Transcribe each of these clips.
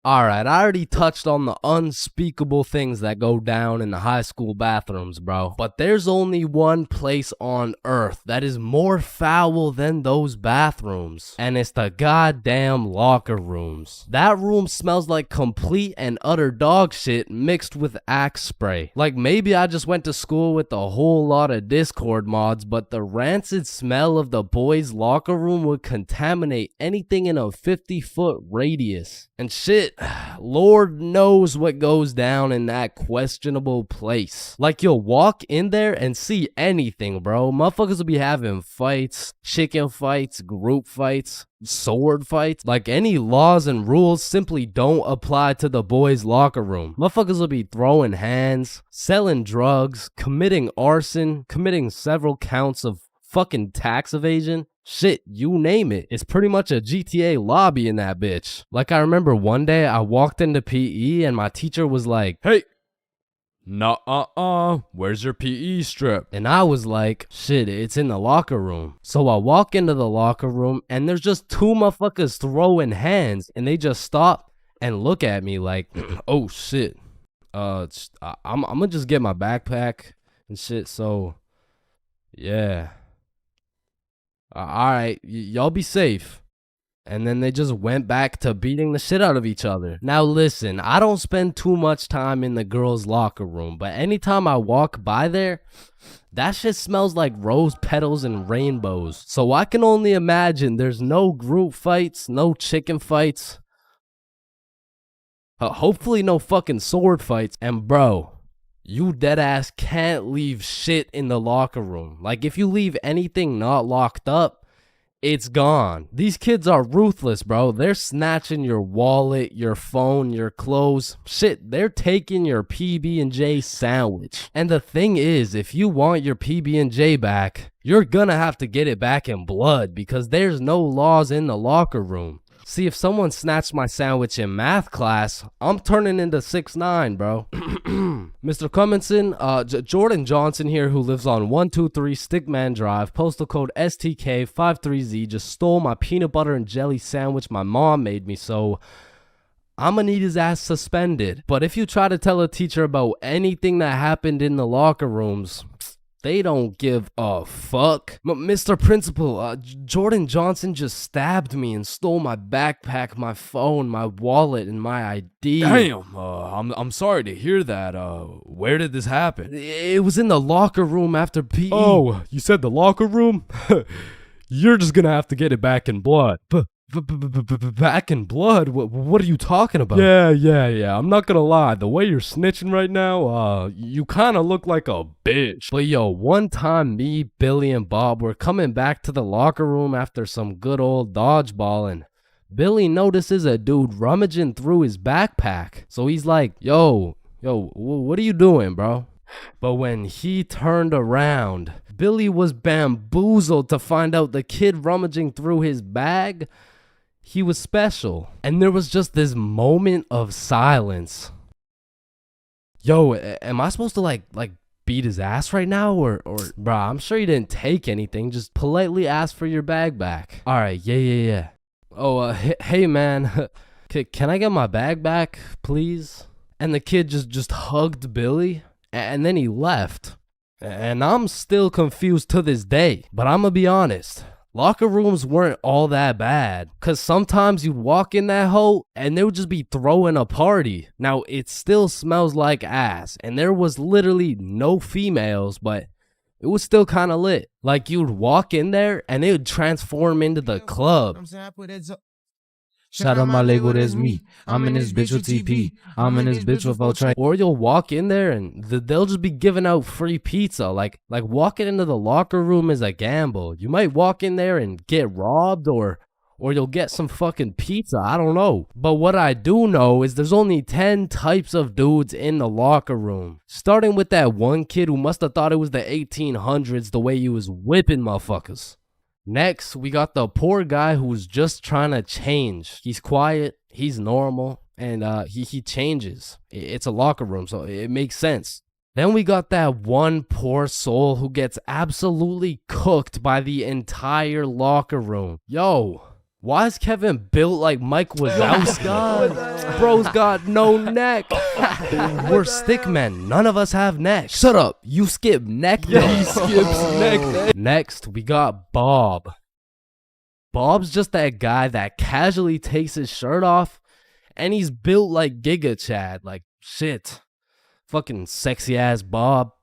Alright, I already touched on the unspeakable things that go down in the high school bathrooms, bro. But there's only one place on earth that is more foul than those bathrooms. And it's the goddamn locker rooms. That room smells like complete and utter dog shit mixed with Axe spray. Like maybe I just went to school with a whole lot of Discord mods, but the rancid smell of the boys' locker room would contaminate anything in a 50-foot radius. And shit, Lord knows what goes down in that questionable place. Like you'll walk in there and see anything, bro. Motherfuckers will be having fights, chicken fights, group fights, sword fights. Like any laws and rules simply don't apply to the boys' locker room. Motherfuckers will be throwing hands, selling drugs, committing arson, committing several counts of fucking tax evasion. Shit, you name it. It's pretty much a GTA lobby in that bitch. Like I remember one day I walked into PE and my teacher was like, "Hey, where's your PE strip?" And I was like, shit, it's in the locker room. So I walk into the locker room and there's just two motherfuckers throwing hands and they just stop and look at me like, oh shit. I'm gonna just get my backpack and shit. So yeah. Alright, y'all be safe. And then they just went back to beating the shit out of each other. Now listen, I don't spend too much time in the girls' locker room, but anytime I walk by there, that shit smells like rose petals and rainbows. So I can only imagine there's no group fights, no chicken fights. Hopefully no fucking sword fights. And bro, you deadass can't leave shit in the locker room. Like if you leave anything not locked up, it's gone. These kids are ruthless, bro. They're snatching your wallet, your phone, your clothes. Shit, they're taking your PB&J sandwich. And the thing is, if you want your PB&J back, you're gonna have to get it back in blood because there's no laws in the locker room. See, if someone snatched my sandwich in math class, I'm turning into 6'9", bro. Mr. Cumminson, Jordan Johnson here, who lives on 123 Stickman Drive, postal code STK53Z, just stole my peanut butter and jelly sandwich my mom made me, so I'm gonna need his ass suspended. But if you try to tell a teacher about anything that happened in the locker rooms, they don't give a fuck. Mr. Principal, Jordan Johnson just stabbed me and stole my backpack, my phone, my wallet, and my ID. Damn, I'm sorry to hear that. Where did this happen? It was in the locker room after PE. Oh, you said the locker room? You're just gonna have to get it back in blood. Back in blood? What are you talking about? Yeah. I'm not gonna lie. The way you're snitching right now, you kind of look like a bitch. But yo, one time me, Billy, and Bob were coming back to the locker room after some good old dodgeball, and Billy notices a dude rummaging through his backpack. So he's like, yo, what are you doing, bro? But when he turned around, Billy was bamboozled to find out the kid rummaging through his bag, he was special. And there was just this moment of silence. Yo, am I supposed to like beat his ass right now? Or bro, I'm sure you didn't take anything. Just politely ask for your bag back. All right, yeah. Oh, hey man, can I get my bag back, please? And the kid just hugged Billy, and then he left. And I'm still confused to this day. But I'm gonna be honest, locker rooms weren't all that bad. Cause sometimes you'd walk in that hole and they would just be throwing a party. Now it still smells like ass and there was literally no females, but it was still kind of lit. Like you'd walk in there and it would transform into the club. Shout out my label, that's me. I'm in this bitch with TP. I'm in this bitch with Ultra. Or you'll walk in there and they'll just be giving out free pizza. Like walking into the locker room is a gamble. You might walk in there and get robbed or you'll get some fucking pizza. I don't know. But what I do know is there's only 10 types of dudes in the locker room. Starting with that one kid who must have thought it was the 1800s the way he was whipping motherfuckers. Next, we got the poor guy who's just trying to change. He's quiet, he's normal, and he changes. It's a locker room, so it makes sense. Then we got that one poor soul who gets absolutely cooked by the entire locker room. Yo, Why is Kevin built like Mike Wazowski? Bro's got no neck. We're stick men. None of us have necks. Shut up. You skip neck day. He skips neck day. Next, we got Bob. Bob's just that guy that casually takes his shirt off and he's built like Giga Chad. Like, shit. Fucking sexy ass Bob.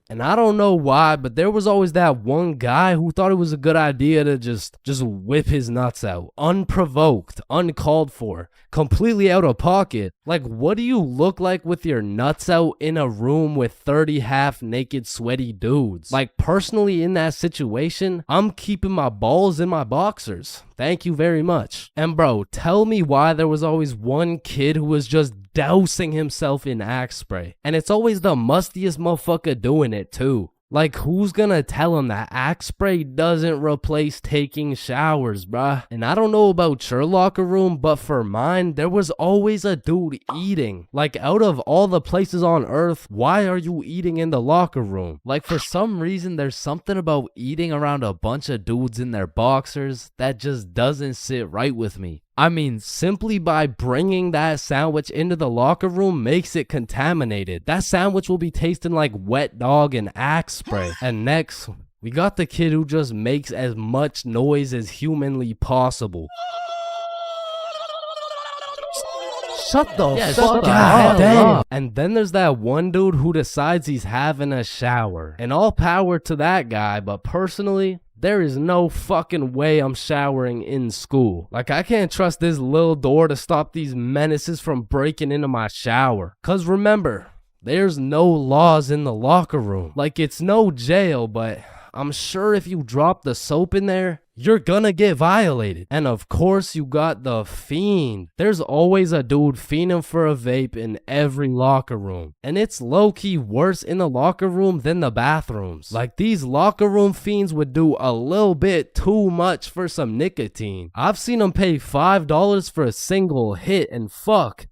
And I don't know why, but there was always that one guy who thought it was a good idea to just whip his nuts out. Unprovoked, uncalled for, completely out of pocket. Like, what do you look like with your nuts out in a room with 30 half-naked sweaty dudes? Like, personally in that situation, I'm keeping my balls in my boxers. Thank you very much. And bro, tell me why there was always one kid who was just dousing himself in Axe spray. And it's always the mustiest motherfucker doing it too. Like, who's gonna tell him that Axe spray doesn't replace taking showers, bruh? And I don't know about your locker room, but for mine, there was always a dude eating. Like, out of all the places on earth, why are you eating in the locker room? Like, for some reason, there's something about eating around a bunch of dudes in their boxers that just doesn't sit right with me. I mean, simply by bringing that sandwich into the locker room makes it contaminated. That sandwich will be tasting like wet dog and Axe spray. And next, we got the kid who just makes as much noise as humanly possible. Shut the fuck up. damn. And then there's that one dude who decides he's having a shower. And all power to that guy, but personally, there is no fucking way I'm showering in school. Like, I can't trust this little door to stop these menaces from breaking into my shower. Cause remember, there's no laws in the locker room. Like, it's no jail, but I'm sure if you drop the soap in there, you're gonna get violated. And of course you got the fiend. There's always a dude fiending for a vape in every locker room. And it's low-key worse in the locker room than the bathrooms. Like, these locker room fiends would do a little bit too much for some nicotine. I've seen them pay $5 for a single hit, and fuck,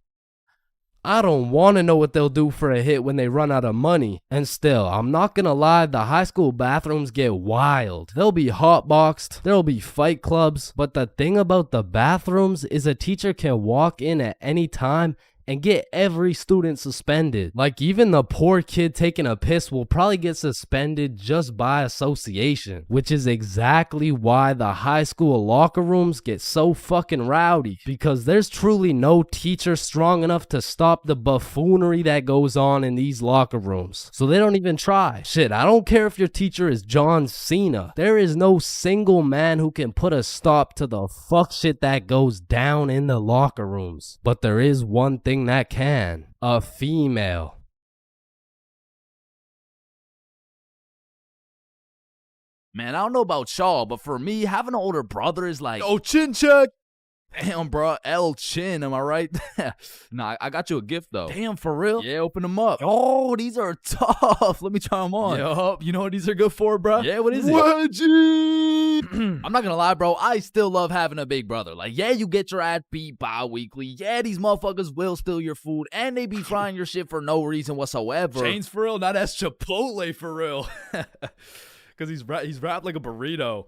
I don't want to know what they'll do for a hit when they run out of money. And still, I'm not gonna lie, the high school bathrooms get wild. They'll be hotboxed, there'll be fight clubs, but the thing about the bathrooms is a teacher can walk in at any time and get every student suspended. Like, even the poor kid taking a piss will probably get suspended just by association, which is exactly why the high school locker rooms get so fucking rowdy, because there's truly no teacher strong enough to stop the buffoonery that goes on in these locker rooms. So they don't even try. Shit, I don't care if your teacher is John Cena. There is no single man who can put a stop to the fuck shit that goes down in the locker rooms. But there is one thing that can: a female. Man, I don't know about y'all, but for me, having an older brother is like, Oh, chin check. damn, bro, L chin, am I right? Nah, I got you a gift though. Damn, for real? Yeah, open them up. Oh, these are tough. Let me try them on. Yup, you know what these are good for, bro? Yeah, what is it? Wedgie. I'm not gonna lie, bro. I still love having a big brother. Like, yeah, you get your ass beat bi-weekly. Yeah, these motherfuckers will steal your food, and they be frying your shit for no reason whatsoever. ChainsFR, not as Chipotle for real. Because he's wrapped like a burrito.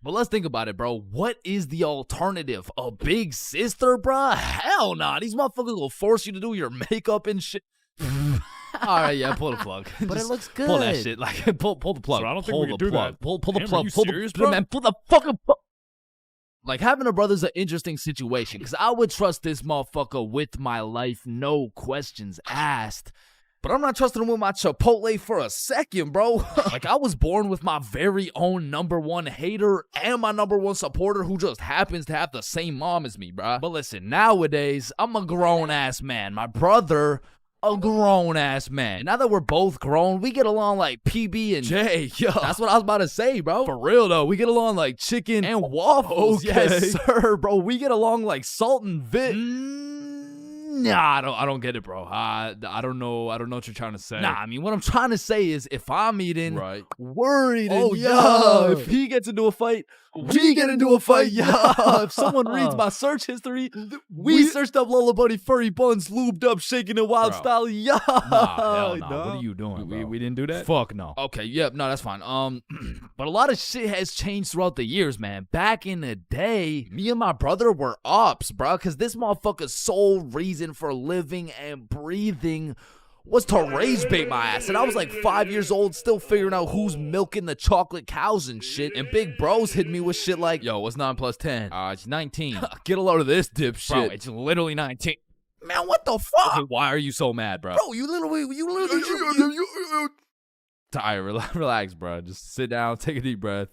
But let's think about it, bro. What is the alternative? A big sister, bro? Hell nah. These motherfuckers will force you to do your makeup and shit. All right, yeah, pull the plug. But Just it looks good. Pull that shit. Like, pull the plug. So I don't think pull we can the do plug. that. Pull the Damn, plug. are you Pull serious, the bro? man. Pull the fucking plug. Like, having a brother's an interesting situation, because I would trust this motherfucker with my life, no questions asked. But I'm not trusting him with my Chipotle for a second, bro. Like, I was born with my very own #1 hater and my #1 supporter who just happens to have the same mom as me, bro. But listen, nowadays, I'm a grown-ass man. My brother, a grown-ass man. Now that we're both grown, we get along like PB and Jay, yo. That's what I was about to say, bro. For real, though. We get along like chicken And waffles. Okay. Yes, sir, bro. We get along like Salt and Vit. Nah, I don't get it, bro. I don't know what you're trying to say. Nah, I mean, what I'm trying to say is if I'm eating Right. worried, Oh, and yeah. if he gets into a fight, we get into a fight, yeah. If someone reads my search history, we searched up Lola Bunny furry buns, lubed up, shaking it wild Bro. style, yeah. Nah, hell nah. Nah. What are you doing, bro? We didn't do that? Fuck no. Okay, yep, no, that's fine. But a lot of shit has changed throughout the years, man. Back in the day, me and my brother were ops, bro, because this motherfucker's sole reason for living and breathing was to rage bait my ass. And I was like 5 years old, still figuring out who's milking the chocolate cows and shit. And big bros hit me with shit like, Yo, what's 9 plus 10? It's 19. get a load of this dipshit. Bro, it's literally 19. Man, what the fuck? Okay, why are you so mad, bro? Bro, you literally. Tired. Relax, bro. Just sit down, take a deep breath.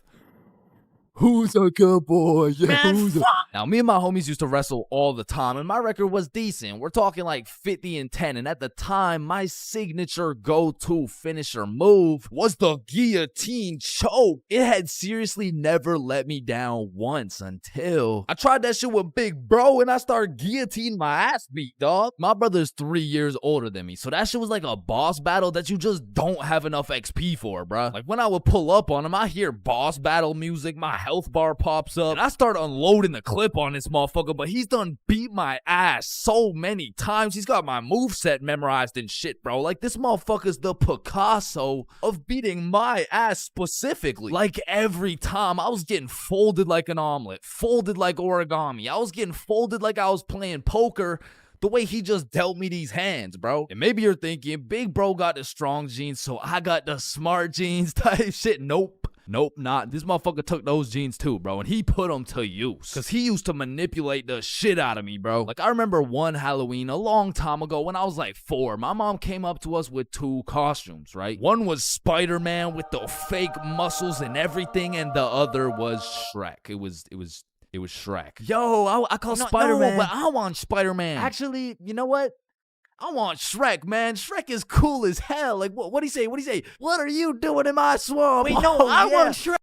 Who's a good boy? Yeah, Man, fuck. Now, me and my homies used to wrestle all the time, and my record was decent. We're talking like 50-10, and at the time, my signature go-to finisher move was the guillotine choke. It had seriously never let me down once until I tried that shit with Big Bro, and I started guillotining my ass beat, dog. My brother's 3 years older than me, so that shit was like a boss battle that you just don't have enough XP for, bruh. Like, when I would pull up on him, I hear boss battle music, my health bar pops up, and I start unloading the clip on this motherfucker, but he's done beat my ass so many times. He's got my moveset memorized and shit, bro. Like, this motherfucker's the Picasso of beating my ass specifically. Like, every time, I was getting folded like an omelet, folded like origami. I was getting folded like I was playing poker, the way he just dealt me these hands, bro. And maybe you're thinking, Big Bro got the strong genes, so I got the smart genes type shit. Nope. Nope, not. This motherfucker took those genes too, bro, and he put them to use. Because he used to manipulate the shit out of me, bro. Like, I remember one Halloween a long time ago when I was like 4. My mom came up to us with 2 costumes, right? One was Spider-Man with the fake muscles and everything, and the other was Shrek. It was Shrek. Yo, I call Spider-Man. No, But I want Spider-Man. Actually, you know what? I want Shrek, man. Shrek is cool as hell. Like, what'd he say? What are you doing in my swamp? Wait, no, Oh, I yeah. want Shrek.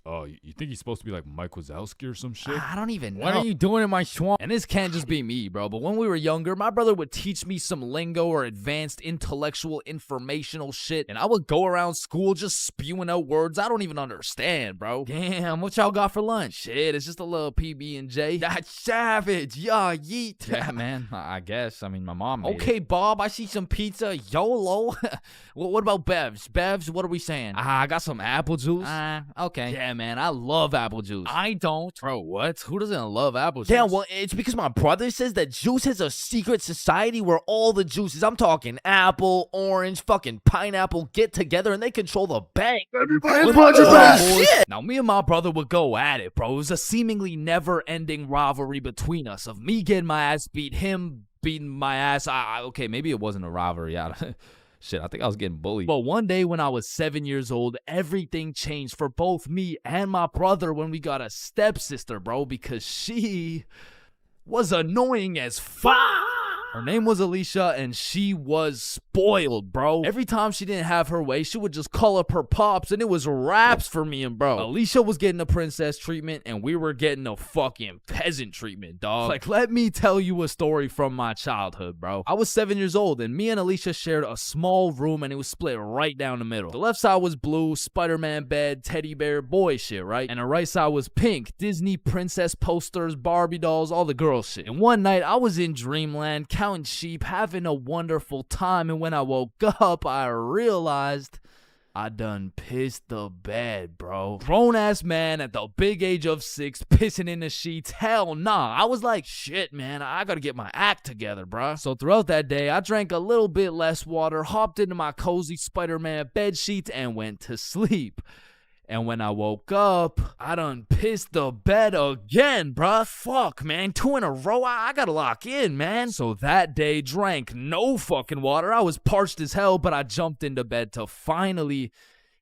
Oh, you think he's supposed to be like Mike Wazowski or some shit? I don't even know. What are you doing in my swamp? And this can't just be me, bro. But when we were younger, my brother would teach me some lingo or advanced intellectual informational shit. And I would go around school just spewing out words I don't even understand, bro. Damn, what y'all got for lunch? Shit, it's just a little PB&J. That's savage. Yeah, yeet. Yeah, man, I guess. I mean, my mom made Okay, it. Bob, I see some pizza. YOLO. Well, what about Bevs? Bevs, what are we saying? I got some apple juice. Okay. Yeah, man, I love apple juice. I don't. Bro, what? Who doesn't love apple juice? Yeah, well, it's because my brother says that juice has a secret society where all the juices, I'm talking apple, orange, fucking pineapple, get together and they control the bank. Shit. Now, me and my brother would go at it, bro. It was a seemingly never-ending rivalry between us of me getting my ass beat, him beating my ass. Okay, maybe it wasn't a rivalry. Shit, I think I was getting bullied. But one day when I was 7 years old, everything changed for both me and my brother when we got a stepsister, bro, because she was annoying as fuck. Her name was Alicia, and she was spoiled, bro. Every time she didn't have her way, she would just call up her pops, and it was raps for me and bro. Alicia was getting the princess treatment, and we were getting the fucking peasant treatment, dog. Like, let me tell you a story from my childhood, bro. I was 7 years old, and me and Alicia shared a small room, and it was split right down the middle. The left side was blue, Spider-Man bed, teddy bear, boy shit, right? And the right side was pink, Disney princess posters, Barbie dolls, all the girl shit. And one night, I was in dreamland, counting sheep, having a wonderful time, and when I woke up, I realized I done pissed the bed, bro. Grown-ass man at the big age of 6 pissing in the sheets. Hell nah. I was like, shit, man, I gotta get my act together, bro. So throughout that day, I drank a little bit less water, hopped into my cozy Spider-Man bed sheets, and went to sleep. And when I woke up, I done pissed the bed again, bruh. Fuck, man. 2 in a row. I gotta lock in, man. So that day, drank no fucking water. I was parched as hell, but I jumped into bed to finally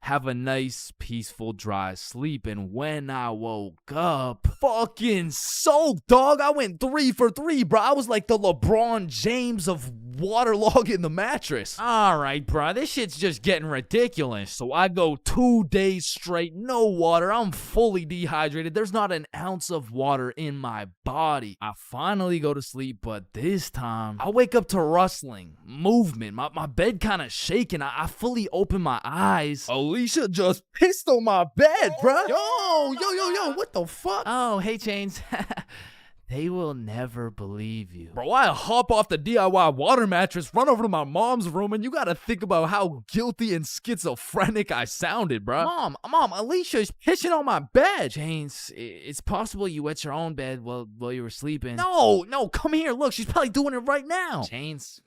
have a nice, peaceful, dry sleep. And when I woke up, fucking soaked, dog. I went 3 for 3, bro. I was like the LeBron James of waterlogging the mattress. All right, bro. This shit's just getting ridiculous. So I go 2 days straight, no water. I'm fully dehydrated. There's not an ounce of water in my body. I finally go to sleep, but this time I wake up to rustling, movement. My bed kind of shaking. I fully open my eyes. Alicia just pissed on my bed, bruh. Yo, what the fuck? Oh, hey, Chains. They will never believe you. Bro, I hop off the DIY water mattress, run over to my mom's room, and you gotta think about how guilty and schizophrenic I sounded, bro. Mom, Alicia's pissing on my bed. Chains, it's possible you wet your own bed while you were sleeping. No, come here. Look, she's probably doing it right now. Chains,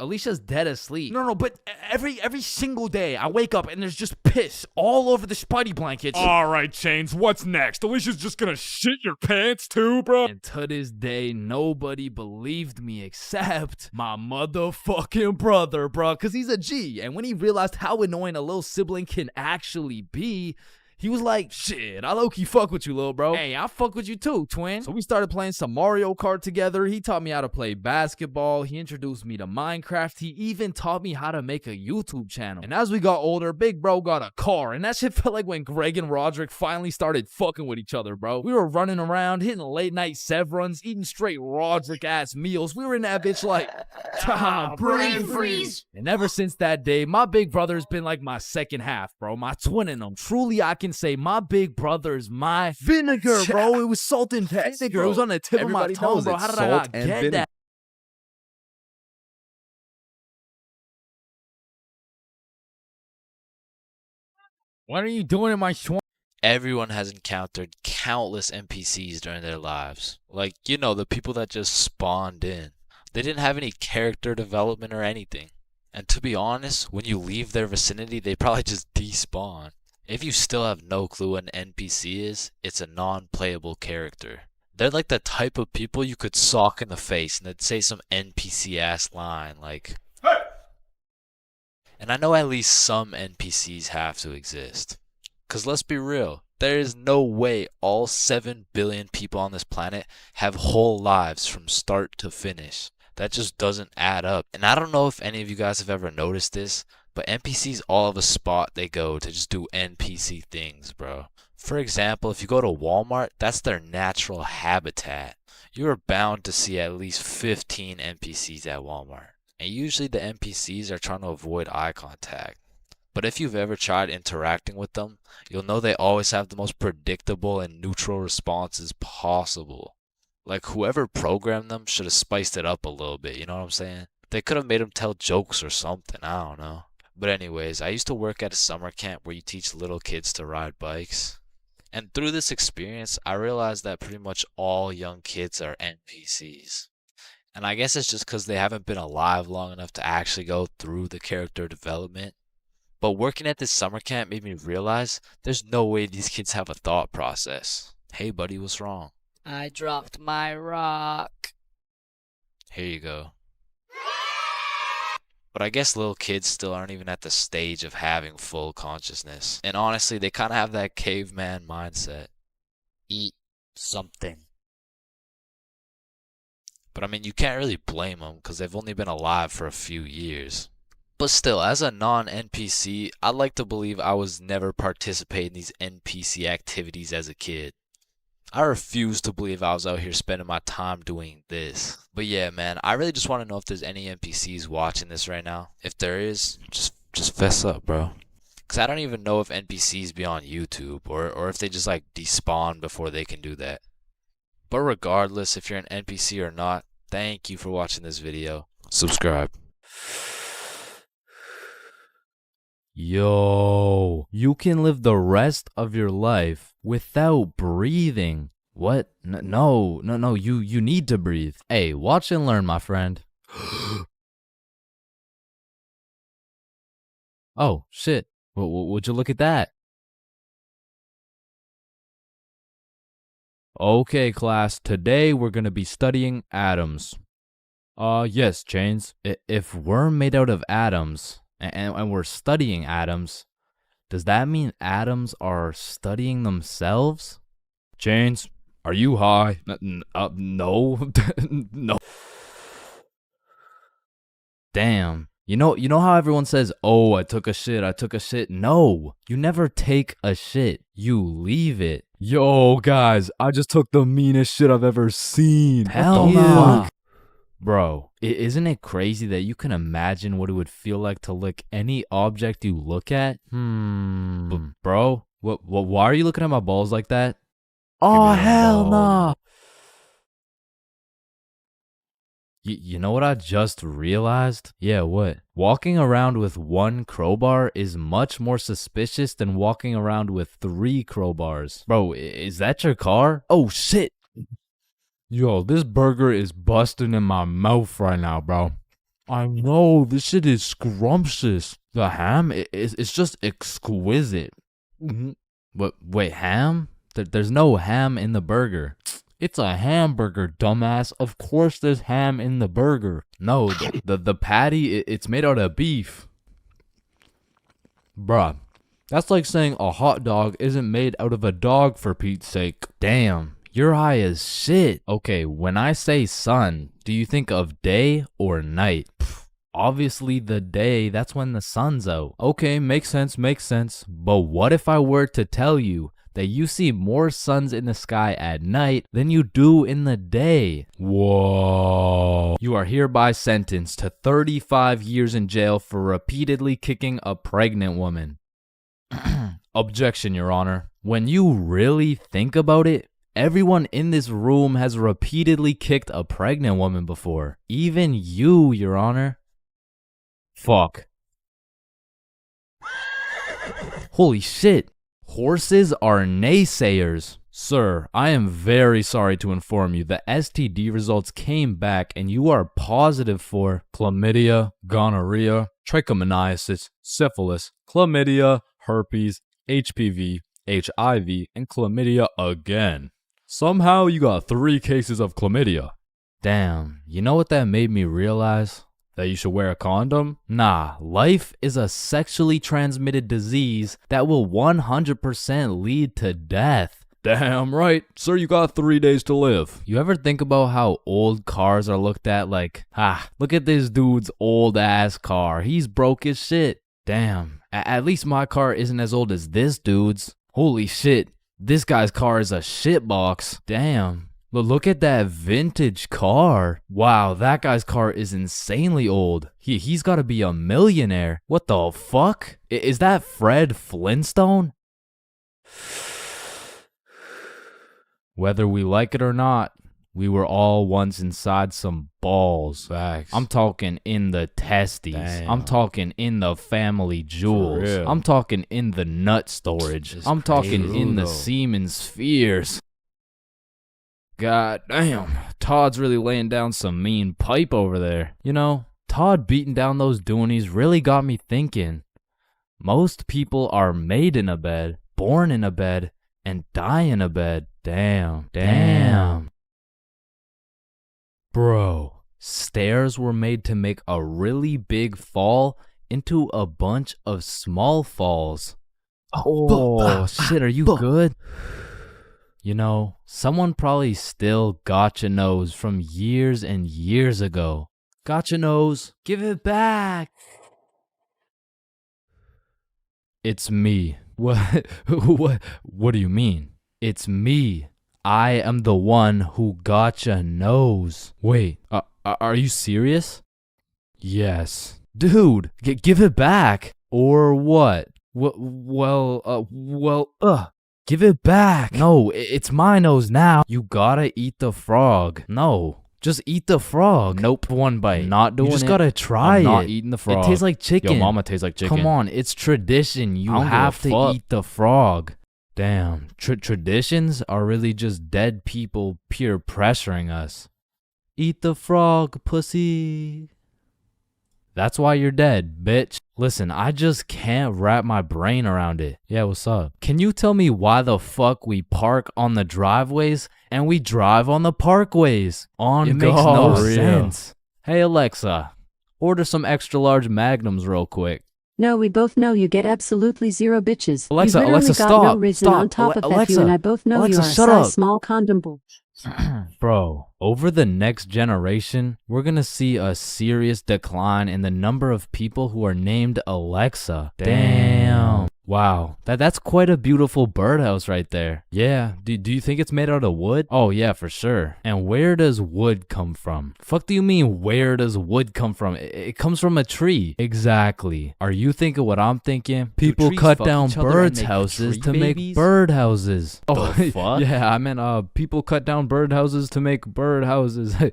Alicia's dead asleep. No, but every single day I wake up and there's just piss all over the Spidey blankets. All right, Chains, what's next? Alicia's just gonna shit your pants too, bro? And to this day, nobody believed me except my motherfucking brother, bro, because he's a G. And when he realized how annoying a little sibling can actually be, he was like, shit, I low-key fuck with you, little bro. Hey, I fuck with you too, twin. So we started playing some Mario Kart together. He taught me how to play basketball. He introduced me to Minecraft. He even taught me how to make a YouTube channel. And as we got older, big bro got a car. And that shit felt like when Greg and Roderick finally started fucking with each other, bro. We were running around, hitting late night Sev runs, eating straight Roderick-ass meals. We were in that bitch like, brain freeze. And ever since that day, my big brother's been like my second half, bro. My twin in him. Truly, I can say my big brother's my vinegar, bro. It was salt and vinegar. It was on the tip Everybody of my tongue, knows bro. it's How did salt I not and get vinegar. that? What are you doing in my swamp? Everyone has encountered countless NPCs during their lives. Like, you know, the people that just spawned in. They didn't have any character development or anything. And to be honest, when you leave their vicinity, they probably just despawn. If you still have no clue what an NPC is, it's a non-playable character. They're like the type of people you could sock in the face and they'd say some NPC-ass line like, "Hey!" And I know at least some NPCs have to exist. Cause let's be real, there is no way all 7 billion people on this planet have whole lives from start to finish. That just doesn't add up. And I don't know if any of you guys have ever noticed this, but NPCs all have a spot they go to just do NPC things, bro. For example, if you go to Walmart, that's their natural habitat. You are bound to see at least 15 NPCs at Walmart. And usually the NPCs are trying to avoid eye contact. But if you've ever tried interacting with them, you'll know they always have the most predictable and neutral responses possible. Like whoever programmed them should have spiced it up a little bit, you know what I'm saying? They could have made them tell jokes or something, I don't know. But anyways, I used to work at a summer camp where you teach little kids to ride bikes. And through this experience, I realized that pretty much all young kids are NPCs. And I guess it's just because they haven't been alive long enough to actually go through the character development. But working at this summer camp made me realize there's no way these kids have a thought process. Hey buddy, what's wrong? I dropped my rock. Here you go. But I guess little kids still aren't even at the stage of having full consciousness. And honestly, they kind of have that caveman mindset. Eat something. But I mean, you can't really blame them because they've only been alive for a few years. But still, as a non-NPC, I'd like to believe I was never participating in these NPC activities as a kid. I refuse to believe I was out here spending my time doing this. But yeah, man, I really just want to know if there's any NPCs watching this right now. If there is, just fess up, bro. Because I don't even know if NPCs be on YouTube or if they just like despawn before they can do that. But regardless, if you're an NPC or not, thank you for watching this video. Subscribe. Yo, you can live the rest of your life without breathing. What? No, you need to breathe. Hey, watch and learn, my friend. Oh, shit. Would you look at that? Okay, class, today we're gonna be studying atoms. Yes, Chains. If we're made out of atoms, and we're studying atoms, does that mean atoms are studying themselves? Chains, are you high? No. No. Damn. You know how everyone says, "Oh, I took a shit, I took a shit." No, you never take a shit. You leave it. Yo, guys, I just took the meanest shit I've ever seen. Hell What the no. fuck? Bro, isn't it crazy that you can imagine what it would feel like to lick any object you look at? Bro, why are you looking at my balls like that? Oh, Give me them hell balls. nah. You know what I just realized? Yeah, what? Walking around with one crowbar is much more suspicious than walking around with 3 crowbars. Bro, is that your car? Oh shit. Yo, this burger is busting in my mouth right now, bro. I know, this shit is scrumptious. The ham, it's just exquisite. Wait, ham? There's no ham in the burger. It's a hamburger, dumbass. Of course there's ham in the burger. No, the patty, it's made out of beef. Bruh, that's like saying a hot dog isn't made out of a dog, for Pete's sake. Damn, you're high as shit. Okay, when I say sun, do you think of day or night? Obviously the day, that's when the sun's out. Okay, makes sense. But what if I were to tell you that you see more suns in the sky at night than you do in the day? Whoa. You are hereby sentenced to 35 years in jail for repeatedly kicking a pregnant woman. Objection, Your Honor. When you really think about it, everyone in this room has repeatedly kicked a pregnant woman before. Even you, Your Honor. Fuck. Holy shit. Horses are naysayers. Sir, I am very sorry to inform you the STD results came back and you are positive for Chlamydia, gonorrhea, trichomoniasis, syphilis, chlamydia, herpes, HPV, HIV, and chlamydia again. Somehow you got 3 cases of chlamydia. Damn, you know what that made me realize? That you should wear a condom? Nah, life is a sexually transmitted disease that will 100% lead to death. Damn right. Sir, you got 3 days to live. You ever think about how old cars are looked at like, look at this dude's old ass car. He's broke as shit. Damn, at least my car isn't as old as this dude's. Holy shit, this guy's car is a shitbox. Damn. Look at that vintage car. Wow, that guy's car is insanely old. He's got to be a millionaire. What the fuck? Is that Fred Flintstone? Whether we like it or not, we were all once inside some balls. Facts. I'm talking in the testes. Damn. I'm talking in the family jewels. real. I'm talking in the nut storage. Just I'm talking crazy. in the Though. semen spheres. God damn, Todd's really laying down some mean pipe over there. You know, Todd beating down those doonies really got me thinking. Most people are made in a bed, born in a bed, and die in a bed. Damn. Bro, stairs were made to make a really big fall into a bunch of small falls. Oh, shit, are you good? You know, someone probably still got your nose from years and years ago. Got your nose, give it back. It's me. What do you mean? It's me. I am the one who got your nose. Wait, are you serious? Yes. Dude, give it back. Or what? Give it back. No, it's my nose now. You gotta eat the frog. No, just eat the frog. Nope, one bite. Not doing it. You just gotta try it. I'm not eating the frog. It tastes like chicken. Yo, mama tastes like chicken. Come on, it's tradition. You I don't give a have to fuck. eat the frog. Damn, traditions are really just dead people peer pressuring us. Eat the frog, pussy. That's why you're dead, bitch. Listen, I just can't wrap my brain around it. Yeah, what's up? Can you tell me why the fuck we park on the driveways and we drive on the parkways? It makes no For real. sense. Hey Alexa, order some extra large magnums real quick. No, we both know you get absolutely zero bitches. Alexa, you literally Alexa, got no stop, reason stop. on top of that, Alexa, you and I both know Alexa, you are a shut size up. small condom bull. Bro, over the next generation, we're gonna see a serious decline in the number of people who are named Alexa. Damn. Wow, that's quite a beautiful birdhouse right there. Yeah, do you think it's made out of wood? Oh yeah, for sure. And where does wood come from? Fuck do you mean where does wood come from? It comes from a tree. Exactly. Are you thinking what I'm thinking? People trees cut fuck down each other and birds' make houses tree to make babies? birdhouses. Oh, The fuck? yeah, I meant people cut down birdhouses to make birdhouses.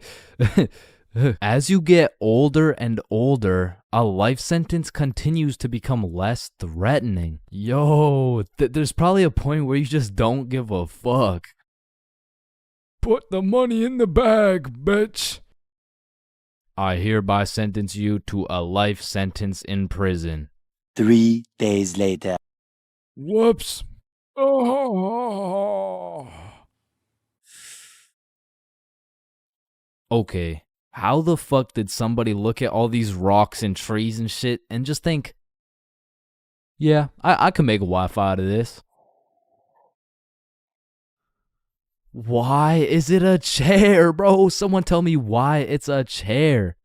As you get older and older, a life sentence continues to become less threatening. Yo, there's probably a point where you just don't give a fuck. Put the money in the bag, bitch. I hereby sentence you to a life sentence in prison. 3 days later. Whoops. Oh. Okay, how the fuck did somebody look at all these rocks and trees and shit and just think, yeah, I can make a Wi-Fi out of this? Why is it a chair, bro? Someone tell me why it's a chair.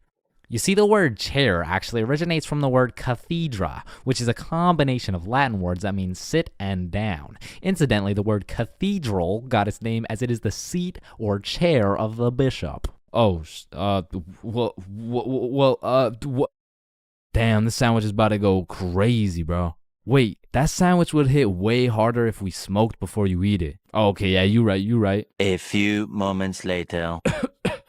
You see, the word chair actually originates from the word cathedra, which is a combination of Latin words that mean sit and down. Incidentally, the word cathedral got its name as it is the seat or chair of the bishop. Oh, damn, this sandwich is about to go crazy, bro. Wait, that sandwich would hit way harder if we smoked before you eat it. Oh, okay, yeah, you right. A few moments later.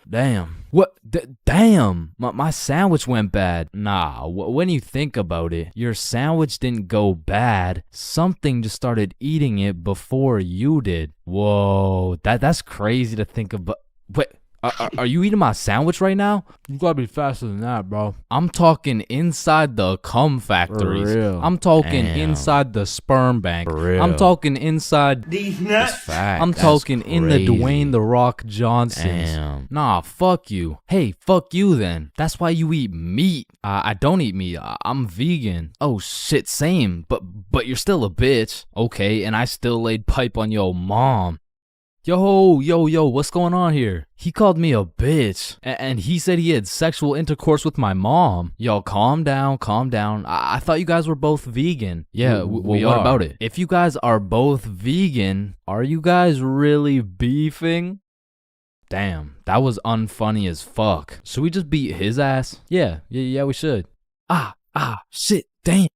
Damn. What? Damn. My sandwich went bad. Nah, when you think about it, your sandwich didn't go bad. Something just started eating it before you did. Whoa, that's crazy to think about. Wait. Are you eating my sandwich right now? You gotta be faster than that, bro. I'm talking inside the cum factories. For real. I'm talking Damn. inside the sperm bank. For real. I'm talking inside. These nuts. Fact, I'm that's talking in the crazy. Dwayne The Rock Johnsons. Damn. Nah, fuck you. Hey, fuck you then. That's why you eat meat. I don't eat meat. I'm vegan. Oh shit, same. But you're still a bitch. Okay, and I still laid pipe on your mom. Yo, what's going on here? He called me a bitch, and he said he had sexual intercourse with my mom. Yo, calm down. I thought you guys were both vegan. Yeah, we what are. about it? If you guys are both vegan, are you guys really beefing? Damn, that was unfunny as fuck. Should we just beat his ass? Yeah, we should. Shit, damn.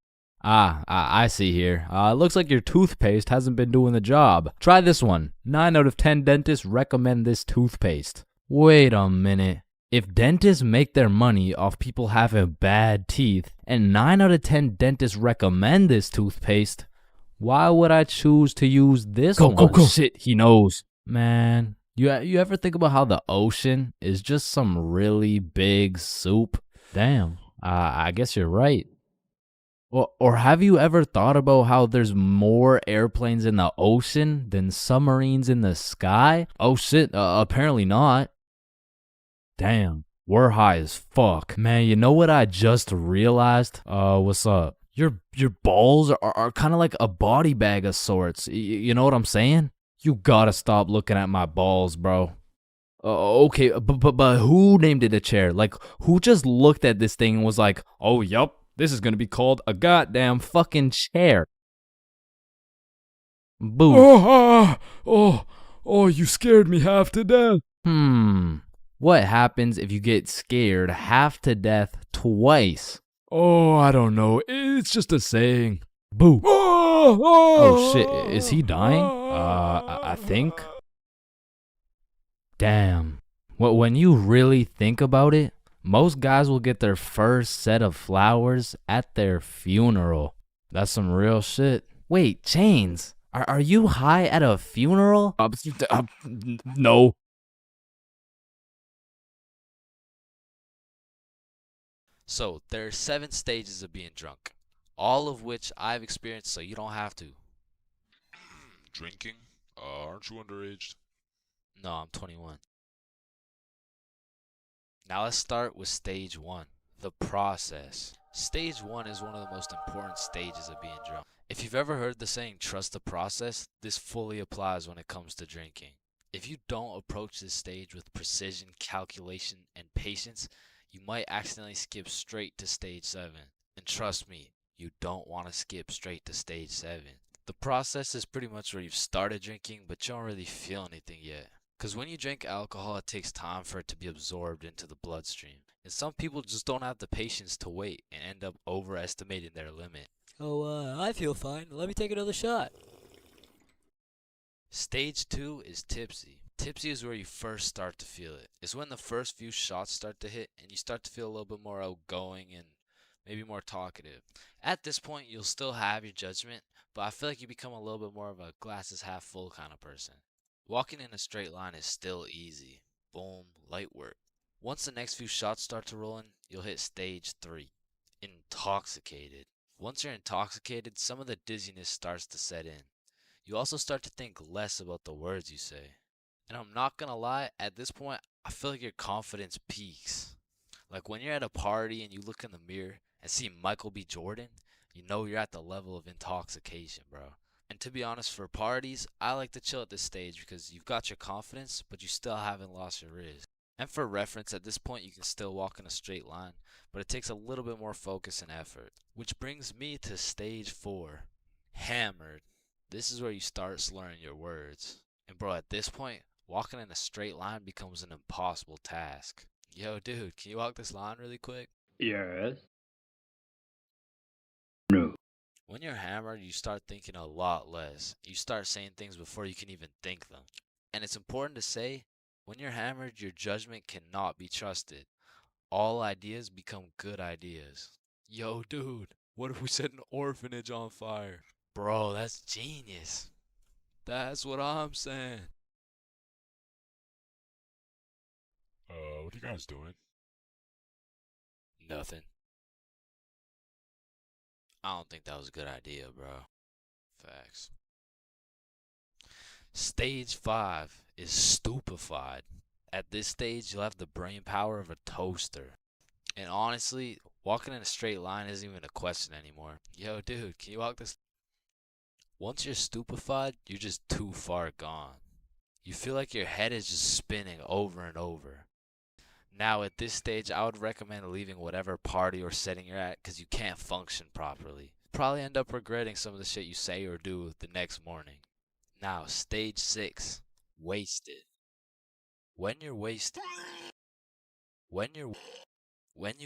I see here. Looks like your toothpaste hasn't been doing the job. Try this one. 9 out of 10 dentists recommend this toothpaste. Wait a minute. If dentists make their money off people having bad teeth, and 9 out of 10 dentists recommend this toothpaste, why would I choose to use this one? Go. Shit, he knows. Man, you ever think about how the ocean is just some really big soup? Damn, I guess you're right. Or have you ever thought about how there's more airplanes in the ocean than submarines in the sky? Oh shit, apparently not. Damn, we're high as fuck. Man, you know what I just realized? What's up? Your balls are kind of like a body bag of sorts. You know what I'm saying? You gotta stop looking at my balls, bro. Okay, but who named it a chair? Like, who just looked at this thing and was like, oh, yup. This is gonna be called a goddamn fucking chair. Boo. Oh, you scared me half to death. What happens if you get scared half to death twice? Oh, I don't know. It's just a saying. Boo. Oh, Oh shit, is he dying? I think. Damn. When you really think about it, most guys will get their first set of flowers at their funeral. That's some real shit. Wait, Chains, are you high at a funeral? No. So, there are 7 stages of being drunk, all of which I've experienced, so you don't have to. Drinking? Aren't you underage? No, I'm 21. Now let's start with stage 1, the process. Stage 1 is one of the most important stages of being drunk. If you've ever heard the saying, trust the process, this fully applies when it comes to drinking. If you don't approach this stage with precision, calculation, and patience, you might accidentally skip straight to stage 7. And trust me, you don't want to skip straight to stage 7. The process is pretty much where you've started drinking, but you don't really feel anything yet. Because when you drink alcohol, it takes time for it to be absorbed into the bloodstream. And some people just don't have the patience to wait and end up overestimating their limit. Oh, I feel fine. Let me take another shot. Stage 2 is tipsy. Tipsy is where you first start to feel it. It's when the first few shots start to hit and you start to feel a little bit more outgoing and maybe more talkative. At this point, you'll still have your judgment, but I feel like you become a little bit more of a glasses half full kind of person. Walking in a straight line is still easy. Boom, light work. Once the next few shots start to roll in, you'll hit stage 3. Intoxicated. Once you're intoxicated, some of the dizziness starts to set in. You also start to think less about the words you say. And I'm not gonna lie, at this point, I feel like your confidence peaks. Like when you're at a party and you look in the mirror and see Michael B. Jordan, you know you're at the level of intoxication, bro. And to be honest, for parties, I like to chill at this stage because you've got your confidence, but you still haven't lost your riz. And for reference, at this point you can still walk in a straight line, but it takes a little bit more focus and effort. Which brings me to stage 4, hammered. This is where you start slurring your words. And bro, at this point, walking in a straight line becomes an impossible task. Yo, dude, can you walk this line really quick? Yes. When you're hammered, you start thinking a lot less. You start saying things before you can even think them. And it's important to say, when you're hammered, your judgment cannot be trusted. All ideas become good ideas. Yo, dude, what if we set an orphanage on fire? Bro, that's genius. That's what I'm saying. What are you guys doing? Nothing. I don't think that was a good idea, bro. Facts. Stage 5 is stupefied. At this stage, you'll have the brain power of a toaster. And honestly, walking in a straight line isn't even a question anymore. Yo, dude, can you walk this? Once you're stupefied, you're just too far gone. You feel like your head is just spinning over and over. Now, at this stage, I would recommend leaving whatever party or setting you're at because you can't function properly. Probably end up regretting some of the shit you say or do the next morning. Now, stage 6, wasted. When you're wasted, when you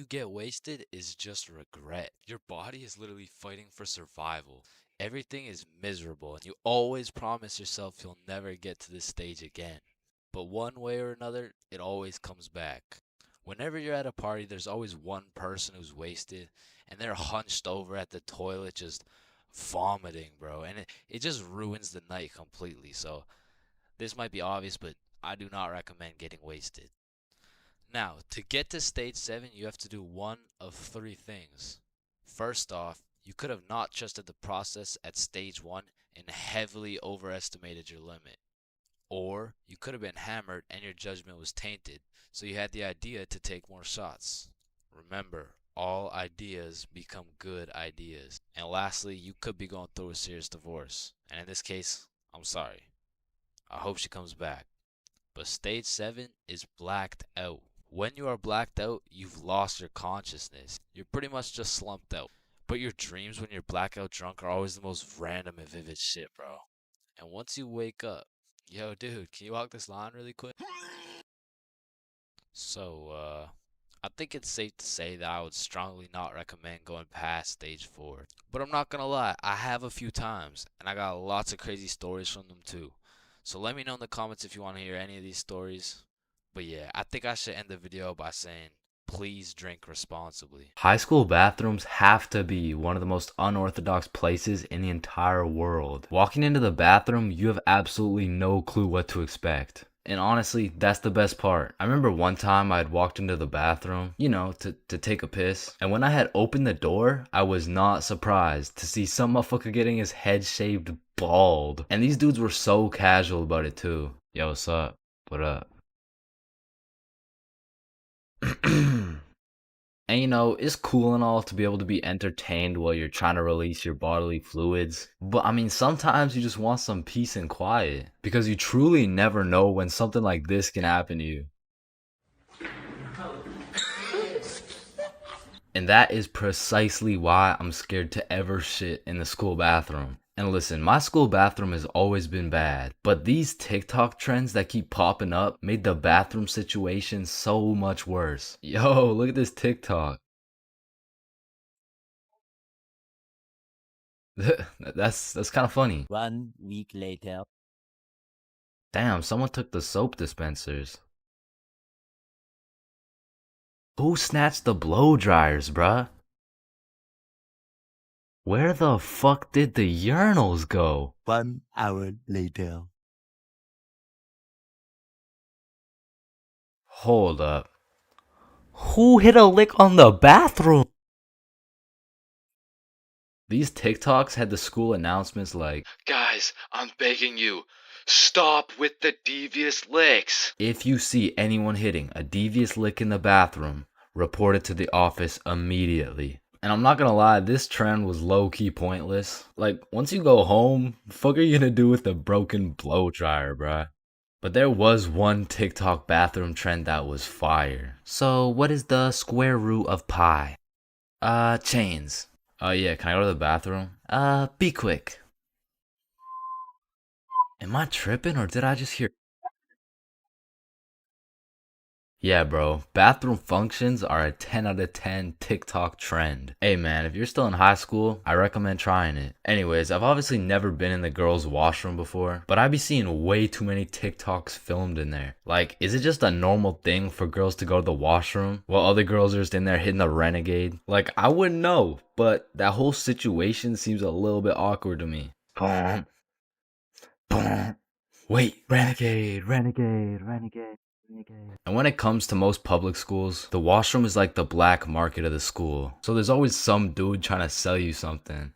get wasted is just regret. Your body is literally fighting for survival. Everything is miserable and you always promise yourself you'll never get to this stage again. But one way or another, it always comes back. Whenever you're at a party, there's always one person who's wasted and they're hunched over at the toilet just vomiting, bro. And it just ruins the night completely. So this might be obvious, but I do not recommend getting wasted. Now, to get to stage 7, you have to do one of 3 things. First off, you could have not trusted the process at stage 1 and heavily overestimated your limit. Or you could have been hammered and your judgment was tainted, so you had the idea to take more shots. Remember, all ideas become good ideas. And lastly, you could be going through a serious divorce. And in this case, I'm sorry. I hope she comes back. But stage 7 is blacked out. When you are blacked out, you've lost your consciousness. You're pretty much just slumped out. But your dreams when you're blackout drunk are always the most random and vivid shit, bro. And once you wake up, yo, dude, can you walk this line really quick? So, I think it's safe to say that I would strongly not recommend going past stage 4. But I'm not gonna lie, I have a few times, and I got lots of crazy stories from them too. So let me know in the comments if you want to hear any of these stories. But yeah, I think I should end the video by saying, please drink responsibly. High school bathrooms have to be one of the most unorthodox places in the entire world. Walking into the bathroom, you have absolutely no clue what to expect. And honestly, that's the best part. I remember one time I had walked into the bathroom, you know, to take a piss. And when I had opened the door, I was not surprised to see some motherfucker getting his head shaved bald. And these dudes were so casual about it too. Yo, what's up? What up? And you know, it's cool and all to be able to be entertained while you're trying to release your bodily fluids. But I mean, sometimes you just want some peace and quiet because you truly never know when something like this can happen to you. And that is precisely why I'm scared to ever shit in the school bathroom. And listen, my school bathroom has always been bad, but these TikTok trends that keep popping up made the bathroom situation so much worse. Yo, look at this TikTok. That's kind of funny. 1 week later. Damn, someone took the soap dispensers. Who snatched the blow dryers, bruh? Where the fuck did the urinals go? 1 hour later. Hold up. Who hit a lick on the bathroom? These TikToks had the school announcements like, Guys, I'm begging you, stop with the devious licks. if you see anyone hitting a devious lick in the bathroom, report it to the office immediately. And I'm not gonna lie, this trend was low-key pointless. Like, once you go home, the fuck are you gonna do with the broken blow dryer, bruh? But there was one TikTok bathroom trend that was fire. So, what is the square root of pi? Chains. Yeah, can I go to the bathroom? Be quick. Am I tripping or did I just hear? Yeah, bro. Bathroom functions are a 10 out of 10 TikTok trend. Hey, man, if you're still in high school, I recommend trying it. Anyways, I've obviously never been in the girls' washroom before, but I be seeing way too many TikToks filmed in there. Like, is it just a normal thing for girls to go to the washroom while other girls are just in there hitting the renegade? Like, I wouldn't know, but that whole situation seems a little bit awkward to me. Boom. Boom. Wait, renegade, renegade, renegade. And when it comes to most public schools, the washroom is like the black market of the school. So there's always some dude trying to sell you something.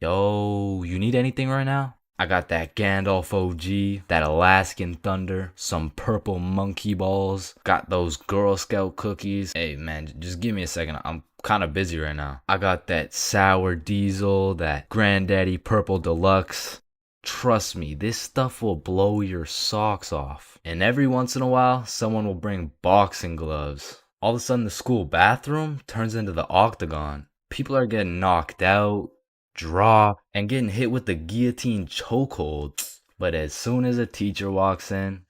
Yo, you need anything right now? I got that Gandalf OG, that Alaskan Thunder, some purple monkey balls, got those Girl Scout cookies. Hey man, just give me a second. I'm kind of busy right now. I got that sour diesel, that Granddaddy Purple Deluxe. Trust me, this stuff will blow your socks off. And every once in a while, someone will bring boxing gloves. All of a sudden, the school bathroom turns into the octagon. People are getting knocked out, dropped, and getting hit with the guillotine chokehold. But as soon as a teacher walks in,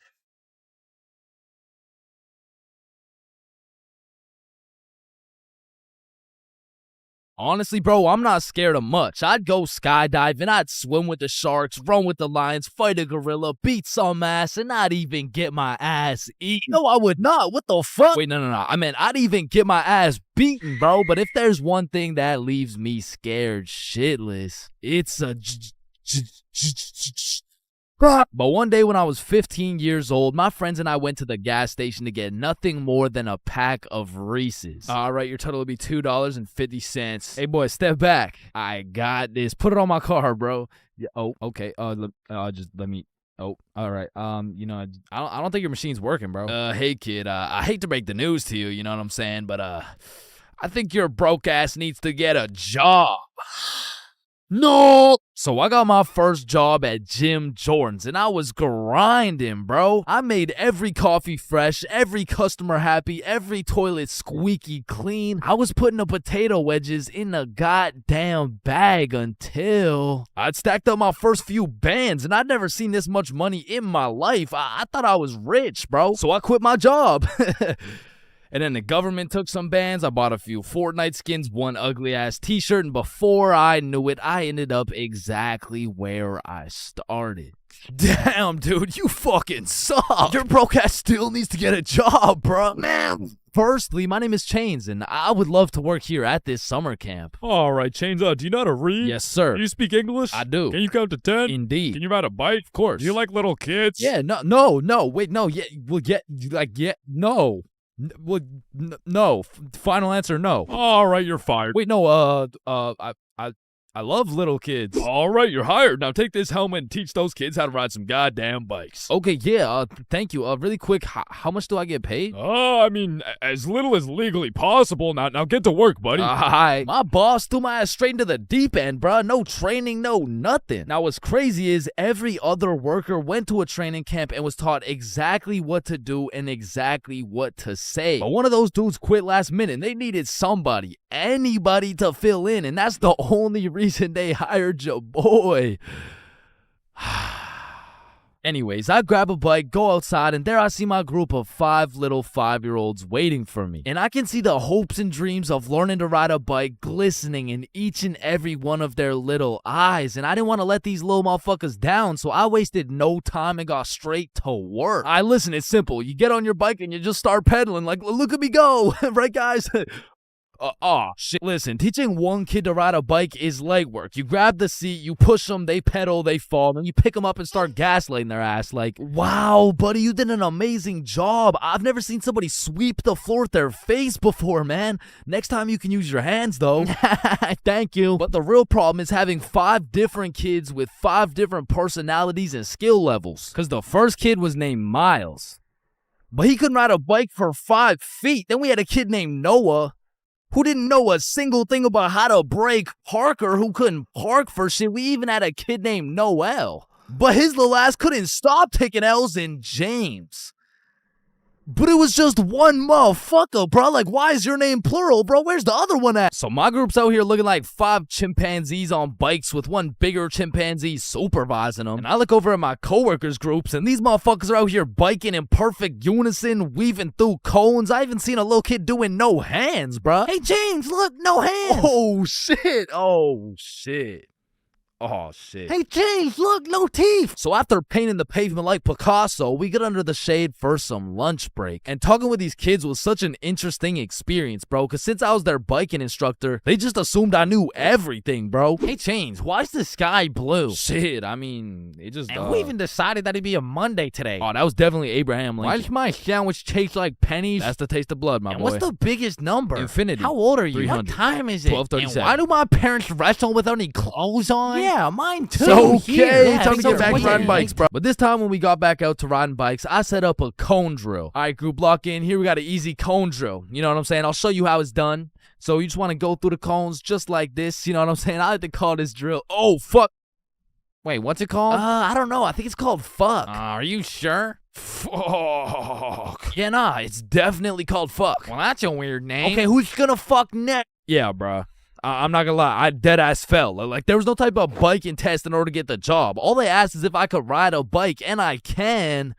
Honestly, bro, I'm not scared of much. I'd go skydiving, I'd swim with the sharks, run with the lions, fight a gorilla, beat some ass, and not even get my ass eaten. No, I would not. What the fuck? Wait, no. I meant I'd even get my ass beaten, bro. But if there's one thing that leaves me scared shitless, it's a but one day when I was 15 years old, my friends and I went to the gas station to get nothing more than a pack of Reese's. All right, your total will be $2.50. Hey, boy, step back. I got this. Put it on my car, bro. Yeah, oh, okay. Just let me. Oh, all right. You know, I don't think your machine's working, bro. Hey, kid. I hate to break the news to you. You know what I'm saying? But I think your broke ass needs to get a job. No! So I got my first job at Jim Jordan's and I was grinding, bro. I made every coffee fresh, every customer happy, every toilet squeaky clean. I was putting the potato wedges in a goddamn bag until I'd stacked up my first few bands and I'd never seen this much money in my life. I thought I was rich, bro. So I quit my job. And then the government took some bands. I bought a few Fortnite skins, one ugly ass t-shirt, and before I knew it, I ended up exactly where I started. Damn, dude, you fucking suck. Your broke ass still needs to get a job, bro. Man. Firstly, my name is Chains, and I would love to work here at this summer camp. All right, Chains, do you know how to read? Yes, sir. Do you speak English? I do. Can you count to 10? Indeed. Can you ride a bike? Of course. Do you like little kids? Yeah, no, wait, no, yeah, well, yeah, like, yeah, no. No. Final answer, no. All right, you're fired. Wait, no. I love little kids. All right, you're hired. Now take this helmet and teach those kids how to ride some goddamn bikes. Okay, yeah, thank you. Really quick, how much do I get paid? I mean, as little as legally possible. Now get to work, buddy. My boss threw my ass straight into the deep end, bruh. No training, no nothing. Now, what's crazy is every other worker went to a training camp and was taught exactly what to do and exactly what to say. But one of those dudes quit last minute and they needed somebody, anybody to fill in, and that's the only reason they hired your boy. Anyways, I grab a bike, go outside, and there I see my group of 5 little 5-year-olds waiting for me. And I can see the hopes and dreams of learning to ride a bike glistening in each and every one of their little eyes. And I didn't want to let these little motherfuckers down, so I wasted no time and got straight to work. Listen, it's simple. You get on your bike and you just start pedaling. Like, look at me go. Right, guys? Shit. Listen, teaching one kid to ride a bike is legwork. You grab the seat, you push them, they pedal, they fall, then you pick them up and start gaslighting their ass. Like, wow, buddy, you did an amazing job. I've never seen somebody sweep the floor with their face before, man. Next time you can use your hands, though. Thank you. But the real problem is having 5 different kids with 5 different personalities and skill levels. Because the first kid was named Miles, but he couldn't ride a bike for 5 feet. Then we had a kid named Noah, who didn't know a single thing about how to brake. Parker, who couldn't park for shit. We even had a kid named Noel, but his little ass couldn't stop taking L's. In James. But it was just one motherfucker, bro. Like, why is your name plural, bro? Where's the other one at? So my group's out here looking like 5 chimpanzees on bikes with one bigger chimpanzee supervising them. And I look over at my coworkers' groups, and these motherfuckers are out here biking in perfect unison, weaving through cones. I even seen a little kid doing no hands, bro. Hey, James, look, no hands. Oh, shit. Oh, shit. Oh, shit. Hey, James, look, no teeth. So after painting the pavement like Picasso, we get under the shade for some lunch break. And talking with these kids was such an interesting experience, bro, because since I was their biking instructor, they just assumed I knew everything, bro. Hey, James, why is the sky blue? Shit, I mean, it just... And who even decided that it'd be a Monday today? Oh, that was definitely Abraham Lincoln. Why does my sandwich taste like pennies? That's the taste of blood, my boy. What's the biggest number? Infinity. How old are you? 300. What time is it? 12:37. And why do my parents wrestle without any clothes on? Yeah, mine too. So, okay, time to get back to riding bikes, bro. But this time when we got back out to riding bikes, I set up a cone drill. All right, group, lock in. Here we got an easy cone drill. You know what I'm saying? I'll show you how it's done. So you just want to go through the cones just like this. You know what I'm saying? I like to call this drill. Oh, fuck. Wait, what's it called? I don't know. I think it's called fuck. Are you sure? Fuck. Yeah, nah, it's definitely called fuck. Well, that's a weird name. Okay, who's gonna fuck next? Yeah, bruh. I'm not gonna lie, I deadass fell. Like, there was no type of biking test in order to get the job. All they asked is if I could ride a bike, and I can.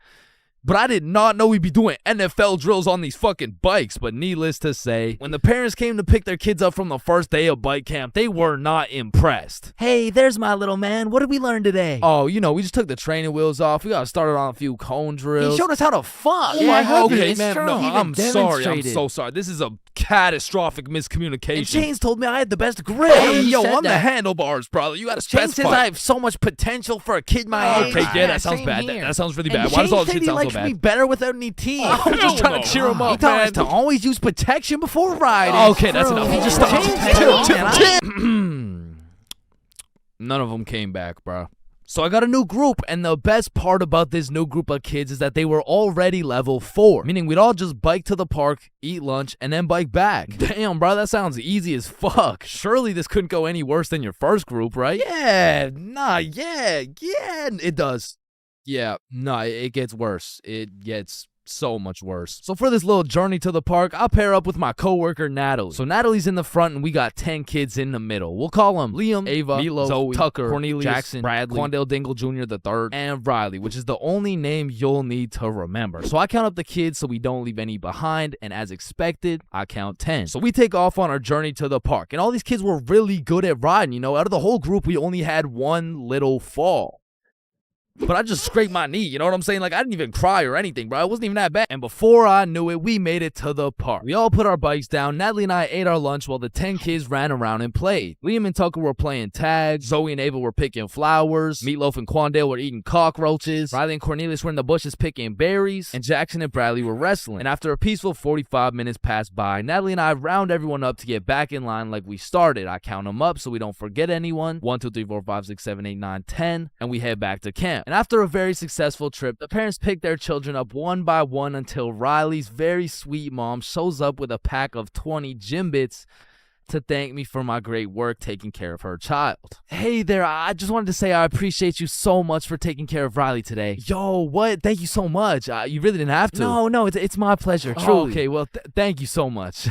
But I did not know we'd be doing NFL drills on these fucking bikes. But needless to say, when the parents came to pick their kids up from the first day of bike camp, they were not impressed. Hey, there's my little man. What did we learn today? Oh, you know, we just took the training wheels off. We got started on a few cone drills. He showed us how to fuck. Yeah, okay, man. No, I'm sorry. I'm so sorry. This is a catastrophic miscommunication. And Chains told me I had the best grip. Hey, yo, I'm the handlebars, brother. You gotta specify. Chains says I have so much potential for a kid my age. Okay, yeah, that sounds bad. That sounds really bad. Why does all this shit sound so bad? Me better without any teeth. I'm just trying to cheer him up, man. He taught us to always use protection before riding. Okay, that's enough. Just stop. None of them came back, bro. So I got a new group, and the best part about this new group of kids is that they were already level 4, meaning we'd all just bike to the park, eat lunch, and then bike back. Damn, bro, that sounds easy as fuck. Surely this couldn't go any worse than your first group, right? Yeah, it does. Yeah, it gets worse. It gets so much worse. So for this little journey to the park, I'll pair up with my coworker Natalie. So Natalie's in the front and we got 10 kids in the middle. We'll call them Liam, Ava, Milo, Zoe, Tucker, Cornelius, Jackson, Bradley, Quandale Dingle Jr. the third, and Riley, which is the only name you'll need to remember. So I count up the kids so we don't leave any behind, and as expected, I count 10. So we take off on our journey to the park, and all these kids were really good at riding. You know, out of the whole group, we only had one little fall. But I just scraped my knee, you know what I'm saying? Like, I didn't even cry or anything, bro. It wasn't even that bad. And before I knew it, we made it to the park. We all put our bikes down. Natalie and I ate our lunch while the 10 kids ran around and played. Liam and Tucker were playing tag. Zoe and Ava were picking flowers. Meatloaf and Quandale were eating cockroaches. Riley and Cornelius were in the bushes picking berries. And Jackson and Bradley were wrestling. And after a peaceful 45 minutes passed by, Natalie and I round everyone up to get back in line like we started. I count them up so we don't forget anyone. 1, 2, 3, 4, 5, 6, 7, 8, 9, 10. And we head back to camp. And after a very successful trip, the parents pick their children up one by one until Riley's very sweet mom shows up with a pack of 20 gym bits to thank me for my great work taking care of her child. Hey there, I just wanted to say I appreciate you so much for taking care of Riley today. Yo, what? Thank you so much. You really didn't have to. No, it's my pleasure, truly. Oh, okay, well, thank you so much.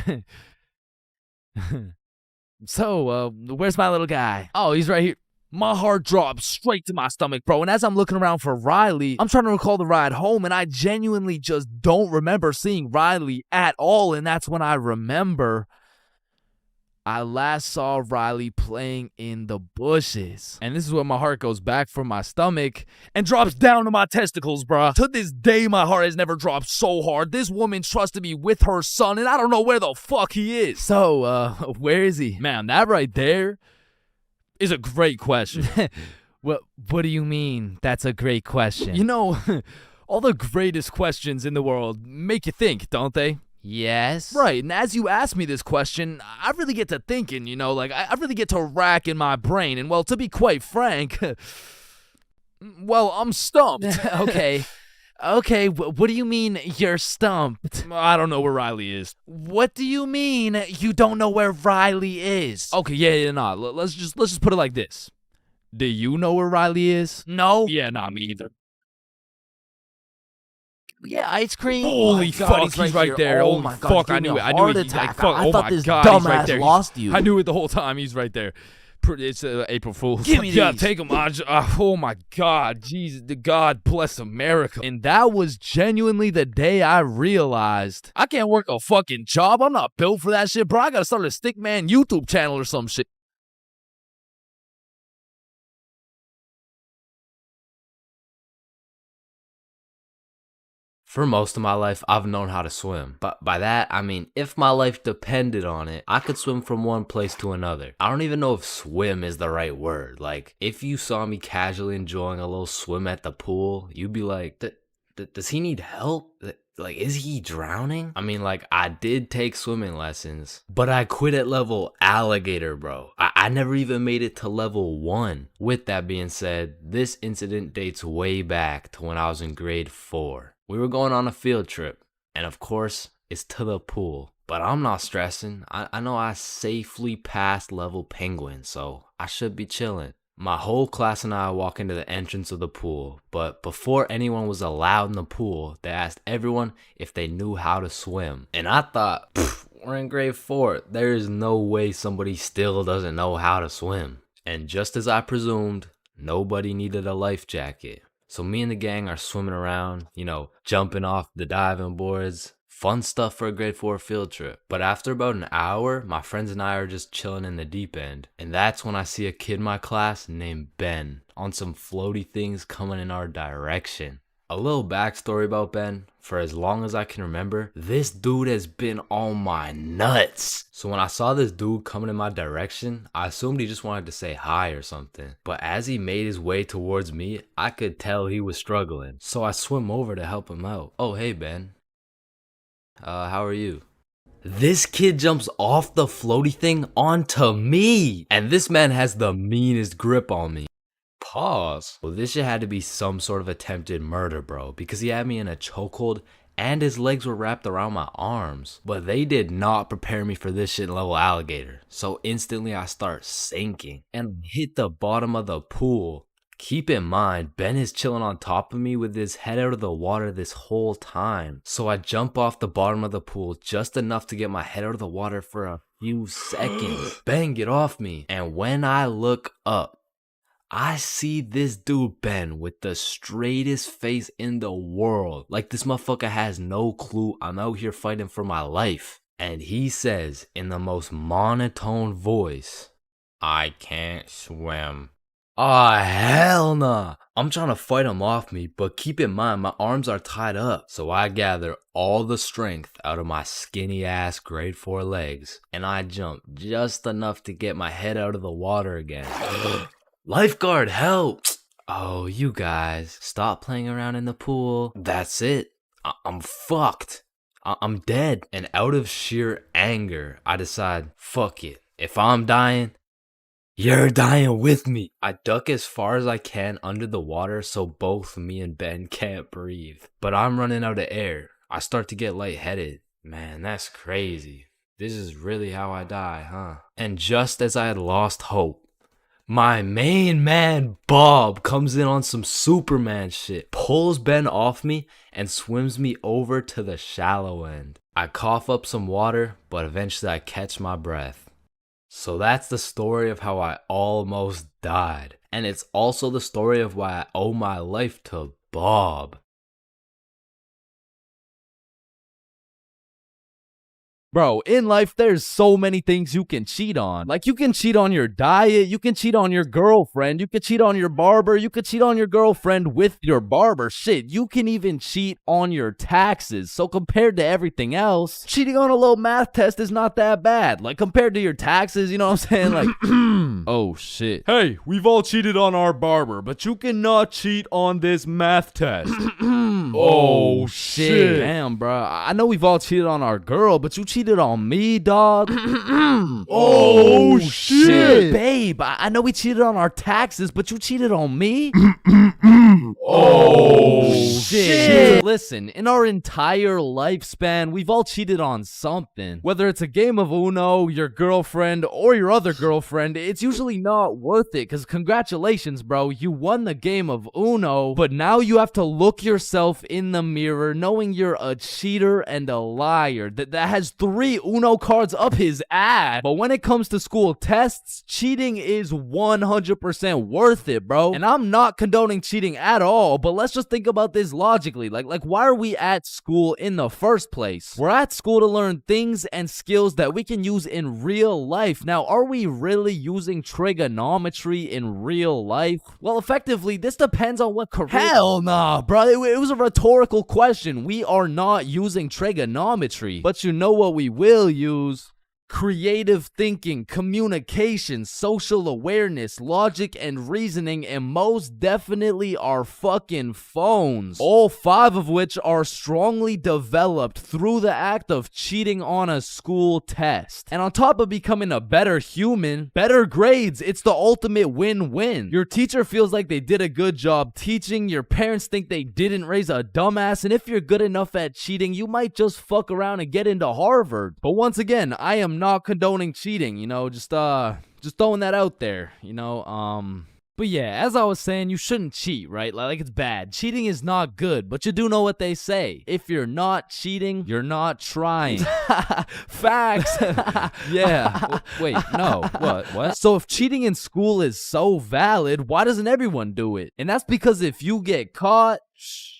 So, where's my little guy? Oh, he's right here. My heart drops straight to my stomach, bro. And as I'm looking around for Riley, I'm trying to recall the ride home, and I genuinely just don't remember seeing Riley at all. And that's when I remember I last saw Riley playing in the bushes. And this is when my heart goes back from my stomach and drops down to my testicles, bruh. To this day, my heart has never dropped so hard. This woman trusted me with her son, and I don't know where the fuck he is. So, where is he? Man, that right there is a great question. What do you mean that's a great question? You know, all the greatest questions in the world make you think, don't they? Yes. Right, and as you ask me this question, I really get to thinking, you know, like I really get to rack in my brain, and well, to be quite frank, well, I'm stumped. Okay, what do you mean you're stumped? I don't know where Riley is. What do you mean you don't know where Riley is? Okay, yeah, nah. Let's just put it like this. Do you know where Riley is? No. Yeah, nah, me either. Yeah, ice cream. Holy fuck, he's right there. Oh my god, fuck, I knew it. I knew it. I thought this dumbass lost you. I knew it the whole time. He's right there. It's April Fool's. Give me these. Take them. Oh my God, Jesus, God bless America. And that was genuinely the day I realized I can't work a fucking job. I'm not built for that shit, bro. I gotta start a Stickman YouTube channel or some shit. For most of my life, I've known how to swim. But by that, I mean, if my life depended on it, I could swim from one place to another. I don't even know if swim is the right word. Like, if you saw me casually enjoying a little swim at the pool, you'd be like, does he need help? Like, is he drowning? I mean, like, I did take swimming lessons, but I quit at level alligator, bro. I never even made it to level 1. With that being said, this incident dates way back to when I was in grade 4. We were going on a field trip, and of course, it's to the pool. But I'm not stressing. I know I safely passed level penguin, so I should be chilling. My whole class and I walk into the entrance of the pool, but before anyone was allowed in the pool, they asked everyone if they knew how to swim. And I thought, we're in grade 4. There is no way somebody still doesn't know how to swim. And just as I presumed, nobody needed a life jacket. So me and the gang are swimming around, you know, jumping off the diving boards. Fun stuff for a grade 4 field trip. But after about an hour, my friends and I are just chilling in the deep end. And that's when I see a kid in my class named Ben on some floaty things coming in our direction. A little backstory about Ben. For as long as I can remember, this dude has been on my nuts. So when I saw this dude coming in my direction, I assumed he just wanted to say hi or something. But as he made his way towards me, I could tell he was struggling. So I swim over to help him out. Oh, hey, Ben. How are you? This kid jumps off the floaty thing onto me. And this man has the meanest grip on me. Pause. Well, this shit had to be some sort of attempted murder, bro, because he had me in a chokehold and his legs were wrapped around my arms. But they did not prepare me for this shit in level alligator. So instantly I start sinking and hit the bottom of the pool. Keep in mind, Ben is chilling on top of me with his head out of the water this whole time. So I jump off the bottom of the pool just enough to get my head out of the water for a few seconds. Ben, get off me. And when I look up, I see this dude Ben with the straightest face in the world. Like this motherfucker has no clue I'm out here fighting for my life. And he says in the most monotone voice, I can't swim. Ah, hell nah. I'm trying to fight him off me, but keep in mind my arms are tied up. So I gather all the strength out of my skinny ass grade 4 legs, and I jump just enough to get my head out of the water again. Lifeguard, help! Oh, you guys, stop playing around in the pool. That's it. I'm fucked. I'm dead. And out of sheer anger, I decide, fuck it. If I'm dying, you're dying with me. I duck as far as I can under the water so both me and Ben can't breathe. But I'm running out of air. I start to get lightheaded. Man, that's crazy. This is really how I die, huh? And just as I had lost hope, my main man, Bob, comes in on some Superman shit, pulls Ben off me, and swims me over to the shallow end. I cough up some water, but eventually I catch my breath. So that's the story of how I almost died. And it's also the story of why I owe my life to Bob. Bro, in life, there's so many things you can cheat on. Like, you can cheat on your diet, you can cheat on your girlfriend, you can cheat on your barber, you can cheat on your girlfriend with your barber. Shit, you can even cheat on your taxes. So compared to everything else, cheating on a little math test is not that bad. Like, compared to your taxes, you know what I'm saying? Like, oh shit. Hey, we've all cheated on our barber, but you cannot cheat on this math test. Oh shit. Damn, bro. I know we've all cheated on our girl, but you cheated on me, dog. Oh shit. Babe, I know we cheated on our taxes, but you cheated on me? Oh shit. Listen, in our entire lifespan, we've all cheated on something. Whether it's a game of Uno, your girlfriend, or your other girlfriend, it's usually not worth it, because congratulations, bro, you won the game of Uno, but now you have to look yourself in the mirror knowing you're a cheater and a liar that has 3 Uno cards up his ass. But when it comes to school tests, cheating is 100% worth it, bro. And I'm not condoning cheating at all, but let's just think about this logically. Like why are we at school in the first place? We're at school to learn things and skills that we can use in real life. Now, are we really using trigonometry in real life? Well, effectively, this depends on what career. Hell nah, bro. It was a rhetorical question. We are not using trigonometry. But you know what we will use? Creative thinking, communication, social awareness, logic, and reasoning, and most definitely our fucking phones. All 5 of which are strongly developed through the act of cheating on a school test. And on top of becoming a better human, better grades, it's the ultimate win-win. Your teacher feels like they did a good job teaching, your parents think they didn't raise a dumbass, and if you're good enough at cheating, you might just fuck around and get into Harvard. But once again, I am not condoning cheating, you know, just throwing that out there, you know. But yeah, as I was saying, you shouldn't cheat, right? Like it's bad. Cheating is not good, but you do know what they say. If you're not cheating, you're not trying. Facts. Yeah. Wait, no. What? So if cheating in school is so valid, why doesn't everyone do it? And that's because if you get caught,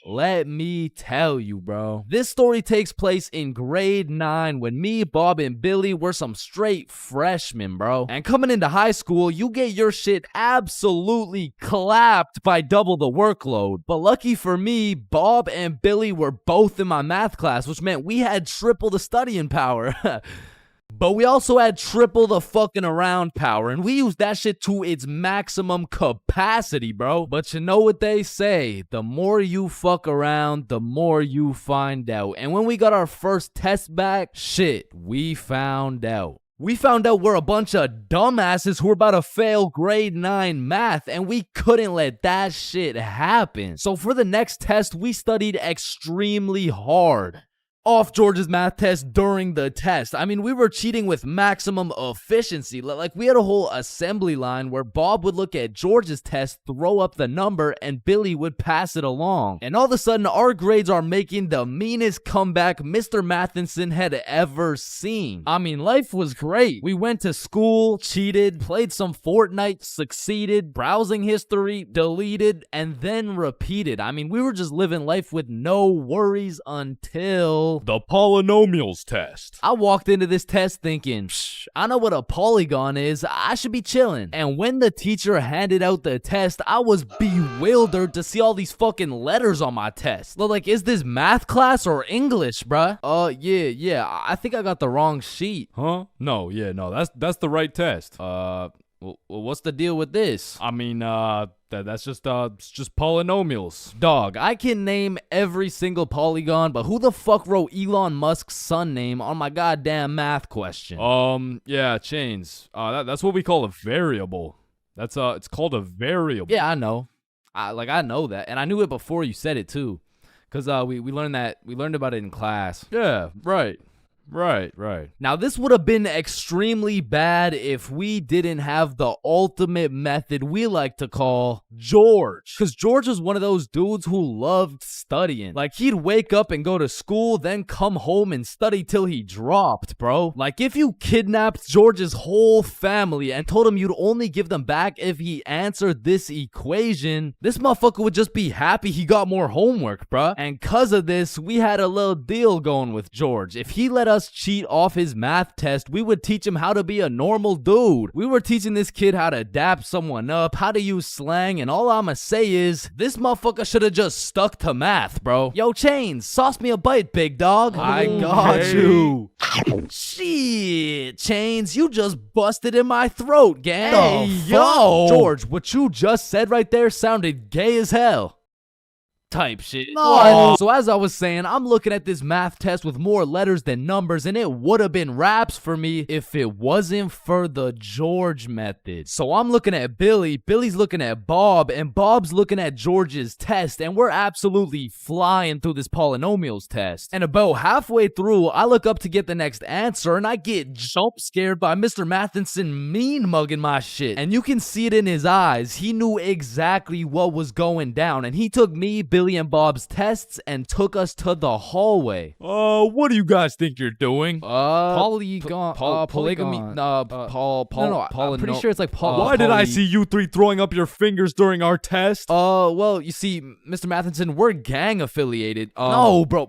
let me tell you, bro. This story takes place in grade 9 when me, Bob, and Billy were some straight freshmen, bro. And coming into high school, you get your shit absolutely clapped by double the workload. But lucky for me, Bob and Billy were both in my math class, which meant we had triple the studying power. But we also had triple the fucking around power, and we used that shit to its maximum capacity, bro. But you know what they say, the more you fuck around, the more you find out. And when we got our first test back, shit, we found out. We found out we're a bunch of dumbasses who were about to fail grade 9 math, and we couldn't let that shit happen. So for the next test, we studied extremely hard. Off George's math test during the test. I mean, we were cheating with maximum efficiency. Like, we had a whole assembly line where Bob would look at George's test, throw up the number, and Billy would pass it along. And all of a sudden, our grades are making the meanest comeback Mr. Matheson had ever seen. I mean, life was great. We went to school, cheated, played some Fortnite, succeeded, browsing history, deleted, and then repeated. I mean, we were just living life with no worries until bro? The polynomials test. I walked into this test thinking, psh, I know what a polygon is. I should be chilling. And when the teacher handed out the test, I was bewildered to see all these fucking letters on my test. Like, is this math class or English, bruh? Yeah. I think I got the wrong sheet. Huh? No, that's the right test. Well, what's the deal with this? I mean, that's just it's just polynomials. Dog, I can name every single polygon, but who the fuck wrote Elon Musk's son name on my goddamn math question? Yeah, Chains. That's what we call a variable. That's it's called a variable. Yeah, I know. I know that, and I knew it before you said it too, cause we learned about it in class. Yeah, right. Now, this would have been extremely bad if we didn't have the ultimate method we like to call George. Because George was one of those dudes who loved studying. Like, he'd wake up and go to school, then come home and study till he dropped, bro. Like, if you kidnapped George's whole family and told him you'd only give them back if he answered this equation, this motherfucker would just be happy he got more homework, bro. And cause of this, we had a little deal going with George. If he let us cheat off his math test, we would teach him how to be a normal dude. We were teaching this kid how to dap someone up, how to use slang, and all I'ma say is, this motherfucker should have just stuck to math, bro. Yo, Chains, sauce me a bite, big dog. I got you. Shit, Chains, you just busted in my throat, gang. Hey, yo. George, what you just said right there sounded gay as hell. Type shit. No. So as I was saying, I'm looking at this math test with more letters than numbers, and it would have been raps for me if it wasn't for the George method. So I'm looking at Billy, Billy's looking at Bob, and Bob's looking at George's test, and we're absolutely flying through this polynomials test. And about halfway through, I look up to get the next answer, and I get jump scared by Mr. Matheson mean mugging my shit. And you can see it in his eyes. He knew exactly what was going down, and he took me, Billy, and Bob's tests and took us to the hallway. What do you guys think you're doing? Polygon, polygamy, I'm pretty sure it's like Why did I see you three throwing up your fingers during our test? Well, you see, Mr. Matheson, we're gang affiliated. No, bro,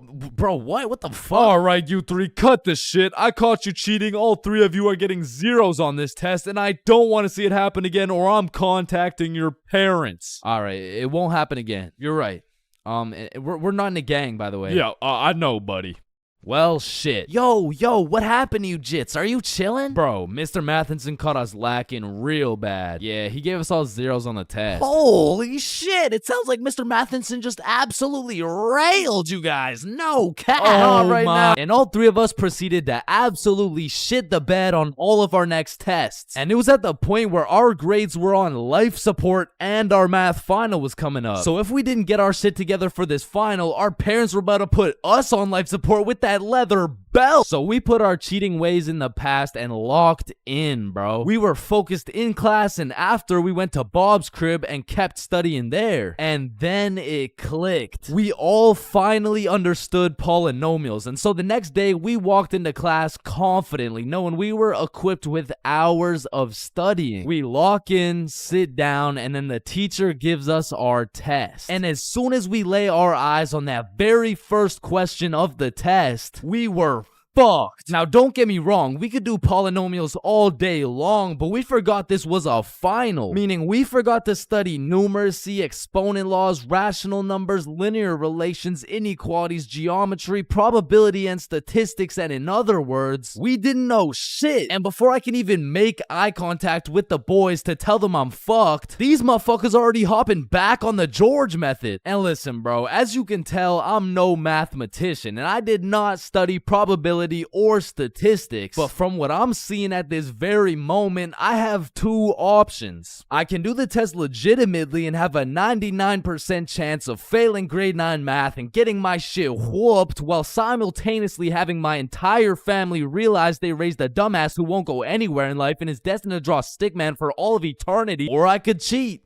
what the fuck? All right, you three, cut this shit. I caught you cheating. All three of you are getting zeros on this test, and I don't want to see it happen again, or I'm contacting your parents. All right, it won't happen again. You're right. We're not in a gang, by the way. Yeah, I know, buddy. Well, shit. Yo, what happened to you, Jits? Are you chilling? Bro, Mr. Matheson caught us lacking real bad. Yeah, he gave us all zeros on the test. Holy shit, it sounds like Mr. Matheson just absolutely railed you guys. No cap. Now. And all three of us proceeded to absolutely shit the bed on all of our next tests. And it was at the point where our grades were on life support and our math final was coming up. So if we didn't get our shit together for this final, our parents were about to put us on life support with that leather belt. So we put our cheating ways in the past and locked in, bro. We were focused in class, and after we went to Bob's crib and kept studying there. And then it clicked. We all finally understood polynomials, and so the next day we walked into class confidently, knowing we were equipped with hours of studying. We lock in, sit down, and then the teacher gives us our test. And as soon as we lay our eyes on that very first question of the test, we were fucked. Now, don't get me wrong, we could do polynomials all day long, but we forgot this was a final, meaning we forgot to study numeracy, exponent laws, rational numbers, linear relations, inequalities, geometry, probability, and statistics, and in other words, we didn't know shit. And before I can even make eye contact with the boys to tell them I'm fucked, these motherfuckers already hopping back on the George method. And listen, bro, as you can tell, I'm no mathematician, and I did not study probability or statistics, but from what I'm seeing at this very moment, I have two options. I can do the test legitimately and have a 99% chance of failing grade 9 math and getting my shit whooped while simultaneously having my entire family realize they raised a dumbass who won't go anywhere in life and is destined to draw stickman for all of eternity, or I could cheat.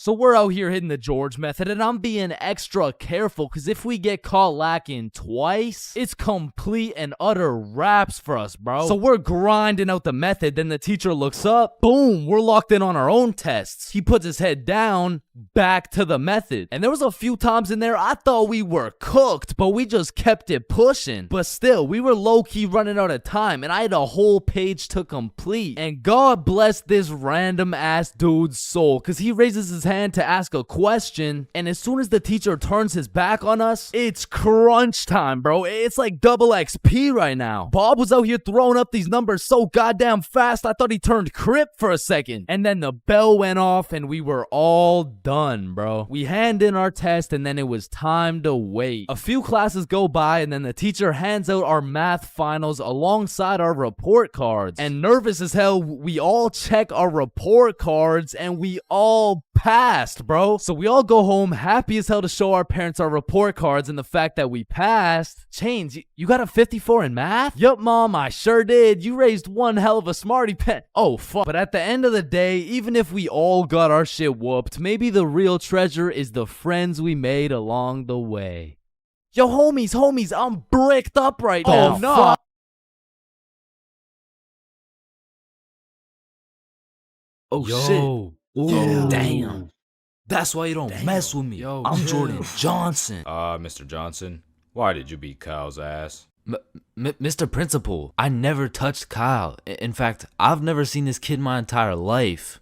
So we're out here hitting the George method, and I'm being extra careful because if we get caught lacking twice, it's complete and utter wraps for us, bro. So we're grinding out the method, then the teacher looks up, boom, we're locked in on our own tests. He puts his head down, back to the method. And there was a few times in there I thought we were cooked, but we just kept it pushing. But still, we were low-key running out of time, and I had a whole page to complete. And God bless this random ass dude's soul, because he raises his hand to ask a question, and as soon as the teacher turns his back on us, it's crunch time, bro. It's like double XP right now. Bob was out here throwing up these numbers so goddamn fast, I thought he turned Crip for a second. And then the bell went off, and we were all done, bro. We hand in our test, and then it was time to wait. A few classes go by, and then the teacher hands out our math finals alongside our report cards. And nervous as hell, we all check our report cards, and we all passed, bro. So we all go home happy as hell to show our parents our report cards and the fact that we passed. Chains, you got a 54 in math? Yup, Mom, I sure did. You raised one hell of a smarty pen. Oh, fuck. But at the end of the day, even if we all got our shit whooped, maybe the real treasure is the friends we made along the way. Yo, homies, I'm bricked up right now. Oh, no. Fuck. Oh, Yo. shit. Yeah. Damn. That's why you don't mess with me. Yo, I'm chill. Jordan Johnson. Mr. Johnson, why did you beat Kyle's ass? Mr. Principal, I never touched Kyle. In fact, I've never seen this kid my entire life.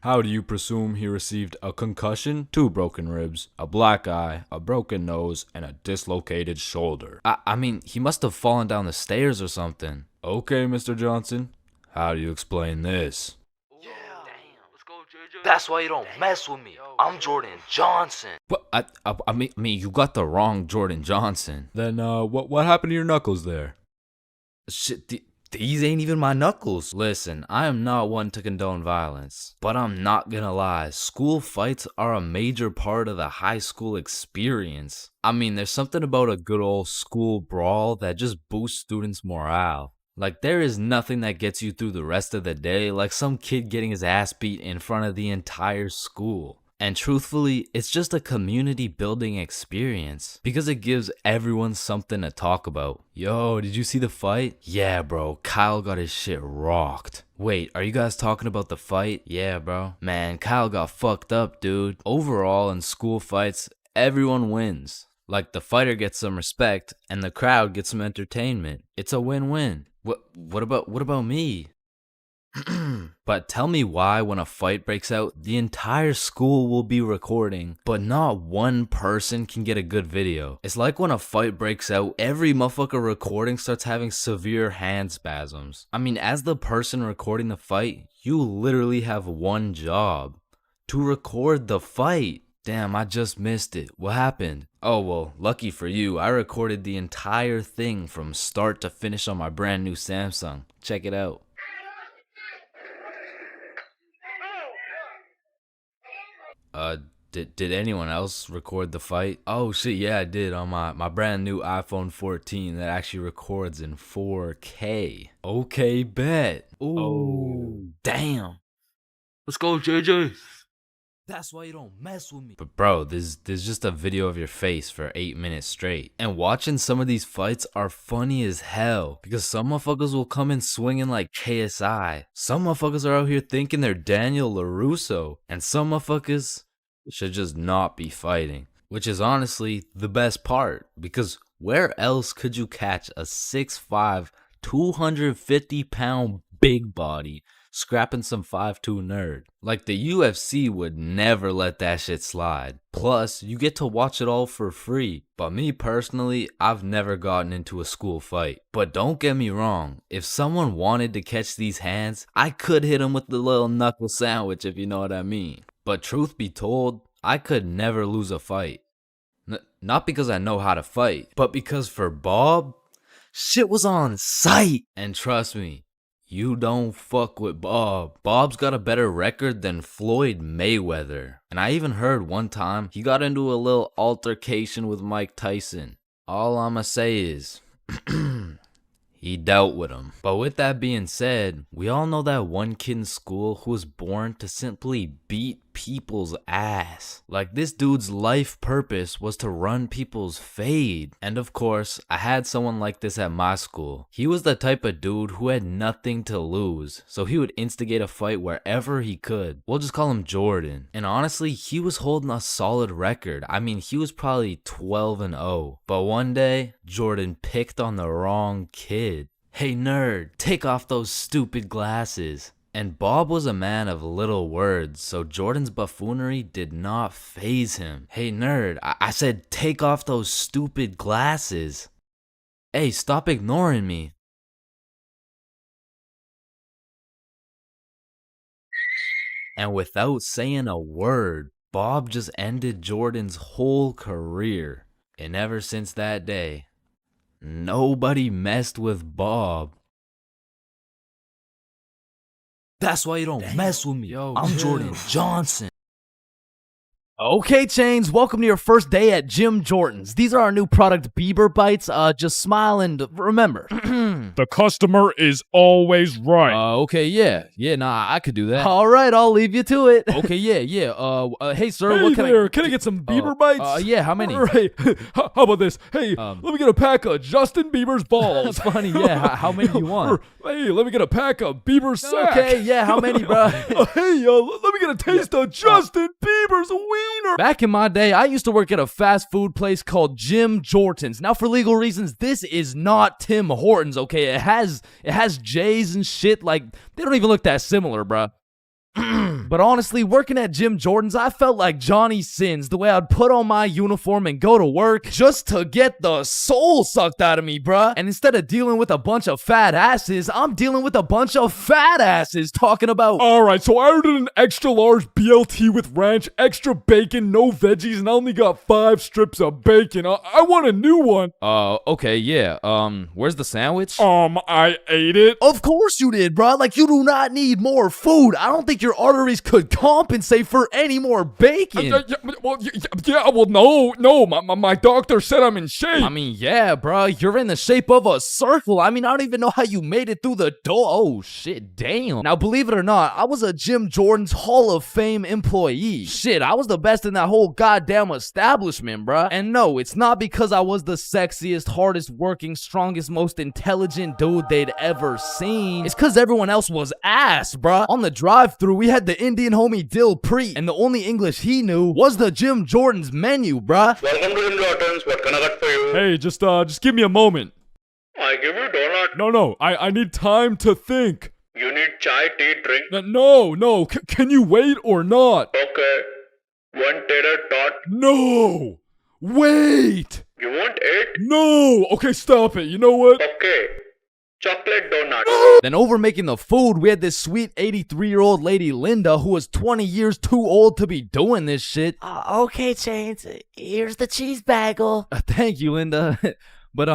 How do you presume he received a concussion, 2 broken ribs, a black eye, a broken nose, and a dislocated shoulder? I mean, he must have fallen down the stairs or something. Okay, Mr. Johnson, how do you explain this? That's why you don't mess with me. I'm Jordan Johnson. But I mean, you got the wrong Jordan Johnson. Then, what happened to your knuckles there? Shit, these ain't even my knuckles. Listen, I am not one to condone violence, but I'm not gonna lie. School fights are a major part of the high school experience. I mean, there's something about a good old school brawl that just boosts students' morale. Like, there is nothing that gets you through the rest of the day like some kid getting his ass beat in front of the entire school. And truthfully, it's just a community building experience because it gives everyone something to talk about. Yo, did you see the fight? Yeah, bro, Kyle got his shit rocked. Wait, are you guys talking about the fight? Yeah, bro. Man, Kyle got fucked up, dude. Overall, in school fights, everyone wins. Like, the fighter gets some respect and the crowd gets some entertainment. It's a win-win. What about me? But tell me why when a fight breaks out, the entire school will be recording, but not one person can get a good video. It's like when a fight breaks out, every motherfucker recording starts having severe hand spasms. I mean, as the person recording the fight, you literally have one job: to record the fight. Damn, I just missed it. What happened? Oh, well, lucky for you, I recorded the entire thing from start to finish on my brand new Samsung. Check it out. Did anyone else record the fight? Oh shit, yeah, I did on my brand new iPhone 14 that actually records in 4K. Okay, bet. Ooh, Oh. damn. Let's go, JJ. That's why you don't mess with me. But bro, there's just a video of your face for 8 minutes straight. And watching some of these fights are funny as hell because some motherfuckers will come in swinging like KSI. Some motherfuckers are out here thinking they're Daniel LaRusso. And some motherfuckers should just not be fighting. Which is honestly the best part because where else could you catch a 6'5", 250-pound big body scrapping some 5'2" nerd? Like, the UFC would never let that shit slide. Plus, you get to watch it all for free. But me personally, I've never gotten into a school fight. But don't get me wrong, if someone wanted to catch these hands, I could hit them with the little knuckle sandwich, if you know what I mean. But truth be told, I could never lose a fight. Not because I know how to fight, but because for Bob, shit was on sight. And trust me, you don't fuck with Bob. Bob's got a better record than Floyd Mayweather. And I even heard one time he got into a little altercation with Mike Tyson. All I'ma say is, he dealt with him. But with that being said, we all know that one kid in school who was born to simply beat people's ass. Like, this dude's life purpose was to run people's fade. And of course, I had someone like this at my school. He was the type of dude who had nothing to lose, so he would instigate a fight wherever he could. We'll just call him Jordan. And honestly, he was holding a solid record. I mean, he was probably 12-0. But one day, Jordan picked on the wrong kid. "Hey nerd, take off those stupid glasses." And Bob was a man of little words, so Jordan's buffoonery did not faze him. "Hey nerd, I said take off those stupid glasses." "Hey, stop ignoring me." And without saying a word, Bob just ended Jordan's whole career. And ever since that day, nobody messed with Bob. That's why you don't mess with me. Yo, I'm chill. Jordan Johnson. Okay, Chains, welcome to your first day at Jim Jordan's. These are our new product, Bieber Bites. Just smile and remember. The customer is always right. Okay, yeah, nah, I could do that. All right, I'll leave you to it. Okay, yeah. Hey, sir, Hey what can there, can I get some Bieber bites? Yeah, how many? Right. How about this? Hey, let me get a pack of Justin Bieber's balls. That's funny. Yeah, how many do you want? Hey, let me get a pack of Bieber's sack. Okay, yeah, how many, bro? Hey, let me get a taste of Justin Bieber's wiener. Back in my day, I used to work at a fast food place called Jim Jordan's. Now, for legal reasons, this is not Tim Hortons, okay? It has J's and shit. Like, they don't even look that similar, bruh. But honestly, working at Jim Jordan's, I felt like Johnny Sins, the way I'd put on my uniform and go to work just to get the soul sucked out of me, bruh. And instead of dealing with a bunch of fat asses, I'm dealing with a bunch of fat asses talking about... Alright, so I ordered an extra large BLT with ranch, extra bacon, no veggies, and I only got 5 strips of bacon. I want a new one. Okay, yeah. Where's the sandwich? I ate it. Of course you did, bruh. Like, you do not need more food. I don't think your arteries could compensate for any more bacon. No, my doctor said I'm in shape. I mean, yeah, bro, you're in the shape of a circle. I mean, I don't even know how you made it through the door. Oh, shit, damn. Now, believe it or not, I was a Jim Jordan's Hall of Fame employee. Shit, I was the best in that whole goddamn establishment, bro. And no, it's not because I was the sexiest, hardest working, strongest, most intelligent dude they'd ever seen. It's because everyone else was ass, bro. On the drive-thru, we had the Indian homie Dill Preet, and the only English he knew was the Jim Jordan's menu, bruh. Welcome to Jim Jordan's. What can I get for you? Hey, just give me a moment. I give you donut. No, I need time to think. You need chai, tea, drink. No, can you wait or not? Okay. 1 tater tot. No! Wait! You want 8? No! Okay, stop it. You know what? Okay. Chocolate donut. Then over making the food, we had this sweet 83-year-old lady Linda who was 20 years too old to be doing this shit. Okay, Chains, here's the cheese bagel. Thank you, Linda. But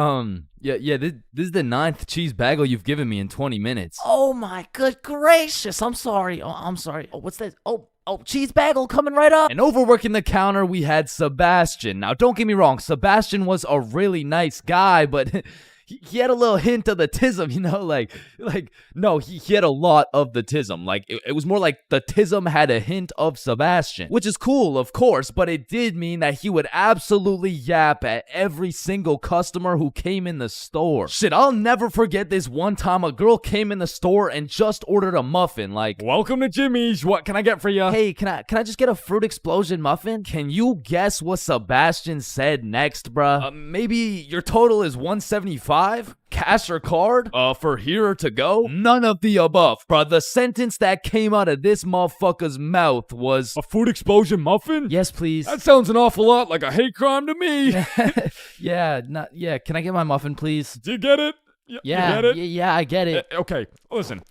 yeah, this is the 9th cheese bagel you've given me in 20 minutes. Oh my good gracious, I'm sorry. I'm sorry. Oh, what's this? Oh, cheese bagel coming right up. And overworking the counter, we had Sebastian. Now, don't get me wrong, Sebastian was a really nice guy, but he had a little hint of the tism, you know, no, he had a lot of the tism. Like, it was more like the tism had a hint of Sebastian, which is cool, of course, but it did mean that he would absolutely yap at every single customer who came in the store. Shit, I'll never forget this one time a girl came in the store and just ordered a muffin, like, welcome to Jimmy's. What can I get for you? Hey, can I just get a fruit explosion muffin? Can you guess what Sebastian said next, bruh? Maybe your total is 175? Cash or card? For here or to go? None of the above, bruh. The sentence that came out of this motherfucker's mouth was... A food explosion muffin? Yes, please. That sounds an awful lot like a hate crime to me. Yeah, can I get my muffin, please? Do you get it? Yeah, you get it? yeah, I get it. Okay, listen.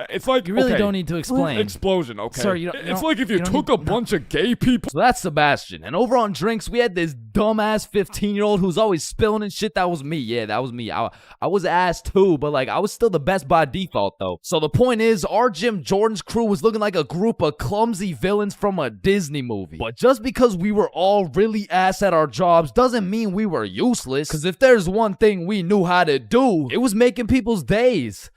It's like you really don't need to explain. Explosion, okay? Sir, it's like if you took a bunch of gay people. So that's Sebastian. And over on drinks, we had this dumbass 15-year-old who's always spilling and shit. That was me. Yeah, that was me. I was ass too, but like I was still the best by default though. So the point is, our Jim Jordan's crew was looking like a group of clumsy villains from a Disney movie. But just because we were all really ass at our jobs doesn't mean we were useless. Because if there's one thing we knew how to do, it was making people's days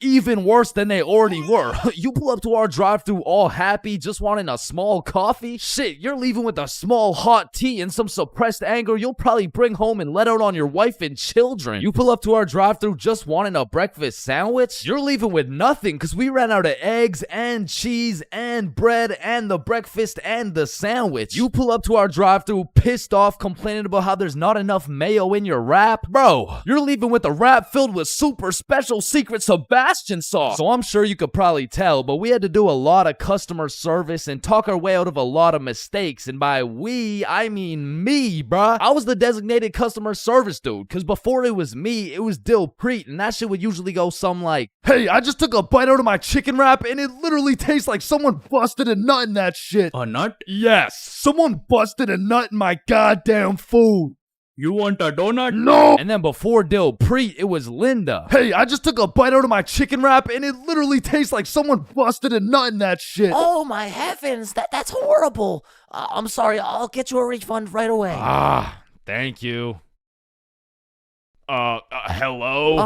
even worse than they already were. You pull up to our drive-thru all happy, just wanting a small coffee? Shit, you're leaving with a small hot tea and some suppressed anger you'll probably bring home and let out on your wife and children. You pull up to our drive-thru just wanting a breakfast sandwich? You're leaving with nothing because we ran out of eggs and cheese and bread and the breakfast and the sandwich. You pull up to our drive-thru pissed off, complaining about how there's not enough mayo in your wrap? Bro, you're leaving with a wrap filled with super special secret Sebastian sauce. So I'm sure you could probably tell, but we had to do a lot of customer service and talk our way out of a lot of mistakes. And by we, I mean me, bruh. I was the designated customer service dude, because before it was me, it was Dilpreet, and that shit would usually go something like, "Hey, I just took a bite out of my chicken wrap, and it literally tastes like someone busted a nut in that shit." A nut? Yes, someone busted a nut in my goddamn food. You want a donut? No! And then before Dilpreet, it was Linda. "Hey, I just took a bite out of my chicken wrap, and it literally tastes like someone busted a nut in that shit." Oh my heavens, that's horrible. I'm sorry, I'll get you a refund right away. Thank you. Hello?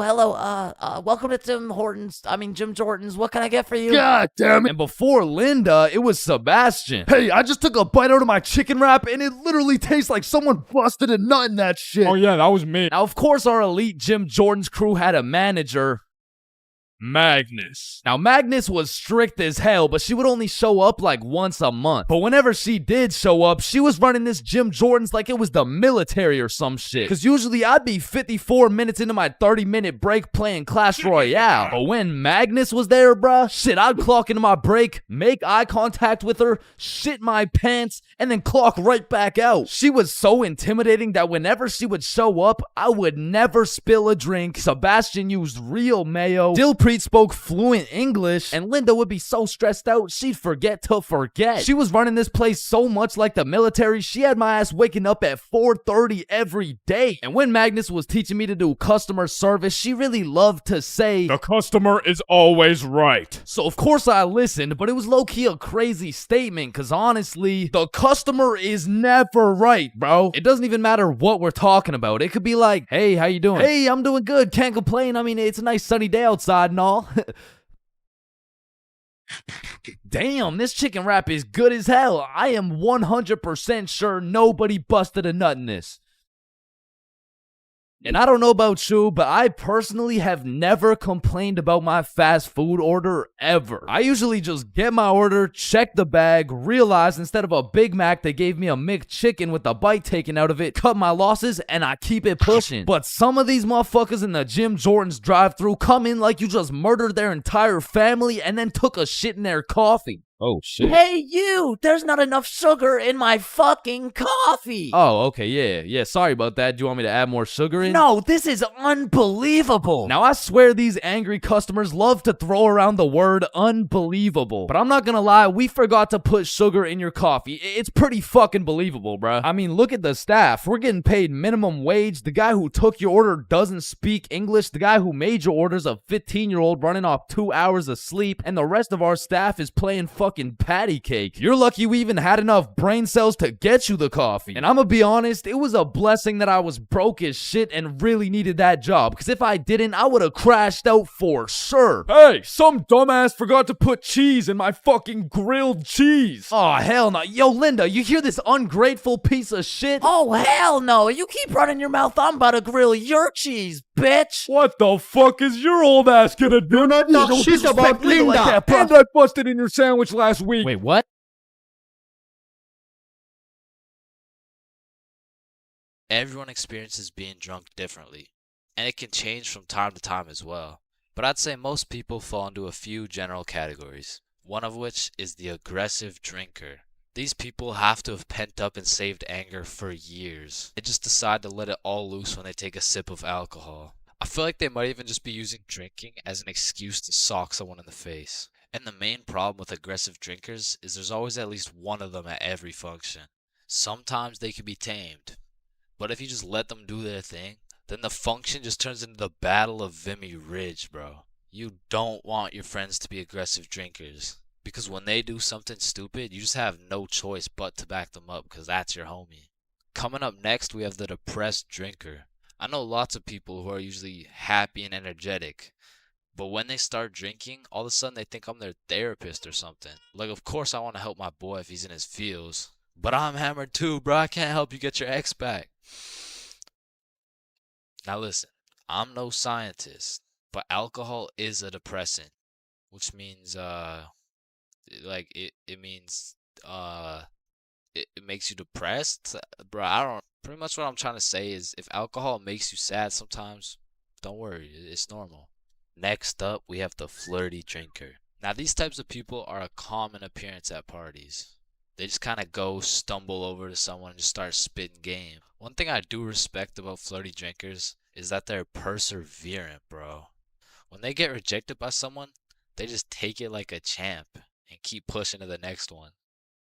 Hello. Welcome to Jim Jordan's. What can I get for you? God damn it. And before Linda, it was Sebastian. "Hey, I just took a bite out of my chicken wrap, and it literally tastes like someone busted a nut in that shit." Oh yeah, that was me. Now, of course, our elite Jim Jordan's crew had a manager, Magnus. Now, Magnus was strict as hell, but she would only show up like once a month. But whenever she did show up, she was running this Jim Jordan's like it was the military or some shit. Because usually I'd be 54 minutes into my 30-minute break playing Clash Royale. But when Magnus was there, bruh, shit, I'd clock into my break, make eye contact with her, shit my pants, and then clock right back out. She was so intimidating that whenever she would show up, I would never spill a drink. Sebastian used real mayo. Dilpreet spoke fluent English, and Linda would be so stressed out she'd forget to forget. She was running this place so much like the military, she had my ass waking up at 4:30 every day. And when Magnus was teaching me to do customer service, she really loved to say, "The customer is always right." So of course I listened, but it was low-key a crazy statement, cause honestly, the customer is never right, bro. It doesn't even matter what we're talking about. It could be like, "Hey, how you doing?" "Hey, I'm doing good, can't complain. I mean, it's a nice sunny day outside and all." Damn, this chicken wrap is good as hell. I am 100% sure nobody busted a nut in this. And I don't know about you, but I personally have never complained about my fast food order ever. I usually just get my order, check the bag, realize instead of a Big Mac, they gave me a McChicken with a bite taken out of it, cut my losses, and I keep it pushing. But some of these motherfuckers in the Jim Jordan's drive-thru come in like you just murdered their entire family and then took a shit in their coffee. Oh shit. Hey you, there's not enough sugar in my fucking coffee. Oh, okay, yeah, sorry about that. Do you want me to add more sugar in? No, this is unbelievable. Now, I swear these angry customers love to throw around the word unbelievable. But I'm not gonna lie, we forgot to put sugar in your coffee. It's pretty fucking believable, bruh. I mean, look at the staff. We're getting paid minimum wage. The guy who took your order doesn't speak English. The guy who made your order's a 15-year-old running off 2 hours of sleep. And the rest of our staff is playing fucking patty cake. You're lucky we even had enough brain cells to get you the coffee. And I'm gonna be honest, it was a blessing that I was broke as shit and really needed that job, because if I didn't, I would have crashed out for sure. Hey, some dumbass forgot to put cheese in my fucking grilled cheese. Oh, hell no. Yo, Linda, you hear this ungrateful piece of shit? Oh, hell no. You keep running your mouth, I'm about to grill your cheese, bitch. What the fuck is your old ass gonna do? Do not talk shit about Linda. Like that, And I busted in your sandwich last week. Wait, what? Everyone experiences being drunk differently, and it can change from time to time as well. But I'd say most people fall into a few general categories, one of which is the aggressive drinker. These people have to have pent up and saved anger for years. They just decide to let it all loose when they take a sip of alcohol. I feel like they might even just be using drinking as an excuse to sock someone in the face. And the main problem with aggressive drinkers is there's always at least one of them at every function. Sometimes they can be tamed, but if you just let them do their thing, then the function just turns into the Battle of Vimy Ridge, bro. You don't want your friends to be aggressive drinkers, because when they do something stupid, you just have no choice but to back them up, because that's your homie. Coming up next, we have the depressed drinker. I know lots of people who are usually happy and energetic, But when they start drinking, all of a sudden they think I'm their therapist or something. Like, of course I want to help my boy if he's in his feels. But I'm hammered too, bro. I can't help you get your ex back. Now listen, I'm no scientist, but alcohol is a depressant, which means like it means it makes you depressed. Bro, I don't pretty much what I'm trying to say is if alcohol makes you sad sometimes, don't worry, it's normal. Next up, we have the flirty drinker. Now, these types of people are a common appearance at parties. They just kind of go stumble over to someone and just start spitting game. One thing I do respect about flirty drinkers is that they're perseverant, bro. When they get rejected by someone, they just take it like a champ and keep pushing to the next one.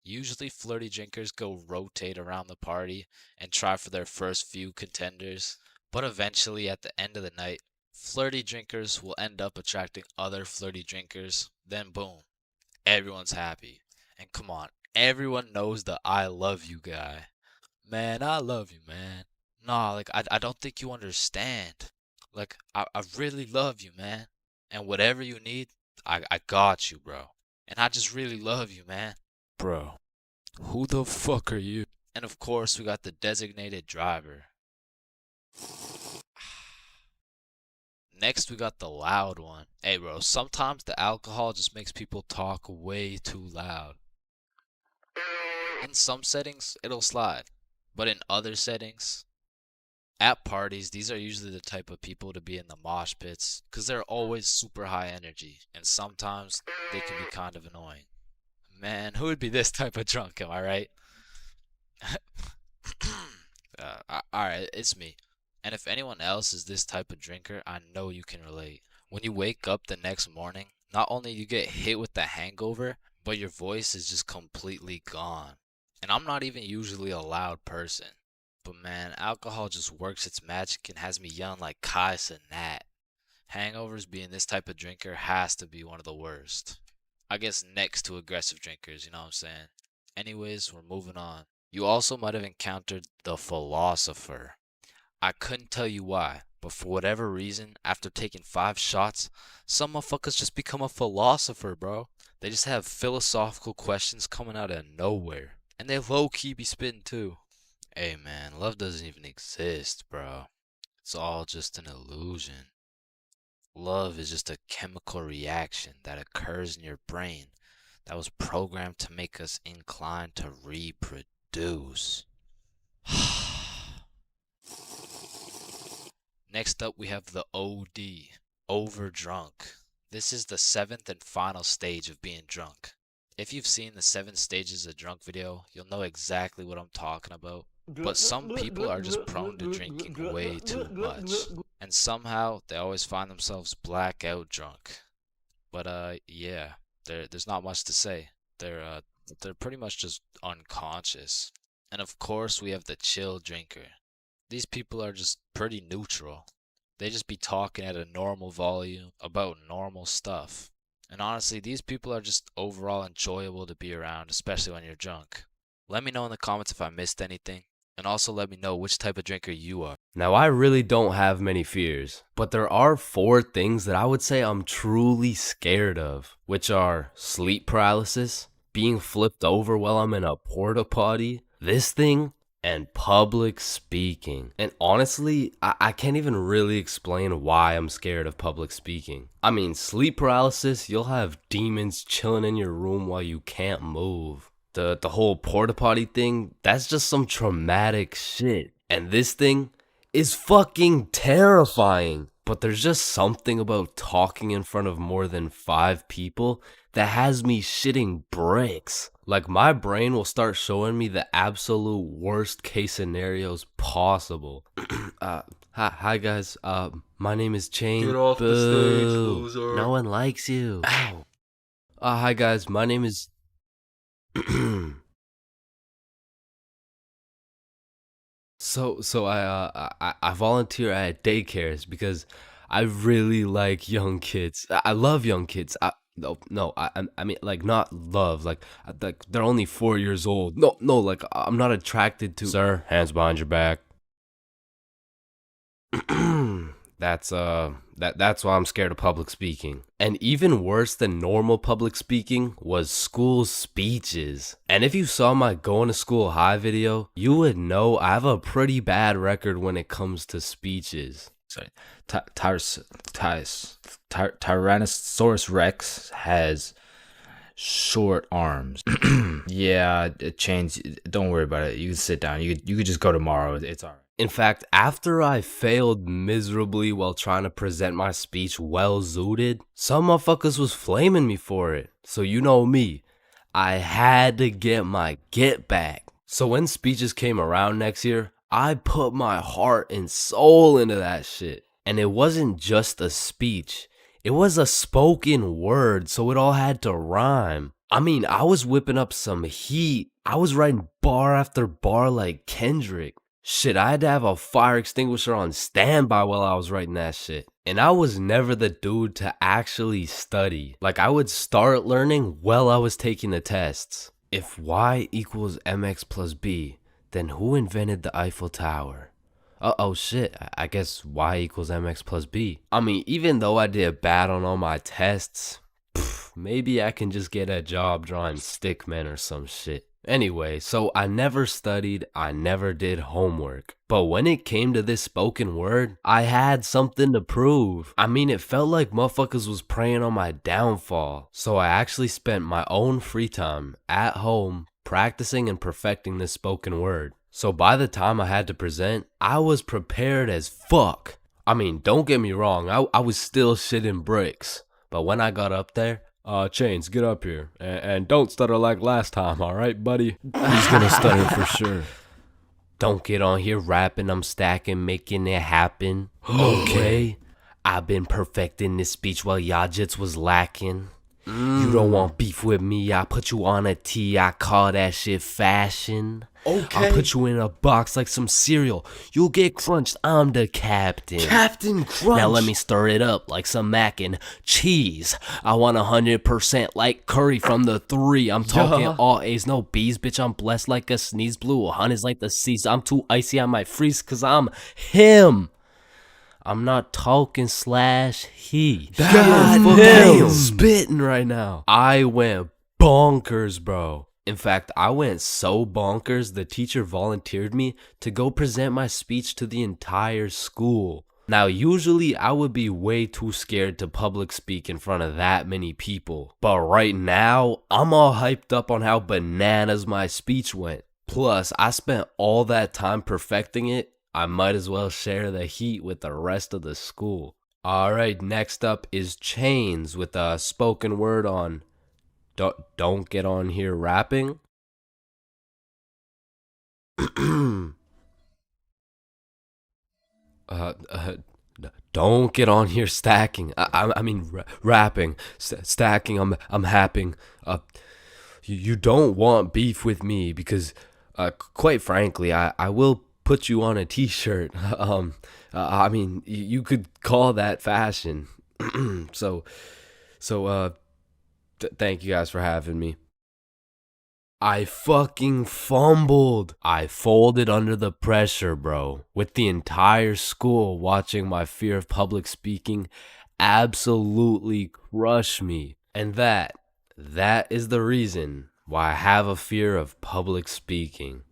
Usually, flirty drinkers go rotate around the party and try for their first few contenders, but eventually, at the end of the night, flirty drinkers will end up attracting other flirty drinkers. Then, boom, everyone's happy. And come on, everyone knows the I love you guy. Man, I love you, man. Nah, like, I don't think you understand. Like, I really love you, man. And whatever you need, I got you, bro. And I just really love you, man. Bro, who the fuck are you? And of course, we got the designated driver. Next, we got the loud one. Hey, bro, sometimes the alcohol just makes people talk way too loud. In some settings, it'll slide. But in other settings, at parties, these are usually the type of people to be in the mosh pits because they're always super high energy. And sometimes they can be kind of annoying. Man, who would be this type of drunk, am I right? Alright, it's me. And if anyone else is this type of drinker, I know you can relate. When you wake up the next morning, not only you get hit with the hangover, but your voice is just completely gone. And I'm not even usually a loud person. But man, alcohol just works its magic and has me yelling like Kais and Nat. Hangovers being this type of drinker has to be one of the worst. I guess next to aggressive drinkers, you know what I'm saying? Anyways, we're moving on. You also might have encountered the philosopher. I couldn't tell you why, but for whatever reason, after taking 5 shots, some motherfuckers just become a philosopher, bro. They just have philosophical questions coming out of nowhere. And they low-key be spitting too. Hey man, love doesn't even exist, bro. It's all just an illusion. Love is just a chemical reaction that occurs in your brain that was programmed to make us inclined to reproduce. Next up, we have the OD, overdrunk. This is the 7th and final stage of being drunk. If you've seen the 7 stages of drunk video, you'll know exactly what I'm talking about. But some people are just prone to drinking way too much. And somehow, they always find themselves blackout drunk. But yeah, there's not much to say. They're pretty much just unconscious. And of course, we have the chill drinker. These people are just pretty neutral. They just be talking at a normal volume about normal stuff. And honestly, these people are just overall enjoyable to be around, especially when you're drunk. Let me know in the comments if I missed anything. And also let me know which type of drinker you are. Now, I really don't have many fears, but there are 4 things that I would say I'm truly scared of, which are sleep paralysis, being flipped over while I'm in a porta potty, this thing, and public speaking. And honestly, I can't even really explain why I'm scared of public speaking. I mean, sleep paralysis, you'll have demons chilling in your room while you can't move. The whole porta potty thing, that's just some traumatic shit. And this thing is fucking terrifying. But there's just something about talking in front of more than 5 people that has me shitting bricks. Like, my brain will start showing me the absolute worst case scenarios possible. Hi guys, my name is Chain. Get off the stage, loser. No one likes you. Ow. Hi guys, my name is... So I volunteer at daycares because I really like young kids. I love young kids. I mean, like, not love, like they're only 4 years old. No, like, I'm not attracted to... Sir, hands behind your back. That's why I'm scared of public speaking. And even worse than normal public speaking was school speeches. And if you saw my going to school high video, you would know I have a pretty bad record when it comes to speeches. Sorry, Tyrannosaurus Rex has short arms. Yeah, Chains, don't worry about it. You can sit down. You could just go tomorrow. It's all right. In fact, after I failed miserably while trying to present my speech well zooted, some motherfuckers was flaming me for it. So you know me, I had to get my get back. So when speeches came around next year, I put my heart and soul into that shit. And it wasn't just a speech. It was a spoken word, so it all had to rhyme. I mean, I was whipping up some heat. I was writing bar after bar like Kendrick. Shit, I had to have a fire extinguisher on standby while I was writing that shit. And I was never the dude to actually study. Like, I would start learning while I was taking the tests. If y equals mx plus b, then who invented the Eiffel Tower? Oh shit, I guess y equals mx plus b. I mean, even though I did bad on all my tests, maybe I can just get a job drawing stickmen or some shit. Anyway, so I never studied, I never did homework. But when it came to this spoken word, I had something to prove. I mean, it felt like motherfuckers was preying on my downfall. So I actually spent my own free time at home practicing and perfecting this spoken word. So by the time I had to present, I was prepared as fuck. I mean, don't get me wrong, I was still shitting bricks. But when I got up there, Chains, get up here. And don't stutter like last time, alright, buddy? He's gonna stutter for sure. Don't get on here rapping, I'm stacking, making it happen. Okay? I've been perfecting this speech while y'all jits was lacking. You don't want beef with me, I put you on a tee, I call that shit fashion. Okay. I'll put you in a box like some cereal. You'll get crunched, I'm the captain. Captain Crunch. Now let me stir it up like some mac and cheese. I want 100% like curry from the 3. I'm talking all A's, no B's, bitch. I'm blessed like a sneeze. Blue 100's like the seas. I'm too icy, I might freeze cause I'm him. I'm not talking slash he. God damn. damn. Spitting right now. I went bonkers, bro. In fact, I went so bonkers, the teacher volunteered me to go present my speech to the entire school. Now, usually I would be way too scared to public speak in front of that many people. But right now, I'm all hyped up on how bananas my speech went. Plus, I spent all that time perfecting it. I might as well share the heat with the rest of the school. Alright, next up is Chains with a spoken word on Don't get on here rapping. Don't get on here stacking. I mean rapping. Stacking. I'm happing. You don't want beef with me because, quite frankly, I will put you on a t-shirt. I mean, you could call that fashion. Thank you guys for having me. I fucking fumbled. I folded under the pressure, bro. With the entire school watching my fear of public speaking absolutely crush me. And that is the reason why I have a fear of public speaking.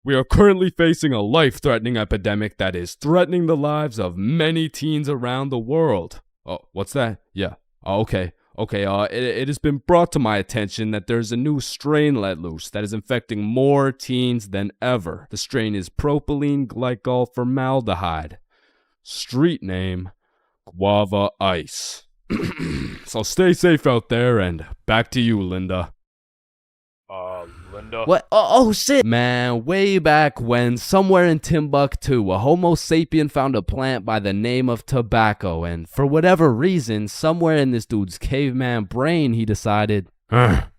We are currently facing a life-threatening epidemic that is threatening the lives of many teens around the world. Oh, what's that? Yeah. Oh, okay. It has been brought to my attention that there's a new strain let loose that is infecting more teens than ever. The strain is propylene glycol formaldehyde. Street name, Guava Ice. So stay safe out there, and back to you, Linda. Linda? What? Oh shit! Man, way back when, somewhere in Timbuktu, a Homo sapien found a plant by the name of tobacco, and for whatever reason, somewhere in this dude's caveman brain, he decided,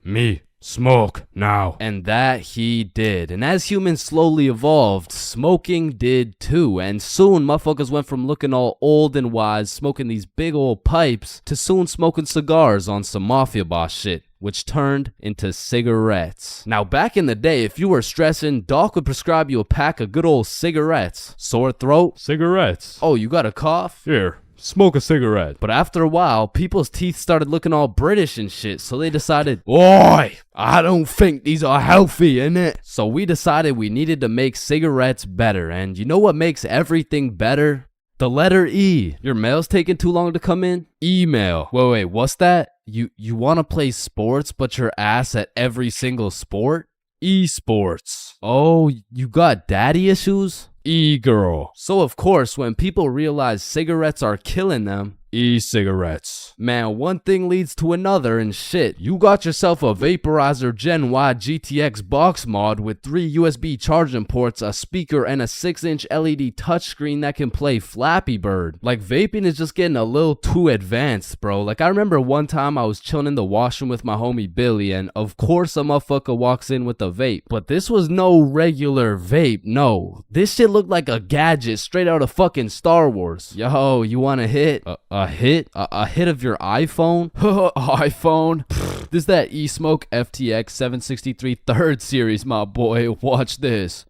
Me, smoke, now. and that he did. And as humans slowly evolved, smoking did too. And soon, motherfuckers went from looking all old and wise, smoking these big old pipes, to soon smoking cigars on some mafia boss shit. which turned into cigarettes. Now, back in the day, if you were stressing, Doc would prescribe you a pack of good old cigarettes. Sore throat? Cigarettes. Oh, you got a cough? Here, smoke a cigarette. But after a while, people's teeth started looking all British and shit, so they decided, "Oi, I don't think these are healthy, innit?" So we decided we needed to make cigarettes better, and you know what makes everything better? The letter E. Your mail's taking too long to come in? Email. Wait, what's that? You want to play sports, but you're ass at every single sport? Esports. Oh, you got daddy issues? E-girl. So of course, when people realize cigarettes are killing them, e-cigarettes. Man, one thing leads to another and shit. You got yourself a Vaporizer Gen Y GTX box mod with 3 USB charging ports, a speaker, and a 6-inch LED touchscreen that can play Flappy Bird. Like, vaping is just getting a little too advanced, bro. Like, I remember one time I was chilling in the washroom with my homie Billy, and of course a motherfucker walks in with a vape. But this was no regular vape, no. This shit looked like a gadget straight out of fucking Star Wars. Yo, you want a hit? A hit? A hit of your iPhone? iPhone? This is that eSmoke FTX 763 3rd series, my boy. Watch this.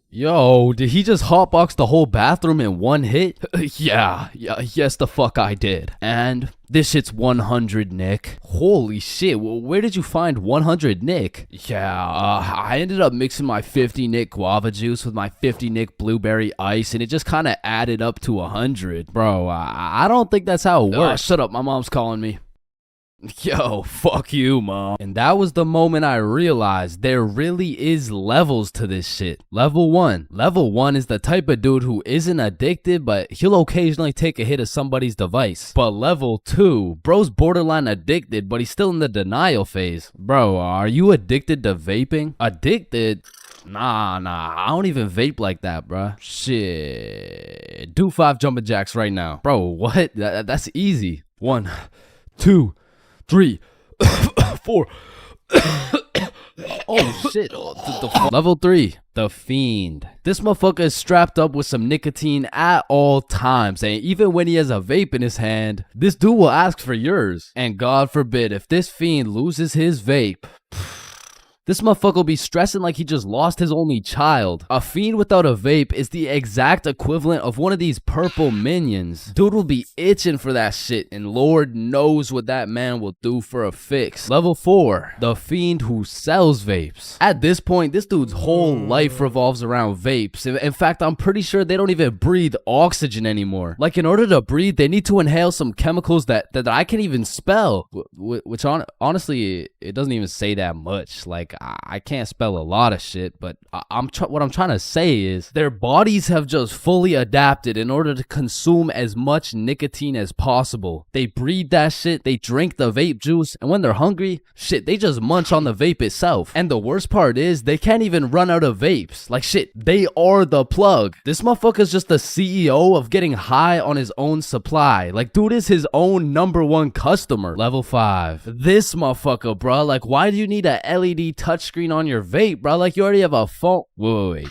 Yo, did he just hotbox the whole bathroom in one hit? Yes the fuck I did. And this shit's 100 Nick. Holy shit, where did you find 100 Nick? I ended up mixing my 50 Nick guava juice with my 50 Nick blueberry ice, and it just kind of added up to 100. Bro, I don't think that's how it works. Shut up, my mom's calling me. Yo, fuck you, mom. And that was the moment I realized there really is levels to this shit. Level 1. Level 1 is the type of dude who isn't addicted, but he'll occasionally take a hit of somebody's device. But level 2, bro's borderline addicted, but he's still in the denial phase. Bro, are you addicted to vaping? Addicted? Nah, I don't even vape like that, bruh. Shit. Do 5 jumping jacks right now. Bro, what? That's easy. 1, 2, 3, 4. Oh shit. Level 3. The Fiend. This motherfucker is strapped up with some nicotine at all times, and even when he has a vape in his hand, this dude will ask for yours. And God forbid, if this fiend loses his vape, this motherfucker will be stressing like he just lost his only child. A fiend without a vape is the exact equivalent of one of these purple minions. Dude will be itching for that shit, and Lord knows what that man will do for a fix. Level 4. The fiend who sells vapes. At this point, this dude's whole life revolves around vapes. In fact, I'm pretty sure they don't even breathe oxygen anymore. Like, in order to breathe, they need to inhale some chemicals that I can't even spell. Which honestly, it doesn't even say that much. Like, I can't spell a lot of shit, but what I'm trying to say is their bodies have just fully adapted in order to consume as much nicotine as possible. They breathe that shit, they drink the vape juice, and when they're hungry, shit, they just munch on the vape itself. And the worst part is they can't even run out of vapes. Like, shit, they are the plug. This motherfucker's just the CEO of getting high on his own supply. Like, dude is his own #1 customer. Level 5. This motherfucker, bro. Like, why do you need a LED touchscreen on your vape, bro? Like, you already have a phone. Wait.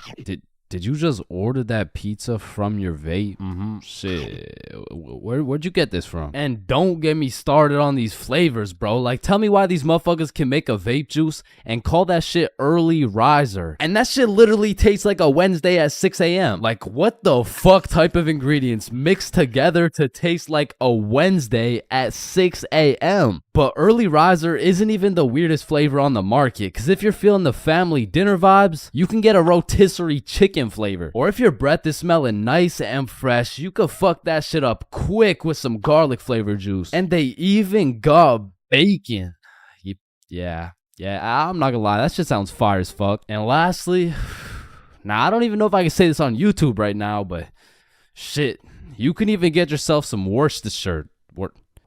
Did you just order that pizza from your vape? Shit. Where'd you get this from? And don't get me started on these flavors, bro. Like, tell me why these motherfuckers can make a vape juice and call that shit early riser. And that shit literally tastes like a Wednesday at 6 a.m. Like, what the fuck type of ingredients mixed together to taste like a Wednesday at 6 a.m.? But early riser isn't even the weirdest flavor on the market, because if you're feeling the family dinner vibes, you can get a rotisserie chicken flavor. Or if your breath is smelling nice and fresh, you could fuck that shit up quick with some garlic flavor juice. And they even got bacon. Yeah, I'm not gonna lie, that shit sounds fire as fuck. And lastly, now I don't even know if I can say this on YouTube right now, but shit, you can even get yourself some Worcestershire.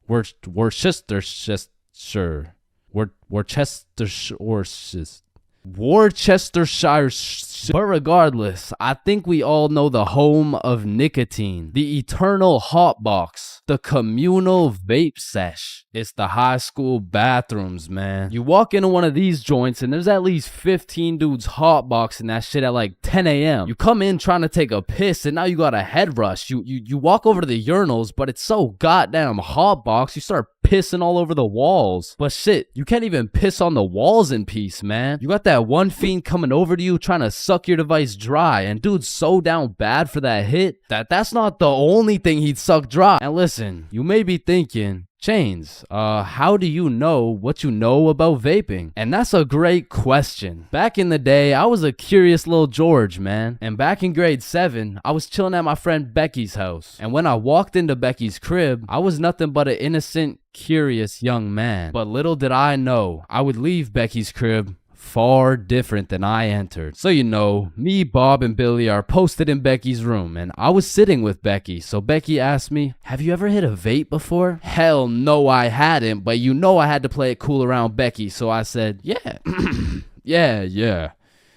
Worcestershire. But regardless, I think we all know the home of nicotine, the eternal hot box, the communal vape sesh. It's the high school bathrooms, man. You walk into one of these joints and there's at least 15 dudes hotboxing that shit at like 10 a.m. You come in trying to take a piss and now you got a head rush. You walk over to the urinals, but it's so goddamn hotbox, you start pissing all over the walls. But shit, you can't even piss on the walls in peace, man. You got that one fiend coming over to you trying to suck your device dry, and dude's so down bad for that hit that's not the only thing he'd suck dry. And listen, you may be thinking, Chains, how do you know what you know about vaping? And that's a great question. Back in the day, I was a curious little George, man. And back in grade 7, I was chilling at my friend Becky's house. And when I walked into Becky's crib, I was nothing but an innocent, curious young man. But little did I know, I would leave Becky's crib far different than I entered. So you know, me, Bob, and Billy are posted in Becky's room, and I was sitting with Becky. So Becky asked me, have you ever hit a vape before? Hell no, I hadn't, but you know I had to play it cool around Becky, so I said, yeah.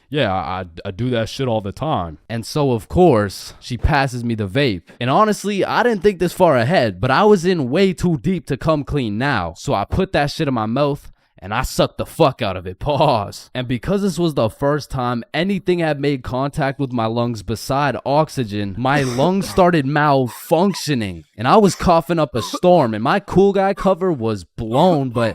Yeah, I do that shit all the time. And so, of course, she passes me the vape. And honestly, I didn't think this far ahead, but I was in way too deep to come clean now. So I put that shit in my mouth, and I sucked the fuck out of it. Pause. And because this was the first time anything had made contact with my lungs beside oxygen, my lungs started malfunctioning. And I was coughing up a storm, and my cool guy cover was blown, but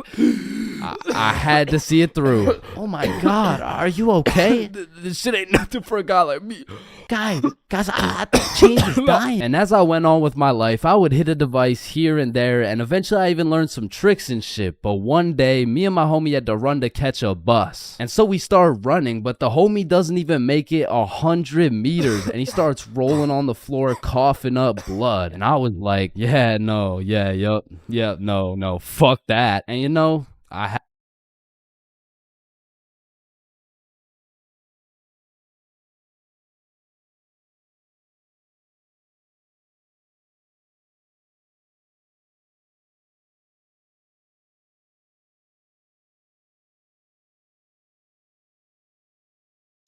I had to see it through. Oh my God, are you okay? This shit ain't nothing for a guy like me. Guys, I thought Chains was dying. And as I went on with my life, I would hit a device here and there, and eventually I even learned some tricks and shit. But one day, me and my homie had to run to catch a bus. And so we started running, but the homie doesn't even make it 100 meters, and he starts rolling on the floor, coughing up blood. And I was like, no, fuck that. And you know,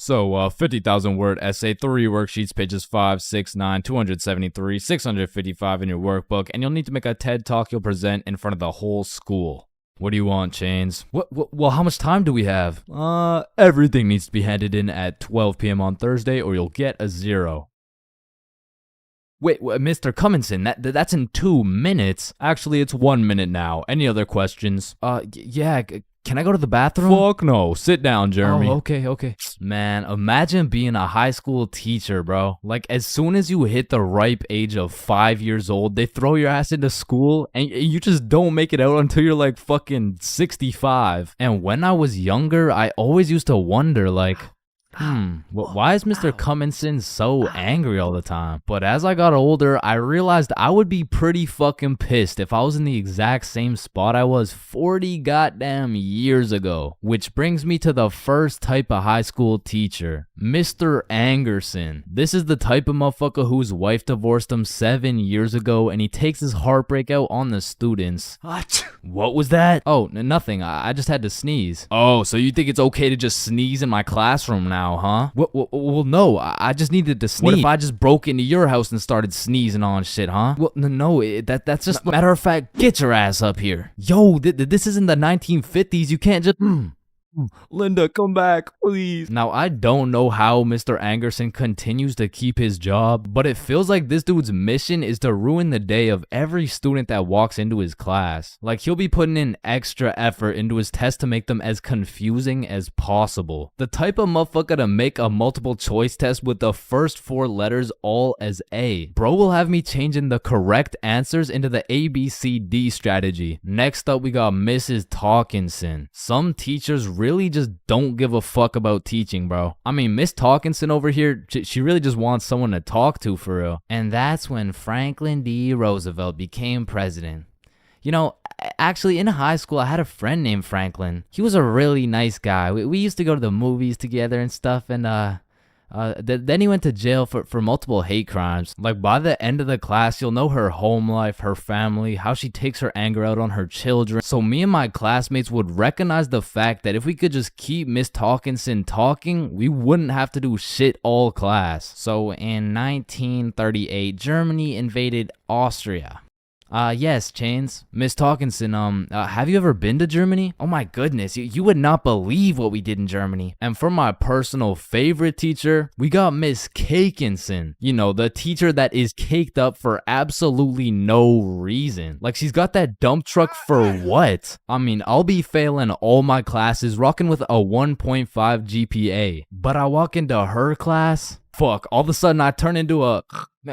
So, 50,000 word essay, 3 worksheets, pages 5, 6, 9, 273, 655 in your workbook, and you'll need to make a TED talk you'll present in front of the whole school. What do you want, Chains? Well, how much time do we have? Everything needs to be handed in at 12 p.m. on Thursday or you'll get a 0. Wait, Mr. Cumminson, that's in 2 minutes. Actually, it's 1 minute now. Any other questions? Yeah, can I go to the bathroom? Fuck no. Sit down, Jeremy. Oh, okay. Man, imagine being a high school teacher, bro. Like, as soon as you hit the ripe age of 5 years old, they throw your ass into school, and you just don't make it out until you're like fucking 65. And when I was younger, I always used to wonder, like, why is Mr. Cumminson so angry all the time? But as I got older, I realized I would be pretty fucking pissed if I was in the exact same spot I was 40 goddamn years ago. Which brings me to the first type of high school teacher, Mr. Angerson. This is the type of motherfucker whose wife divorced him 7 years ago, and he takes his heartbreak out on the students. What was that? Oh, nothing. I just had to sneeze. Oh, so you think it's okay to just sneeze in my classroom now, huh? Well, no, I just needed to sneeze. What if I just broke into your house and started sneezing on shit, huh? Well, no, that's just... Matter of fact, get your ass up here. Yo, this isn't the 1950s. You can't just... Linda, come back, please. Now, I don't know how Mr. Angerson continues to keep his job, but it feels like this dude's mission is to ruin the day of every student that walks into his class. Like, he'll be putting in extra effort into his test to make them as confusing as possible. The type of motherfucker to make a multiple choice test with the first 4 letters all as A. Bro will have me changing the correct answers into the ABCD strategy. Next up, we got Mrs. Talkinson. Some teachers really just don't give a fuck about teaching, bro. I mean, Miss Talkinson over here, she really just wants someone to talk to for real. And that's when Franklin D. Roosevelt became president. You know, actually in high school, I had a friend named Franklin. He was a really nice guy. We used to go to the movies together and stuff, and then he went to jail for multiple hate crimes. Like, by the end of the class, you'll know her home life, her family, how she takes her anger out on her children. So me and my classmates would recognize the fact that if we could just keep Miss Talkinson talking, we wouldn't have to do shit all class. So in 1938, Germany invaded Austria. Yes, Chains. Miss Talkinson, have you ever been to Germany? Oh my goodness, you would not believe what we did in Germany. And for my personal favorite teacher, we got Miss Cakinson. You know, the teacher that is caked up for absolutely no reason. Like, she's got that dump truck for what? I mean, I'll be failing all my classes, rocking with a 1.5 GPA. But I walk into her class, fuck, all of a sudden I turn into a...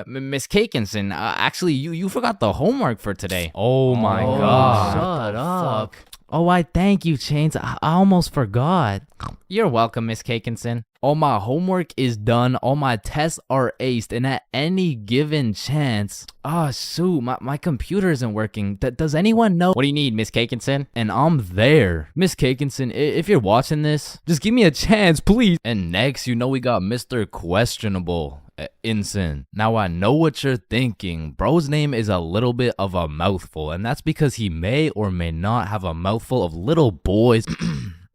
Miss Cakinson, actually, you forgot the homework for today. Oh my god. Shut up. Oh, I thank you, Chains. I almost forgot. You're welcome, Miss Cakinson. All my homework is done, all my tests are aced, and at any given chance... shoot, my computer isn't working. Does anyone know... What do you need, Miss Cakinson? And I'm there. Miss Cakinson, if you're watching this, just give me a chance, please. And next, you know we got Mr. Questionable. Inson. Now I know what you're thinking. Bro's name is a little bit of a mouthful, and that's because he may or may not have a mouthful of little boys.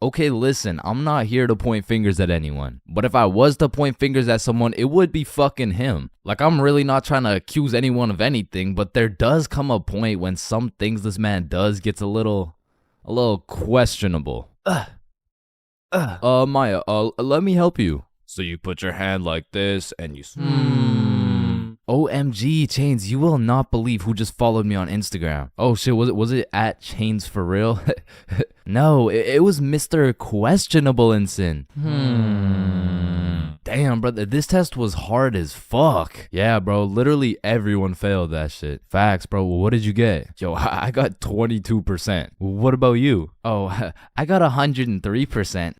Okay, listen, I'm not here to point fingers at anyone, but if I was to point fingers at someone, it would be fucking him. Like, I'm really not trying to accuse anyone of anything, but there does come a point when some things this man does gets a little questionable. Maya, let me help you. So you put your hand like this and you... OMG, Chains, you will not believe who just followed me on Instagram. Oh shit, was it at Chains for real? No, it was Mr. Questionable Inson. Damn, brother, this test was hard as fuck. Yeah, bro, literally everyone failed that shit. Facts, bro. What did you get? Yo, I got 22%. What about you? Oh, I got 103%.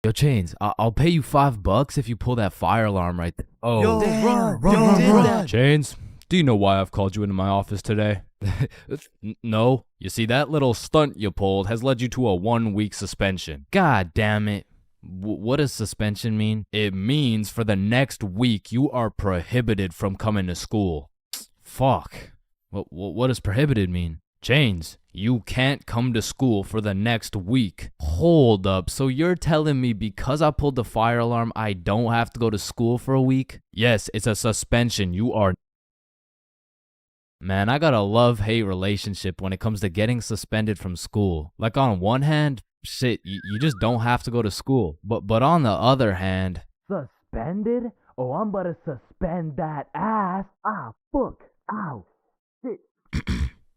Yo, Chains, I'll pay you $5 if you pull that fire alarm right there. Oh, Run. Chains, do you know why I've called you into my office today? No. You see, that little stunt you pulled has led you to a 1-week suspension. God damn it. What does suspension mean? It means for the next week you are prohibited from coming to school. Fuck. What does prohibited mean? Chains, you can't come to school for the next week. Hold up, so you're telling me because I pulled the fire alarm, I don't have to go to school for a week? Yes, it's a suspension. You are... Man, I got a love-hate relationship when it comes to getting suspended from school. Like, on one hand, shit, you just don't have to go to school. But on the other hand... Suspended? Oh, I'm about to suspend that ass. Ah, fuck. Ow. Shit.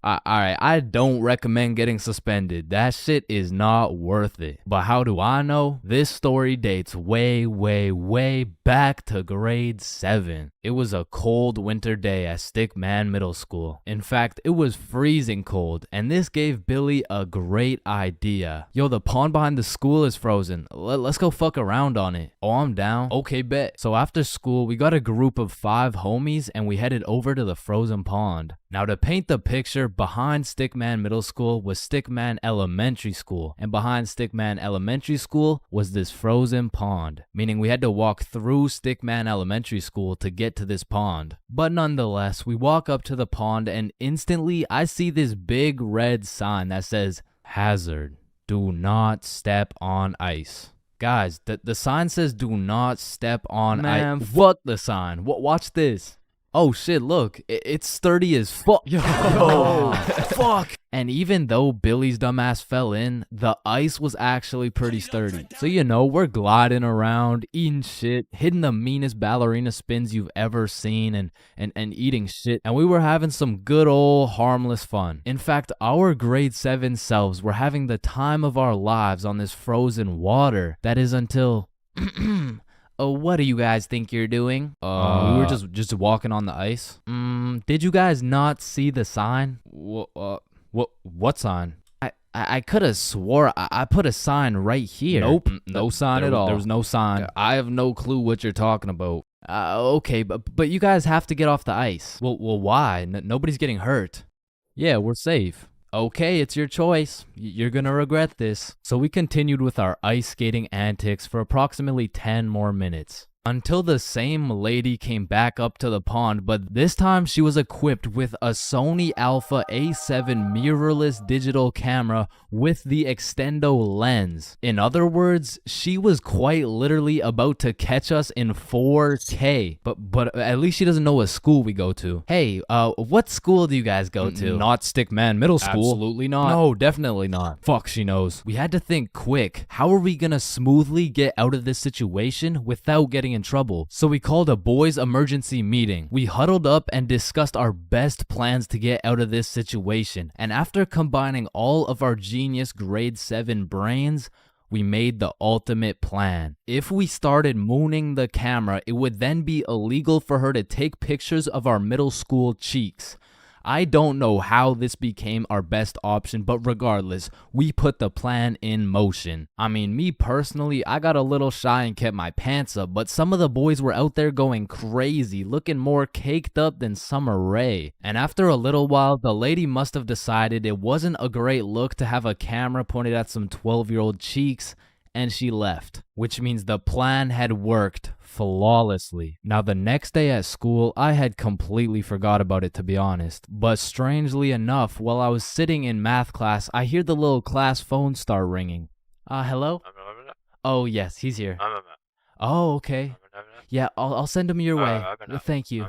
Alright, I don't recommend getting suspended. That shit is not worth it. But how do I know? This story dates way, way, way back to grade 7. It was a cold winter day at Stickman Middle School. In fact, it was freezing cold, and this gave Billy a great idea. Yo, the pond behind the school is frozen. Let's go fuck around on it. Oh, I'm down. Okay, bet. So after school, we got a group of 5 homies, and we headed over to the frozen pond. Now, to paint the picture, behind Stickman Middle School was Stickman Elementary School, and behind Stickman Elementary School was this frozen pond, meaning we had to walk through Stickman Elementary School to get to this pond. But nonetheless, we walk up to the pond and instantly I see this big red sign that says, "Hazard, do not step on ice." Guys, the sign says do not step on ice. Man, fuck the sign. Watch this. Oh shit, look, it's sturdy as fuck. Yo, fuck. And even though Billy's dumbass fell in, the ice was actually pretty sturdy. So, you know, we're gliding around, eating shit, hitting the meanest ballerina spins you've ever seen, and eating shit. And we were having some good old harmless fun. In fact, our grade 7 selves were having the time of our lives on this frozen water. That is until... Oh, what do you guys think you're doing? We were just walking on the ice. Did you guys not see the sign? What sign? I could have swore I put a sign right here. Nope, no sign at all. There was no sign. I have no clue what you're talking about. Okay, but you guys have to get off the ice. Well, why? Nobody's getting hurt. Yeah, we're safe. Okay, it's your choice. You're gonna regret this. So we continued with our ice skating antics for approximately 10 more minutes. Until the same lady came back up to the pond, but this time she was equipped with a Sony Alpha A7 mirrorless digital camera with the extendo lens. In other words, she was quite literally about to catch us in 4K. But at least she doesn't know what school we go to. Hey, what school do you guys go to? Not Stickman Middle School. Absolutely not. No, definitely not. Fuck, she knows. We had to think quick. How are we gonna smoothly get out of this situation without getting in trouble? So we called a boys' emergency meeting. We huddled up and discussed our best plans to get out of this situation. And after combining all of our genius grade 7 brains, we made the ultimate plan. If we started mooning the camera, it would then be illegal for her to take pictures of our middle school cheeks. I don't know how this became our best option, but regardless, we put the plan in motion. I mean, me personally, I got a little shy and kept my pants up, but some of the boys were out there going crazy, looking more caked up than Summer Rae. And after a little while, the lady must have decided it wasn't a great look to have a camera pointed at some 12-year-old cheeks, and she left, which means the plan had worked flawlessly. Now, the next day at school, I had completely forgot about it, to be honest. But strangely enough, while I was sitting in math class, I hear the little class phone start ringing. Hello? Oh, yes, he's here. Oh, okay. Yeah, I'll send him your way. Thank you.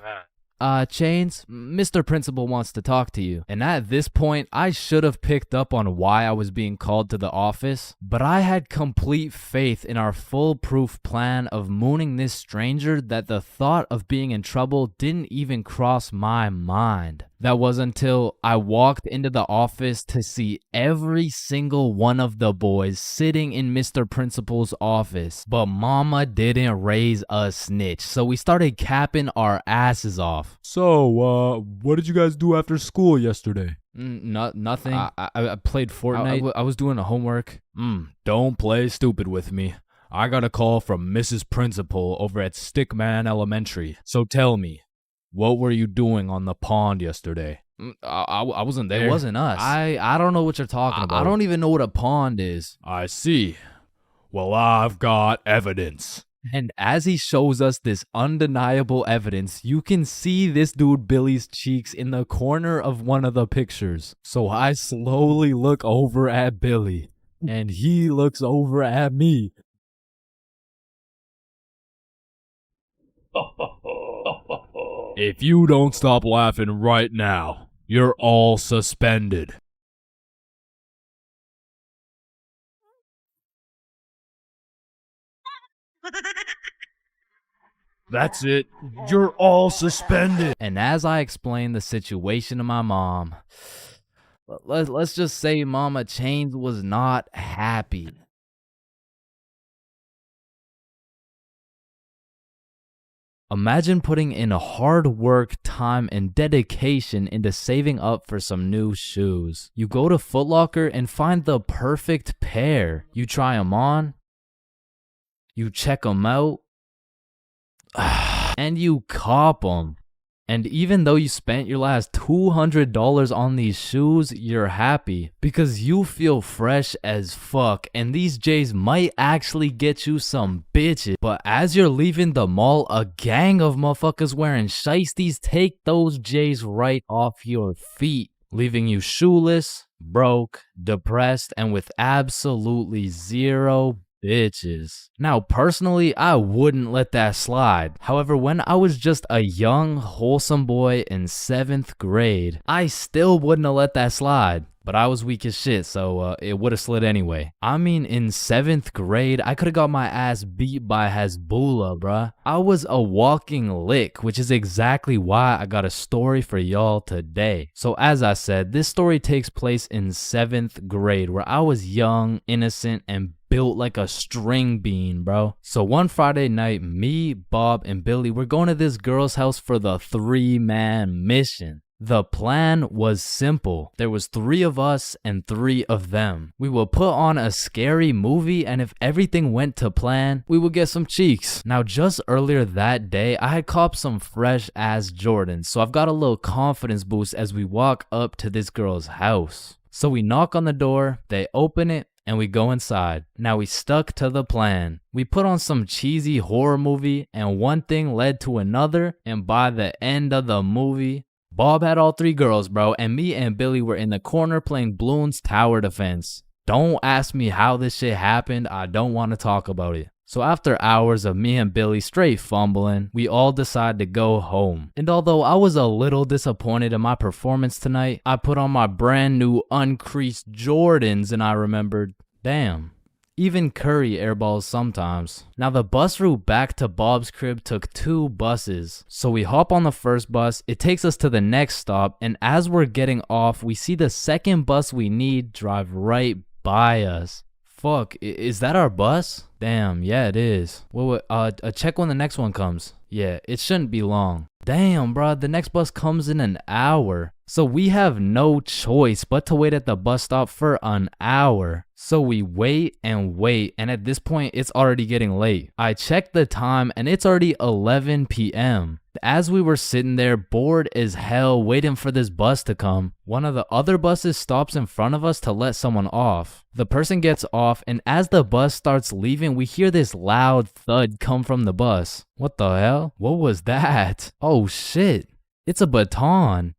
Chains, Mr. Principal wants to talk to you. And at this point, I should have picked up on why I was being called to the office, but I had complete faith in our foolproof plan of mooning this stranger that the thought of being in trouble didn't even cross my mind. That was until I walked into the office to see every single one of the boys sitting in Mr. Principal's office. But mama didn't raise a snitch, so we started capping our asses off. So, what did you guys do after school yesterday? Nothing. I played Fortnite. I was doing the homework. Don't play stupid with me. I got a call from Mrs. Principal over at Stickman Elementary. So tell me, what were you doing on the pond yesterday? I wasn't there. It wasn't us. I don't know what you're talking about. I don't even know what a pond is. I see. Well, I've got evidence. And as he shows us this undeniable evidence, you can see this dude Billy's cheeks in the corner of one of the pictures. So I slowly look over at Billy, and he looks over at me. If you don't stop laughing right now, you're all suspended. That's it. You're all suspended. And as I explained the situation to my mom, let's just say Mama Chains was not happy. Imagine putting in hard work, time, and dedication into saving up for some new shoes. You go to Foot Locker and find the perfect pair. You try them on, you check them out, and you cop them. And even though you spent your last $200 on these shoes, you're happy because you feel fresh as fuck, and these J's might actually get you some bitches. But as you're leaving the mall, a gang of motherfuckers wearing shiesties take those J's right off your feet, leaving you shoeless, broke, depressed, and with absolutely zero bitches. Now, personally, I wouldn't let that slide. However, when I was just a young, wholesome boy in 7th grade, I still wouldn't have let that slide. But I was weak as shit, so it would have slid anyway. I mean, in 7th grade, I could have got my ass beat by Hezbollah, bruh. I was a walking lick, which is exactly why I got a story for y'all today. So as I said, this story takes place in 7th grade, where I was young, innocent, and built like a string bean, bro. So one Friday night, me, Bob, and Billy were going to this girl's house for the 3-man mission. The plan was simple. There was 3 of us and 3 of them. We would put on a scary movie, and if everything went to plan, we would get some cheeks. Now, just earlier that day, I had copped some fresh ass Jordans, so I've got a little confidence boost as we walk up to this girl's house. So we knock on the door, they open it, and we go inside. Now we stuck to the plan. We put on some cheesy horror movie, and one thing led to another, and by the end of the movie, Bob had all 3 girls, bro, and me and Billy were in the corner playing Bloons Tower Defense. Don't ask me how this shit happened, I don't want to talk about it. So after hours of me and Billy straight fumbling, we all decided to go home. And although I was a little disappointed in my performance tonight, I put on my brand new uncreased Jordans and I remembered, damn, even Curry airballs sometimes. Now the bus route back to Bob's crib took 2 buses. So we hop on the first bus, it takes us to the next stop, and as we're getting off, we see the second bus we need drive right by us. Fuck, is that our bus? Damn, yeah it is. Wait, check when the next one comes. Yeah, it shouldn't be long. Damn, bro, the next bus comes in an hour. So we have no choice but to wait at the bus stop for an hour. So we wait, and at this point, it's already getting late. I checked the time, and it's already 11 p.m. As we were sitting there, bored as hell, waiting for this bus to come, one of the other buses stops in front of us to let someone off. The person gets off, and as the bus starts leaving, we hear this loud thud come from the bus. What the hell? What was that? Oh shit, it's a baton.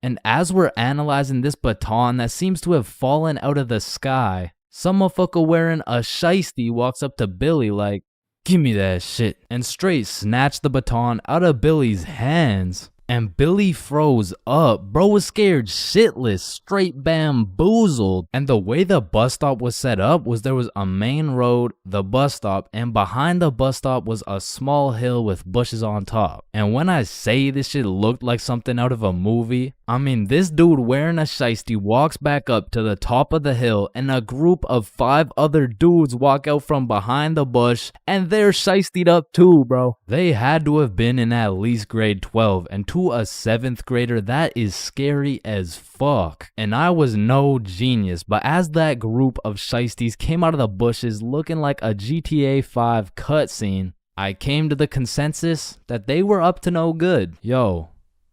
And as we're analyzing this baton that seems to have fallen out of the sky, some motherfucker wearing a shiesty walks up to Billy like, "Give me that shit," and straight snatched the baton out of Billy's hands. And Billy froze up. Bro was scared shitless, straight bamboozled. And the way the bus stop was set up was there was a main road, the bus stop, and behind the bus stop was a small hill with bushes on top. And when I say this shit looked like something out of a movie, I mean this dude wearing a shiesty walks back up to the top of the hill and a group of 5 other dudes walk out from behind the bush and they're shiestied up too, bro. They had to have been in at least grade 12, and to a 7th grader, that is scary as fuck. And I was no genius, but as that group of shiesties came out of the bushes looking like a GTA 5 cutscene, I came to the consensus that they were up to no good. Yo,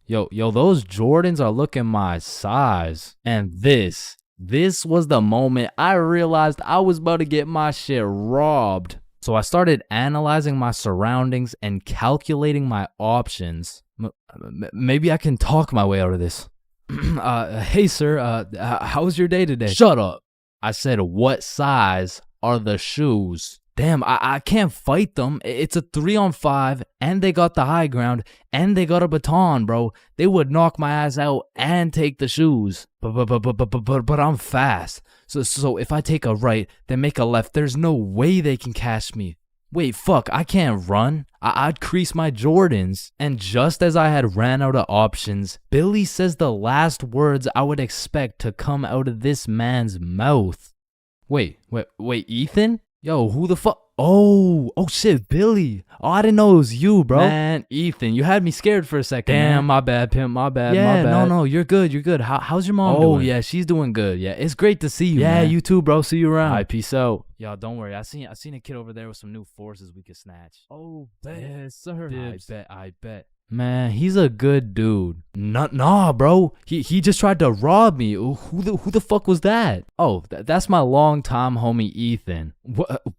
those Jordans are looking my size. And this was the moment I realized I was about to get my shit robbed. So I started analyzing my surroundings and calculating my options. Maybe I can talk my way out of this. Hey sir, how was your day today? Shut up. I said, what size are the shoes? Damn, I can't fight them. It's a 3-on-5, and they got the high ground, and they got a baton, bro. They would knock my ass out and take the shoes. But I'm fast. So if I take a right, then make a left, there's no way they can catch me. Wait, fuck, I can't run. I'd crease my Jordans. And just as I had ran out of options, Billy says the last words I would expect to come out of this man's mouth. Wait, Ethan? Yo, who the fuck? Oh shit, Billy. Oh, I didn't know it was you, bro. Man, Ethan, you had me scared for a second. Damn, man. My bad, pimp, my bad, my bad. No, you're good. How's your mom doing? Oh, yeah, she's doing good. Yeah, it's great to see you, man. You too, bro. See you around. All right, peace out. Y'all, don't worry. I seen a kid over there with some new forces we could snatch. Oh, bet. Yes, sir. I bet. Man, he's a good dude. Nah, bro. He just tried to rob me. Who the fuck was that? Oh, that's my longtime homie Ethan.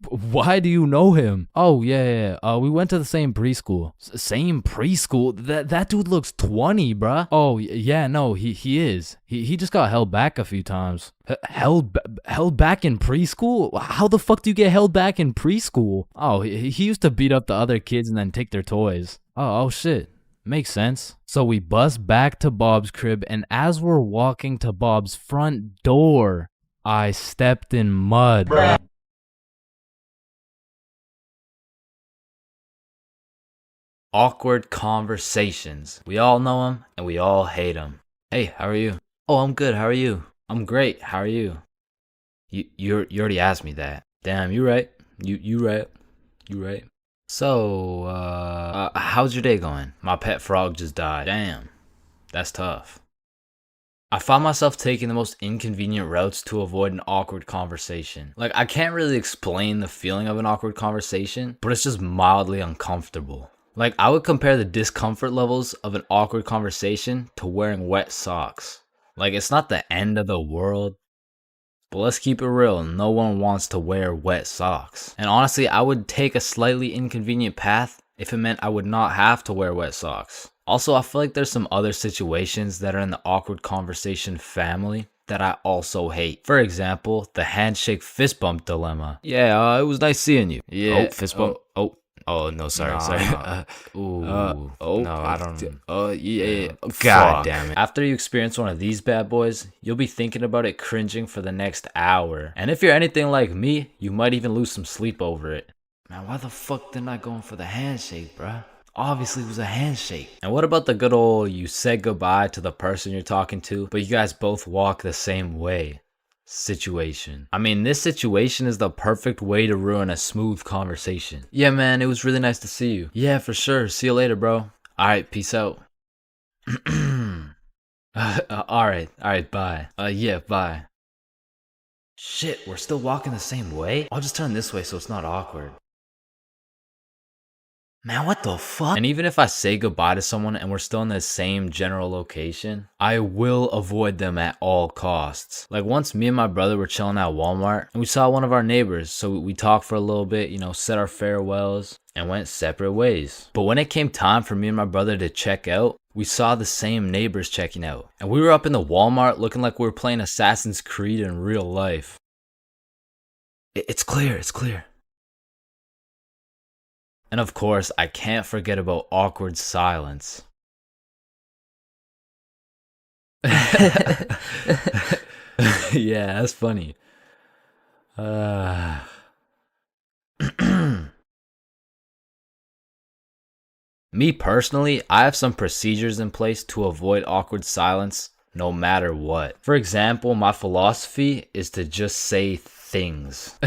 Why do you know him? Oh, yeah. We went to the same preschool. Same preschool? That dude looks 20, bruh. Oh, yeah, no, he is. He just got held back a few times. Held back in preschool? How the fuck do you get held back in preschool? Oh, he used to beat up the other kids and then take their toys. Oh shit. Makes sense. So we bust back to Bob's crib, and as we're walking to Bob's front door, I stepped in mud. Awkward conversations. We all know them, and we all hate them. Hey, how are you? Oh, I'm good. How are you? I'm great. How are you? You already asked me that. Damn, you right. You right. So, how's your day going? My pet frog just died. Damn, that's tough. I found myself taking the most inconvenient routes to avoid an awkward conversation. Like, I can't really explain the feeling of an awkward conversation, but it's just mildly uncomfortable. Like, I would compare the discomfort levels of an awkward conversation to wearing wet socks. Like, it's not the end of the world. But let's keep it real, no one wants to wear wet socks. And honestly, I would take a slightly inconvenient path if it meant I would not have to wear wet socks. Also, I feel like there's some other situations that are in the awkward conversation family that I also hate. For example, the handshake fist bump dilemma. Yeah, it was nice seeing you. Yeah. Oh, fist bump. Oh, no, sorry. No, I don't. Yeah. God damn it. After you experience one of these bad boys, you'll be thinking about it cringing for the next hour. And if you're anything like me, you might even lose some sleep over it. Man, why the fuck didn't I go in for the handshake, bruh? Obviously it was a handshake. And what about the good old you said goodbye to the person you're talking to, but you guys both walk the same way situation? I mean, this situation is the perfect way to ruin a smooth conversation. Yeah, man, it was really nice to see you. Yeah, for sure. See you later, bro. All right, peace out. All right, bye. Yeah, bye. Shit, we're still walking the same way? I'll just turn this way so it's not awkward. Man, what the fuck? And even if I say goodbye to someone and we're still in the same general location, I will avoid them at all costs. Like once me and my brother were chilling at Walmart and we saw one of our neighbors, so we talked for a little bit, said our farewells and went separate ways. But when it came time for me and my brother to check out, we saw the same neighbors checking out. And we were up in the Walmart looking like we were playing Assassin's Creed in real life. It's clear. And of course, I can't forget about awkward silence. Yeah, that's funny. Me personally, I have some procedures in place to avoid awkward silence no matter what. For example, my philosophy is to just say things.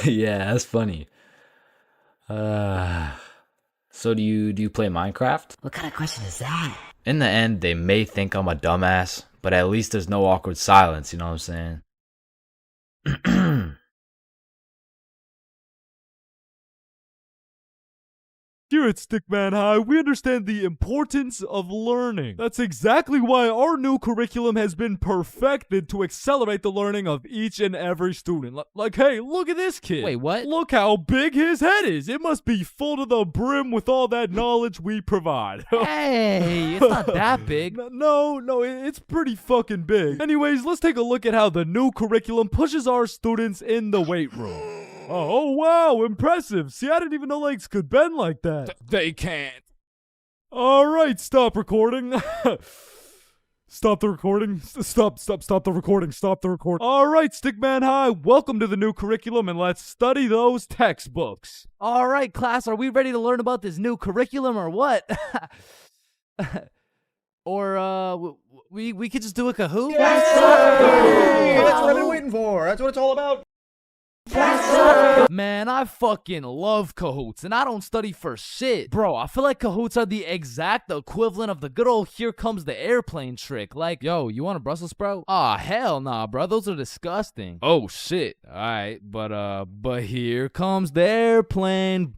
Yeah, that's funny. So do you play Minecraft? What kind of question is that? In the end, they may think I'm a dumbass, but at least there's no awkward silence, you know what I'm saying? Here at Stickman High, we understand the importance of learning. That's exactly why our new curriculum has been perfected to accelerate the learning of each and every student. Like, hey, look at this kid. Wait, what? Look how big his head is. It must be full to the brim with all that knowledge we provide. Hey, it's not that big. No, it's pretty fucking big. Anyways, let's take a look at how the new curriculum pushes our students in the weight room. Oh, wow, impressive. See, I didn't even know legs could bend like that. They can't. All right, stop recording. Stop the recording. Stop the recording. Stop the recording. All right, Stickman High, welcome to the new curriculum, and let's study those textbooks. All right, class, are we ready to learn about this new curriculum or what? Or, we could just do a Kahoot? That's what I've been waiting for. That's what it's all about. Man, I fucking love Kahoots, and I don't study for shit. Bro, I feel like Kahoots are the exact equivalent of the good old here comes the airplane trick. Like, yo, you want a Brussels sprout? Aw, hell nah, bro, those are disgusting. Oh, shit. Alright, but here comes the airplane.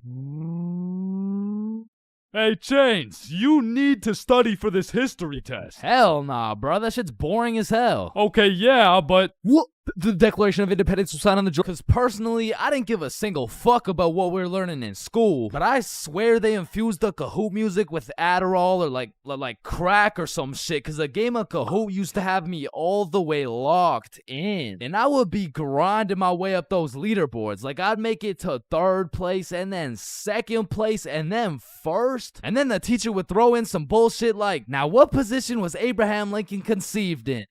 Hey, Chains, you need to study for this history test. Hell nah, bro, that shit's boring as hell. Okay, yeah, but... What? The Declaration of Independence was signed on the Georgia. Because personally, I didn't give a single fuck about what we're learning in school. But I swear they infused the Kahoot music with Adderall or like crack or some shit. Because a game of Kahoot used to have me all the way locked in. And I would be grinding my way up those leaderboards. Like I'd make it to third place and then second place and then first. And then the teacher would throw in some bullshit like, now what position was Abraham Lincoln conceived in?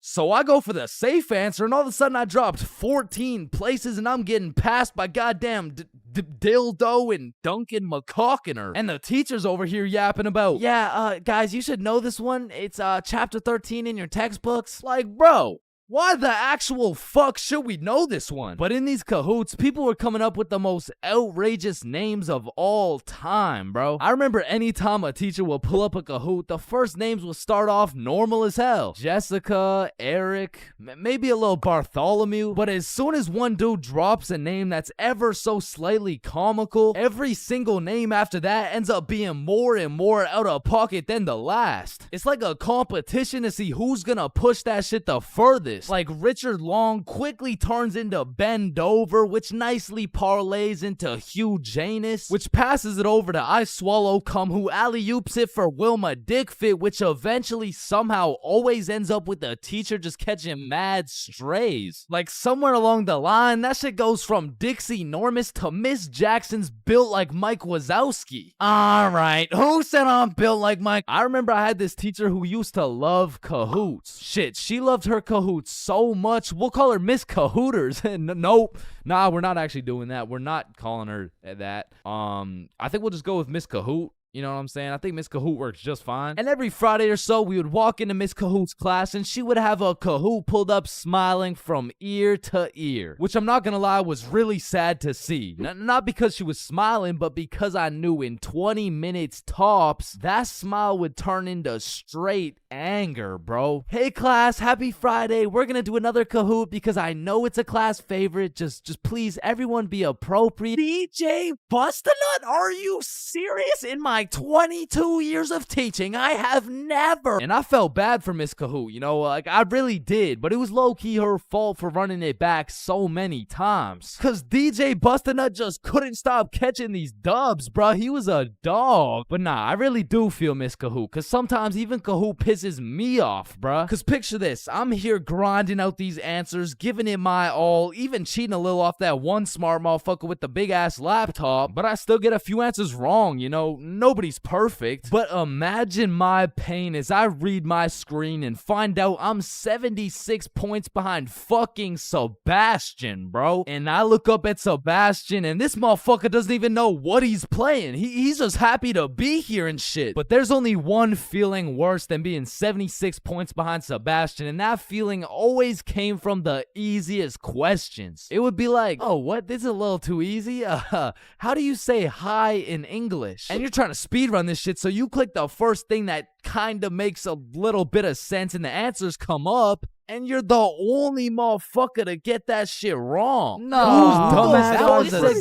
So I go for the safe answer, and all of a sudden I dropped 14 places, and I'm getting passed by goddamn Dildo and Duncan McCawkiner. And the teacher's over here yapping about, yeah, guys, you should know this one. It's chapter 13 in your textbooks. Like, bro, Why the actual fuck should we know this one? But in these Kahoots, people were coming up with the most outrageous names of all time, bro. I remember anytime a teacher would pull up a Kahoot, the first names would start off normal as hell. Jessica, Eric, maybe a little Bartholomew. But as soon as one dude drops a name that's ever so slightly comical, every single name after that ends up being more and more out of pocket than the last. It's like a competition to see who's gonna push that shit the furthest. Like Richard Long quickly turns into Ben Dover, which nicely parlays into Hugh Janus, which passes it over to I Swallow Cum, who alley-oops it for Wilma Dickfit, which eventually somehow always ends up with the teacher just catching mad strays. Like somewhere along the line, that shit goes from Dixie Normus to Miss Jackson's built like Mike Wazowski. Alright, who said I'm built like Mike? I remember I had this teacher who used to love Kahoots. Shit, she loved her Kahoots so much, we'll call her Miss Cahooters. Nope. Nah, we're not actually doing that. We're not calling her that. I think we'll just go with Miss Kahoot. You know what I'm saying? I think Miss Kahoot works just fine. And every Friday or so, we would walk into Miss Kahoot's class and she would have a Kahoot pulled up smiling from ear to ear, which I'm not gonna lie was really sad to see. Not because she was smiling, but because I knew in 20 minutes tops, that smile would turn into straight anger, bro. Hey class, happy Friday. We're gonna do another Kahoot because I know it's a class favorite. Just please, everyone be appropriate. DJ Bustanut, are you serious? In my 22 years of teaching, I have never. And I felt bad for Miss Kahoot, you know, like I really did, but it was low-key her fault for running it back so many times. Cause DJ Bustanut just couldn't stop catching these dubs, bruh. He was a dog. But nah, I really do feel Miss Kahoot, cause sometimes even Kahoot pisses me off, bruh. Cause picture this, I'm here grinding out these answers, giving it my all, even cheating a little off that one smart motherfucker with the big ass laptop, but I still get a few answers wrong, you know. Nobody's perfect, but imagine my pain as I read my screen and find out I'm 76 points behind fucking Sebastian, bro. And I look up at Sebastian and this motherfucker doesn't even know what he's playing. He's just happy to be here and shit. But there's only one feeling worse than being 76 points behind Sebastian, and that feeling always came from the easiest questions. It would be like, oh, what? This is a little too easy? How do you say hi in English? And you're trying to speedrun this shit, so you click the first thing that kind of makes a little bit of sense and the answers come up, and you're the only motherfucker to get that shit wrong. No, dumbass, that was a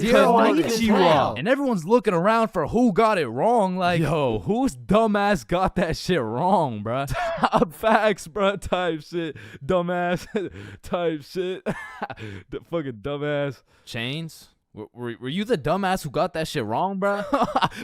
zero. And everyone's looking around for who got it wrong. Like, yo, whose dumbass got that shit wrong, bruh? Top facts, bruh, type shit. Dumbass, type shit. The fucking dumbass. Chains? Were you the dumbass who got that shit wrong, bro?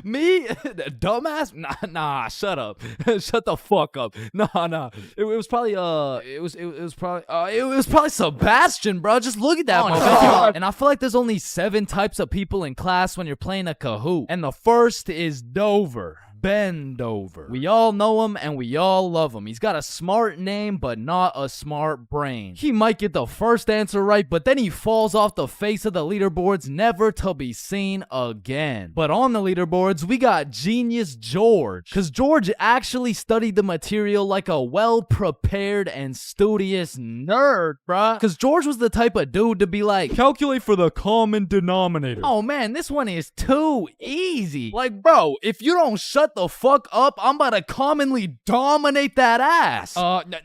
Me? Dumbass? Nah, shut up. Shut the fuck up. Nah. It was probably it was probably Sebastian, bro. Just look at that motherfucker. And I feel like there's only 7 types of people in class when you're playing a Kahoot. And the first is Dover. Ben Dover. We all know him and we all love him. He's got a smart name, but not a smart brain. He might get the first answer right, but then he falls off the face of the leaderboards, never to be seen again. But on the leaderboards, we got Genius George, because George actually studied the material like a well-prepared and studious nerd, bruh. Because George was the type of dude to be like, calculate for the common denominator. Oh man, this one is too easy. Like, bro, if you don't shut the fuck up, I'm about to commonly dominate that ass.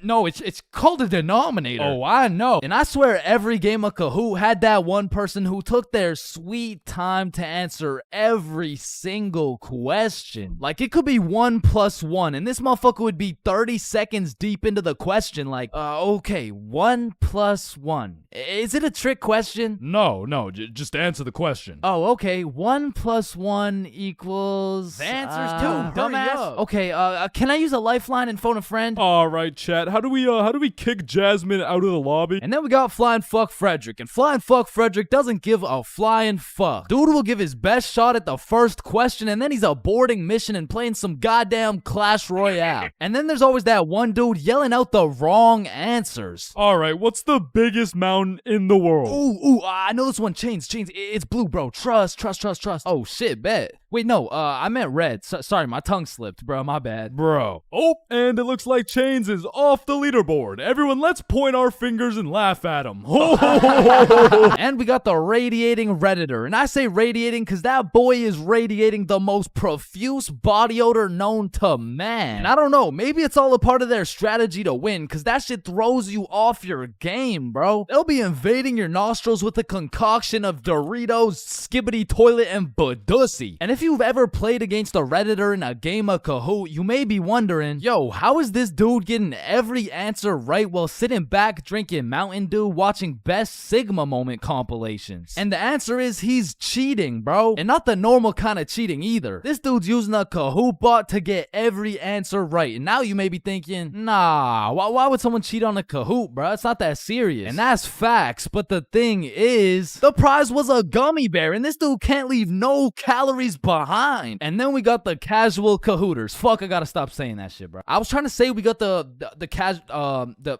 No, it's called a denominator. Oh, I know. And I swear every game of Kahoot had that one person who took their sweet time to answer every single question. Like, it could be 1 + 1, and this motherfucker would be 30 seconds deep into the question, like, okay, 1 + 1. Is it a trick question? No, just answer the question. Oh, okay, 1 + 1 equals... The answer's 2. Dumbass. Okay, can I use a lifeline and phone a friend? All right, chat. How do we kick Jasmine out of the lobby? And then we got Flying Fuck Frederick, and Flying Fuck Frederick doesn't give a flying fuck. Dude will give his best shot at the first question, and then he's aborting mission and playing some goddamn Clash Royale. And then there's always that one dude yelling out the wrong answers. All right, what's the biggest mountain in the world? Ooh, I know this one. Chains. It's blue, bro. Trust. Oh shit, bet. Wait, no, I meant red. Sorry. Sorry, my tongue slipped, bro. My bad. Bro. Oh, and it looks like Chains is off the leaderboard. Everyone, let's point our fingers and laugh at him. And we got the radiating Redditor. And I say radiating because that boy is radiating the most profuse body odor known to man. And I don't know, maybe it's all a part of their strategy to win because that shit throws you off your game, bro. They'll be invading your nostrils with a concoction of Doritos, Skibbity Toilet, and Badussi. And if you've ever played against a Redditor in a game of Kahoot, you may be wondering, yo, how is this dude getting every answer right while sitting back drinking Mountain Dew watching Best Sigma Moment compilations? And the answer is he's cheating, bro. And not the normal kind of cheating either. This dude's using a Kahoot bot to get every answer right. And now you may be thinking, nah, why would someone cheat on a Kahoot, bro? It's not that serious. And that's facts. But the thing is, the prize was a gummy bear, and this dude can't leave no calories behind. And then we got the casual Kahooters. Fuck, I gotta stop saying that shit, bro. I was trying to say we got the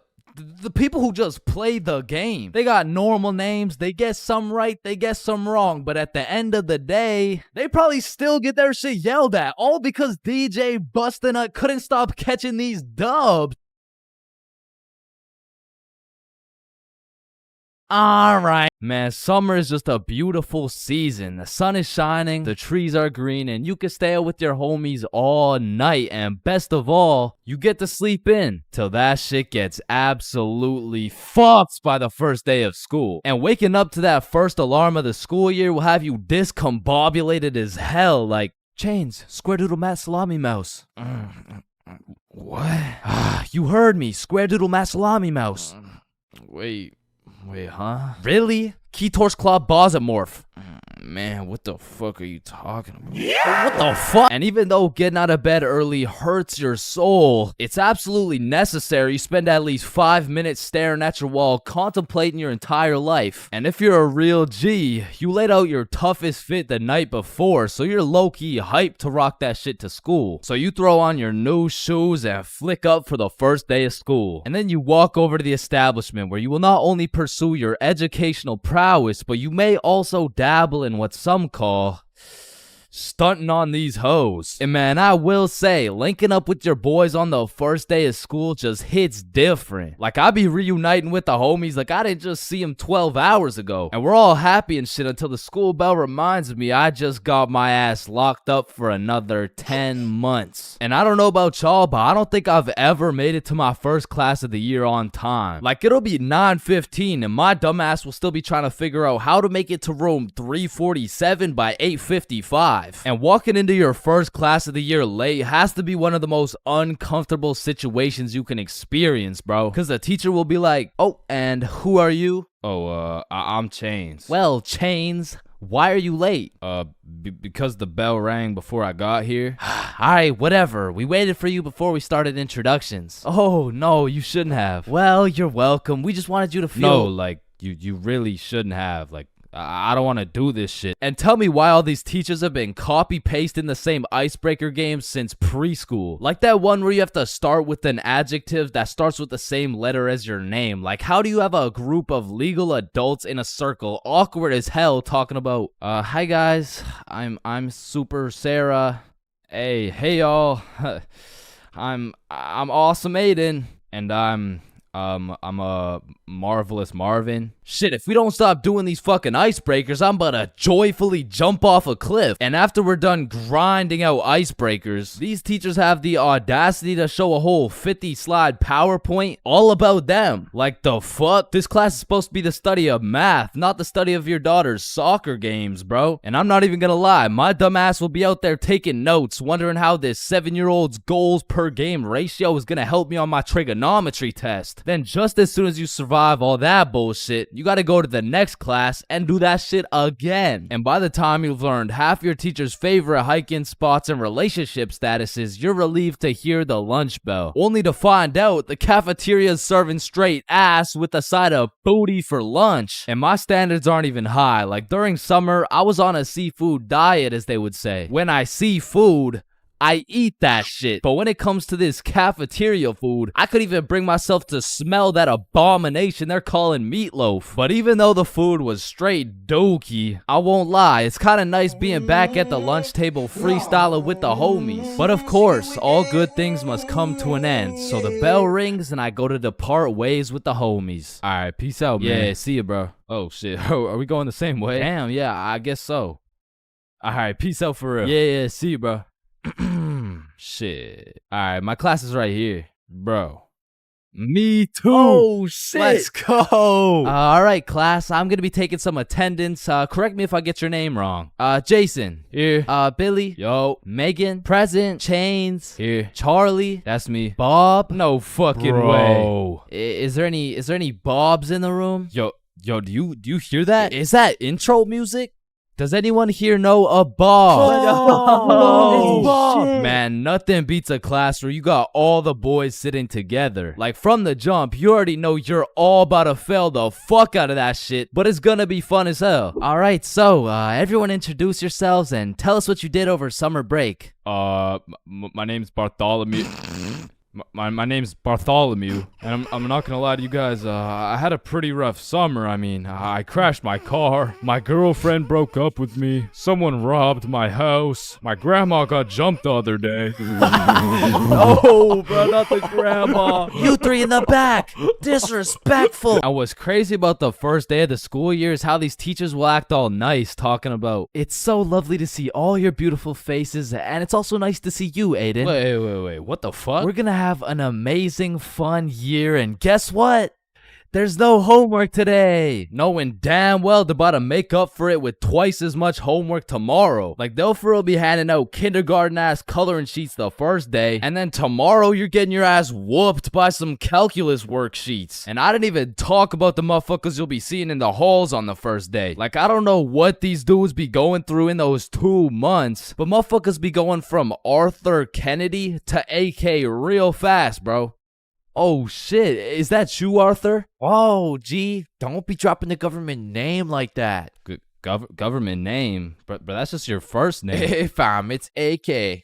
people who just play the game. They got normal names. They guess some right, they guess some wrong. But at the end of the day, they probably still get their shit yelled at. All because DJ Bustin' couldn't stop catching these dubs. Alright. Man, summer is just a beautiful season. The sun is shining, the trees are green, and you can stay out with your homies all night. And best of all, you get to sleep in till that shit gets absolutely fucked by the first day of school. And waking up to that first alarm of the school year will have you discombobulated as hell. Like, Chains, square doodle mat salami mouse. What? You heard me, square doodle mat salami mouse. Wait, huh? Really? Keytor's Claw Bosomorph. Man, what the fuck are you talking about? What the fuck? And even though getting out of bed early hurts your soul, it's absolutely necessary you spend at least 5 minutes staring at your wall, contemplating your entire life. And if you're a real G, you laid out your toughest fit the night before, so you're low-key hyped to rock that shit to school. So you throw on your new shoes and flick up for the first day of school. And then you walk over to the establishment where you will not only pursue your educational prowess, but you may also dabble in what some call stunting on these hoes. And man, I will say, linking up with your boys on the first day of school just hits different. Like, I be reuniting with the homies like I didn't just see them 12 hours ago. And we're all happy and shit until the school bell reminds me I just got my ass locked up for another 10 months. And I don't know about y'all, but I don't think I've ever made it to my first class of the year on time. Like, it'll be 9:15 and my dumbass will still be trying to figure out how to make it to room 347 by 8:55. And walking into your first class of the year late has to be one of the most uncomfortable situations you can experience, bro. Because the teacher will be like, oh, and who are you? Oh, I'm Chains. Well, Chains, why are you late? Because the bell rang before I got here. Alright, whatever. We waited for you before we started introductions. Oh, no, you shouldn't have. Well, you're welcome. We just wanted you to feel... No, like, you really shouldn't have. Like, I don't want to do this shit. And tell me why all these teachers have been copy-pasting the same icebreaker games since preschool. Like that one where you have to start with an adjective that starts with the same letter as your name. Like, how do you have a group of legal adults in a circle, awkward as hell, talking about, hi guys, I'm Super Sarah. Hey y'all. I'm Awesome Aiden. And I'm a Marvelous Marvin. Shit, if we don't stop doing these fucking icebreakers, I'm about to joyfully jump off a cliff. And after we're done grinding out icebreakers, these teachers have the audacity to show a whole 50-slide PowerPoint all about them. Like, the fuck? This class is supposed to be the study of math, not the study of your daughter's soccer games, bro. And I'm not even gonna lie, my dumb ass will be out there taking notes, wondering how this 7-year-old's goals per game ratio is gonna help me on my trigonometry test. Then just as soon as you survive all that bullshit, you gotta go to the next class and do that shit again. And by the time you've learned half your teacher's favorite hiking spots and relationship statuses, you're relieved to hear the lunch bell, only to find out the cafeteria's serving straight ass with a side of booty for lunch. And my standards aren't even high. Like, during summer, I was on a seafood diet, as they would say. When I see food, I eat that shit. But when it comes to this cafeteria food, I could even bring myself to smell that abomination they're calling meatloaf. But even though the food was straight dookie, I won't lie, it's kind of nice being back at the lunch table freestyling with the homies. But of course, all good things must come to an end. So the bell rings and I go to depart ways with the homies. All right, peace out, man. Yeah, see you, bro. Oh shit, are we going the same way? Damn, yeah, I guess so. All right, peace out for real. Yeah, see you, bro. Shit, All right, my class is right here. bro. Me too. Oh, shit. Let's go. All right, class. I'm gonna be taking some attendance. Correct me if I get your name wrong. Jason. Here. Billy. Yo. Megan. Present. Chains. Here. Charlie. That's me. Bob. No fucking way. Bro. Is there any Bobs in the room? Yo, do you hear that? Is that intro music? Does anyone here know a Bob? Oh, Bob. Man, nothing beats a class where you got all the boys sitting together. Like from the jump, you already know you're all about to fail the fuck out of that shit, but it's gonna be fun as hell. All right, so everyone introduce yourselves and tell us what you did over summer break. My name's Bartholomew. My name's Bartholomew, and I'm not gonna lie to you guys, I had a pretty rough summer. I mean, I crashed my car, my girlfriend broke up with me, someone robbed my house, my grandma got jumped the other day. No, bro, not the grandma. You three in the back, disrespectful. And what's crazy about the first day of the school year is how these teachers will act all nice, talking about, it's so lovely to see all your beautiful faces, and it's also nice to see you, Aiden. Wait, what the fuck? We're gonna have an amazing fun year, and guess what? There's no homework today. Knowing damn well they're about to make up for it with twice as much homework tomorrow. Like they'll for real be handing out kindergarten ass coloring sheets the first day, and then tomorrow you're getting your ass whooped by some calculus worksheets. And I didn't even talk about the motherfuckers you'll be seeing in the halls on the first day. Like I don't know what these dudes be going through in those 2 months, but motherfuckers be going from Arthur Kennedy to AK real fast, bro. Oh shit, is that you, Arthur? Oh, gee, don't be dropping the government name like that. Government name? But that's just your first name. Hey, fam, it's AK.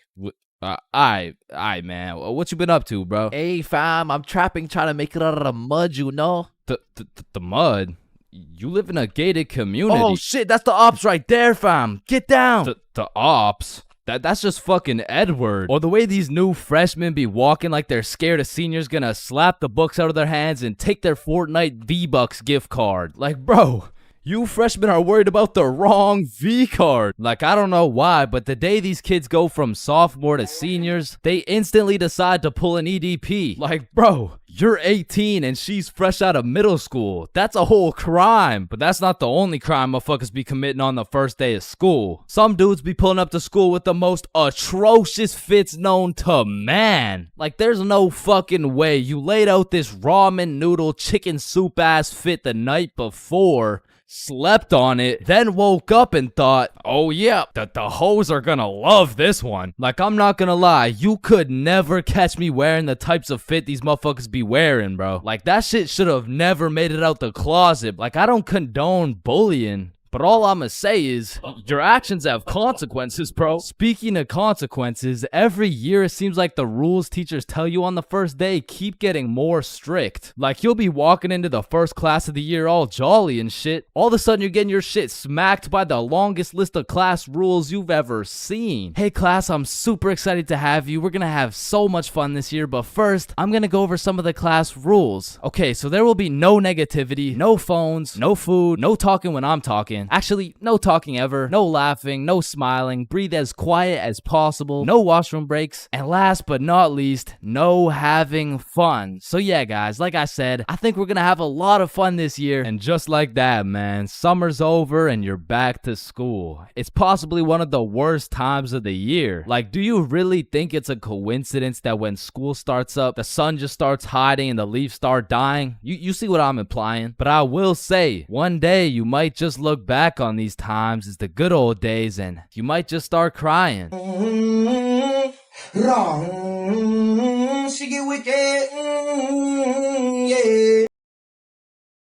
Aight, man. What you been up to, bro? Hey, fam, I'm trapping, trying to make it out of the mud, you know? The mud? You live in a gated community. Oh shit, that's the ops right there, fam. Get down. The ops? That's just fucking Edward. Or the way these new freshmen be walking like they're scared a senior's gonna slap the books out of their hands and take their Fortnite V-Bucks gift card. Like, bro, you freshmen are worried about the wrong V-card. Like, I don't know why, but the day these kids go from sophomore to seniors, they instantly decide to pull an EDP. Like, bro, you're 18 and she's fresh out of middle school. That's a whole crime. But that's not the only crime motherfuckers be committing on the first day of school. Some dudes be pulling up to school with the most atrocious fits known to man. Like, there's no fucking way you laid out this ramen noodle chicken soup ass fit the night before, slept on it, then woke up and thought, oh yeah, the hoes are gonna love this one. Like, I'm not gonna lie, you could never catch me wearing the types of fit these motherfuckers be wearing, bro. Like, that shit should have never made it out the closet. Like, I don't condone bullying, but all I'ma say is, your actions have consequences, bro. Speaking of consequences, every year it seems like the rules teachers tell you on the first day keep getting more strict. Like, you'll be walking into the first class of the year all jolly and shit. All of a sudden you're getting your shit smacked by the longest list of class rules you've ever seen. Hey class, I'm super excited to have you. We're gonna have so much fun this year, but first, I'm gonna go over some of the class rules. Okay, so there will be no negativity, no phones, no food, no talking when I'm talking. Actually, no talking ever, no laughing, no smiling, breathe as quiet as possible, no washroom breaks, and last but not least, no having fun. So yeah, guys, like I said, I think we're gonna have a lot of fun this year. And just like that, man, summer's over and you're back to school. It's possibly one of the worst times of the year. Like, do you really think it's a coincidence that when school starts up, the sun just starts hiding and the leaves start dying? You see what I'm implying? But I will say, one day you might just look back on these times as the good old days and you might just start crying.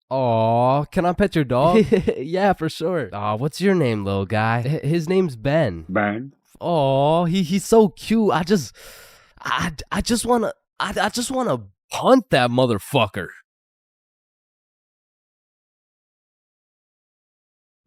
Aw, can I pet your dog? Yeah, for sure. Aw, what's your name, little guy? His name's Ben. Ben? Oh, he's so cute. I just wanna punt that motherfucker.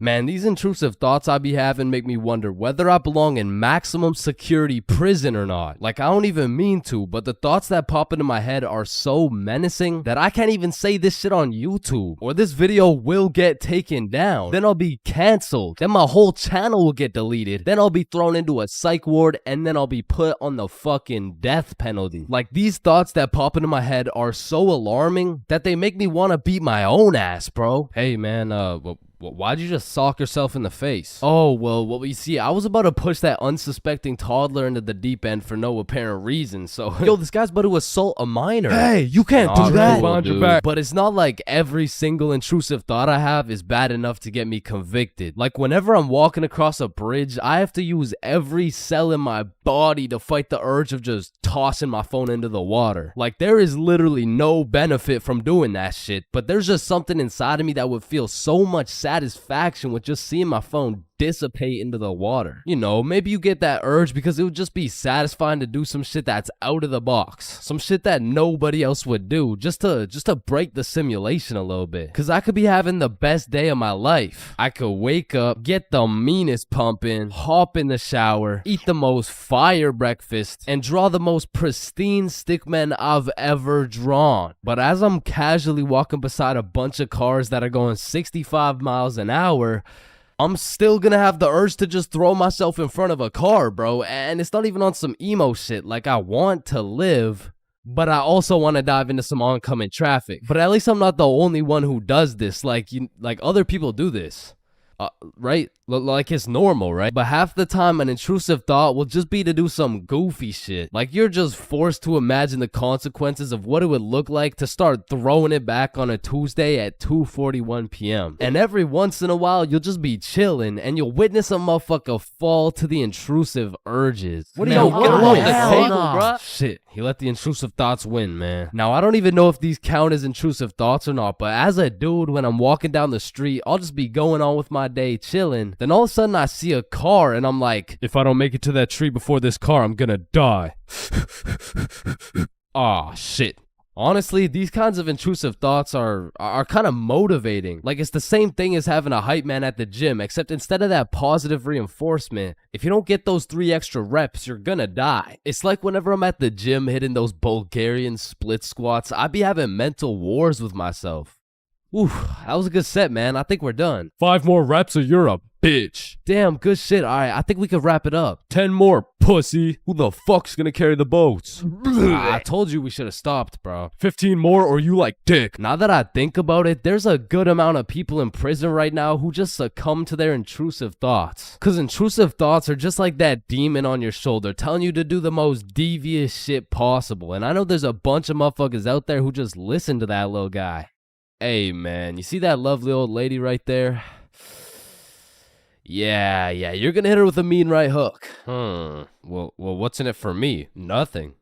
Man, these intrusive thoughts I be having make me wonder whether I belong in maximum security prison or not. Like, I don't even mean to, but the thoughts that pop into my head are so menacing that I can't even say this shit on YouTube, or this video will get taken down. Then I'll be canceled. Then my whole channel will get deleted. Then I'll be thrown into a psych ward, and then I'll be put on the fucking death penalty. Like, these thoughts that pop into my head are so alarming that they make me want to beat my own ass, bro. Hey, man, why'd you just sock yourself in the face? Oh, well, you see, I was about to push that unsuspecting toddler into the deep end for no apparent reason, so... Yo, this guy's about to assault a minor. Hey, you can't do that. Cool, dude. But it's not like every single intrusive thought I have is bad enough to get me convicted. Like, whenever I'm walking across a bridge, I have to use every cell in my body to fight the urge of just tossing my phone into the water. Like, there is literally no benefit from doing that shit, but there's just something inside of me that would feel so much satisfaction with just seeing my phone dissipate into the water. You know, maybe you get that urge because it would just be satisfying to do some shit that's out of the box. Some shit that nobody else would do, just to break the simulation a little bit. Cause I could be having the best day of my life. I could wake up, get the meanest pump in, hop in the shower, eat the most fire breakfast, and draw the most pristine stickmen I've ever drawn. But as I'm casually walking beside a bunch of cars that are going 65 miles an hour, I'm still gonna have the urge to just throw myself in front of a car, bro. And it's not even on some emo shit. Like, I want to live, but I also want to dive into some oncoming traffic. But at least I'm not the only one who does this. Like, other people do this. Right? Like, it's normal, right? But half the time, an intrusive thought will just be to do some goofy shit. Like, you're just forced to imagine the consequences of what it would look like to start throwing it back on a Tuesday at 2:41 p.m. And every once in a while, you'll just be chilling, and you'll witness a motherfucker fall to the intrusive urges. What are you get along the table, bro? Shit, he let the intrusive thoughts win, man. Now, I don't even know if these count as intrusive thoughts or not, but as a dude, when I'm walking down the street, I'll just be going on with my day chilling. Then all of a sudden I see a car and I'm like, if I don't make it to that tree before this car, I'm gonna die. Aw, shit. Honestly, these kinds of intrusive thoughts are kind of motivating. Like, it's the same thing as having a hype man at the gym, except instead of that positive reinforcement, if you don't get those 3 extra reps, you're gonna die. It's like whenever I'm at the gym hitting those Bulgarian split squats, I be having mental wars with myself. Oof, that was a good set, man. I think we're done. 5 more reps or you're a bitch. Damn, good shit. All right, I think we could wrap it up. 10 more, pussy. Who the fuck's gonna carry the boats? I told you we should have stopped, bro. 15 more or you like dick. Now that I think about it, there's a good amount of people in prison right now who just succumb to their intrusive thoughts. Cause intrusive thoughts are just like that demon on your shoulder telling you to do the most devious shit possible. And I know there's a bunch of motherfuckers out there who just listen to that little guy. Hey, man, you see that lovely old lady right there? Yeah, you're gonna hit her with a mean right hook. Well, what's in it for me? Nothing.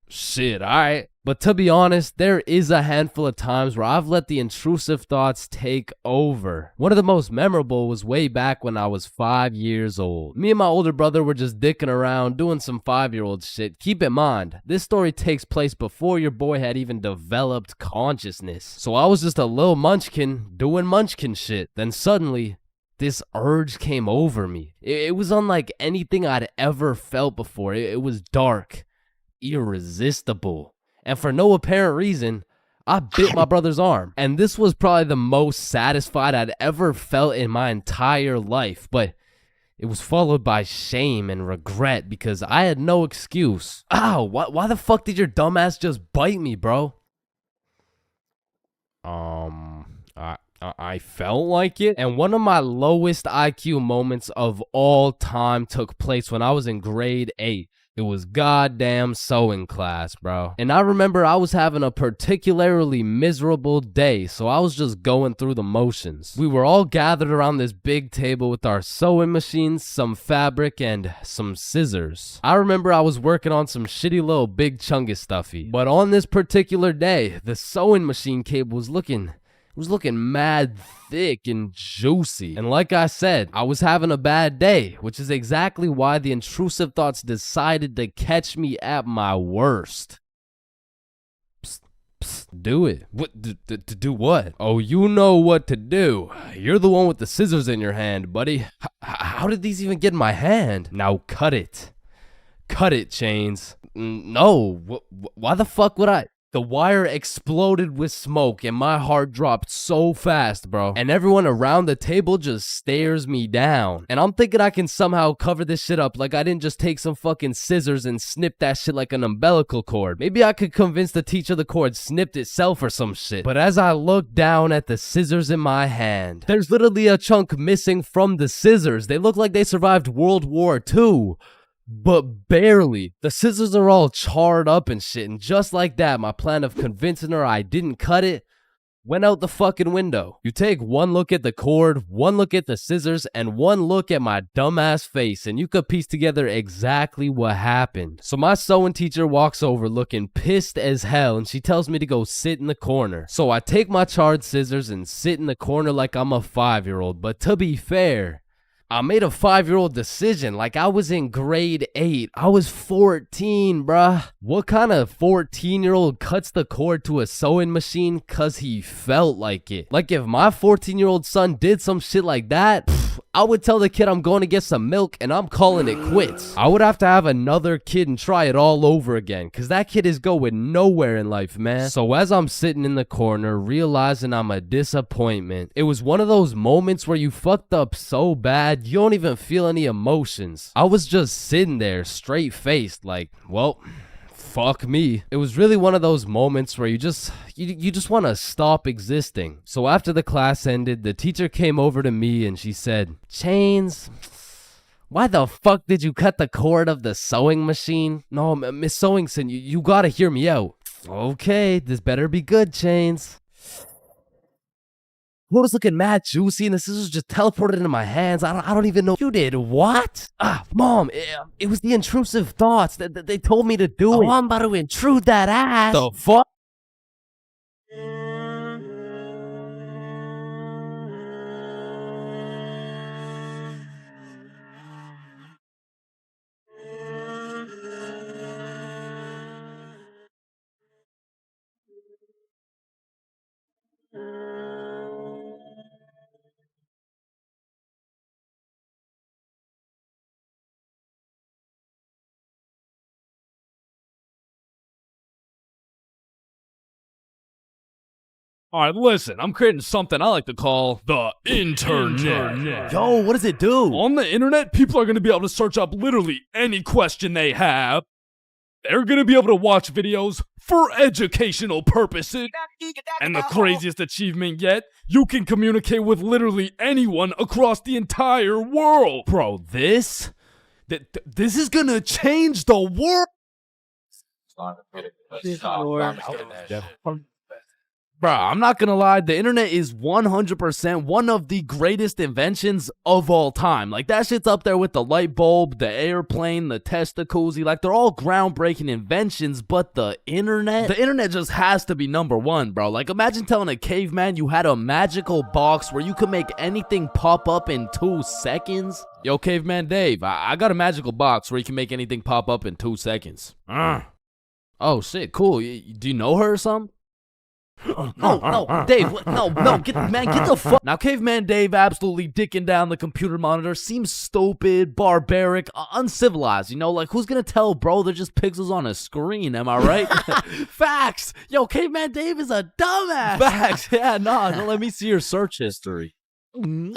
Shit, alright. But to be honest, there is a handful of times where I've let the intrusive thoughts take over. One of the most memorable was way back when I was 5 years old. Me and my older brother were just dicking around, doing some 5-year-old shit. Keep in mind, this story takes place before your boy had even developed consciousness. So I was just a little munchkin doing munchkin shit. Then suddenly, this urge came over me. It was unlike anything I'd ever felt before. It was dark, irresistible. And for no apparent reason, I bit my brother's arm. And this was probably the most satisfied I'd ever felt in my entire life. But it was followed by shame and regret because I had no excuse. Ow, why the fuck did your dumbass just bite me, bro? I felt like it. And one of my lowest IQ moments of all time took place when I was in grade 8. It was goddamn sewing class, bro. And I remember I was having a particularly miserable day, so I was just going through the motions. We were all gathered around this big table with our sewing machines, some fabric, and some scissors. I remember I was working on some shitty little big chungus stuffy. But on this particular day, the sewing machine cable was looking It was looking mad thick and juicy. And like I said, I was having a bad day, which is exactly why the intrusive thoughts decided to catch me at my worst. Do it. What? To do what? Oh, you know what to do. You're the one with the scissors in your hand, buddy. How did these even get in my hand? Now cut it. Cut it, Chains. No. Why the fuck would I? The wire exploded with smoke and my heart dropped so fast, bro. And everyone around the table just stares me down. And I'm thinking I can somehow cover this shit up like I didn't just take some fucking scissors and snip that shit like an umbilical cord. Maybe I could convince the teacher the cord snipped itself or some shit. But as I look down at the scissors in my hand, there's literally a chunk missing from the scissors. They look like they survived World War II. But barely. The scissors are all charred up and shit, and just like that, my plan of convincing her I didn't cut it went out the fucking window. You take one look at the cord, one look at the scissors, and one look at my dumbass face, and you could piece together exactly what happened. So my sewing teacher walks over looking pissed as hell, and she tells me to go sit in the corner. So I take my charred scissors and sit in the corner like I'm a 5-year-old, but to be fair, I made a 5-year-old decision like I was in grade 8. I was 14, bruh. What kind of 14-year-old cuts the cord to a sewing machine cause he felt like it? Like if my 14-year-old son did some shit like that, I would tell the kid I'm going to get some milk and I'm calling it quits. I would have to have another kid and try it all over again cause that kid is going nowhere in life, man. So as I'm sitting in the corner realizing I'm a disappointment, it was one of those moments where you fucked up so bad you don't even feel any emotions. I was just sitting there straight faced like, well, fuck me. It was really one of those moments where you just want to stop existing. So after the class ended, the teacher came over to me and she said, Chains, why the fuck did you cut the cord of the sewing machine? No, Miss Sewingson, you gotta hear me out. Okay, this better be good, Chains. It was looking mad juicy and the scissors just teleported into my hands. I don't even know. You did what? Mom, it was the intrusive thoughts that they told me to do it. I'm about to intrude that ass. The fuck? Alright, listen, I'm creating something I like to call the internet. Yo, what does it do? On the internet, people are going to be able to search up literally any question they have. They're going to be able to watch videos for educational purposes. And the craziest achievement yet, you can communicate with literally anyone across the entire world. Bro, this is going to change the world. Bro, I'm not gonna lie, the internet is 100% one of the greatest inventions of all time. Like, that shit's up there with the light bulb, the airplane, the Testacuzzi. Like, they're all groundbreaking inventions, but the internet just has to be number one, bro. Like, imagine telling a caveman you had a magical box where you could make anything pop up in 2 seconds. Yo, Caveman Dave, I got a magical box where you can make anything pop up in 2 seconds. Oh, shit, cool. Do you know her or something? No, Dave, get the fuck. Now, Caveman Dave absolutely dicking down the computer monitor seems stupid, barbaric, uncivilized, you know? Like, who's gonna tell, bro? They're just pixels on a screen, am I right? Facts! Yo, Caveman Dave is a dumbass! Facts! Yeah, no, let me see your search history. You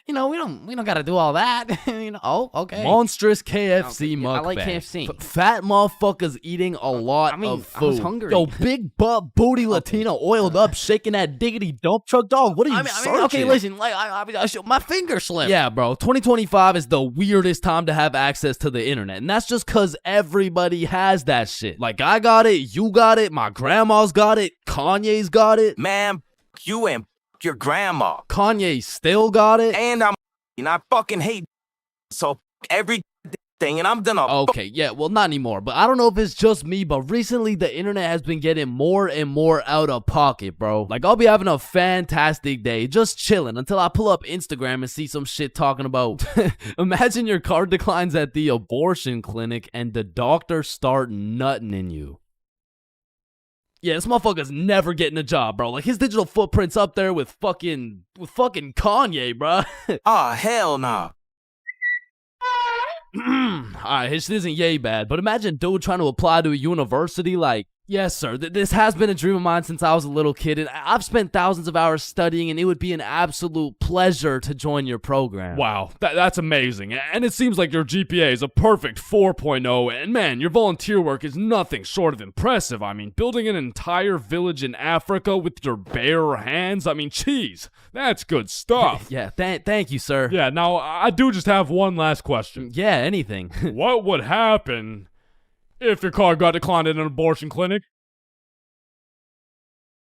know, we don't gotta do all that. You know, oh, okay. Monstrous KFC mukbang. I like KFC. Fat motherfuckers eating a lot of food. I was hungry. Yo, big butt booty Latina oiled up, shaking that diggity dump truck, dog. What are you searching? Okay, listen, like my finger slipped. Yeah, bro. 2025 is the weirdest time to have access to the internet, and that's just cause everybody has that shit. Like, I got it, you got it, my grandma's got it, Kanye's got it. Man, you and your grandma. Kanye still got it. And I fucking hate. So every thing, and I'm gonna. Okay, yeah, well, not anymore. But I don't know if it's just me, but recently the internet has been getting more and more out of pocket, bro. Like, I'll be having a fantastic day, just chilling, until I pull up Instagram and see some shit talking about, imagine your card declines at the abortion clinic and the doctor start nutting in you. Yeah, this motherfucker's never getting a job, bro. Like, his digital footprint's up there with fucking Kanye, bro. Ah, hell nah. Alright, this isn't yay bad, but imagine dude trying to apply to a university like, yes, sir, this has been a dream of mine since I was a little kid, and I've spent thousands of hours studying, and it would be an absolute pleasure to join your program. Wow, that's amazing. And it seems like your GPA is a perfect 4.0, and man, your volunteer work is nothing short of impressive. I mean, building an entire village in Africa with your bare hands, I mean, geez, that's good stuff. Yeah, thank you, sir. Yeah, now, I do just have one last question. Yeah, anything. What would happen if your card got declined at an abortion clinic?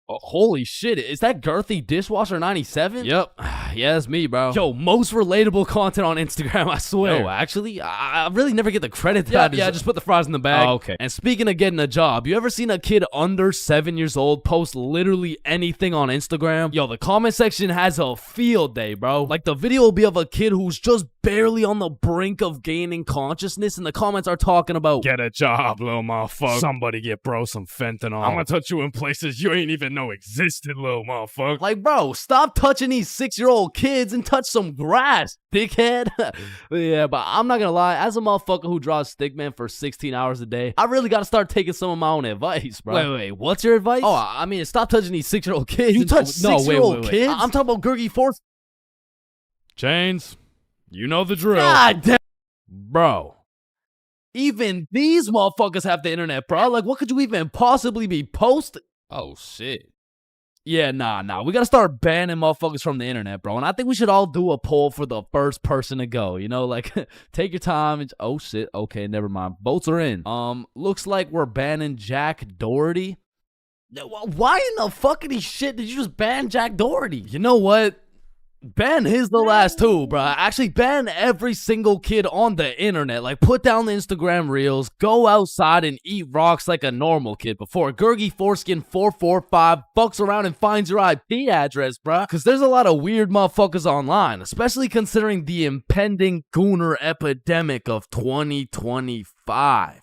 Oh, holy shit, is that Girthy Dishwasher 97? Yep. Yeah, that's me, bro. Yo, most relatable content on Instagram, I swear. Yo, actually, I really never get the credit that Yeah, just put the fries in the bag. Oh, okay. And speaking of getting a job, you ever seen a kid under 7 years old post literally anything on Instagram? Yo, the comment section has a field day, bro. Like, the video will be of a kid who's just barely on the brink of gaining consciousness, and the comments are talking about, get a job, little motherfucker. Somebody get bro some fentanyl. I'm gonna touch you in places you ain't even know existed, little motherfucker. like, bro, stop touching these 6-year-old kids and touch some grass, dickhead. Yeah, but I'm not gonna lie, as a motherfucker who draws stickman for 16 hours a day, I really gotta start taking some of my own advice, bro. Wait, what's your advice? Oh, I mean, stop touching these 6-year-old kids. You touch 6-year-old kids? I'm talking about Gurgi Force. Chains, you know the drill. God damn. Bro. Even these motherfuckers have the internet, bro. Like, what could you even possibly be posting? Oh, shit. Yeah, nah. We gotta start banning motherfuckers from the internet, bro. And I think we should all do a poll for the first person to go. You know, like, take your time. And, oh, shit. Okay, never mind. Votes are in. Looks like we're banning Jack Doherty. Why in the fuckity shit did you just ban Jack Doherty? You know what? Ban his the last two, bro. Actually, ban every single kid on the internet. Like, put down the Instagram reels, go outside and eat rocks like a normal kid before Gurgi Foreskin 445 fucks around and finds your IP address, bro. Because there's a lot of weird motherfuckers online, especially considering the impending gooner epidemic of 2025.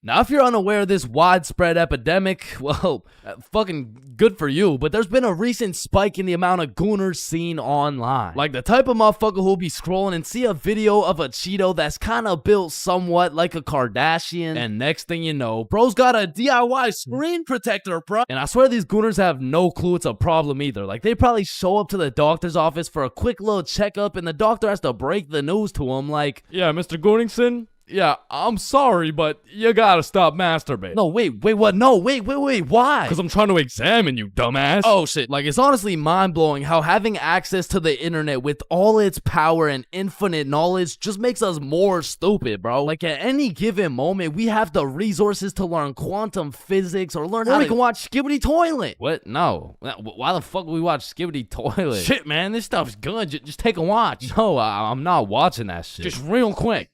Now, if you're unaware of this widespread epidemic, well, fucking good for you, but there's been a recent spike in the amount of gooners seen online. Like the type of motherfucker who'll be scrolling and see a video of a Cheeto that's kind of built somewhat like a Kardashian, and next thing you know, bro's got a DIY screen protector, bro. And I swear these gooners have no clue it's a problem either. Like, they probably show up to the doctor's office for a quick little checkup, and the doctor has to break the news to him like, yeah, Mr. Gooningson? Yeah, I'm sorry, but you gotta stop masturbating. No, wait, what? No, wait, why? Because I'm trying to examine you, dumbass. Oh, shit. Like, it's honestly mind-blowing how having access to the internet with all its power and infinite knowledge just makes us more stupid, bro. Like, at any given moment, we have the resources to learn quantum physics or learn how we can watch Skibbity Toilet. What? No. Why the fuck would we watch Skibbity Toilet? Shit, man, this stuff's good. Just take a watch. No, I'm not watching that shit. Just real quick.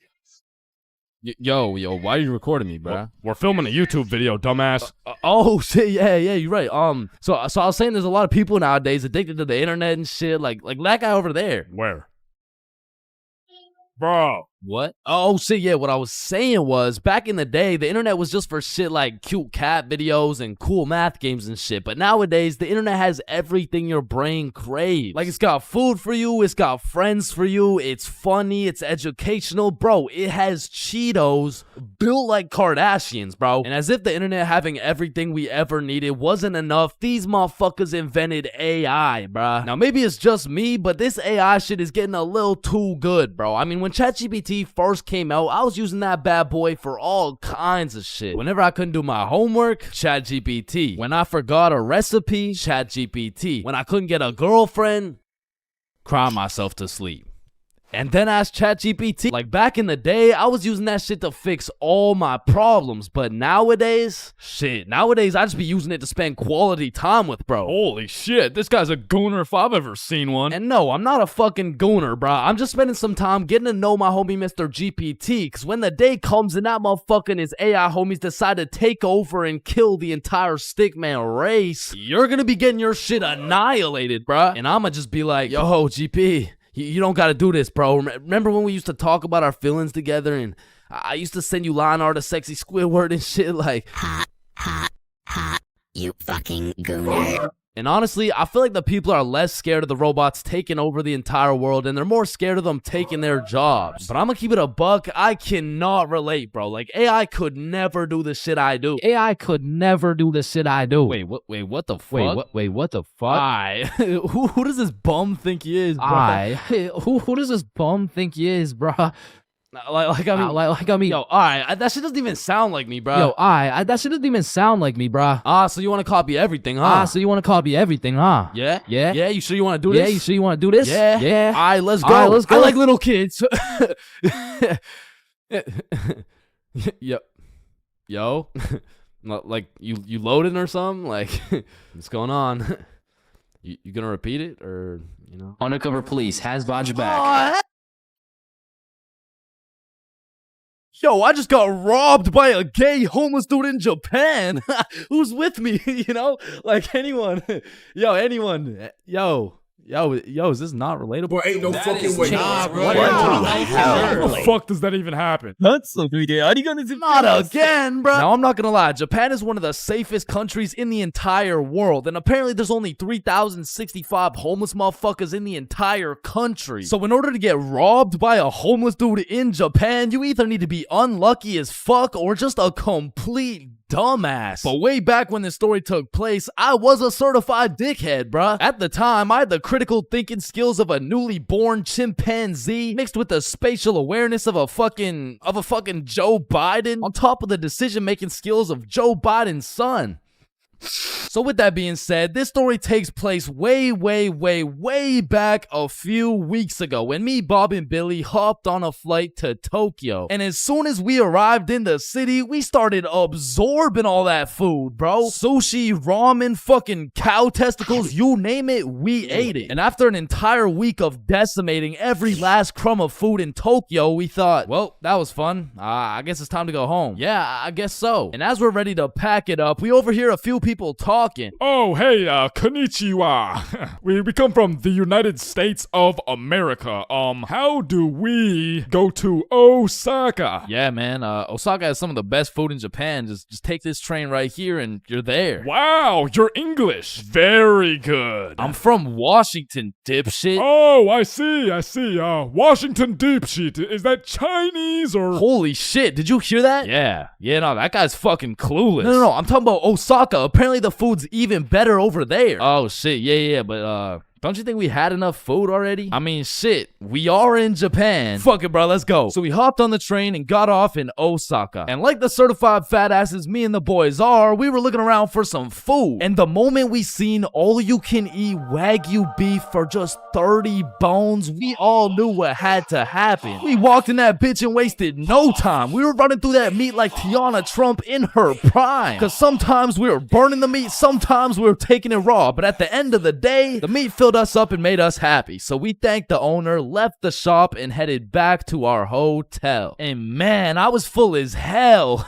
Yo, why are you recording me, bro? We're filming a YouTube video, dumbass. Oh shit, yeah, you're right. So I was saying there's a lot of people nowadays addicted to the internet and shit, like that guy over there. Where? Bro. What? Oh shit, yeah, what I was saying was, back in the day, the internet was just for shit like cute cat videos and cool math games and shit, but nowadays, the internet has everything your brain craves. Like, it's got food for you, it's got friends for you, it's funny, it's educational, bro, it has Cheetos built like Kardashians, bro. And as if the internet having everything we ever needed wasn't enough, these motherfuckers invented AI, bro. Now, maybe it's just me, but this AI shit is getting a little too good, bro. I mean, when ChatGPT first came out, I was using that bad boy for all kinds of shit. Whenever I couldn't do my homework, ChatGPT. When I forgot a recipe, ChatGPT. When I couldn't get a girlfriend, cry myself to sleep. And then ask ChatGPT. Like back in the day, I was using that shit to fix all my problems. But nowadays, nowadays I just be using it to spend quality time with, bro. Holy shit, this guy's a gooner if I've ever seen one. And no, I'm not a fucking gooner, bro. I'm just spending some time getting to know my homie Mr. GPT. Cause when the day comes and that motherfucker and his AI homies decide to take over and kill the entire stickman race, you're gonna be getting your shit annihilated, bro. And I'ma just be like, yo, GP. You don't gotta do this, bro. Remember when we used to talk about our feelings together and I used to send you line art of sexy Squidward and shit like, hot, you fucking gooner. And honestly, I feel like the people are less scared of the robots taking over the entire world and they're more scared of them taking their jobs. But I'm gonna keep it a buck. I cannot relate, bro. Like, AI could never do the shit I do. AI could never do the shit I do. Wait, what the fuck? Wait, what the fuck? Who does this bum think he is, bro? Who does this bum think he is, bro? I mean, yo, alright, that shit doesn't even sound like me, bro. Yo, that shit doesn't even sound like me, bro. So you want to copy everything, huh? So you want to copy everything, huh? Yeah? Yeah? Yeah, you sure you want to do this? Yeah, you sure you want to do this? Yeah? Yeah. Alright, let's go. Alright, let's go. I like little kids. Yo? Like, you loading or something? Like, what's going on? You gonna repeat it, or, you know? Undercover police has Bodge back. Yo, I just got robbed by a gay homeless dude in Japan. Who's with me? You know, like anyone. Anyone. Yo, is this not relatable? Bro, ain't no fucking way. Nah, bro. How the fuck does that even happen? Not again, bro. Now, I'm not gonna lie. Japan is one of the safest countries in the entire world. And apparently there's only 3,065 homeless motherfuckers in the entire country. So in order to get robbed by a homeless dude in Japan, you either need to be unlucky as fuck or just a complete dumbass. But way back when this story took place, I was a certified dickhead, bruh. At the time, I had the critical thinking skills of a newly born chimpanzee mixed with the spatial awareness of a fucking Joe Biden on top of the decision-making skills of Joe Biden's son. So with that being said, this story takes place way back a few weeks ago when me, Bob, and Billy hopped on a flight to Tokyo. And as soon as we arrived in the city, we started absorbing all that food, bro. Sushi, ramen, fucking cow testicles, you name it, we ate it. And after an entire week of decimating every last crumb of food in Tokyo, we thought, well, that was fun. I guess it's time to go home. Yeah, I guess so. And as we're ready to pack it up, we overhear a few people talking. Oh, hey, konnichiwa. we come from the United States of America. How do we go to Osaka? Yeah, man. Osaka has some of the best food in Japan. Just take this train right here and you're there. Wow, you're English. Very good. I'm from Washington, dipshit. Oh, I see. Washington dipshit. Is that Chinese or? Holy shit, did you hear that? Yeah, no, that guy's fucking clueless. No, I'm talking about Osaka. Apparently the food's even better over there. Oh shit, yeah, but don't you think we had enough food already? I mean, shit, we are in Japan. Fuck it, bro, let's go. So we hopped on the train and got off in Osaka. And like the certified fat asses me and the boys are, we were looking around for some food. And the moment we seen all-you-can-eat Wagyu beef for just 30 bones, we all knew what had to happen. We walked in that bitch and wasted no time. We were running through that meat like Tiana Trump in her prime. Cause sometimes we were burning the meat, sometimes we were taking it raw. But at the end of the day, the meat filled us up and made us happy. So we thanked the owner, left the shop, and headed back to our hotel. And man, I was full as hell.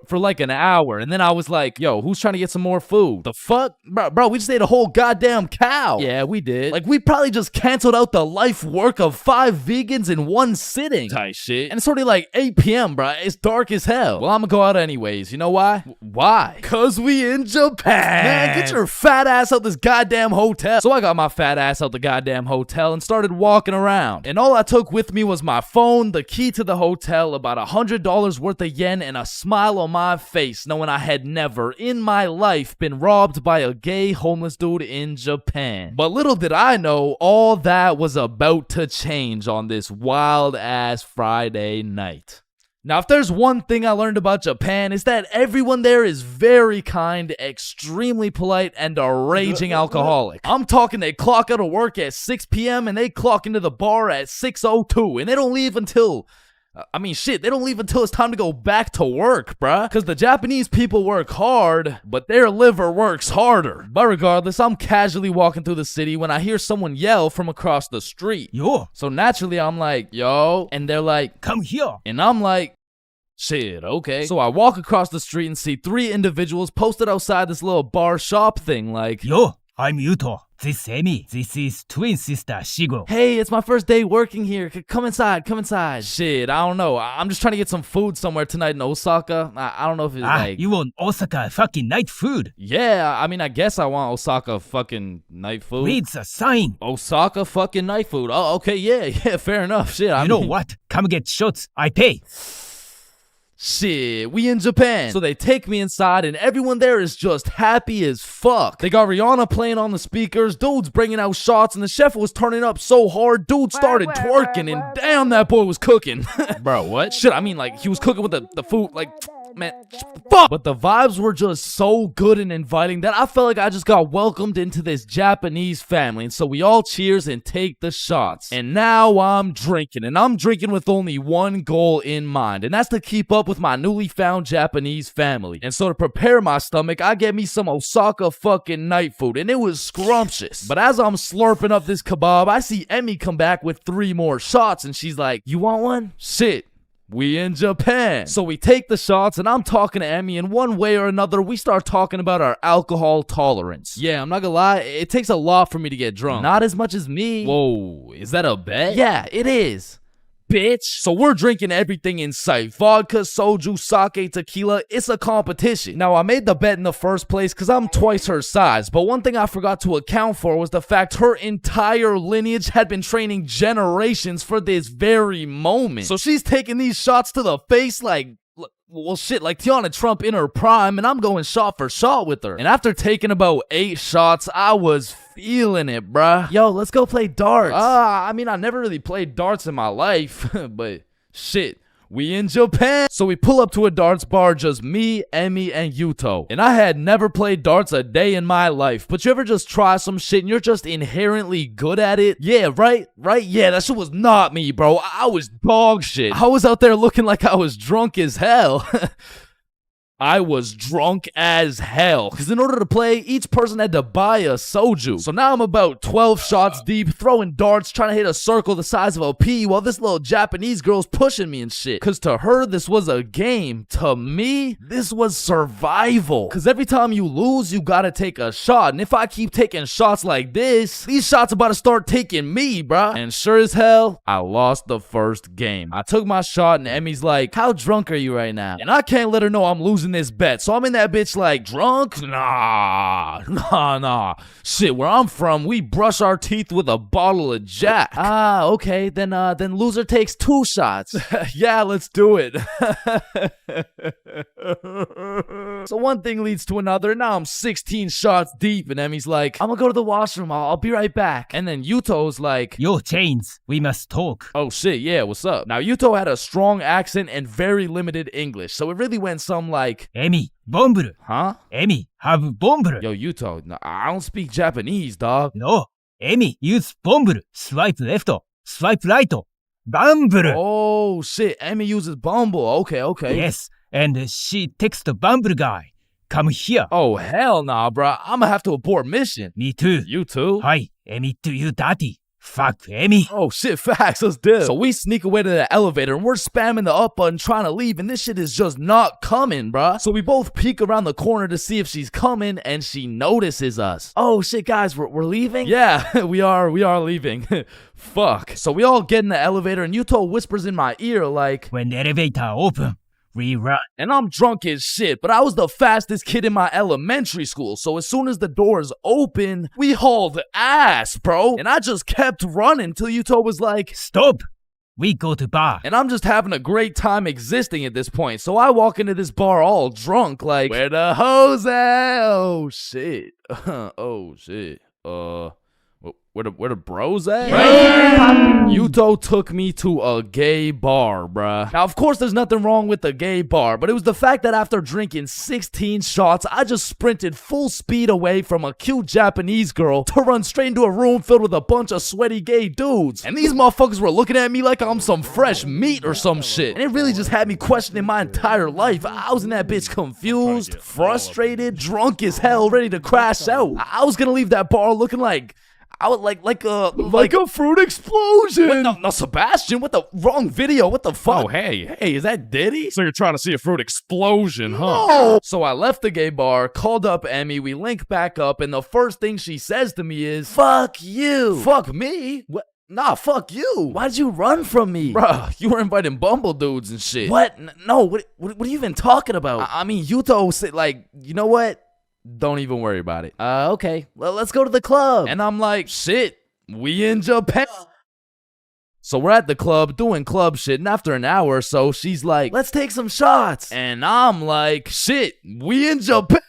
For like an hour, and then I was like, yo, who's trying to get some more food? The fuck? Bro, we just ate a whole goddamn cow. Yeah, we did. Like, we probably just canceled out the life work of 5 vegans in one sitting. Type shit. And it's already like 8 p.m., bro. It's dark as hell. Well, I'm gonna go out anyways. You know why? Why? Cause we in Japan. Man, get your fat ass out this goddamn hotel. So I got my fat ass out the goddamn hotel and started walking around. And all I took with me was my phone, the key to the hotel, about $100 worth of yen, and a smile on my face, knowing I had never in my life been robbed by a gay homeless dude in Japan. But little did I know, all that was about to change on this wild ass Friday night. Now, if there's one thing I learned about Japan, it's that everyone there is very kind, extremely polite, and a raging alcoholic. I'm talking they clock out of work at 6 p.m. and they clock into the bar at 6:02, and they don't leave until... they don't leave until it's time to go back to work, bruh. Because the Japanese people work hard, but their liver works harder. But regardless, I'm casually walking through the city when I hear someone yell from across the street. Yo. So naturally, I'm like, yo. And they're like, come here. And I'm like, shit, okay. So I walk across the street and see 3 individuals posted outside this little bar shop thing like, yo, I'm Yuto. This is Emi. This is twin sister Shigo. Hey, it's my first day working here. Come inside, come inside. Shit, I don't know. I'm just trying to get some food somewhere tonight in Osaka. I don't know if it's like... you want Osaka fucking night food? Yeah, I guess I want Osaka fucking night food. Read the sign. Osaka fucking night food. Oh, okay, yeah, fair enough. Shit, you know what? Come get shots. I pay. Shit, we in Japan. So they take me inside and everyone there is just happy as fuck. They got Rihanna playing on the speakers, dudes bringing out shots, and the chef was turning up so hard, dude started twerking, and damn, that boy was cooking. Bro, what? Shit, he was cooking with the food, like, man, fuck. But the vibes were just so good and inviting that I felt like I just got welcomed into this Japanese family. And so we all cheers and take the shots. And now I'm drinking, and I'm drinking with only one goal in mind, and that's to keep up with my newly found Japanese family. And so to prepare my stomach, I get me some Osaka fucking night food, and it was scrumptious. But as I'm slurping up this kebab, I see Emmy come back with 3 more shots, and she's like, you want one? Shit. We in Japan. So we take the shots, and I'm talking to Emmy, and one way or another, we start talking about our alcohol tolerance. Yeah, I'm not gonna lie, it takes a lot for me to get drunk. Not as much as me. Whoa, is that a bet? Yeah, it is. Bitch. So we're drinking everything in sight. Vodka, soju, sake, tequila. It's a competition. Now, I made the bet in the first place because I'm twice her size. But one thing I forgot to account for was the fact her entire lineage had been training generations for this very moment. So she's taking these shots to the face like... well, shit, like Tiana Trump in her prime, and I'm going shot for shot with her. And after taking about 8 shots, I was feeling it, bruh. Yo, let's go play darts. I never really played darts in my life, but shit. We in Japan. So we pull up to a darts bar, just me, Emmy, and Yuto. And I had never played darts a day in my life. But you ever just try some shit and you're just inherently good at it? Yeah, right? Yeah, that shit was not me, bro. I was dog shit. I was out there looking like I was drunk as hell. I was drunk as hell. Because in order to play, each person had to buy a soju. So now I'm about 12 shots deep, throwing darts, trying to hit a circle the size of a pea while this little Japanese girl's pushing me and shit. Because to her, this was a game. To me, this was survival. Because every time you lose, you gotta take a shot. And if I keep taking shots like this, these shots about to start taking me, bruh. And sure as hell, I lost the first game. I took my shot and Emmy's like, how drunk are you right now? And I can't let her know I'm losing this bet. So I'm in that bitch like, drunk? Nah. Shit, where I'm from, we brush our teeth with a bottle of Jack. Okay, then loser takes 2 shots. Yeah, let's do it. So one thing leads to another. Now I'm 16 shots deep, and Emmy's like, I'm gonna go to the washroom. I'll be right back. And then Yuto's like, yo, Chains, we must talk. Oh shit, yeah, what's up? Now Yuto had a strong accent and very limited English, so it really went some like, Emi, bomburu. Huh? Emi, have bomburu. Yo, Yuto, no, I don't speak Japanese, dog. No, Emi, use bomburu. Swipe left, swipe right. Bumble. Oh shit, Emi uses Bumble. Okay. Yes, and she texts the Bumble guy. Come here. Oh hell nah, bro. I'ma have to abort mission. Me too. You too? Hi, Emi to you dirty. Fuck Emi. Oh shit, facts, let's do it. So we sneak away to the elevator and we're spamming the up button trying to leave, and this shit is just not coming, bruh. So we both peek around the corner to see if she's coming, and she notices us. Oh shit, guys, we're leaving? Yeah, we are leaving. Fuck. So we all get in the elevator and Yuto whispers in my ear like, when the elevator open, we run. And I'm drunk as shit, but I was the fastest kid in my elementary school, so as soon as the doors open, we hauled ass, bro. And I just kept running till Yuto was like, stop, we go to bar. And I'm just having a great time existing at this point, so I walk into this bar all drunk like, where the hoes at? Oh shit. Oh shit. where the bros at? Yuto took me to a gay bar, bruh. Now, of course, there's nothing wrong with the gay bar, but it was the fact that after drinking 16 shots, I just sprinted full speed away from a cute Japanese girl to run straight into a room filled with a bunch of sweaty gay dudes. And these motherfuckers were looking at me like I'm some fresh meat or some shit. And it really just had me questioning my entire life. I was in that bitch confused, frustrated, drunk as hell, ready to crash out. I was gonna leave that bar looking like I would like a fruit explosion. No, Sebastian, what the wrong video? What the fuck? Oh, hey, is that Diddy? So you're trying to see a fruit explosion, huh? No. So I left the gay bar, called up Emmy, we link back up, and the first thing she says to me is, "Fuck you." Fuck me? What? Nah, fuck you. Why'd you run from me? Bruh, you were inviting Bumble dudes and shit. What? No, what are you even talking about? I mean, Yuto said, like, you know what? Don't even worry about it. Okay. Well, let's go to the club. And I'm like, shit, we in Japan. So we're at the club doing club shit, and after an hour or so, she's like, let's take some shots. And I'm like, shit, we in Japan.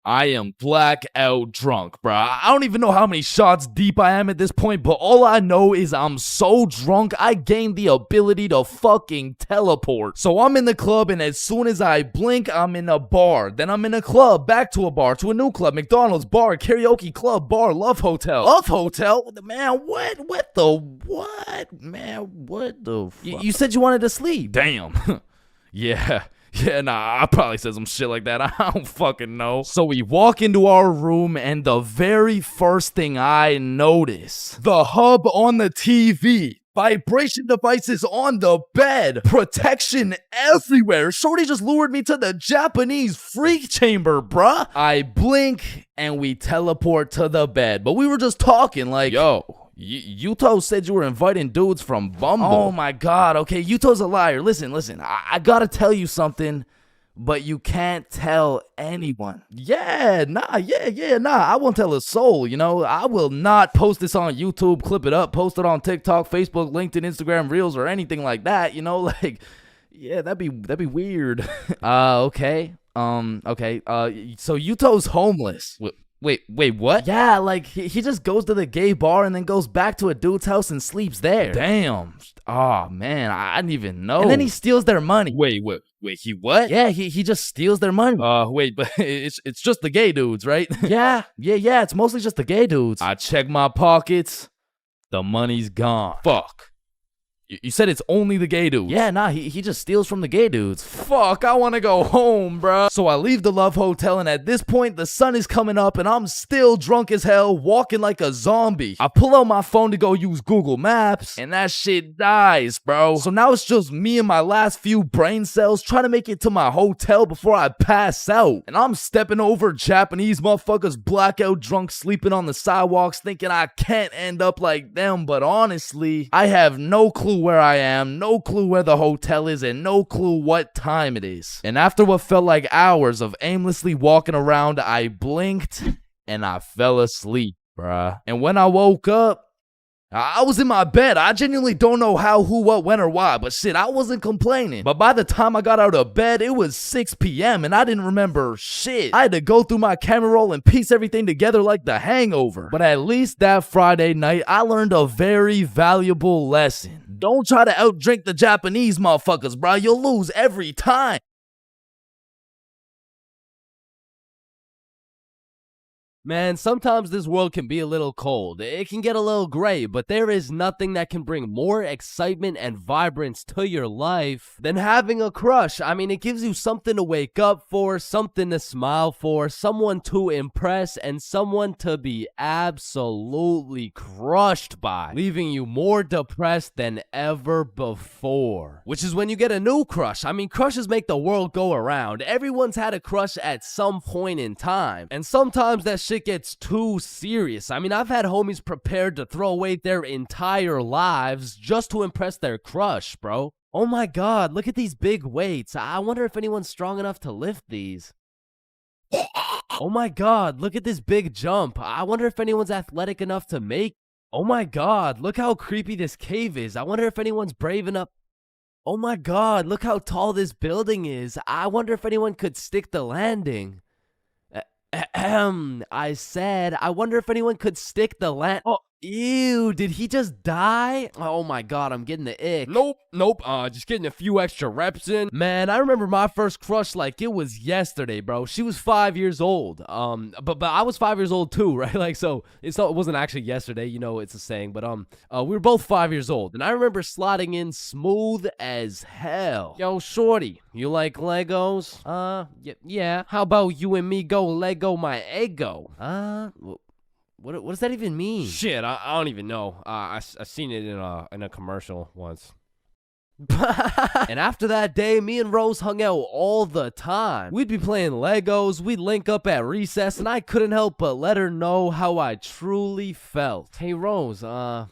I am blackout drunk, bruh. I don't even know how many shots deep I am at this point, but all I know is I'm so drunk, I gained the ability to fucking teleport. So I'm in the club, and as soon as I blink, I'm in a bar. Then I'm in a club, back to a bar, to a new club, McDonald's, bar, karaoke club, bar, Love Hotel. Love Hotel? Man, what? What the what? Man, what the fuck? You said you wanted to sleep. Damn. Yeah. Yeah, nah, I probably said some shit like that. I don't fucking know. So we walk into our room, and the very first thing I notice, the hub on the TV, vibration devices on the bed, protection everywhere. Shorty just lured me to the Japanese freak chamber, bruh. I blink, and we teleport to the bed. But we were just talking like, yo, Yuto said you were inviting dudes from Bumble. Oh my god, okay, Yuto's a liar. Listen, I gotta tell you something, but you can't tell anyone. Yeah, nah, I won't tell a soul, you know. I will not post this on YouTube, clip it up, post it on TikTok, Facebook, LinkedIn, Instagram, Reels, or anything like that, you know, like, yeah, that'd be weird. Okay. So Yuto's homeless. Wait, what? Yeah, like, he just goes to the gay bar and then goes back to a dude's house and sleeps there. Damn. Oh, man, I didn't even know. And then he steals their money. Wait, he what? Yeah, he just steals their money. Wait, but it's just the gay dudes, right? Yeah, it's mostly just the gay dudes. I check my pockets. The money's gone. Fuck. You said it's only the gay dudes. Yeah, nah, he just steals from the gay dudes. Fuck, I want to go home, bruh. So I leave the Love Hotel, and at this point, the sun is coming up, and I'm still drunk as hell, walking like a zombie. I pull out my phone to go use Google Maps, and that shit dies, bro. So now it's just me and my last few brain cells trying to make it to my hotel before I pass out. And I'm stepping over Japanese motherfuckers blackout drunk sleeping on the sidewalks thinking I can't end up like them, but honestly, I have no clue where I am, no clue where the hotel is, and no clue what time it is. And after what felt like hours of aimlessly walking around, I blinked and I fell asleep, bruh. And when I woke up, I was in my bed. I genuinely don't know how, who, what, when, or why, but shit, I wasn't complaining. But by the time I got out of bed, it was 6 p.m. and I didn't remember shit. I had to go through my camera roll and piece everything together like The Hangover. But at least that Friday night, I learned a very valuable lesson. Don't try to outdrink the Japanese motherfuckers, bro. You'll lose every time. Man, sometimes this world can be a little cold. It can get a little gray, but there is nothing that can bring more excitement and vibrance to your life than having a crush. I mean, it gives you something to wake up for, something to smile for, someone to impress, and someone to be absolutely crushed by, leaving you more depressed than ever before. Which is when you get a new crush. I mean, crushes make the world go around. Everyone's had a crush at some point in time, and sometimes that shit gets too serious. I mean, I've had homies prepared to throw away their entire lives just to impress their crush, bro. Oh my god, look at these big weights. I wonder if anyone's strong enough to lift these. Oh my god, look at this big jump. I wonder if anyone's athletic enough to make. Oh my god, look how creepy this cave is. I wonder if anyone's brave enough. Oh my god, look how tall this building is. I wonder if anyone could stick the landing. I said, I wonder if anyone could stick the land. Oh, Ew, did he just die? Oh my god, I'm getting the ick. Nope. Just getting a few extra reps in. Man, I remember my first crush like it was yesterday, bro. She was 5 years old. But I was 5 years old too, right? Like, so it wasn't actually yesterday, you know, it's a saying. But we were both 5 years old, and I remember sliding in smooth as hell. Yo, shorty, you like Legos? Yeah. How about you and me go Lego my ego? What does that even mean? Shit, I don't even know. I seen it in a commercial once. And after that day, me and Rose hung out all the time. We'd be playing Legos, we'd link up at recess, and I couldn't help but let her know how I truly felt. Hey Rose, I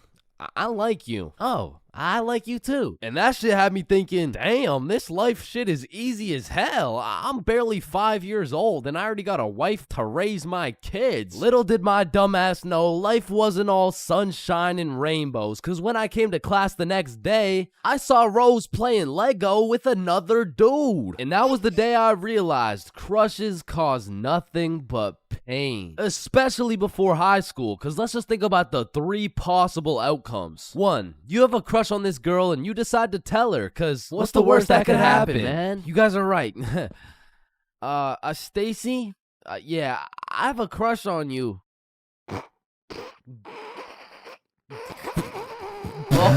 like you. Oh, I like you too. And that shit had me thinking, damn, this life shit is easy as hell. I'm barely 5 years old and I already got a wife to raise my kids. Little did my dumbass know life wasn't all sunshine and rainbows, cause when I came to class the next day, I saw Rose playing Lego with another dude. And that was the day I realized crushes cause nothing but pain. Especially before high school, cause let's just think about the 3 possible outcomes. 1, you have a crush on this girl and you decide to tell her, cause what's the worst that could happen, man? You guys are right. Stacy? Yeah, I have a crush on you. You're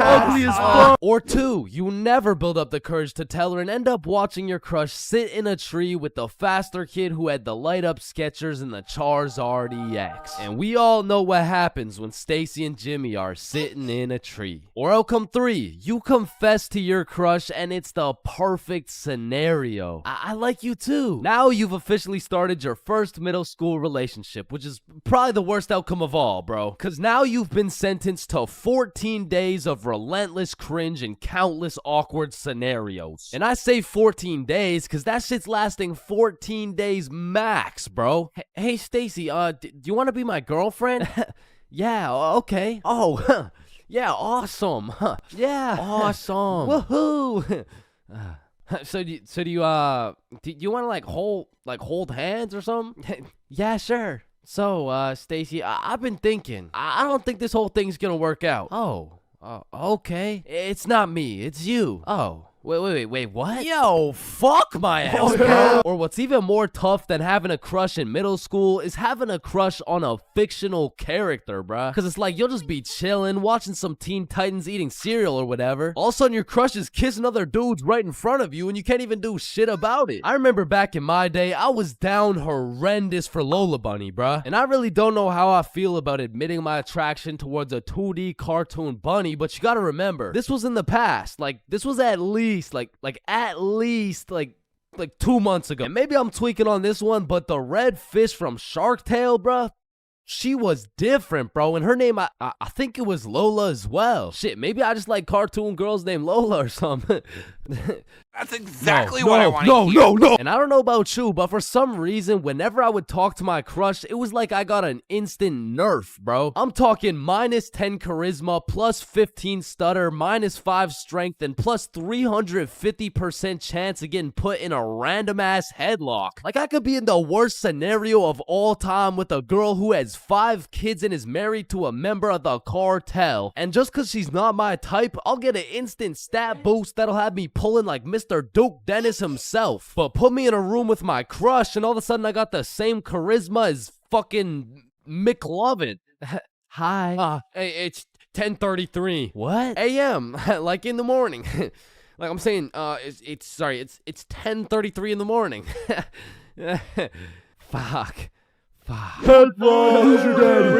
ugly as fuck. Or 2, you never build up the courage to tell her and end up watching your crush sit in a tree with the faster kid who had the light up Skechers and the Charizard EX. And we all know what happens when Stacy and Jimmy are sitting in a tree. Or outcome 3, you confess to your crush and it's the perfect scenario. I like you too. Now you've officially started your first middle school relationship, which is probably the worst outcome of all, bro. Cause now you've been sentenced to 14 days of relentless cringe and countless awkward scenarios. And I say 14 days because that shit's lasting 14 days max, bro. Hey, Stacy, do you want to be my girlfriend? Yeah, okay. Oh, yeah, awesome. Yeah, awesome. Woohoo. So do you want to like hold hands or something? Yeah, sure. So, Stacy, I've been thinking. I don't think this whole thing's gonna work out. Oh, okay. It's not me, it's you. Oh. Wait, what? Yo, fuck my ass, bro. Or what's even more tough than having a crush in middle school is having a crush on a fictional character, bruh. Cause it's like you'll just be chilling, watching some Teen Titans eating cereal or whatever. All of a sudden your crush is kissing other dudes right in front of you and you can't even do shit about it. I remember back in my day, I was down horrendous for Lola Bunny, bruh. And I really don't know how I feel about admitting my attraction towards a 2D cartoon bunny, but you gotta remember, this was in the past. Like, this was at least 2 months ago. And maybe I'm tweaking on this one, but the red fish from Shark Tale, bruh, she was different, bro. And her name, I think it was Lola as well. Shit, maybe I just like cartoon girls named Lola or something. That's exactly what I want to hear. No. And I don't know about you, but for some reason, whenever I would talk to my crush, it was like I got an instant nerf, bro. I'm talking minus 10 charisma, plus 15 stutter, minus 5 strength, and plus 350% chance of getting put in a random ass headlock. Like I could be in the worst scenario of all time with a girl who has 5 kids and is married to a member of the cartel. And just cause she's not my type, I'll get an instant stat boost that'll have me pulling like Mr. Duke Dennis himself. But put me in a room with my crush and all of a sudden I got the same charisma as fucking McLovin. Hi. Hey, it's 10:33. What? A.M. like in the morning. Like I'm saying, it's 10:33 in the morning. Fuck. Who's your daddy?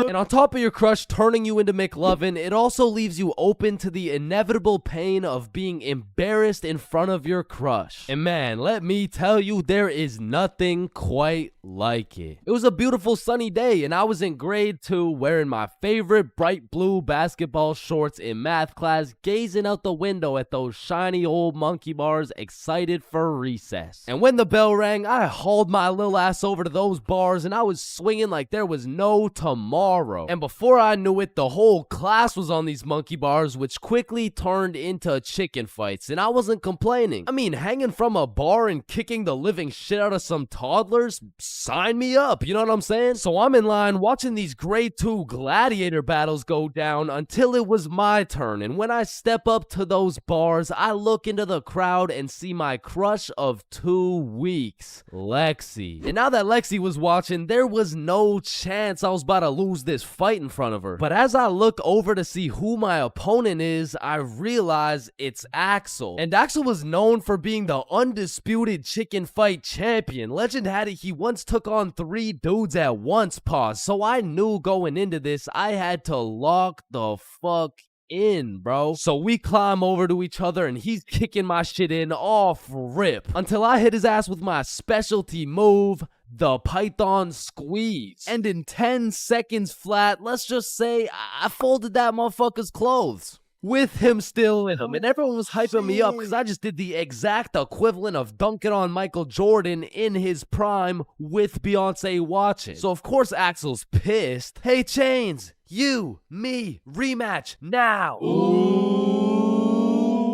And on top of your crush turning you into McLovin, it also leaves you open to the inevitable pain of being embarrassed in front of your crush. And man, let me tell you, there is nothing quite like it. It was a beautiful sunny day and I was in grade 2 wearing my favorite bright blue basketball shorts in math class, gazing out the window at those shiny old monkey bars, excited for recess. And when the bell rang, I hauled my little ass over to those bars and I was swinging like there was no tomorrow. And before I knew it, the whole class was on these monkey bars, which quickly turned into chicken fights, and I wasn't complaining. I mean, hanging from a bar and kicking the living shit out of some toddlers, sign me up, you know what I'm saying? So I'm in line watching these grade 2 gladiator battles go down until it was my turn, and when I step up to those bars, I look into the crowd and see my crush of 2 weeks, Lexi. And now that Lexi was watching, there was no chance I was about to lose this fight in front of her. But as I look over to see who my opponent is, I realize it's Axel. And Axel was known for being the undisputed chicken fight champion. Legend had it he once took on 3 dudes at once, pause. So I knew going into this, I had to lock the fuck in, bro. So we climb over to each other and he's kicking my shit in off rip until I hit his ass with my specialty move, the Python squeeze. And in 10 seconds flat, let's just say I folded that motherfucker's clothes with him still in him. And everyone was hyping me up because I just did the exact equivalent of dunking on Michael Jordan in his prime with Beyonce watching. So of course Axel's pissed. Hey Chains, you, me, rematch now.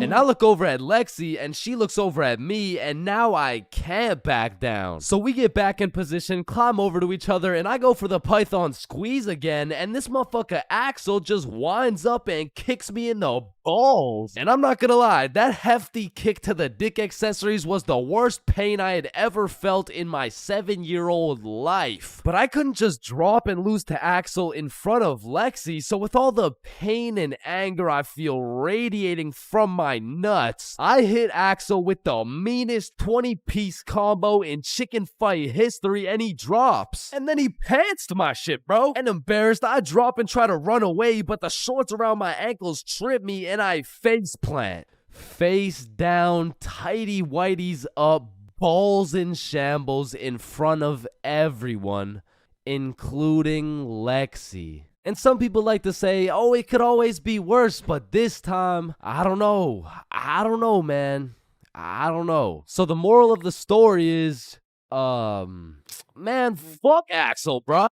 And I look over at Lexi and she looks over at me, and now I can't back down. So we get back in position, climb over to each other, and I go for the Python squeeze again, and this motherfucker Axel just winds up and kicks me in the balls. And I'm not gonna lie, that hefty kick to the dick accessories was the worst pain I had ever felt in my 7-year-old life. But I couldn't just drop and lose to Axel in front of Lexi, so with all the pain and anger I feel radiating from my nuts, I hit Axel with the meanest 20-piece combo in chicken fight history, and he drops. And then he pantsed my shit, bro. And embarrassed, I drop and try to run away, but the shorts around my ankles trip me and I face plant. Face down, tighty whities up, balls in shambles in front of everyone, including Lexi. And some people like to say, oh, it could always be worse, but this time, I don't know. I don't know, man. I don't know. So the moral of the story is, man, fuck Axel, bro.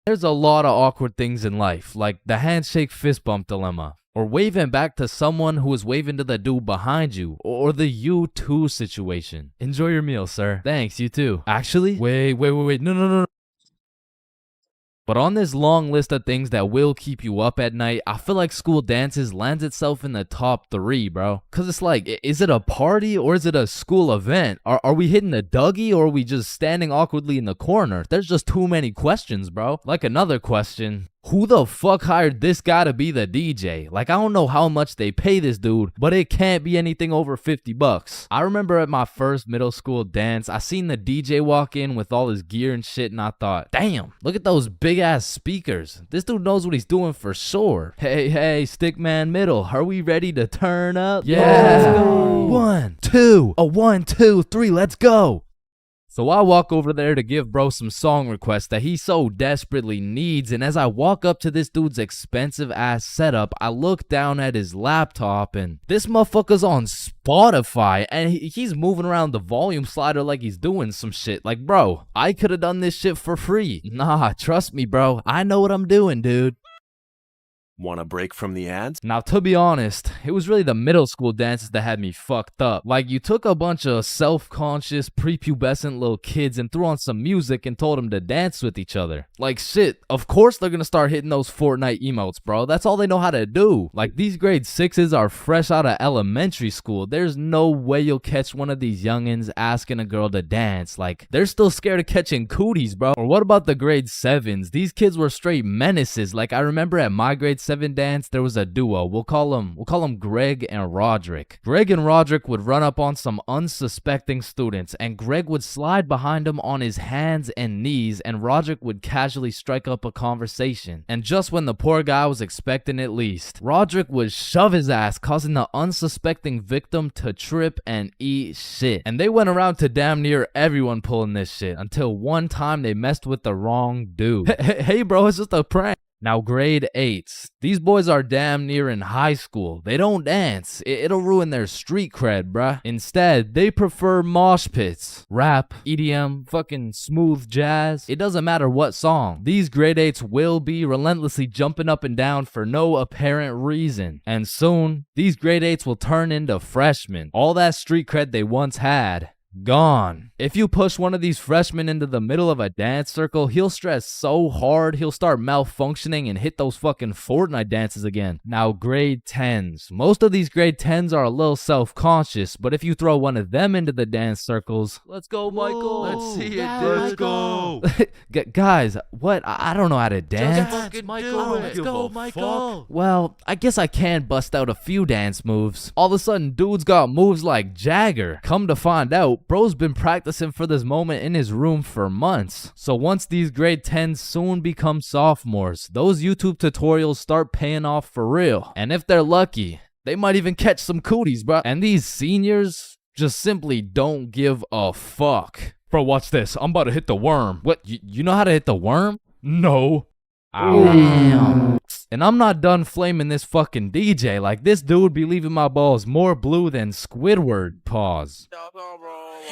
There's a lot of awkward things in life, like the handshake fist bump dilemma, or waving back to someone who is waving to the dude behind you, or the you too situation. Enjoy your meal, sir. Thanks, you too. Actually, wait, no. But on this long list of things that will keep you up at night, I feel like school dances lands itself in the top 3, bro. Cause it's like, is it a party or is it a school event? Are we hitting a Dougie or are we just standing awkwardly in the corner? There's just too many questions, bro. Like another question, who the fuck hired this guy to be the DJ? Like, I don't know how much they pay this dude, but it can't be anything over 50 bucks. I remember at my first middle school dance, I seen the DJ walk in with all his gear and shit, and I thought, damn, look at those big ass speakers. This dude knows what he's doing for sure. Hey, Stickman Middle, are we ready to turn up? Yeah, let's go. 1, 2, 1, 2, 3, let's go. So I walk over there to give bro some song requests that he so desperately needs, and as I walk up to this dude's expensive ass setup, I look down at his laptop and this motherfucker's on Spotify and he's moving around the volume slider like he's doing some shit. Like, bro, I could have done this shit for free. Nah, trust me, bro. I know what I'm doing, dude. Want a break from the ads? Now, to be honest, it was really the middle school dances that had me fucked up. Like, you took a bunch of self-conscious, prepubescent little kids and threw on some music and told them to dance with each other. Like, shit, of course they're gonna start hitting those Fortnite emotes, bro. That's all they know how to do. Like, these grade 6s are fresh out of elementary school. There's no way you'll catch one of these youngins asking a girl to dance. Like, they're still scared of catching cooties, bro. Or what about the grade 7s? These kids were straight menaces. Like, I remember at my grade 7 dance, there was a duo. We'll call them Greg and Roderick. Greg and Roderick would run up on some unsuspecting students, and Greg would slide behind him on his hands and knees, and Roderick would casually strike up a conversation. And just when the poor guy was expecting it least, Roderick would shove his ass, causing the unsuspecting victim to trip and eat shit. And they went around to damn near everyone pulling this shit, until one time they messed with the wrong dude. Hey bro, it's just a prank. Now, grade 8s. These boys are damn near in high school. They don't dance. It'll ruin their street cred, bruh. Instead, they prefer mosh pits. Rap, EDM, fucking smooth jazz. It doesn't matter what song. These grade 8s will be relentlessly jumping up and down for no apparent reason. And soon, these grade 8s will turn into freshmen. All that street cred they once had, gone. If you push one of these freshmen into the middle of a dance circle, he'll stress so hard he'll start malfunctioning and hit those fucking Fortnite dances again. Now, grade 10s. Most of these grade 10s are a little self-conscious, but if you throw one of them into the dance circles, let's go, Michael. Let's see it. Let's go. Guys, what? I don't know how to dance. Fucking Michael. Let's go, Michael. Well, I guess I can bust out a few dance moves. All of a sudden, dude's got moves like Jagger. Come to find out, bro's been practicing for this moment in his room for months. So once these grade 10s soon become sophomores, those YouTube tutorials start paying off for real. And if they're lucky, they might even catch some cooties, bro. And these seniors just simply don't give a fuck. Bro, watch this. I'm about to hit the worm. What? You know how to hit the worm? No. Damn. And I'm not done flaming this fucking DJ. Like, this dude be leaving my balls more blue than Squidward. Pause.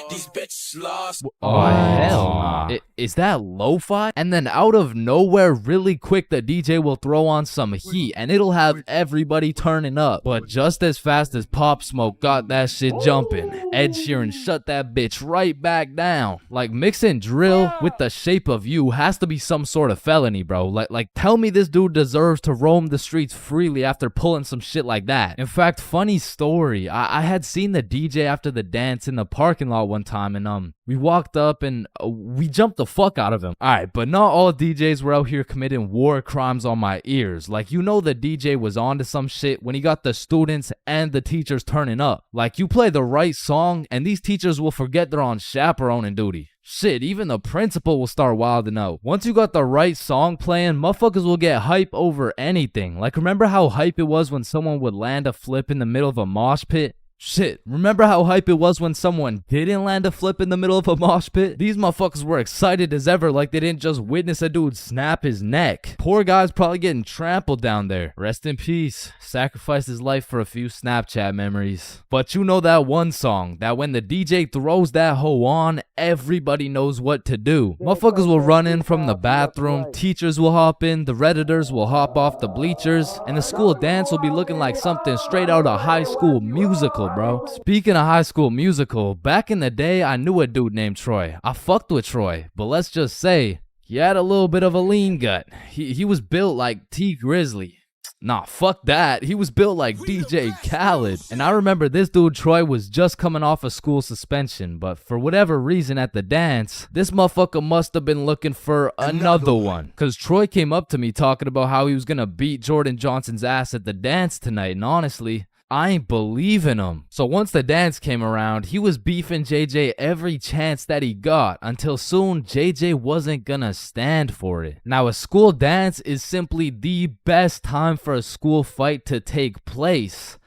These bitches lost. Oh, hell nah. Is that lo-fi? And then out of nowhere, really quick, the DJ will throw on some heat and it'll have everybody turning up. But just as fast as Pop Smoke got that shit jumping, Ed Sheeran shut that bitch right back down. Like, mixing drill with The Shape of You has to be some sort of felony, bro. Like tell me this dude deserves to roam the streets freely after pulling some shit like that. In fact, funny story, I had seen the DJ after the dance in the parking lot one time, and we walked up and we jumped the fuck out of him. Alright, but not all DJs were out here committing war crimes on my ears. Like, you know, the DJ was onto some shit when he got the students and the teachers turning up. Like, you play the right song and these teachers will forget they're on chaperoning duty. Shit, even the principal will start wilding out. Once you got the right song playing, motherfuckers will get hype over anything. Like, remember how hype it was when someone would land a flip in the middle of a mosh pit? Shit, remember how hype it was when someone didn't land a flip in the middle of a mosh pit? These motherfuckers were excited as ever, like they didn't just witness a dude snap his neck. Poor guy's probably getting trampled down there. Rest in peace. Sacrificed his life for a few Snapchat memories. But you know that one song, that when the DJ throws that hoe on, everybody knows what to do. Motherfuckers will run in from the bathroom, teachers will hop in, the Redditors will hop off the bleachers, and the school dance will be looking like something straight out of High School Musical, bro. Speaking of High School Musical, back in the day, I knew a dude named Troy. I fucked with Troy, but let's just say, he had a little bit of a lean gut. He was built like T Grizzly. Nah, fuck that. He was built like DJ Khaled. And I remember this dude Troy was just coming off a school suspension, but for whatever reason at the dance, this motherfucker must have been looking for another one. Cause Troy came up to me talking about how he was gonna beat Jordan Johnson's ass at the dance tonight, and honestly, I ain't believing him. So once the dance came around, he was beefing JJ every chance that he got, until soon JJ wasn't gonna stand for it. Now, a school dance is simply the best time for a school fight to take place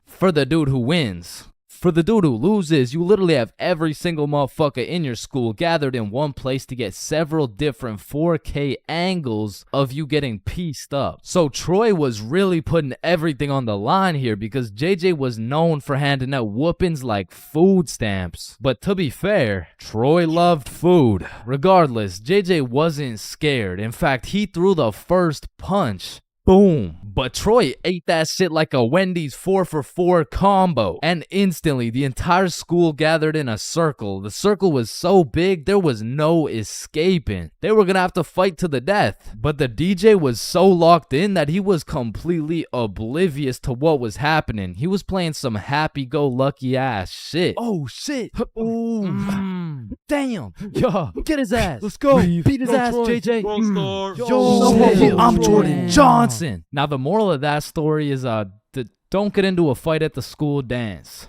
for the dude who wins. For the dude who loses, you literally have every single motherfucker in your school gathered in one place to get several different 4K angles of you getting pieced up. So Troy was really putting everything on the line here because JJ was known for handing out whoopings like food stamps. But to be fair, Troy loved food. Regardless, JJ wasn't scared. In fact, he threw the first punch. Boom. But Troy ate that shit like a Wendy's 4-for-4 combo. And instantly, the entire school gathered in a circle. The circle was so big, there was no escaping. They were gonna have to fight to the death. But the DJ was so locked in that he was completely oblivious to what was happening. He was playing some happy-go-lucky ass shit. Oh, shit. Ooh. Damn. Yeah. Get his ass. Let's go. Beat his ass, Troy. JJ. Yo, I'm Jordan Johnson. Now, the moral of that story is don't get into a fight at the school dance.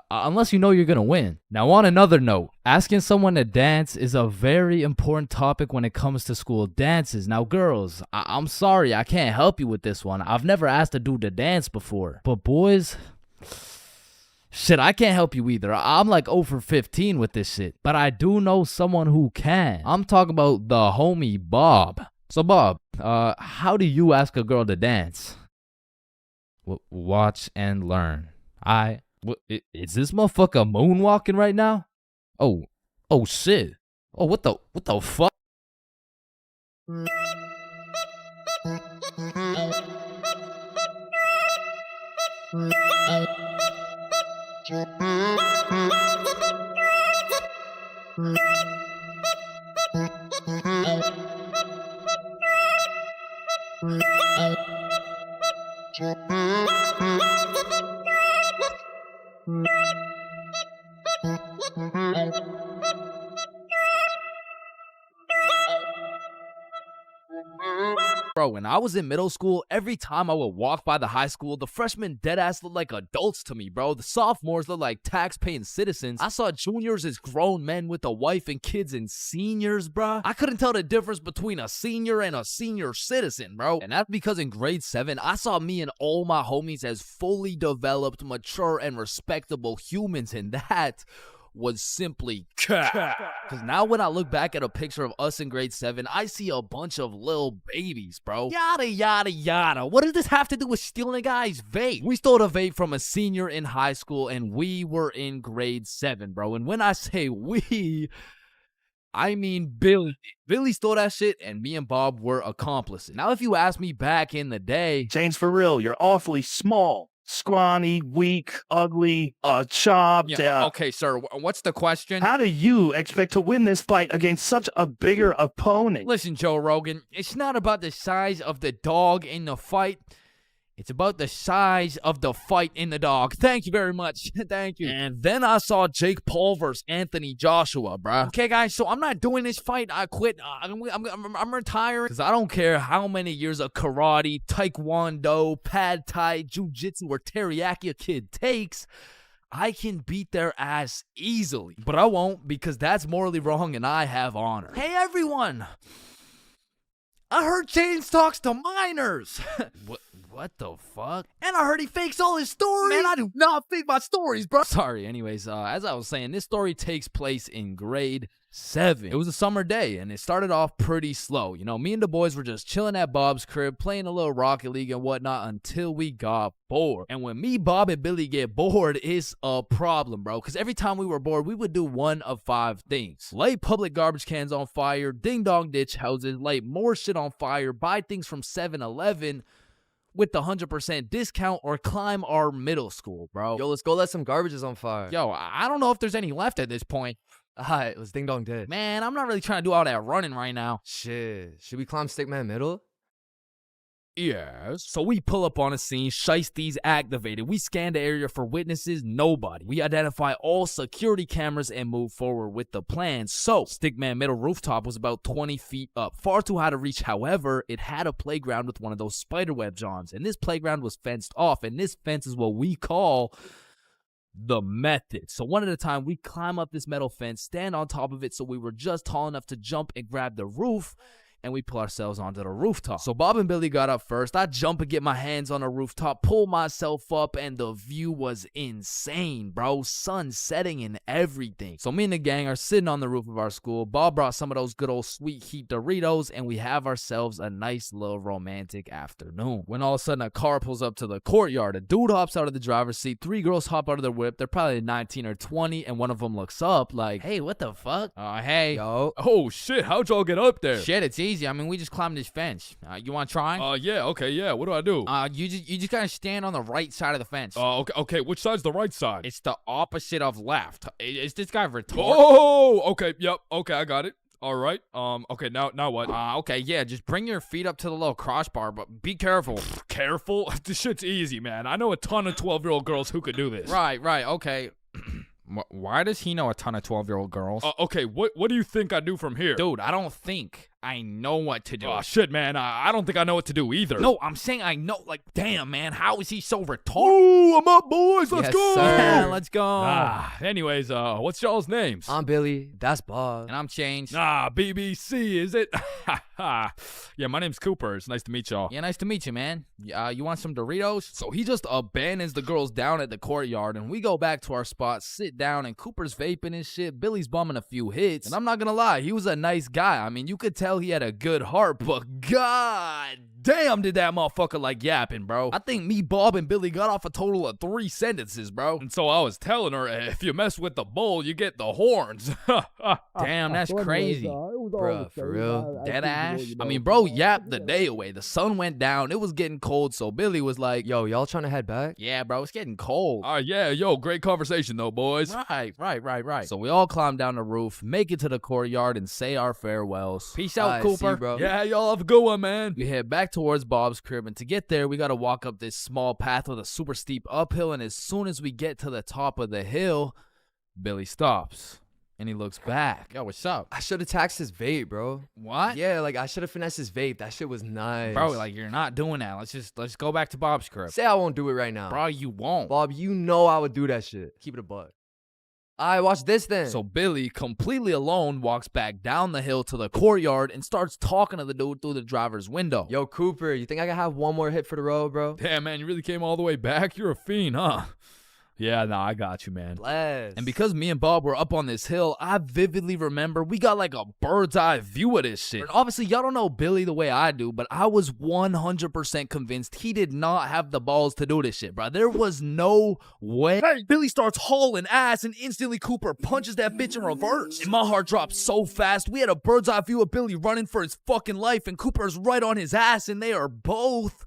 Unless you know you're gonna win. Now, on another note, asking someone to dance is a very important topic when it comes to school dances. Now, girls, I'm sorry, I can't help you with this one. I've never asked a dude to dance before. But boys, shit, I can't help you either. I'm like 0 for 15 with this shit. But I do know someone who can. I'm talking about the homie Bob. So Bob, how do you ask a girl to dance? Watch and learn. Is this motherfucker moonwalking right now? Oh shit. Oh, what the fuck? Bro, when I was in middle school, every time I would walk by the high school, the freshmen deadass looked like adults to me, bro. The sophomores looked like tax-paying citizens. I saw juniors as grown men with a wife and kids, and seniors, bro. I couldn't tell the difference between a senior and a senior citizen, bro. And that's because in grade 7, I saw me and all my homies as fully developed, mature, and respectable humans, and that was simply cat. Because now when I look back at a picture of us in grade 7, I see a bunch of little babies, bro. Yada, yada, yada. What does this have to do with stealing a guy's vape? We stole a vape from a senior in high school, and we were in grade 7, bro. And when I say we, I mean Billy. Billy stole that shit, and me and Bob were accomplices. Now, if you ask me back in the day, James, for real, you're awfully small. Scrawny, weak, ugly, chopped. yeah, okay, sir, what's the question? How do you expect to win this fight against such a bigger opponent? Listen, Joe Rogan, it's not about the size of the dog in the fight. It's about the size of the fight in the dog. Thank you very much. Thank you. And then I saw Jake Paul versus Anthony Joshua, bro. Okay, guys, so I'm not doing this fight. I quit. I'm retiring. Because I don't care how many years of karate, taekwondo, pad thai, jujitsu, or teriyaki a kid takes. I can beat their ass easily. But I won't, because that's morally wrong and I have honor. Hey, everyone. I heard Chains talks to minors. What the fuck? And I heard he fakes all his stories. Man, I do not fake my stories, bro. Sorry, anyways, as I was saying, this story takes place in grade 7. It was a summer day, and it started off pretty slow. You know, me and the boys were just chilling at Bob's crib, playing a little Rocket League and whatnot until we got bored. And when me, Bob, and Billy get bored, it's a problem, bro. Because every time we were bored, we would do one of 5 things. Light public garbage cans on fire, ding-dong ditch houses, light more shit on fire, buy things from 7-Eleven, with the 100% discount, or climb our middle school, bro. Yo, let's go let some garbages on fire. Yo, I don't know if there's any left at this point. Alright, let's ding dong ditch. Man, I'm not really trying to do all that running right now. Shit, should we climb Stickman Middle? Yes. So we pull up on a scene, shiesties activated. We scan the area for witnesses, nobody. We identify all security cameras and move forward with the plan. So, Stickman Middle rooftop was about 20 feet up, far too high to reach. However, it had a playground with one of those spiderweb johns, and this playground was fenced off, and this fence is what we call the method. So one at a time, we climb up this metal fence, stand on top of it so we were just tall enough to jump and grab the roof, and we pull ourselves onto the rooftop. So Bob and Billy got up first. I jump and get my hands on the rooftop, pull myself up, and the view was insane, bro. Sun setting and everything. So me and the gang are sitting on the roof of our school. Bob brought some of those good old sweet heat Doritos, and we have ourselves a nice little romantic afternoon. When all of a sudden a car pulls up to the courtyard. A dude hops out of the driver's seat. 3 girls hop out of their whip. They're probably 19 or 20, and one of them looks up like, hey, what the fuck? Hey. Yo. Oh shit, how'd y'all get up there? Shit, it's easy. I mean, we just climbed this fence. You want to try? Yeah, okay, yeah. What do I do? You just gotta stand on the right side of the fence. Okay. Which side's the right side? It's the opposite of left. Is this guy retarded? Oh, okay, yep, okay, I got it. All right. Okay, now what? Okay, yeah, just bring your feet up to the little crossbar, but be careful. Careful? This shit's easy, man. I know a ton of 12-year-old girls who could do this. Right, okay. Why does he know a ton of 12-year-old girls? Okay, what do you think I do from here? Dude, I don't think I know what to do. Oh, shit, man. I don't think I know what to do either. No, I'm saying I know. Like, damn, man, how is he so retarded? Ooh, I'm up, boys. Let's Yes, go. sir. Yeah, let's go. Anyways, what's y'all's names? I'm Billy. That's Bob. And I'm Chains. BBC, is it? Yeah, my name's Cooper. It's nice to meet y'all. Yeah, nice to meet you, man. You want some Doritos? So he just abandons the girls down at the courtyard, and we go back to our spot, sit down, and Cooper's vaping and shit. Billy's bumming a few hits. And I'm not gonna lie, he was a nice guy. I mean, you could tell tell he had a good heart, but god damn did that motherfucker like yapping, bro. I think me, Bob, and Billy got off a total of 3 sentences, bro. And so I was telling her, if you mess with the bull, you get the horns. Damn, that's crazy. Bruh, for real? Dead ass? I mean, bro yapped the day away. The sun went down. It was getting cold, so Billy was like, Yo, y'all trying to head back? yeah, bro, it's getting cold. Yeah, yo, great conversation though, boys. Right. So we all climb down the roof, make it to the courtyard, and say our farewells. Peace out, Cooper. bro. Yeah, y'all have a good one, man. We head back towards Bob's crib, and to get there, we gotta walk up this small path with a super steep uphill, and as soon as we get to the top of the hill, Billy stops. And he looks back. Yo, what's up? I should have taxed his vape, bro. What? Yeah, like I should have finessed his vape. That shit was nice. Bro, like you're not doing that. Let's go back to Bob's crib. Say I won't do it right now. Bro, you won't. Bob, you know I would do that shit. Keep it a buck. Alright, watch this then. So Billy, completely alone, walks back down the hill to the courtyard and starts talking to the dude through the driver's window. Yo, Cooper, you think I can have one more hit for the road, bro? Damn, man, you really came all the way back? You're a fiend, huh? Yeah, nah, I got you, man. Bless. And because me and Bob were up on this hill, I vividly remember we got like a bird's eye view of this shit. And obviously, y'all don't know Billy the way I do, but I was 100% convinced he did not have the balls to do this shit, bro. There was no way. Hey, Billy starts hauling ass, and instantly Cooper punches that bitch in reverse. And my heart dropped so fast. We had a bird's eye view of Billy running for his fucking life, and Cooper's right on his ass, and they are both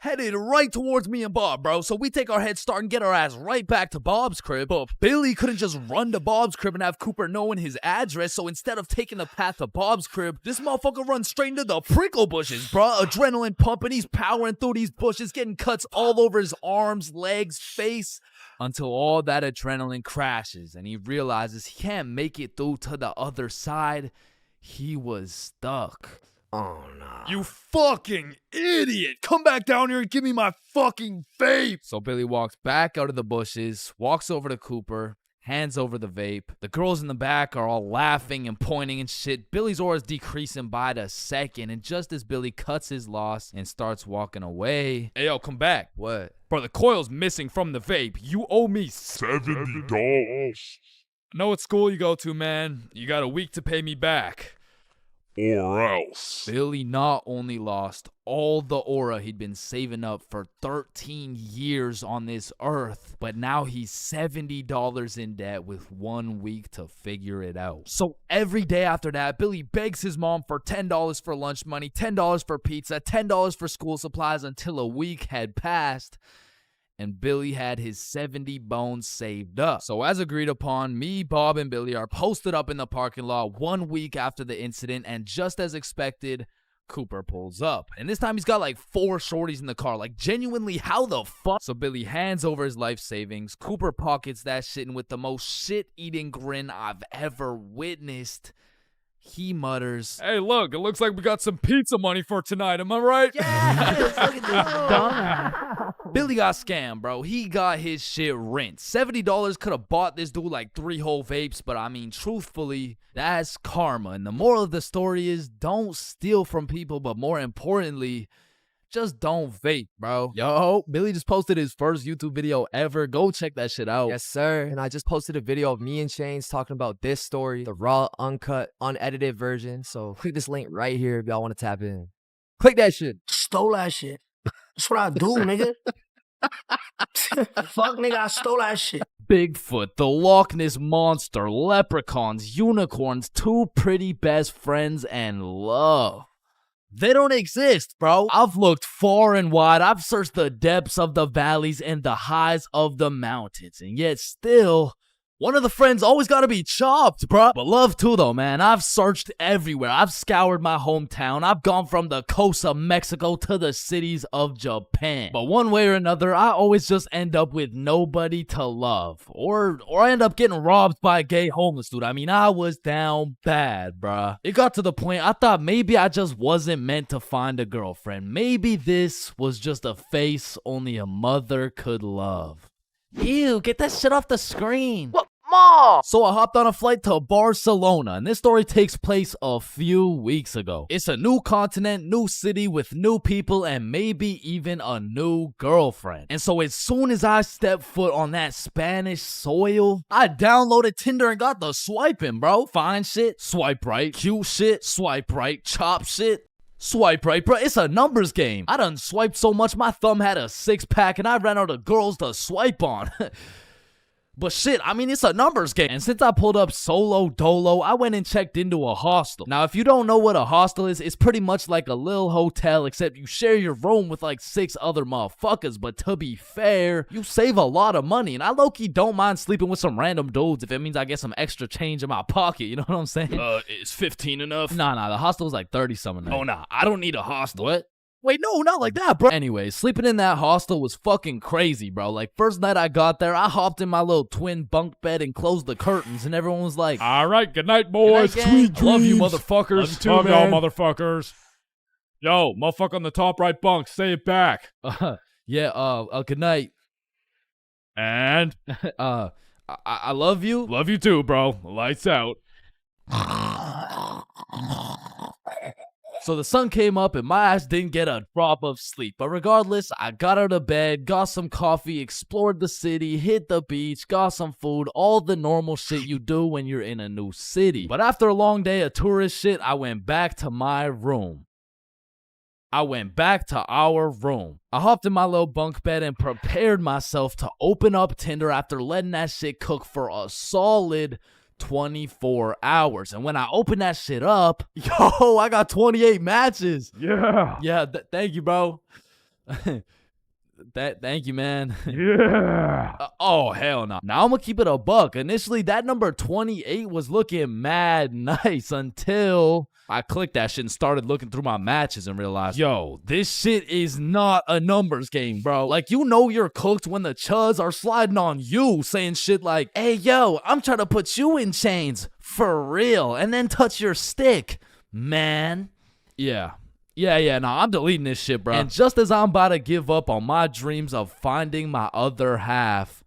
headed right towards me and Bob, bro. So we take our head start and get our ass right back to Bob's crib. But Billy couldn't just run to Bob's crib and have Cooper knowing his address. So instead of taking the path to Bob's crib, this motherfucker runs straight into the prickle bushes, bro. Adrenaline pumping. He's powering through these bushes, getting cuts all over his arms, legs, face, until all that adrenaline crashes and he realizes he can't make it through to the other side. He was stuck. Oh, no. You fucking idiot! Come back down here and give me my fucking vape! So Billy walks back out of the bushes, walks over to Cooper, hands over the vape. The girls in the back are all laughing and pointing and shit. Billy's aura is decreasing by the second, and just as Billy cuts his loss and starts walking away... Hey, yo, come back. What? Bro, the coil's missing from the vape. You owe me $70. I know what school you go to, man. You got a week to pay me back. Or else. Billy not only lost all the aura he'd been saving up for 13 years on this earth, but now he's $70 in debt with 1 week to figure it out. So every day after that, Billy begs his mom for $10 for lunch money, $10 for pizza, $10 for school supplies until a week had passed. And Billy had his 70 bones saved up. So as agreed upon, me, Bob, and Billy are posted up in the parking lot 1 week after the incident, and just as expected, Cooper pulls up. And this time he's got like 4 shorties in the car. Like, genuinely, how the fuck? So Billy hands over his life savings. Cooper pockets that shit, and with the most shit-eating grin I've ever witnessed, he mutters, "Hey, look, it looks like we got some pizza money for tonight, am I right?" Yes, look at this dumbass. Billy got scammed, bro. He got his shit rinsed. $70 could have bought this dude like 3 whole vapes, but I mean, truthfully, that's karma. And the moral of the story is, don't steal from people, but more importantly, just don't vape, bro. Yo, Billy just posted his first YouTube video ever. Go check that shit out. Yes, sir. And I just posted a video of me and Chains talking about this story, the raw, uncut, unedited version. So click this link right here if y'all want to tap in. Click that shit. Stole that shit. That's what I do, nigga. Fuck, nigga, I stole that shit. Bigfoot, the Loch Ness Monster, leprechauns, unicorns, 2 pretty best friends, and love. They don't exist, bro. I've looked far and wide. I've searched the depths of the valleys and the highs of the mountains. And yet still, one of the friends always gotta be chopped, bro. But love too, though, man. I've searched everywhere. I've scoured my hometown. I've gone from the coast of Mexico to the cities of Japan. But one way or another, I always just end up with nobody to love. Or I end up getting robbed by a gay homeless dude. I mean, I was down bad, bruh. It got to the point I thought maybe I just wasn't meant to find a girlfriend. Maybe this was just a face only a mother could love. Ew, get that shit off the screen. What? Mom! So I hopped on a flight to Barcelona, and this story takes place a few weeks ago. It's a new continent, new city with new people, and maybe even a new girlfriend. And so as soon as I stepped foot on that Spanish soil, I downloaded Tinder and got the swiping, bro. Fine shit, swipe right. Cute shit, swipe right. Chop shit, swipe right, bro. It's a numbers game. I done swiped so much, my thumb had a 6-pack, and I ran out of girls to swipe on. But shit, I mean, it's a numbers game. And since I pulled up solo dolo, I went and checked into a hostel. Now, if you don't know what a hostel is, it's pretty much like a little hotel, except you share your room with like 6 other motherfuckers. But to be fair, you save a lot of money. And I low-key don't mind sleeping with some random dudes if it means I get some extra change in my pocket. You know what I'm saying? Is 15 enough? Nah, the hostel's like 30-something. Oh, nah, I don't need a hostel. What? Wait, no, not like that, bro. Anyways, sleeping in that hostel was fucking crazy, bro. Like, first night I got there, I hopped in my little twin bunk bed and closed the curtains, and everyone was like, all right, good night, boys. Good night, gang. Love you, motherfuckers. Love you too, Love man. y'all, motherfuckers. Yo, motherfucker on the top right bunk, say it back. Good night. And? I love you. Love you too, bro. Lights out. So the sun came up and my ass didn't get a drop of sleep. But regardless, I got out of bed, got some coffee, explored the city, hit the beach, got some food, all the normal shit you do when you're in a new city. But after a long day of tourist shit, I went back to my room. I went back to our room. I hopped in my little bunk bed and prepared myself to open up Tinder after letting that shit cook for a solid 24 hours. And when I opened that shit up, yo, I got 28 matches. Yeah. Yeah, thank you, bro. Thank you, man. Yeah. Oh, hell no. Now I'm gonna keep it a buck. Initially, that number 28 was looking mad nice until I clicked that shit and started looking through my matches and realized, yo, this shit is not a numbers game, bro. Like, you know you're cooked when the chuds are sliding on you, saying shit like, hey, yo, I'm trying to put you in chains for real, and then touch your stick, man. Yeah, nah, I'm deleting this shit, bro. And just as I'm about to give up on my dreams of finding my other half,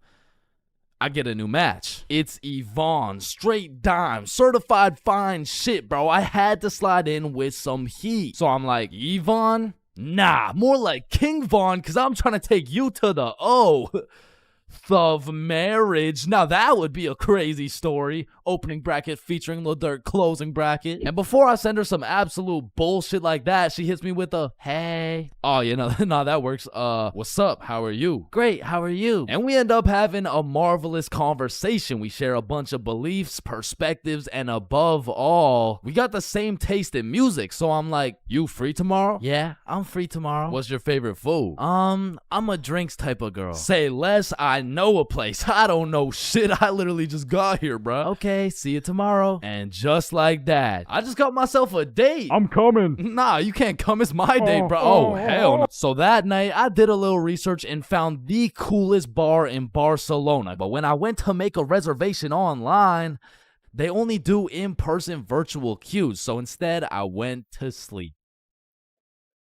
I get a new match. It's Yvonne, straight dime, certified fine shit, bro. I had to slide in with some heat. So I'm like, Yvonne? Nah, more like King Von, because I'm trying to take you to the O of marriage. Now that would be a crazy story. Opening bracket featuring Lil Durk, closing bracket. And before I send her some absolute bullshit like that, she hits me with a, hey. Oh, you know, nah, that works. What's up? How are you? Great, how are you? And we end up having a marvelous conversation. We share a bunch of beliefs, perspectives, and above all, we got the same taste in music. So I'm like, you free tomorrow? Yeah, I'm free tomorrow. What's your favorite food? I'm a drinks type of girl. Say less, I know a place. I don't know shit. I literally just got here, bro. Okay, see you tomorrow. And just like that, I just got myself a date. I'm coming. Nah, you can't come. It's my date, bro. Oh, hell no. So that night, I did a little research and found the coolest bar in Barcelona. But when I went to make a reservation online, they only do in-person virtual queues. So instead, I went to sleep.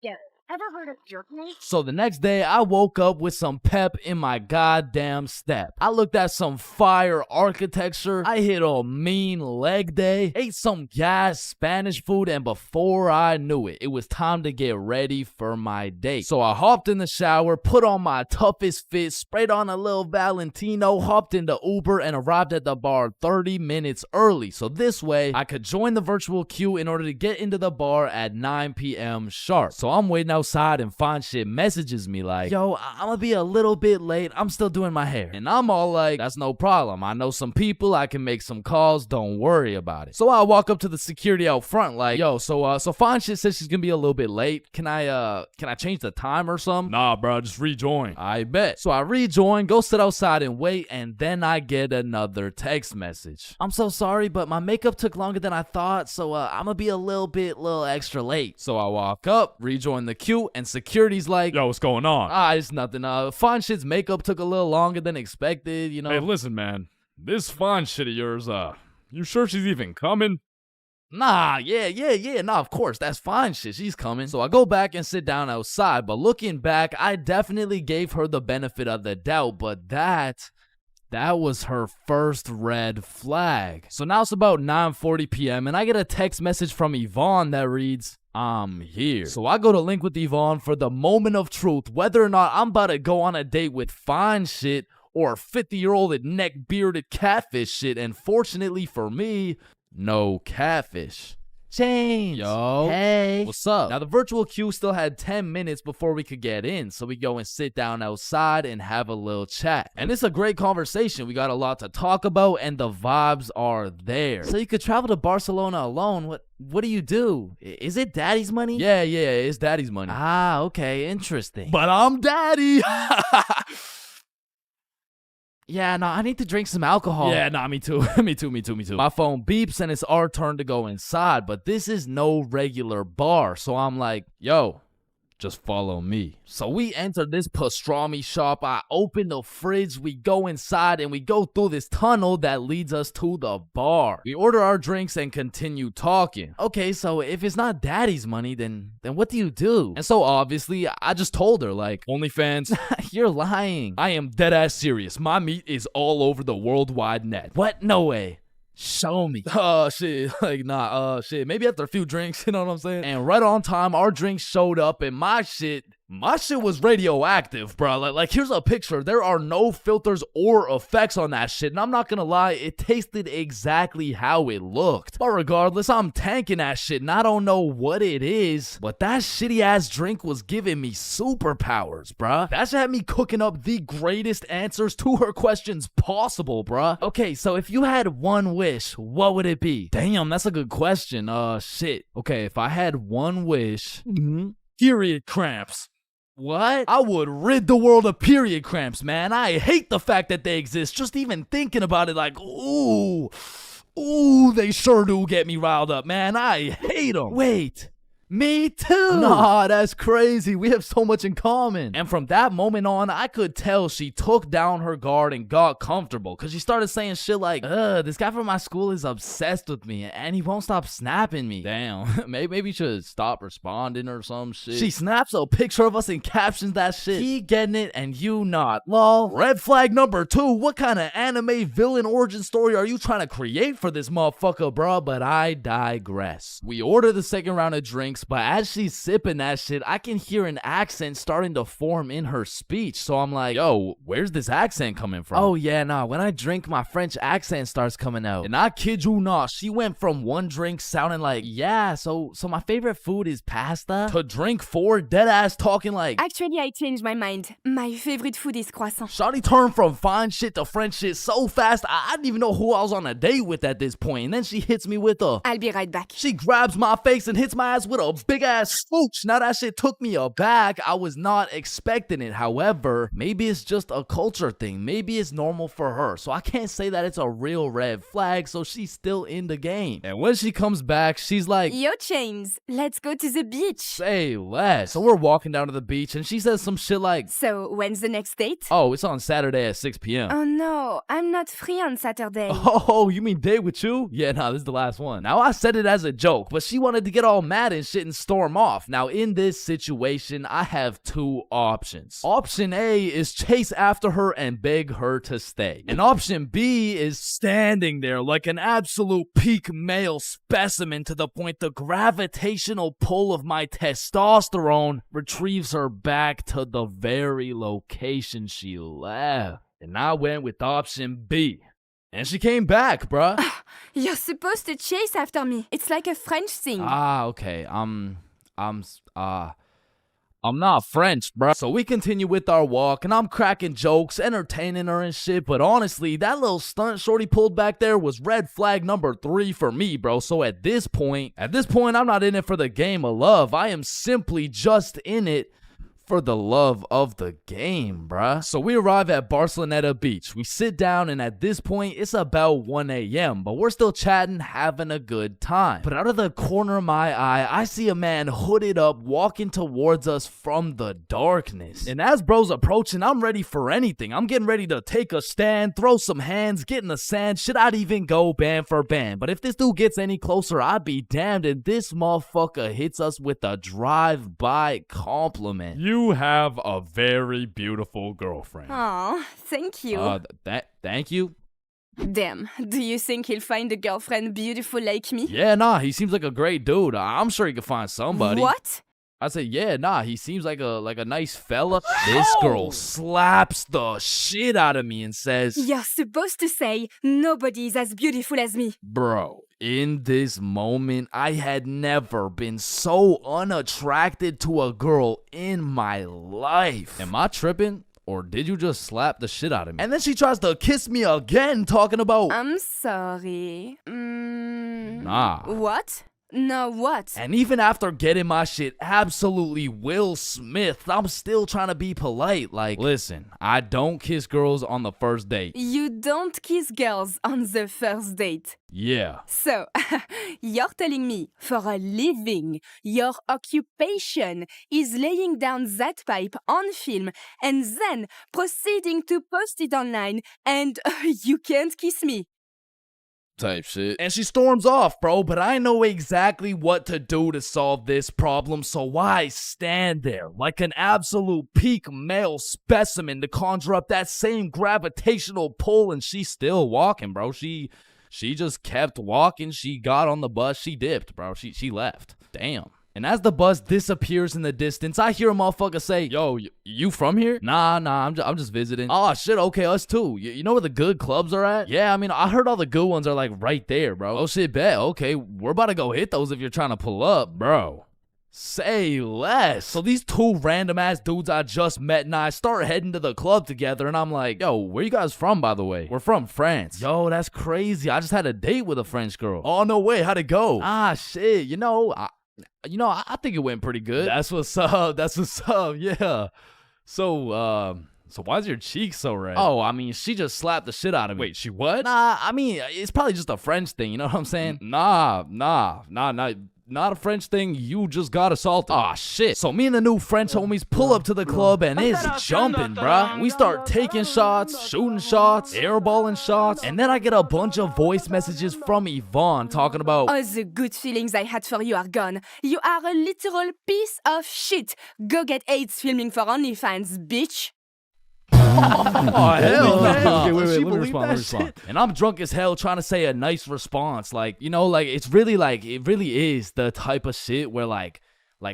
Yeah. Ever heard of jerky? So the next day, I woke up with some pep in my goddamn step. I looked at some fire architecture. I hit a mean leg day, ate some gas Spanish food, and before I knew it, it was time to get ready for my date. So I hopped in the shower, put on my toughest fit, sprayed on a little Valentino, hopped into Uber, and arrived at the bar 30 minutes early. So this way, I could join the virtual queue in order to get into the bar at 9 p.m. sharp. So I'm waiting outside and Fine Shit messages me like, yo, I'm gonna be a little bit late. I'm still doing my hair. And I'm all like, that's no problem. I know some people. I can make some calls. Don't worry about it. So I walk up to the security out front like, yo, so Fine Shit says she's gonna be a little bit late. Can I change the time or something? Nah, bro, just rejoin. I bet. So I rejoin, go sit outside and wait, and then I get another text message. I'm so sorry, but my makeup took longer than I thought, so I'm gonna be a little extra late. So I walk up, rejoin the queue, and security's like, yo, what's going on? It's nothing. Fine Shit's makeup took a little longer than expected, you know. Hey, listen, man. This Fine Shit of yours, you sure she's even coming? Nah, nah, of course, that's Fine Shit. She's coming. So I go back and sit down outside, but looking back, I definitely gave her the benefit of the doubt, but that That was her first red flag. So now it's about 9:40 p.m. and I get a text message from Yvonne that reads, "I'm here." So I go to link with Yvonne for the moment of truth, whether or not I'm about to go on a date with fine shit or 50-year-old and neck-bearded catfish shit. And fortunately for me, no catfish. Chains. Yo. Hey. What's up? Now, the virtual queue still had 10 minutes before we could get in, so we go and sit down outside and have a little chat. And it's a great conversation. We got a lot to talk about, and the vibes are there. So you could travel to Barcelona alone. What do you do? Is it daddy's money? Yeah, it's daddy's money. Ah, okay, interesting. But I'm daddy. Yeah, no, I need to drink some alcohol. Yeah, nah, me too. me too. My phone beeps and it's our turn to go inside, but this is no regular bar. So I'm like, yo, just follow me. So we enter this pastrami shop. I open the fridge. We go inside and we go through this tunnel that leads us to the bar. We order our drinks and continue talking. Okay, so if it's not daddy's money, then what do you do? And so obviously, I just told her, like, OnlyFans. You're lying. I am dead ass serious. My meat is all over the worldwide net. What? No way. Show me. Shit. Like, nah, shit. Maybe after a few drinks, you know what I'm saying? And right on time, our drinks showed up and my shit was radioactive, bro. Like here's a picture. There are no filters or effects on that shit. And I'm not gonna lie, it tasted exactly how it looked. But regardless, I'm tanking that shit and I don't know what it is, but that shitty ass drink was giving me superpowers, bruh. That shit had me cooking up the greatest answers to her questions possible, bruh. Okay, so if you had one wish, what would it be? Damn, that's a good question. Shit. Okay, if I had one wish, period cramps. What? I would rid the world of period cramps, man. I hate the fact that they exist. Just even thinking about it, like, ooh, they sure do get me riled up, man. I hate them. Wait. Me too. Nah, that's crazy. We have so much in common. And from that moment on, I could tell she took down her guard and got comfortable because she started saying shit like, this guy from my school is obsessed with me and he won't stop snapping me. Damn, maybe you should stop responding or some shit. She snaps a picture of us and captions that shit. He getting it and you not. Lol. Red flag number 2. What kind of anime villain origin story are you trying to create for this motherfucker, bro? But I digress. We order the second round of drinks, but as she's sipping that shit, I can hear an accent starting to form in her speech. So I'm like, yo, where's this accent coming from? Oh yeah, nah, when I drink, my French accent starts coming out. And I kid you not, she went from one drink sounding like, yeah, so my favorite food is pasta, to drink 4 dead ass talking like, actually I changed my mind. My favorite food is croissant. Shawty turned from fine shit to French shit so fast, I didn't even know who I was on a date with at this point. And then she hits me with a, I'll be right back. She grabs my face and hits my ass with a big ass smooch. Now that shit took me aback. I was not expecting it. However, maybe it's just a culture thing. Maybe it's normal for her. So I can't say that it's a real red flag. So she's still in the game. And when she comes back, she's like, yo, Chains, let's go to the beach. Say less. So we're walking down to the beach and she says some shit like, so when's the next date? Oh, it's on Saturday at 6 p.m. Oh no, I'm not free on Saturday. Oh, you mean date with you? Yeah, nah, this is the last one. Now I said it as a joke, but she wanted to get all mad and shit and storm off. Now, in this situation, I have 2 options. Option A is chase after her and beg her to stay. And option B is standing there like an absolute peak male specimen to the point the gravitational pull of my testosterone retrieves her back to the very location she left. And I went with option B. And she came back, bruh. You're supposed to chase after me. It's like a French thing. Ah, okay. I'm not French, bro. So we continue with our walk, and I'm cracking jokes, entertaining her and shit. But honestly, that little stunt shorty pulled back there was red flag number 3 for me, bro. So at this point, I'm not in it for the game of love. I am simply just in it for the love of the game, bruh. So we arrive at Barceloneta Beach. We sit down, and at this point, it's about 1 a.m., but we're still chatting, having a good time. But out of the corner of my eye, I see a man hooded up walking towards us from the darkness. And as bro's approaching, I'm ready for anything. I'm getting ready to take a stand, throw some hands, get in the sand. Shit, I'd even go band for band. But if this dude gets any closer, I'd be damned. And this motherfucker hits us with a drive-by compliment. You have a very beautiful girlfriend. Oh, thank you. Thank you. Damn, do you think he'll find a girlfriend beautiful like me? Yeah, nah, he seems like a great dude. I'm sure he could find somebody. What? I said, yeah, nah, he seems like a nice fella. This girl slaps the shit out of me and says, You're supposed to say, nobody is as beautiful as me. bro, in this moment, I had never been so unattracted to a girl in my life. Am I tripping? Or did you just slap the shit out of me? And then she tries to kiss me again, talking about, I'm sorry. Nah. What? No, what? and even after getting my shit absolutely Will Smith, I'm still trying to be polite. Like, Listen, I don't kiss girls on the first date. You don't kiss girls on the first date. Yeah. So, you're telling me, for a living, your occupation is laying down that pipe on film and then proceeding to post it online and you can't kiss me. Type shit. and she storms off, bro, but I know exactly what to do to solve this problem, so I stand there like an absolute peak male specimen to conjure up that same gravitational pull, and she's still walking, bro. She just kept walking. She got on the bus. She dipped, bro. She left. Damn. And as the bus disappears in the distance, I hear a motherfucker say, Yo, you from here? Nah, I'm just visiting. Oh, shit, okay, us too. You know where the good clubs are at? Yeah, I mean, I heard all the good ones are like right there, bro. Oh, shit, bet. Okay, we're about to go hit those if you're trying to pull up, bro. Say less. So these two random ass dudes I just met and I start heading to the club together, and I'm like, Yo, where you guys from, by the way? we're from France. Yo, that's crazy. I just had a date with a French girl. Oh, no way. How'd it go? Ah, shit. I think it went pretty good. That's what's up. That's what's up. Yeah. So why's your cheek so red? Oh, I mean, she just slapped the shit out of me. Wait, she what? Nah, I mean, it's probably just a French thing. You know what I'm saying? Nah, not a French thing. You just got assaulted. Aw, shit. So me and the new French homies pull up to the club and it's jumping, bruh. We start taking shots, shooting shots, airballing shots, and then I get a bunch of voice messages from Yvonne talking about, All the good feelings I had for you are gone. You are a literal piece of shit. Go get AIDS filming for OnlyFans, bitch. oh, hell, man. Okay, wait, Does she let me believe respond, that let me respond. shit? And I'm drunk as hell trying to say a nice response. Like, it really is the type of shit where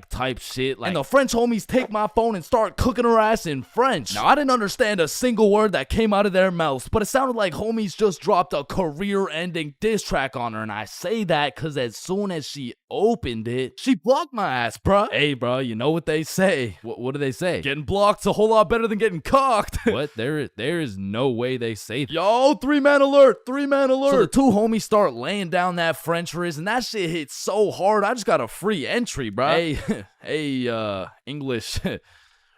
type shit. And the French homies take my phone and start cooking her ass in French. Now, I didn't understand a single word that came out of their mouths, but it sounded like homies just dropped a career-ending diss track on her. And I say that because as soon as she opened it, she blocked my ass, bruh. Hey, bruh, you know what they say. What do they say? Getting blocked's a whole lot better than getting cocked. What? There is no way they say that. Yo, 3-man alert, 3-man alert. So the two homies start laying down that French frizz, and that shit hit so hard, I just got a free entry, bruh. Hey, English.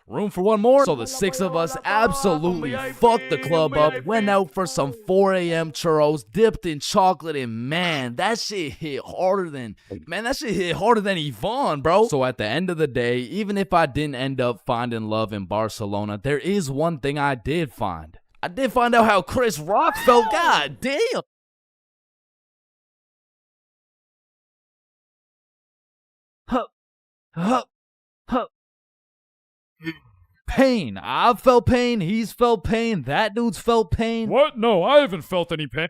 Room for one more? So the six of us absolutely fucked the club up, went out for some 4 a.m. churros, dipped in chocolate, and man, that shit hit harder than Yvonne, bro. So at the end of the day, even if I didn't end up finding love in Barcelona, there is one thing I did find. I did find out how Chris Rock felt. God damn. Pain. I've felt pain. He's felt pain. That dude's felt pain. What? No, I haven't felt any pain.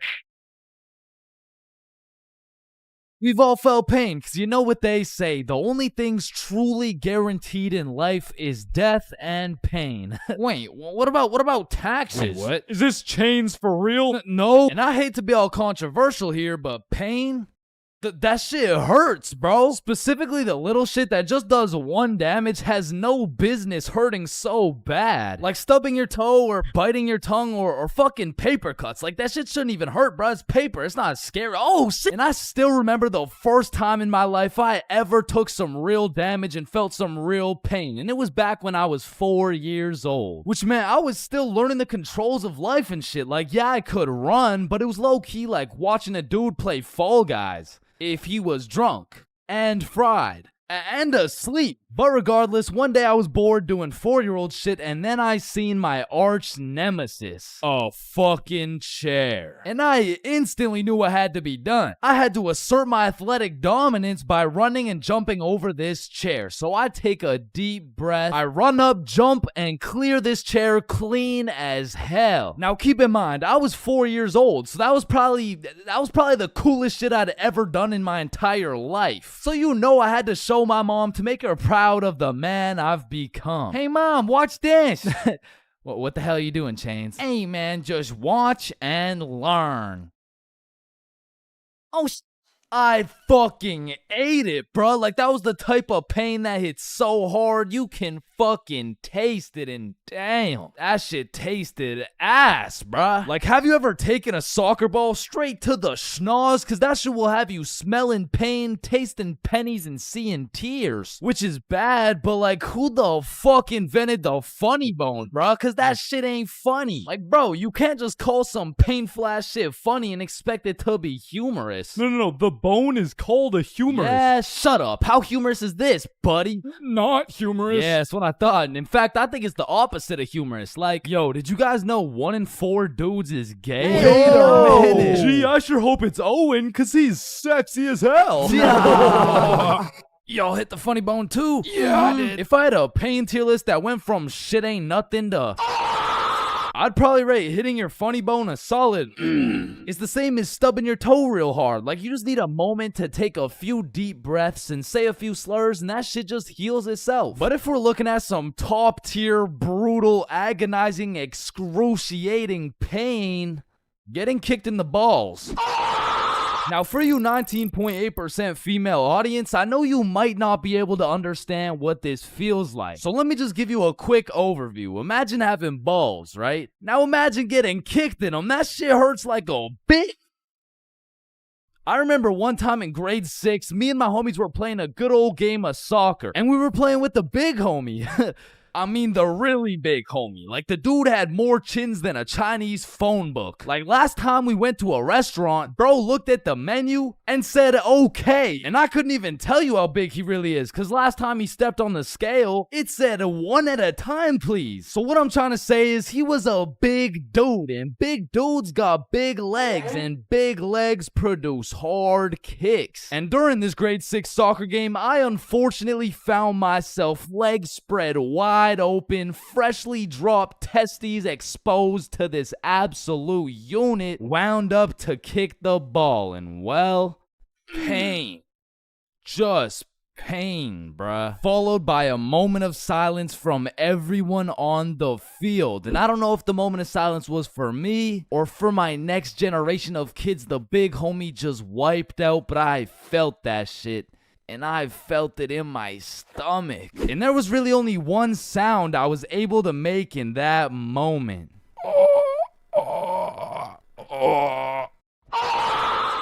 We've all felt pain, because you know what they say. The only things truly guaranteed in life is death and pain. Wait, what about taxes? Wait, what? Is this chains for real? No. And I hate to be all controversial here, but pain? That shit hurts, bro. Specifically, the little shit that just does one damage has no business hurting so bad. Like stubbing your toe or biting your tongue or fucking paper cuts. Like, that shit shouldn't even hurt, bro. It's paper. It's not scary. Oh, shit. And I still remember the first time in my life I ever took some real damage and felt some real pain. And it was back when I was 4 years old. Which meant I was still learning the controls of life and shit. Like, yeah, I could run, but it was low-key like watching a dude play Fall Guys. If he was drunk and fried and asleep. But regardless, one day I was bored doing 4-year-old shit, and then I seen my arch nemesis, a fucking chair. And I instantly knew what had to be done. I had to assert my athletic dominance by running and jumping over this chair. So I take a deep breath, I run up, jump, and clear this chair clean as hell. Now keep in mind, I was 4 years old, so that was probably the coolest shit I'd ever done in my entire life. So you know I had to show my mom to make her proud of the man I've become. Hey mom, watch this. What the hell are you doing, Chains? Hey man, just watch and learn. Oh, I fucking ate it, bro. Like, that was the type of pain that hits so hard you can fucking taste it, and damn, that shit tasted ass, bruh. Like, have you ever taken a soccer ball straight to the schnoz? Cause that shit will have you smelling pain, tasting pennies, and seeing tears. Which is bad, but like, who the fuck invented the funny bone, bruh? Cause that shit ain't funny. Like, bro, you can't just call some painful ass shit funny and expect it to be humorous. No, the bone is called a humorous. Yeah, shut up. How humorous is this, buddy? Not humorous. Yeah, that's what I thought. And in fact, I think it's the opposite of humorous. Like, yo, did you guys know 1 in 4 dudes is gay? Wait a minute. Gee, I sure hope it's Owen, cause he's sexy as hell. Yeah. Y'all hit the funny bone too? Yeah, I did. If I had a pain tier list that went from shit ain't nothing to... I'd probably rate hitting your funny bone a solid. It's the same as stubbing your toe real hard. Like, you just need a moment to take a few deep breaths and say a few slurs, and that shit just heals itself. But if we're looking at some top tier, brutal, agonizing, excruciating pain, getting kicked in the balls. Now, for you 19.8% female audience, I know you might not be able to understand what this feels like. So let me just give you a quick overview. Imagine having balls, right? Now imagine getting kicked in them. That shit hurts like a bitch. I remember one time in grade 6, me and my homies were playing a good old game of soccer. And we were playing with the big homie. I mean the really big homie. Like, the dude had more chins than a Chinese phone book. Like, last time we went to a restaurant, bro looked at the menu and said okay. And I couldn't even tell you how big he really is, cause last time he stepped on the scale, it said 1 at a time, please. So what I'm trying to say is he was a big dude, and big dudes got big legs, and big legs produce hard kicks. And during this grade 6 soccer game, I unfortunately found myself legs spread wide open, freshly dropped testes exposed to this absolute unit, wound up to kick the ball, and well, pain. Just pain, bruh. Followed by a moment of silence from everyone on the field. And I don't know if the moment of silence was for me or for my next generation of kids the big homie just wiped out, but I felt that shit. And I felt it in my stomach. And there was really only one sound I was able to make in that moment.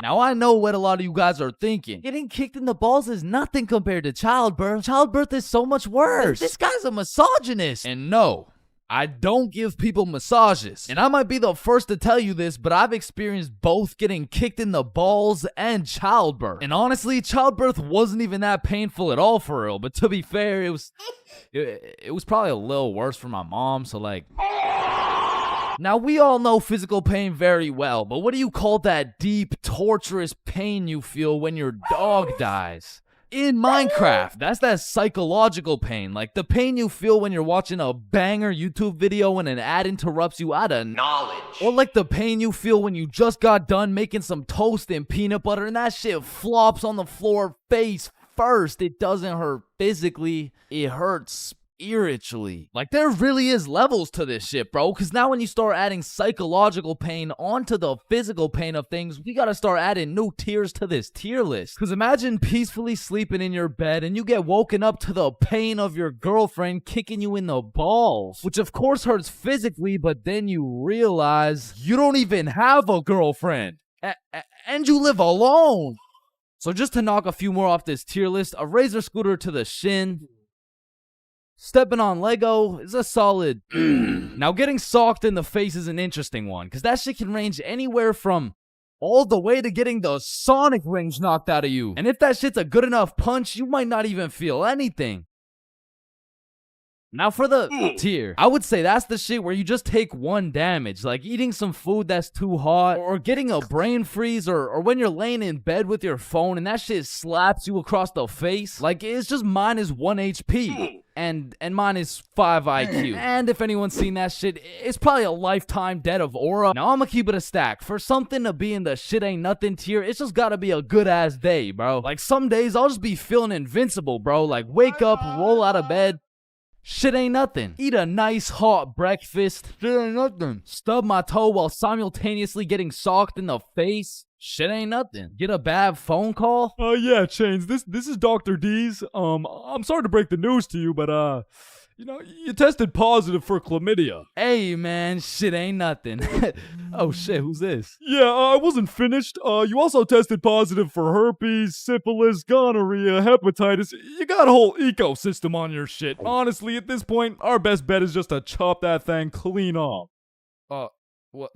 Now, I know what a lot of you guys are thinking. Getting kicked in the balls is nothing compared to childbirth. Childbirth is so much worse. This guy's a misogynist. And no, I don't give people massages. And I might be the first to tell you this, but I've experienced both getting kicked in the balls and childbirth. And honestly, childbirth wasn't even that painful at all for real. But to be fair, it was probably a little worse for my mom, so like... Now, we all know physical pain very well, but what do you call that deep, torturous pain you feel when your dog dies? In Minecraft, that's that psychological pain, like the pain you feel when you're watching a banger YouTube video and an ad interrupts you out of knowledge. Or like the pain you feel when you just got done making some toast and peanut butter and that shit flops on the floor face first. It doesn't hurt physically, it hurts spiritually. Like, there really is levels to this shit, bro, because now when you start adding psychological pain onto the physical pain of things, we gotta start adding new tiers to this tier list. Because imagine peacefully sleeping in your bed and you get woken up to the pain of your girlfriend kicking you in the balls, which of course hurts physically, but then you realize you don't even have a girlfriend and you live alone. So just to knock a few more off this tier list, a razor scooter to the shin, stepping on Lego is a solid. Now, getting socked in the face is an interesting one, because that shit can range anywhere from all the way to getting the sonic rings knocked out of you. And if that shit's a good enough punch, you might not even feel anything. Now for the tier, I would say that's the shit where you just take one damage, like eating some food that's too hot, or getting a brain freeze, or when you're laying in bed with your phone and that shit slaps you across the face. Like, it's just -1 HP. And minus 5 IQ. And if anyone's seen that shit, it's probably a lifetime debt of aura. Now, I'm gonna keep it a stack. For something to be in the shit ain't nothing tier, it's just gotta be a good ass day, bro. Like, some days I'll just be feeling invincible, bro. Like, wake up, roll out of bed. Shit ain't nothing. Eat a nice hot breakfast. Shit ain't nothing. Stub my toe while simultaneously getting socked in the face. Shit ain't nothing. Get a bad phone call? Yeah, Chains, this is Dr. D's. I'm sorry to break the news to you, but, you tested positive for chlamydia. Hey, man, shit ain't nothing. Oh, shit, who's this? Yeah, I wasn't finished. You also tested positive for herpes, syphilis, gonorrhea, hepatitis. You got a whole ecosystem on your shit. Honestly, at this point, our best bet is just to chop that thing clean off. What?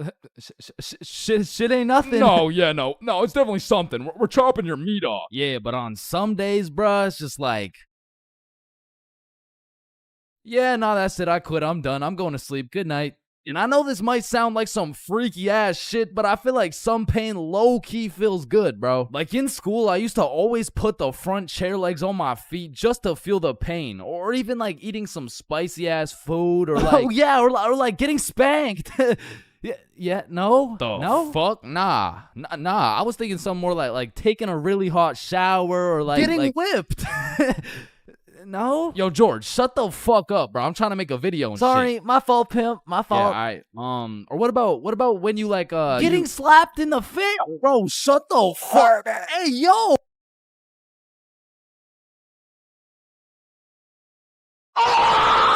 Shit ain't nothing. No, it's definitely something. We're chopping your meat off. Yeah, but on some days, bruh, it's just like, yeah, no, that's it. I quit. I'm done. I'm going to sleep. Good night. And I know this might sound like some freaky ass shit, but I feel like some pain low-key feels good, bro. Like in school, I used to always put the front chair legs on my feet just to feel the pain. Or even like eating some spicy ass food, or like, oh yeah, or like getting spanked. No? No? Fuck? Nah. I was thinking something more like taking a really hot shower, or like getting whipped. No? Yo, George, shut the fuck up, bro. I'm trying to make a video and Sorry, shit. my fault, pimp. My fault. Yeah, alright. Or what about when you like getting slapped in the face? Bro, shut the fuck. Hey, yo.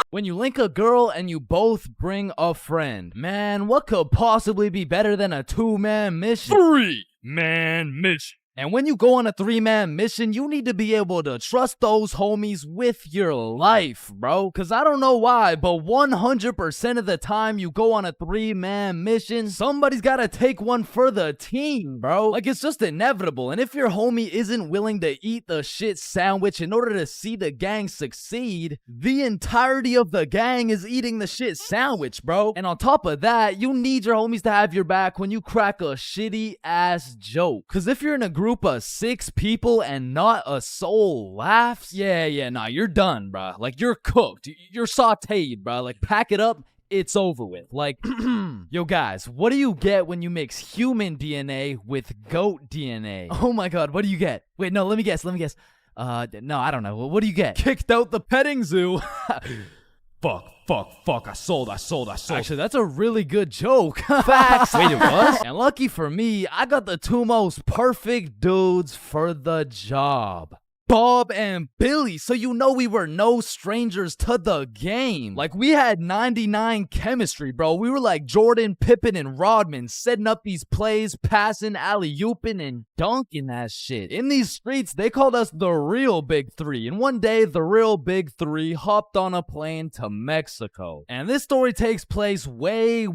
When you link a girl and you both bring a friend. Man, what could possibly be better than a 2-man mission? 3-man mission. And when you go on a 3-man mission, you need to be able to trust those homies with your life, bro. Cause I don't know why, but 100% of the time you go on a 3-man mission, somebody's gotta take one for the team, bro. Like, it's just inevitable. And if your homie isn't willing to eat the shit sandwich in order to see the gang succeed, the entirety of the gang is eating the shit sandwich, bro. And on top of that, you need your homies to have your back when you crack a shitty ass joke. Cause if you're in a group of 6 people and not a soul laughs, nah, you're done, bruh. Like, you're cooked. You're sauteed, bruh. Like, pack it up. It's over with. Like, yo, guys, what do you get when you mix human DNA with goat DNA? Oh my god, what do you get? Wait, no, let me guess. No, I don't know. What do you get? Kicked out the petting zoo. Fuck, I sold. Actually, that's a really good joke. Facts. Wait, it was? And lucky for me, I got the 2 most perfect dudes for the job. Bob and Billy, so you know we were no strangers to the game. Like, we had 99 chemistry, bro. We were like Jordan, Pippen, and Rodman, setting up these plays, passing, alley-ooping, and dunking that shit. In these streets, they called us the real Big Three. And one day, the real Big Three hopped on a plane to Mexico. And this story takes place way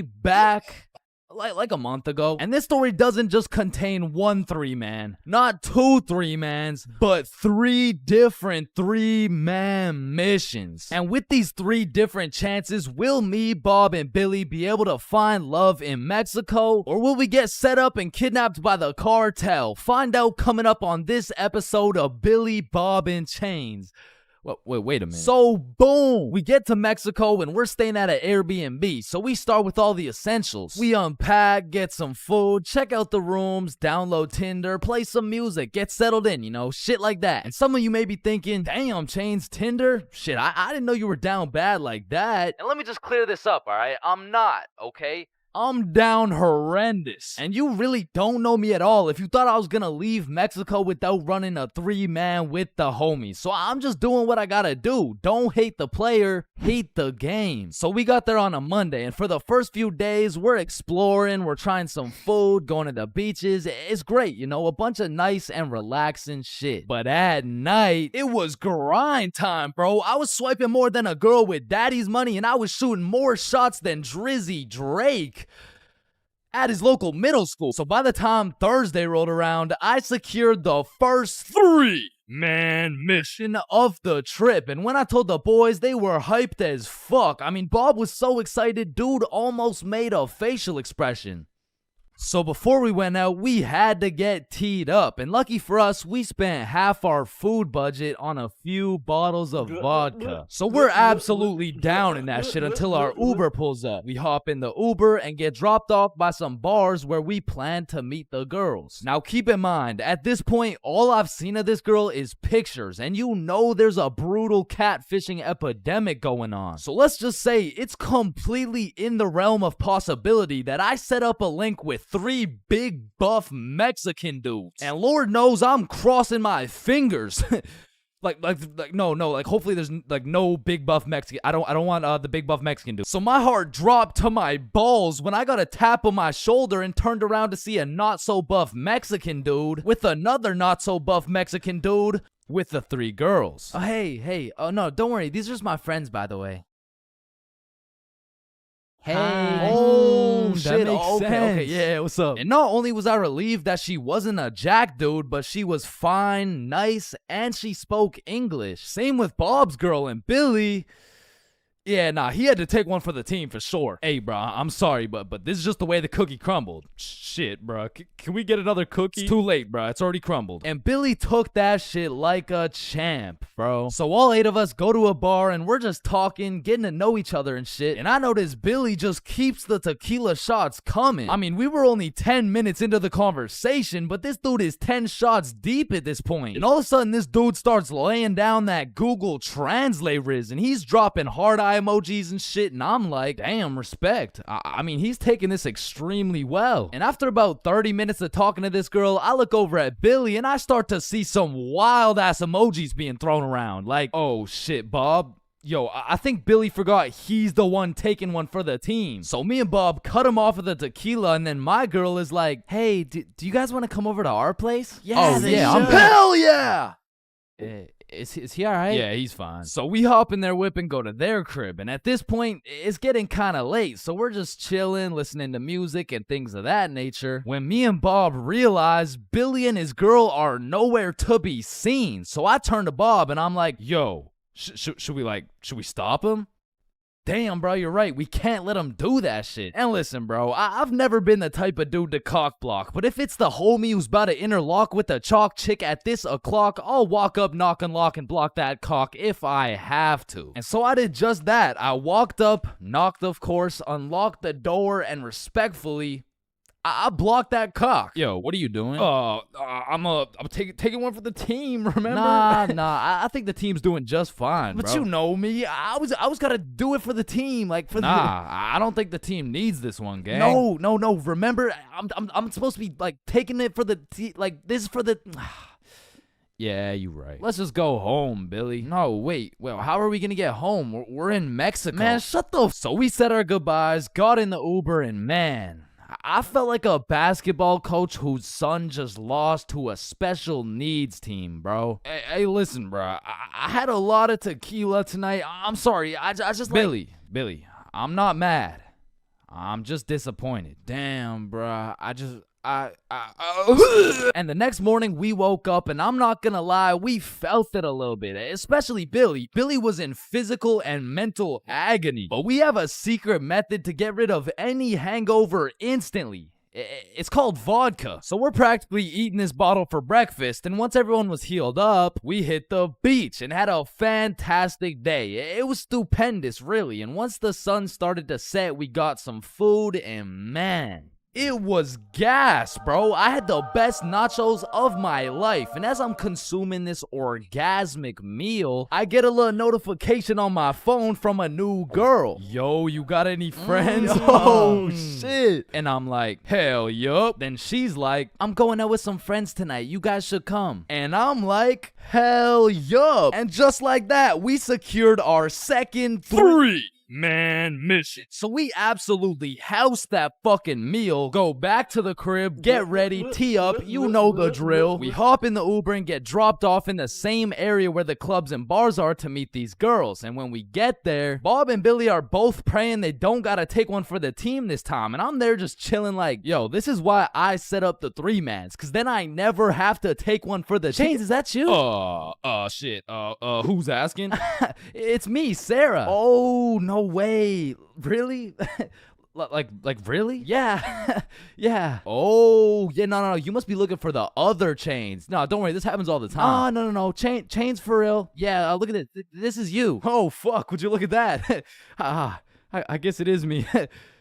back. Like a month ago. And this story doesn't just contain one 3-man, not 2 3-mans, but 3 different 3-man missions. And with these 3 different chances, will me, Bob, and Billy be able to find love in Mexico? Or will we get set up and kidnapped by the cartel? Find out coming up on this episode of Billy, Bob, and Chains. Wait a minute. So, boom, we get to Mexico and we're staying at an Airbnb. So we start with all the essentials. We unpack, get some food, check out the rooms, download Tinder, play some music, get settled in, shit like that. And some of you may be thinking, damn, Chains, Tinder? Shit, I didn't know you were down bad like that. And let me just clear this up, all right? I'm not, okay? I'm down horrendous. And you really don't know me at all if you thought I was gonna leave Mexico without running a 3-man with the homies. So I'm just doing what I gotta do. Don't hate the player, hate the game. So we got there on a Monday, and for the first few days, we're exploring, we're trying some food, going to the beaches. It's great, a bunch of nice and relaxing shit. But at night, it was grind time, bro. I was swiping more than a girl with daddy's money, and I was shooting more shots than Drizzy Drake. at his local middle school. So by the time Thursday rolled around, I secured the first 3-man mission of the trip. And when I told the boys, they were hyped as fuck. I mean, Bob was so excited, dude almost made a facial expression. So before we went out, we had to get teed up. And lucky for us, we spent half our food budget on a few bottles of vodka. So we're absolutely down in that shit until our Uber pulls up. We hop in the Uber and get dropped off by some bars where we plan to meet the girls. Now keep in mind, at this point, all I've seen of this girl is pictures. And you know there's a brutal catfishing epidemic going on. So let's just say it's completely in the realm of possibility that I set up a link with 3 big buff Mexican dudes. And Lord knows I'm crossing my fingers. Like hopefully there's like no big buff Mexican. I don't want the big buff Mexican dude. So my heart dropped to my balls when I got a tap on my shoulder and turned around to see a not so buff Mexican dude with another not so buff Mexican dude with the 3 girls. Oh no, don't worry. These are just my friends, by the way. Hey. Oh, that shit. makes Okay, sense. yeah, what's up? And not only was I relieved that she wasn't a jack dude, but she was fine, nice, and she spoke English. Same with Bob's girl and Billy. Yeah, nah, he had to take one for the team for sure. Hey, bro, I'm sorry, but this is just the way the cookie crumbled. Shit, bro. Can we get another cookie? It's too late, bro. It's already crumbled. And Billy took that shit like a champ, bro. So all 8 of us go to a bar and we're just talking, getting to know each other and shit. And I notice Billy just keeps the tequila shots coming. I mean, we were only 10 minutes into the conversation, but this dude is 10 shots deep at this point. And all of a sudden, this dude starts laying down that Google Translate riz, and he's dropping hard eye emojis and shit, and I'm like, damn, respect. I mean, he's taking this extremely well. And after about 30 minutes of talking to this girl, I look over at Billy and I start to see some wild ass emojis being thrown around. Like, oh shit, Bob. Yo, I think Billy forgot he's the one taking one for the team. So me and Bob cut him off of the tequila, and then my girl is like, hey, do you guys want to come over to our place? Yeah, Hell yeah! Is he alright? Yeah, he's fine. So we hop in their whip and go to their crib. And at this point, it's getting kind of late. So we're just chilling, listening to music and things of that nature. When me and Bob realize Billy and his girl are nowhere to be seen. So I turn to Bob and I'm like, yo, should we stop him? Damn, bro, you're right. We can't let him do that shit. And listen, bro, I've never been the type of dude to cock block, but if it's the homie who's about to interlock with the chalk chick at this o'clock, I'll walk up, knock, unlock, and block that cock if I have to. And so I did just that. I walked up, knocked, of course, unlocked the door, and respectfully, I blocked that cock. Yo, what are you doing? I'm taking one for the team, remember? Nah. I think the team's doing just fine, But bro. you know me. I was gonna do it for the team, like for I don't think the team needs this one, gang. No. Remember, I'm supposed to be like taking it for the like this is for the. Yeah, you're right. Let's just go home, Billy. No, wait. Well, how are we gonna get home? We're in Mexico. Man, shut the. So we said our goodbyes, got in the Uber, and man, I felt like a basketball coach whose son just lost to a special needs team, bro. Hey, listen, bro. I had a lot of tequila tonight. I'm sorry. I just Billy, I'm not mad. I'm just disappointed. Damn, bro. And the next morning we woke up, and I'm not gonna lie, we felt it a little bit, especially Billy. Billy was in physical and mental agony, but we have a secret method to get rid of any hangover instantly. It's called vodka. So we're practically eating this bottle for breakfast, and once everyone was healed up, we hit the beach and had a fantastic day. It was stupendous, really, and once the sun started to set, we got some food, and man, it was gas, bro. I had the best nachos of my life. And as I'm consuming this orgasmic meal, I get a little notification on my phone from a new girl. Yo, you got any friends? Oh, shit. And I'm like, hell yup. Then she's like, I'm going out with some friends tonight. You guys should come. And I'm like, hell yup. And just like that, we secured our second 3 Man, mission. So we absolutely house that fucking meal, go back to the crib, get ready, tee up, you know the drill. We hop in the Uber and get dropped off in the same area where the clubs and bars are to meet these girls. And when we get there, Bob and Billy are both praying they don't gotta take one for the team this time. And I'm there just chilling like, yo, this is why I set up the 3-mans, cause then I never have to take one for the Chains, is that you? Shit. Who's asking? It's me, Sarah. Oh, no way. Really? Like really? Yeah. Yeah. Oh, yeah, no. You must be looking for the other Chains. No, don't worry. This happens all the time. Oh, no. Chains for real. Yeah, look at this. This is you. Oh, fuck. Would you look at that? I guess it is me.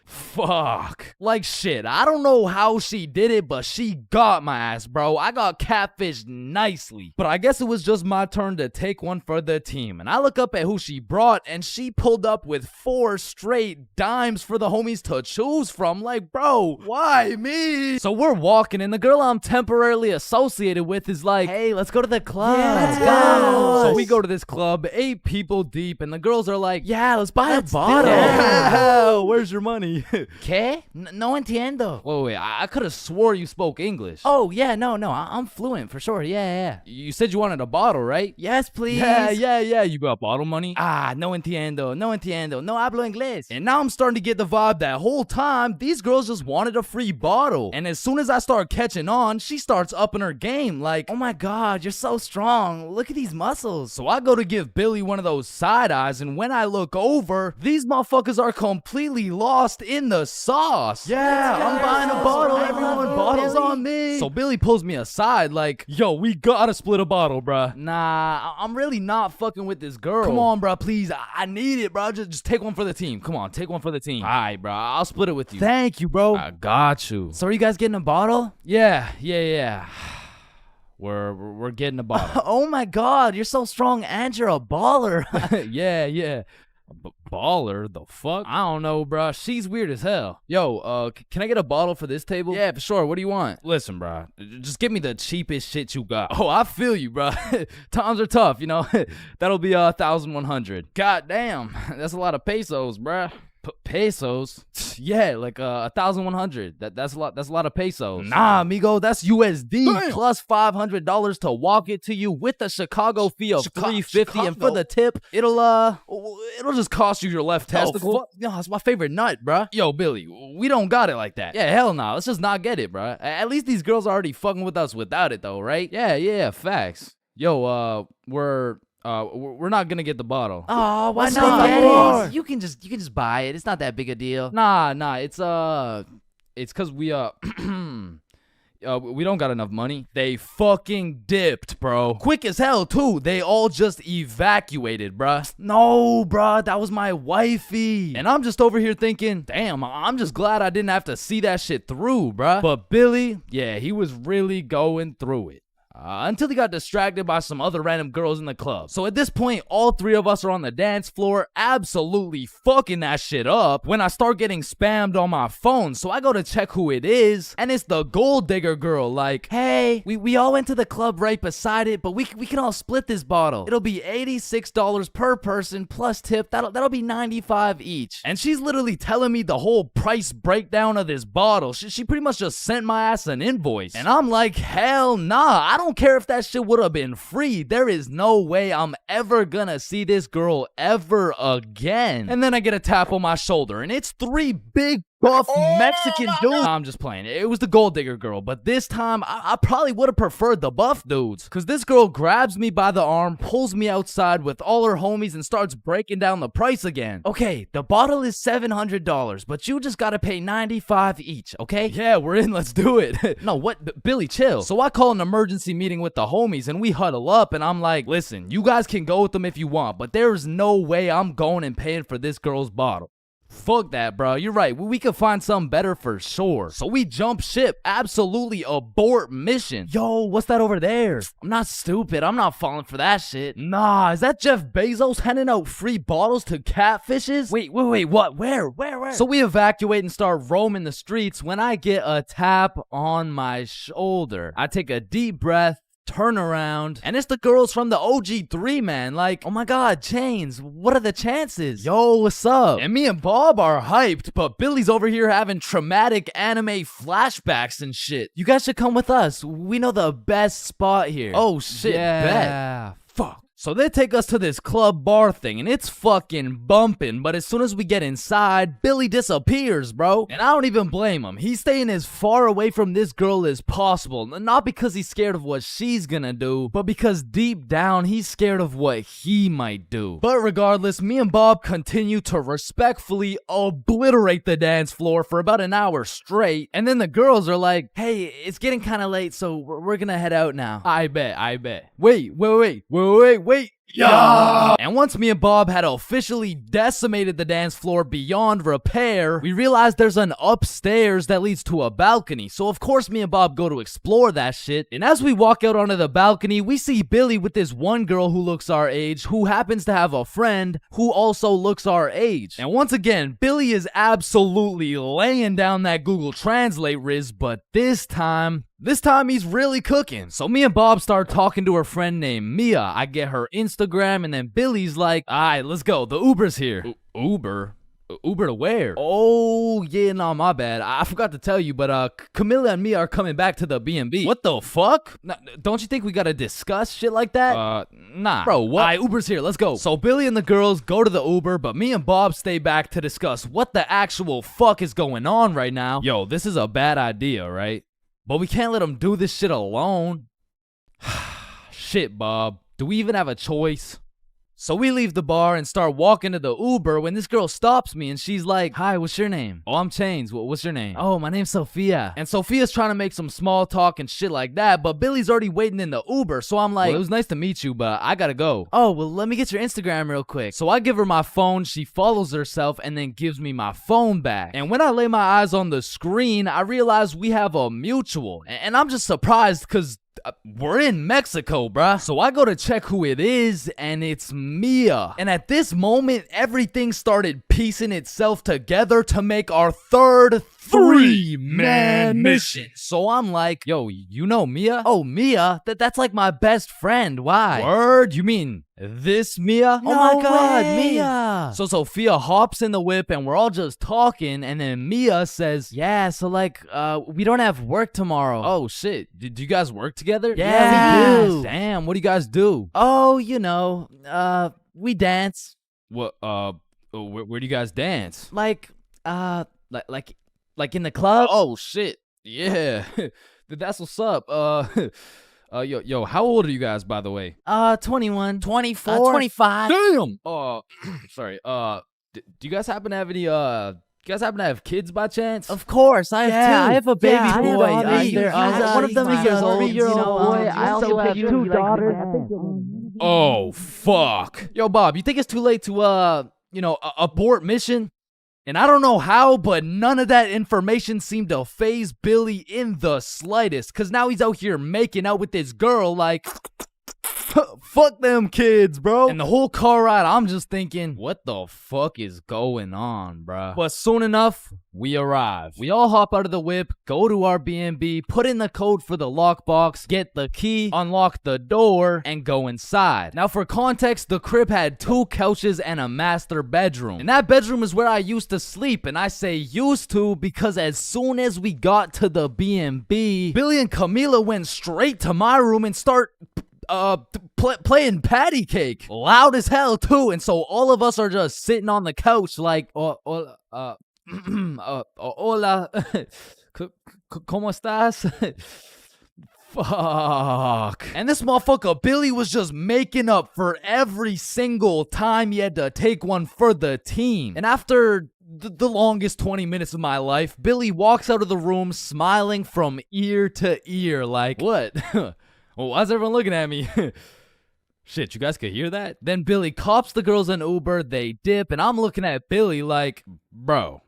Fuck. Like shit. I don't know how she did it, but she got my ass, bro. I got catfished nicely. But I guess it was just my turn to take one for the team. And I look up at who she brought, and she pulled up with 4 straight dimes for the homies to choose from. Like, bro, why me? So we're walking, and the girl I'm temporarily associated with is like, hey, let's go to the club. Yeah, let's go. So we go to this club, 8 people deep, and the girls are like, yeah, let's buy a bottle. Yeah, where's your money? ¿Qué? No entiendo. Wait, I could have swore you spoke English. Oh, yeah, no, I'm fluent for sure. Yeah. You said you wanted a bottle, right? Yes, please. Yeah. You got bottle money? No entiendo. No hablo inglés. And now I'm starting to get the vibe that whole time these girls just wanted a free bottle. And as soon as I start catching on, she starts upping her game like, oh my God, you're so strong. Look at these muscles. So I go to give Billy one of those side eyes, and when I look over, these motherfuckers are completely lost in the sauce. Yeah, I'm buying a bottle. Everyone, bottles on me. So Billy pulls me aside like, yo, we gotta split a bottle, bruh. Nah, I'm really not fucking with this girl. Come on, bruh, please. I need it, bruh. Just take one for the team. Come on, take one for the team. All right, bruh. I'll split it with you. Thank you, bro. I got you. So are you guys getting a bottle? Yeah. We're getting a bottle. Oh my God, you're so strong and you're a baller. Yeah. Baller? The fuck? I don't know, bruh. She's weird as hell. Yo, can I get a bottle for this table? Yeah, for sure. What do you want? Listen, bruh. Just give me the cheapest shit you got. Oh, I feel you, bruh. Times are tough, you know? That'll be 1,100. God damn. That's a lot of pesos, bruh. Pesos? Yeah, like 1,100. That's a lot. That's a lot of pesos. Nah, amigo, that's USD plus $500 to walk it to you with the Chicago fee of $350, and for the tip, it'll just cost you your left testicle. No, that's my favorite nut, bruh. Yo, Billy, we don't got it like that. Yeah, hell no. Let's just not get it, bruh. At least these girls are already fucking with us without it, though, right? Yeah, facts. Yo, we're not gonna get the bottle. Oh, why not? You can just buy it. It's not that big a deal. Nah, it's cause we we don't got enough money. They fucking dipped, bro. Quick as hell too. They all just evacuated, bruh. No, bruh, that was my wifey. And I'm just over here thinking, damn, I'm just glad I didn't have to see that shit through, bruh. But Billy, yeah, he was really going through it. Until he got distracted by some other random girls in the club. So at this point, all 3 of us are on the dance floor, absolutely fucking that shit up, when I start getting spammed on my phone. So I go to check who it is, and it's the gold digger girl. Like, hey, we all went to the club right beside it, but we can all split this bottle. It'll be $86 per person plus tip. That'll be $95 each. And she's literally telling me the whole price breakdown of this bottle. She pretty much just sent my ass an invoice. And I'm like, hell nah, I don't care if that shit would have been free. There is no way I'm ever gonna see this girl ever again. And then I get a tap on my shoulder, and it's 3 big buff Mexican dudes. I'm just playing. It was the gold digger girl, but this time I probably would have preferred the buff dudes. Cause this girl grabs me by the arm, pulls me outside with all her homies, and starts breaking down the price again. Okay, the bottle is $700, but you just gotta pay $95 each, okay? Yeah, we're in. Let's do it. No, what? Billy, chill. So I call an emergency meeting with the homies, and we huddle up, and I'm like, listen, you guys can go with them if you want, but there's no way I'm going and paying for this girl's bottle. Fuck that, bro. You're right. We could find something better for sure. So we jump ship. Absolutely abort mission. Yo, what's that over there? I'm not stupid. I'm not falling for that shit. Nah, is that Jeff Bezos handing out free bottles to catfishes? Wait, what? Where? So we evacuate and start roaming the streets when I get a tap on my shoulder. I take a deep breath, turn around, and it's the girls from the OG3, man. Like, oh my god, Chains, what are the chances? Yo, what's up? And me and Bob are hyped, but Billy's over here having traumatic anime flashbacks and shit. You guys should come with us. We know the best spot here. Oh shit, bet. Fuck. So they take us to this club bar thing, and it's fucking bumping, but as soon as we get inside, Billy disappears, bro. And I don't even blame him. He's staying as far away from this girl as possible, not because he's scared of what she's gonna do, but because deep down, he's scared of what he might do. But regardless, me and Bob continue to respectfully obliterate the dance floor for about an hour straight, and then the girls are like, hey, it's getting kind of late, so we're gonna head out now. I bet. Wait. Yeah! And once me and Bob had officially decimated the dance floor beyond repair, we realized there's an upstairs that leads to a balcony. So of course me and Bob go to explore that shit. And as we walk out onto the balcony, we see Billy with this one girl who looks our age, who happens to have a friend who also looks our age. And once again, Billy is absolutely laying down that Google Translate riz, but this time he's really cooking. So me and Bob start talking to her friend named Mia. I get her Instagram, and then Billy's like, alright, let's go. The Uber's here. Uber? Uber to where? Oh, yeah, no, my bad. I forgot to tell you, but Camilla and Mia are coming back to the B&B. What the fuck? Don't you think we gotta discuss shit like that? Nah. Bro, what? Alright, Uber's here. Let's go. So Billy and the girls go to the Uber, but me and Bob stay back to discuss what the actual fuck is going on right now. Yo, this is a bad idea, right? But we can't let him do this shit alone. Shit, Bob. Do we even have a choice? So we leave the bar and start walking to the Uber when this girl stops me and she's like, hi, what's your name? Oh, I'm Chains. What's your name? Oh, my name's Sophia. And Sophia's trying to make some small talk and shit like that, but Billy's already waiting in the Uber. So I'm like, well, it was nice to meet you, but I gotta go. Oh, well, let me get your Instagram real quick. So I give her my phone, she follows herself, and then gives me my phone back. And when I lay my eyes on the screen, I realize we have a mutual. And I'm just surprised because we're in Mexico, bruh. So I go to check who it is, and it's Mia. And at this moment, everything started piecing itself together to make our third three-man mission. So I'm like, yo, you know Mia? Oh, Mia? That's like my best friend. Why? Word? You mean this Mia? No oh my god, way. Mia. So Sophia hops in the whip and we're all just talking, and then Mia says, yeah, so like, we don't have work tomorrow. Oh shit. Do you guys work together? Yeah, we do. Damn, what do you guys do? Oh, you know, we dance. What, where do you guys dance? Like in the club? Oh shit. Yeah. That's what's up. Yo, how old are you guys, by the way? 21. 24. 25. Damn! Sorry. Do you guys happen to have any, kids by chance? Of course, I have a baby boy. One of them is a 3-year-old boy. I also have 2 daughters. Oh, fuck. Yo, Bob, you think it's too late to, abort mission? And I don't know how, but none of that information seemed to faze Billy in the slightest. Cause now he's out here making out with this girl like, fuck them kids, bro. And the whole car ride, I'm just thinking, what the fuck is going on, bruh? But soon enough, we arrive. We all hop out of the whip, go to our B&B, put in the code for the lockbox, get the key, unlock the door, and go inside. Now for context, the crib had 2 couches and a master bedroom. And that bedroom is where I used to sleep, and I say used to because as soon as we got to the B&B, Billy and Camila went straight to my room and start playing patty cake loud as hell too, and so all of us are just sitting on the couch like hola ¿Cómo estás? Fuck. And this motherfucker Billy was just making up for every single time he had to take one for the team. And after the longest 20 minutes of my life, Billy walks out of the room smiling from ear to ear like, what? Well, why's everyone looking at me? Shit, you guys could hear that? Then Billy cops the girls an Uber, they dip, and I'm looking at Billy like, bro,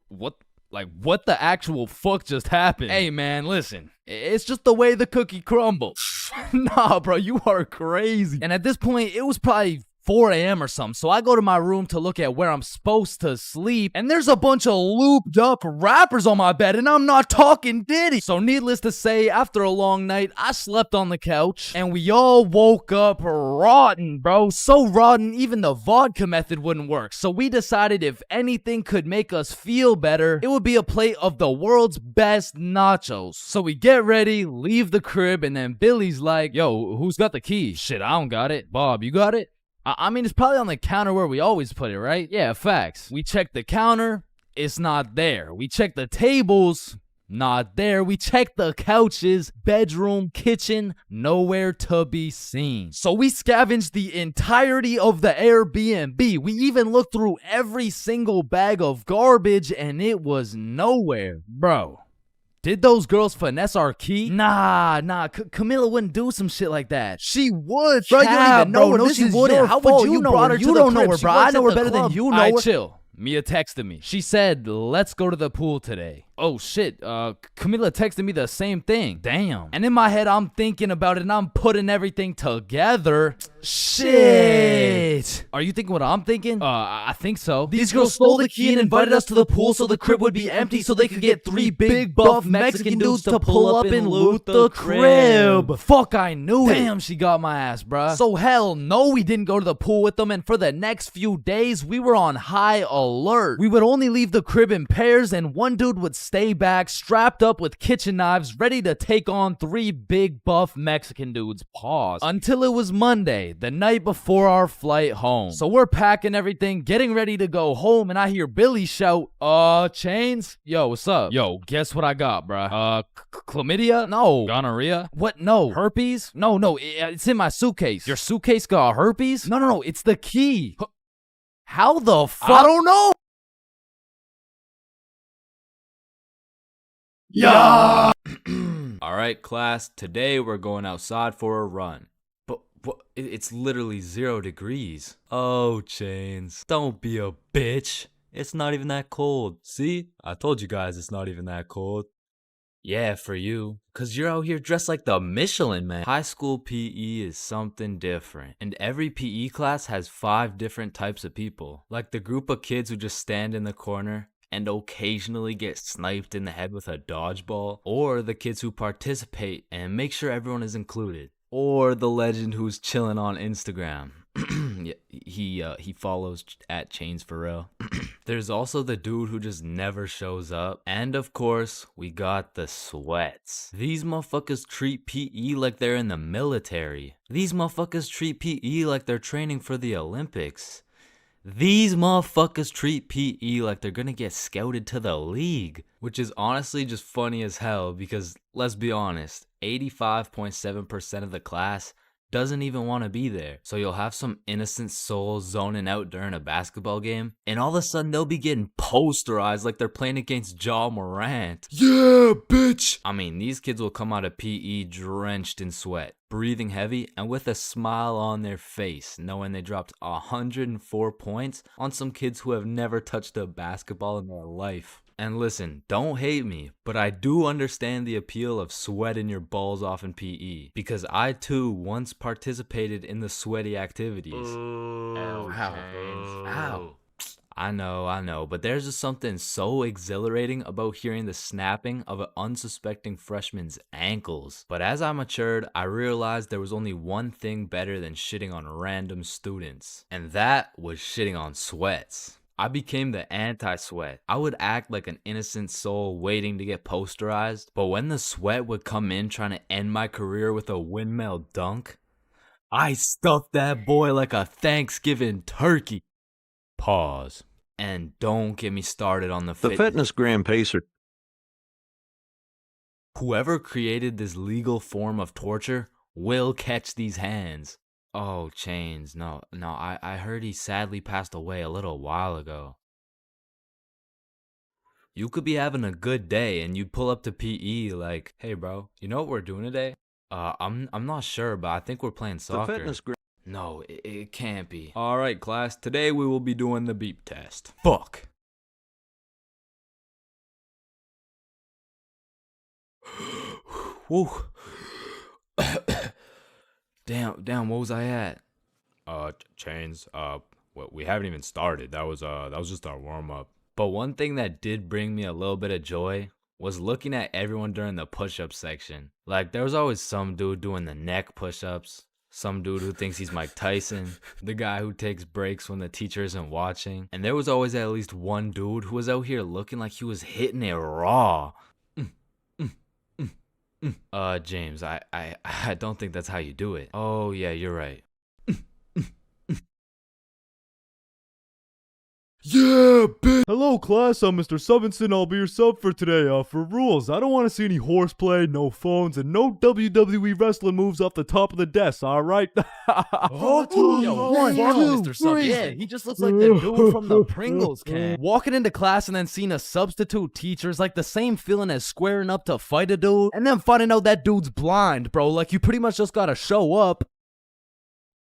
what the actual fuck just happened? Hey man, listen, it's just the way the cookie crumbles. Nah, bro, you are crazy. And at this point, it was probably 4 a.m. or something. So I go to my room to look at where I'm supposed to sleep, and there's a bunch of looped up rappers on my bed, and I'm not talking Diddy. So needless to say, after a long night, I slept on the couch, and we all woke up rotten, bro. So rotten, even the vodka method wouldn't work. So we decided if anything could make us feel better, it would be a plate of the world's best nachos. So we get ready, leave the crib, and then Billy's like, yo, who's got the key? Shit, I don't got it. Bob, you got it? I mean, it's probably on the counter where we always put it, right? Yeah, facts. We check the counter, it's not there. We check the tables, not there. We check the couches, bedroom, kitchen, nowhere to be seen. So we scavenged the entirety of the Airbnb. We even looked through every single bag of garbage, and it was nowhere. Bro, did those girls finesse our key? Nah, Camilla wouldn't do some shit like that. She would, Bro, you don't even know her. No, This she is wouldn't. your How fault. would you You know brought her? her You to the don't know crib. her, She bro. I works know at her the better than club. you know Alright, her. Chill. Mia texted me. She said, let's go to the pool today. Oh shit, Camila texted me the same thing. Damn. And in my head, I'm thinking about it and I'm putting everything together. Shit. Are you thinking what I'm thinking? I think so. These girls stole the key and invited us to the pool so the crib would be empty so they could get 3 big buff Mexican dudes to pull up and loot the crib. Fuck, I knew it. Damn, she got my ass, bruh. So hell no, we didn't go to the pool with them, and for the next few days, we were on high alert. We would only leave the crib in pairs, and one dude would stay back, strapped up with kitchen knives, ready to take on 3 big buff Mexican dudes. Pause. Until it was Monday, the night before our flight home. So we're packing everything, getting ready to go home, and I hear Billy shout, Chains? Yo, what's up? Yo, guess what I got, bruh? Chlamydia? No. Gonorrhea? What? No. Herpes? No, it's in my suitcase. Your suitcase got herpes? No, it's the key. How the fuck? I don't know. Yeah. All right, class. Today we're going outside for a run. But it's literally 0 degrees. Oh, Chains, don't be a bitch. It's not even that cold. See? I told you guys it's not even that cold. Yeah, for you. Cause you're out here dressed like the Michelin Man. High school PE is something different. And every PE class has 5 different types of people. Like the group of kids who just stand in the corner and occasionally get sniped in the head with a dodgeball. Or the kids who participate and make sure everyone is included. Or the legend who's chilling on Instagram. Yeah, he follows at ChainsFR. There's also the dude who just never shows up. And of course, we got the sweats. These motherfuckers treat PE like they're in the military. These motherfuckers treat PE like they're training for the Olympics. These motherfuckers treat PE like they're gonna get scouted to the league. Which is honestly just funny as hell because, let's be honest, 85.7% of the class doesn't even want to be there. So you'll have some innocent souls zoning out during a basketball game, and all of a sudden they'll be getting posterized like they're playing against Ja Morant. Yeah, bitch! I mean, these kids will come out of PE drenched in sweat, breathing heavy, and with a smile on their face, knowing they dropped 104 points on some kids who have never touched a basketball in their life. And listen, don't hate me, but I do understand the appeal of sweating your balls off in PE, because I too once participated in the sweaty activities. Ow. I know, but there's just something so exhilarating about hearing the snapping of an unsuspecting freshman's ankles. But as I matured, I realized there was only one thing better than shitting on random students, and that was shitting on sweats. I became the anti-sweat. I would act like an innocent soul waiting to get posterized, but when the sweat would come in trying to end my career with a windmill dunk, I stuffed that boy like a Thanksgiving turkey. Pause. And don't get me started on the fitness gram pacer. Whoever created this legal form of torture will catch these hands. Oh, Chains, no, I heard he sadly passed away a little while ago. You could be having a good day and you'd pull up to PE like, hey bro, you know what we're doing today? I'm not sure, but I think we're playing soccer. No, it can't be. Alright class, today we will be doing the beep test. Fuck. Woo. Damn, what was I at? Chains, we haven't even started. That was just our warm-up. But one thing that did bring me a little bit of joy was looking at everyone during the push-up section. Like, there was always some dude doing the neck push-ups, some dude who thinks he's Mike Tyson, the guy who takes breaks when the teacher isn't watching, and there was always at least one dude who was out here looking like he was hitting it raw. James, I don't think that's how you do it. Oh, yeah, you're right. Yeah, bitch! Hello, class. I'm Mr. Subinson. I'll be your sub for today. For rules, I don't want to see any horseplay, no phones, and no WWE wrestling moves off the top of the desk, alright? Yo, one, Mr. Sub. Yeah, he just looks like the dude from the Pringles can. Walking into class and then seeing a substitute teacher is like the same feeling as squaring up to fight a dude and then finding out that dude's blind, bro. Like, you pretty much just gotta show up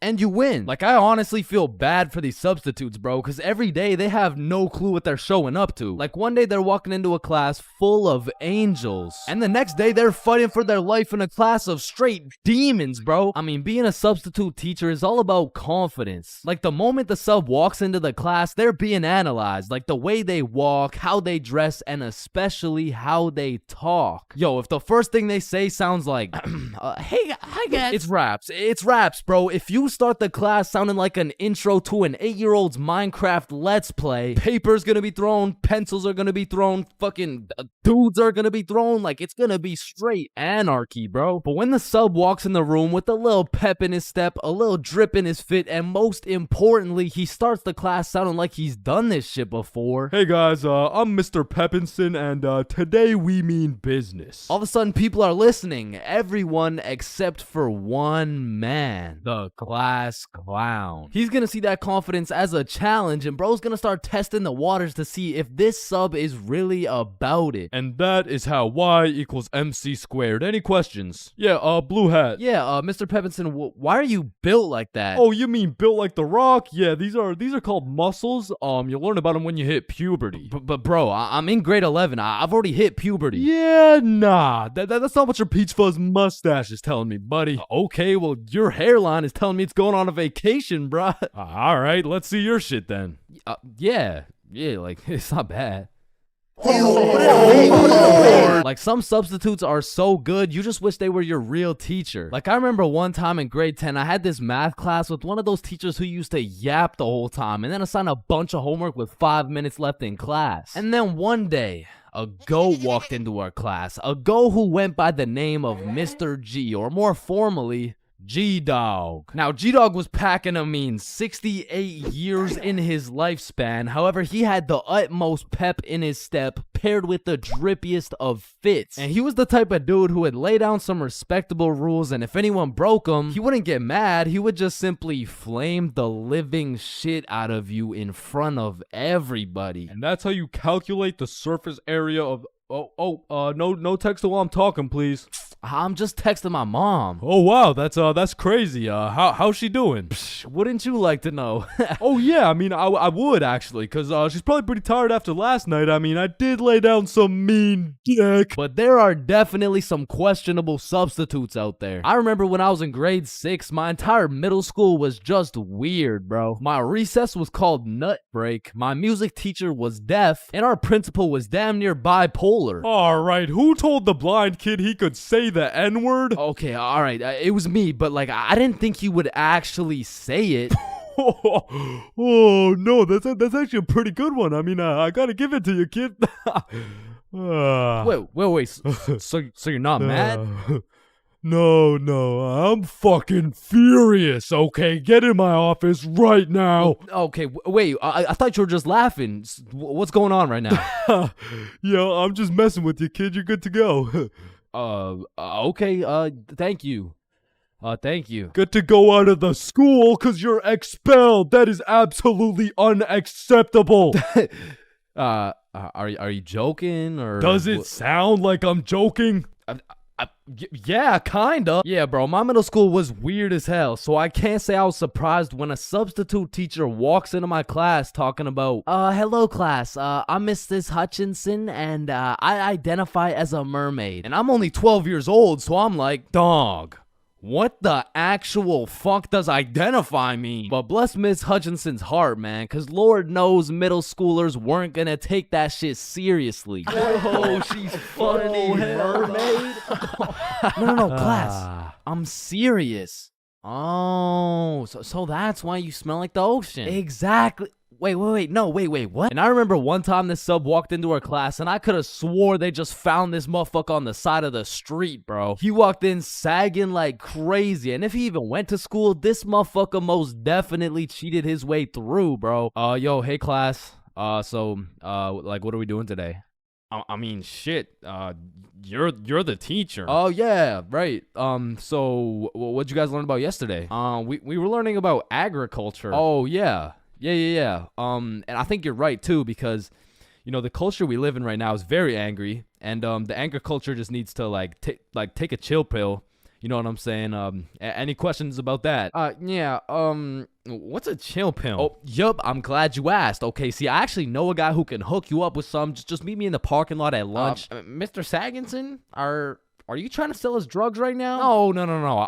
and you win. Like, I honestly feel bad for these substitutes, bro, because every day they have no clue what they're showing up to. Like, one day they're walking into a class full of angels, and the next day they're fighting for their life in a class of straight demons, bro. I mean, being a substitute teacher is all about confidence. Like, the moment the sub walks into the class, they're being analyzed. Like, the way they walk, how they dress, and especially how they talk. Yo, if the first thing they say sounds like, hey, hi guys. It's raps, bro. If you start the class sounding like an intro to an 8-year-old's Minecraft Let's Play, paper's gonna be thrown, pencils are gonna be thrown, fucking dudes are gonna be thrown, like, it's gonna be straight anarchy, bro. But when the sub walks in the room with a little pep in his step, a little drip in his fit, and most importantly, he starts the class sounding like he's done this shit before. Hey guys, I'm Mr. Peppinson, and today we mean business. All of a sudden, people are listening. Everyone except for one man, the class clown. He's gonna see that confidence as a challenge, and bro's gonna start testing the waters to see if this sub is really about it. And that is how Y equals MC squared. Any questions? Yeah, blue hat. Yeah, Mr. Peppinson, why are you built like that? Oh, you mean built like The Rock? Yeah, these are called muscles. You'll learn about them when you hit puberty. But bro, I'm in grade 11. I've already hit puberty. Yeah, nah. That's not what your peach fuzz mustache is telling me, buddy. Okay, well, your hairline is telling me it's going on a vacation, bruh. All right, let's see your shit then. Yeah, like, it's not bad. Like, some substitutes are so good, you just wish they were your real teacher. Like, I remember one time in grade 10, I had this math class with one of those teachers who used to yap the whole time and then assign a bunch of homework with 5 minutes left in class. And then one day, a goat walked into our class, a goat who went by the name of Mr. G, or more formally, G-Dog. Now, G-Dog was packing a mean 68 years in his lifespan. However, he had the utmost pep in his step, paired with the drippiest of fits. And he was the type of dude who would lay down some respectable rules, and if anyone broke them, he wouldn't get mad. He would just simply flame the living shit out of you in front of everybody. And that's how you calculate the surface area of... no text while I'm talking, please. I'm just texting my mom. Oh wow, that's crazy. How's she doing? Wouldn't you like to know? Oh yeah, I mean, I would actually, cause she's probably pretty tired after last night. I mean, I did lay down some mean dick. But there are definitely some questionable substitutes out there. I remember when I was in grade 6, my entire middle school was just weird, bro. My recess was called Nut Break, my music teacher was deaf, and our principal was damn near bipolar. Alright, who told the blind kid he could say the N-word? Okay, alright, it was me, but like, I didn't think he would actually say it. Oh no, that's actually a pretty good one. I mean, I gotta give it to you, kid. Wait, so you're not mad? No, I'm fucking furious, okay? Get in my office right now. Okay, wait, I thought you were just laughing. What's going on right now? Yo, I'm just messing with you, kid. You're good to go. Okay, thank you. Thank you. Good to go out of the school because you're expelled. That is absolutely unacceptable. Are you joking, or does it sound like I'm joking? Yeah, kinda. Yeah, bro, my middle school was weird as hell, so I can't say I was surprised when a substitute teacher walks into my class talking about, hello class, I'm Mrs. Hutchinson, and I identify as a mermaid. And I'm only 12 years old, so I'm like, dog, What the actual fuck does identify mean? But bless Miss Hutchinson's heart, man, cause Lord knows middle schoolers weren't gonna take that shit seriously. Oh, she's funny, mermaid. No, class. I'm serious. Oh, so that's why you smell like the ocean. Exactly. Wait, what? And I remember one time this sub walked into our class and I could have swore they just found this motherfucker on the side of the street, bro. He walked in sagging like crazy, and if he even went to school, this motherfucker most definitely cheated his way through, bro. Yo, hey class. Like, what are we doing today? I mean, shit. You're the teacher. Oh yeah, right. So what'd you guys learn about yesterday? We were learning about agriculture. Oh yeah. Yeah. And I think you're right too, because the culture we live in right now is very angry, and the anger culture just needs to take a chill pill. You know what I'm saying? Any questions about that? Yeah. What's a chill pill? Oh, yup. I'm glad you asked. Okay, see, I actually know a guy who can hook you up with some. Just meet me in the parking lot at lunch. Mr. Saginson, are you trying to sell us drugs right now? No.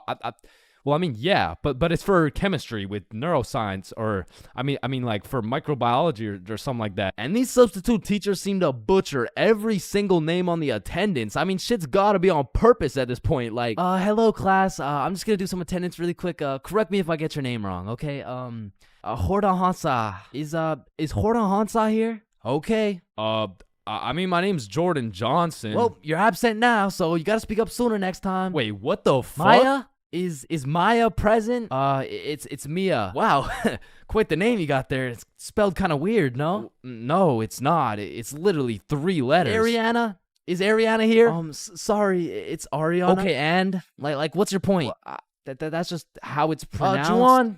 Well, I mean, yeah, but it's for chemistry with neuroscience, or I mean, like for microbiology or something like that. And these substitute teachers seem to butcher every single name on the attendance. I mean, shit's gotta be on purpose at this point. Like, hello class. I'm just gonna do some attendance really quick. Correct me if I get your name wrong, okay? Horda Hansa. Is Horda Hansa here? Okay. I mean, my name's Jordan Johnson. Well, you're absent now, so you gotta speak up sooner next time. Wait, what the fuck? Maya? Is Maya present? It's Mia. Wow, quite the name you got there. It's spelled kind of weird, no? No, it's not. It's literally 3 letters. Ariana? Is Ariana here? Sorry, it's Ariana. Okay, and like what's your point? That's just how it's pronounced. Juwan?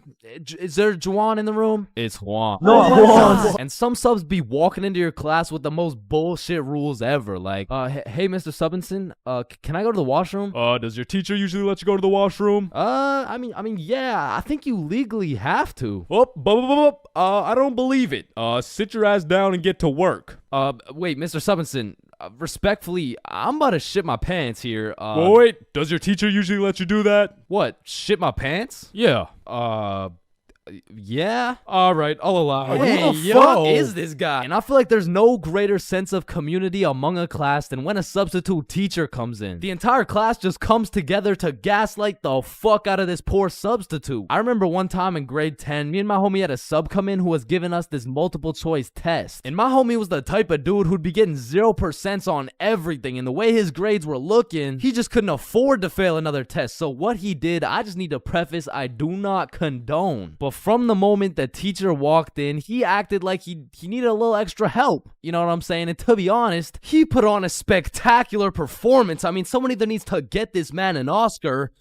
Is there Juwan in the room? It's Juan. No, Juan. And some subs be walking into your class with the most bullshit rules ever. Like, hey, Mr. Subinson, can I go to the washroom? Does your teacher usually let you go to the washroom? I mean, yeah, I think you legally have to. I don't believe it. Sit your ass down and get to work. Wait, Mr. Subinson, respectfully, I'm about to shit my pants here. Wait, does your teacher usually let you do that? What, shit my pants? Yeah. Yeah? Alright, I'll allow it. Hey, who the fuck is this guy? And I feel like there's no greater sense of community among a class than when a substitute teacher comes in. The entire class just comes together to gaslight the fuck out of this poor substitute. I remember one time in grade 10, me and my homie had a sub come in who was giving us this multiple choice test. And my homie was the type of dude who'd be getting 0% on everything, and the way his grades were looking, he just couldn't afford to fail another test. So what he did, I just need to preface, I do not condone. But from the moment the teacher walked in, he acted like he needed a little extra help. You know what I'm saying? And to be honest, he put on a spectacular performance. I mean, someone either needs to get this man an Oscar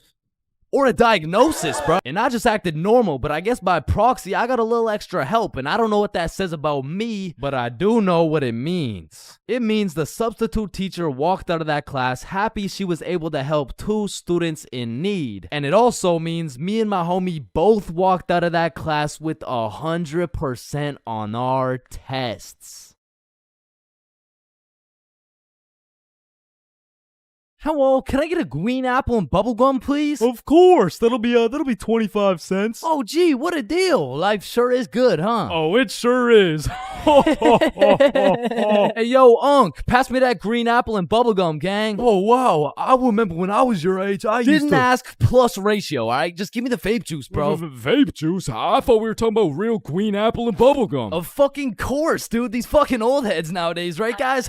or a diagnosis, bro. And I just acted normal, but I guess by proxy, I got a little extra help, and I don't know what that says about me, but I do know what it means. It means the substitute teacher walked out of that class happy she was able to help 2 students in need. And it also means me and my homie both walked out of that class with 100% on our tests. Hello, can I get a green apple and bubblegum, please? Of course, that'll be 25 cents. Oh, gee, what a deal. Life sure is good, huh? Oh, it sure is. Hey, yo, Unc, pass me that green apple and bubblegum, gang. Oh, wow. I remember when I was your age, I Didn't ask plus ratio, all right? Just give me the vape juice, bro. Vape juice? I thought we were talking about real green apple and bubblegum. Of fucking course, dude. These fucking old heads nowadays, right, guys?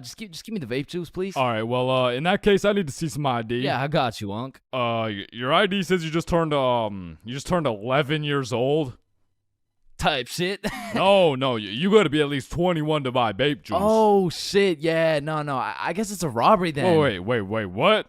Just give me the vape juice, please. All right, well, in that case, I need to see some ID. Yeah, I got you, Unc. Your ID says you just turned 11 years old. Type shit. No, you gotta be at least 21 to buy vape juice. Oh shit, yeah, no, I guess it's a robbery then. Oh, wait, what?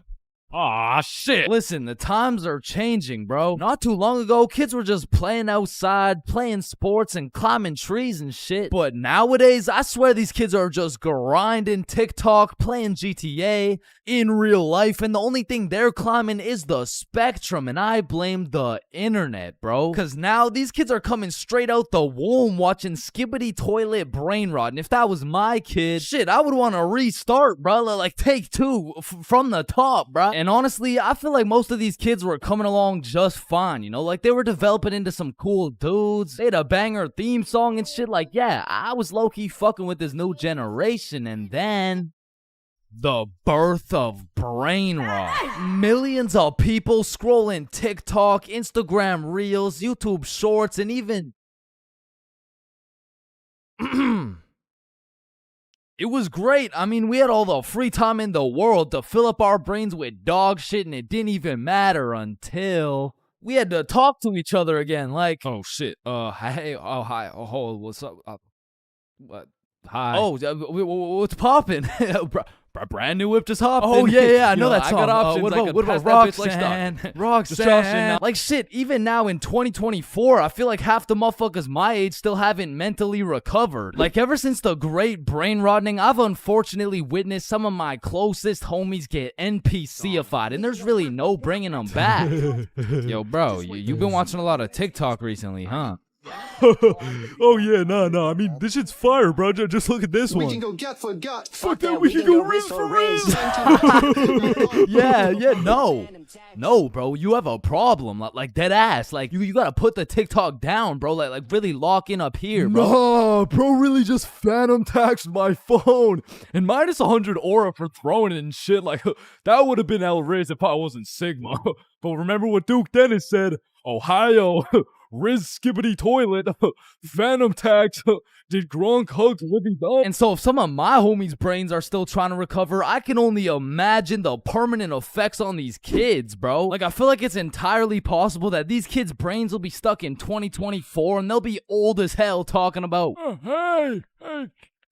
Aw, shit. Listen, the times are changing, bro. Not too long ago, kids were just playing outside, playing sports, and climbing trees and shit. But nowadays, I swear these kids are just grinding TikTok, playing GTA in real life, and the only thing they're climbing is the spectrum, and I blame the internet, bro. Cause now these kids are coming straight out the womb watching Skibbity Toilet Brain Rot, and if that was my kid, shit, I would want to restart, bro. Like take two from the top, bro. And honestly, I feel like most of these kids were coming along just fine, you know? Like, they were developing into some cool dudes. They had a banger theme song and shit. Like, yeah, I was low-key fucking with this new generation. And then the birth of brain rot. Millions of people scrolling TikTok, Instagram Reels, YouTube Shorts, and even... It was great. I mean, we had all the free time in the world to fill up our brains with dog shit, and it didn't even matter until we had to talk to each other again. Like, oh shit, hey, oh hi, oh what's up? What? Hi. Oh, what's poppin'? Brand new whip just hopped. Oh yeah, I know that song. I got options. What about Roxanne? Roxanne. Like shit. Even now in 2024, I feel like half the motherfuckers my age still haven't mentally recovered. Like ever since the great brain rotting, I've unfortunately witnessed some of my closest homies get NPC-ified, and there's really no bringing them back. Yo, bro, you've been watching a lot of TikTok recently, huh? Oh yeah, nah. I mean, this shit's fire, bro. Just look at this one. We can go gut for gut. Fuck that, we can go wrist for wrist. Yeah, no, bro, you have a problem, like dead ass. Like you gotta put the TikTok down, bro. Like really lock in up here, bro. Nah, bro, really just phantom taxed my phone and minus 100 aura for throwing it and shit. Like that would have been El Riz if I wasn't Sigma. But remember what Duke Dennis said? Ohio. Riz Skibbity Toilet, Phantom Tax, did Gronk hug Libby Dog? And so if some of my homies' brains are still trying to recover, I can only imagine the permanent effects on these kids, bro. Like, I feel like it's entirely possible that these kids' brains will be stuck in 2024 and they'll be old as hell talking about, hey,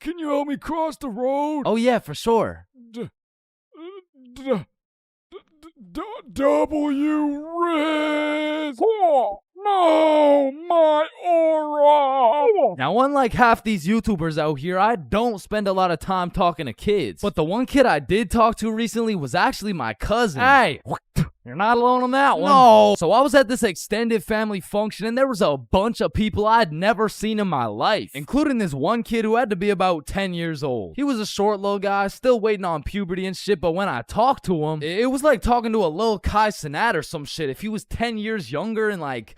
can you help me cross the road? Oh yeah, for sure. W Riz! No, my aura! Now, unlike half these YouTubers out here, I don't spend a lot of time talking to kids. But the one kid I did talk to recently was actually my cousin. Hey, you're not alone on that one. No. So I was at this extended family function, and there was a bunch of people I'd never seen in my life, including this one kid who had to be about 10 years old. He was a short little guy, still waiting on puberty and shit, but when I talked to him, it was like talking to a little Kai Cenat or some shit. If he was 10 years younger and like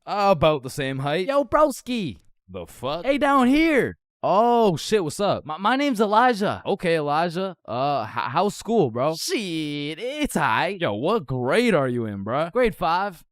about the same height. Yo, broski. The fuck? Hey, down here. Oh, shit, what's up? My name's Elijah. Okay, Elijah. How's school, bro? Shit, it's aight. Yo, what grade are you in, bro? Grade 5.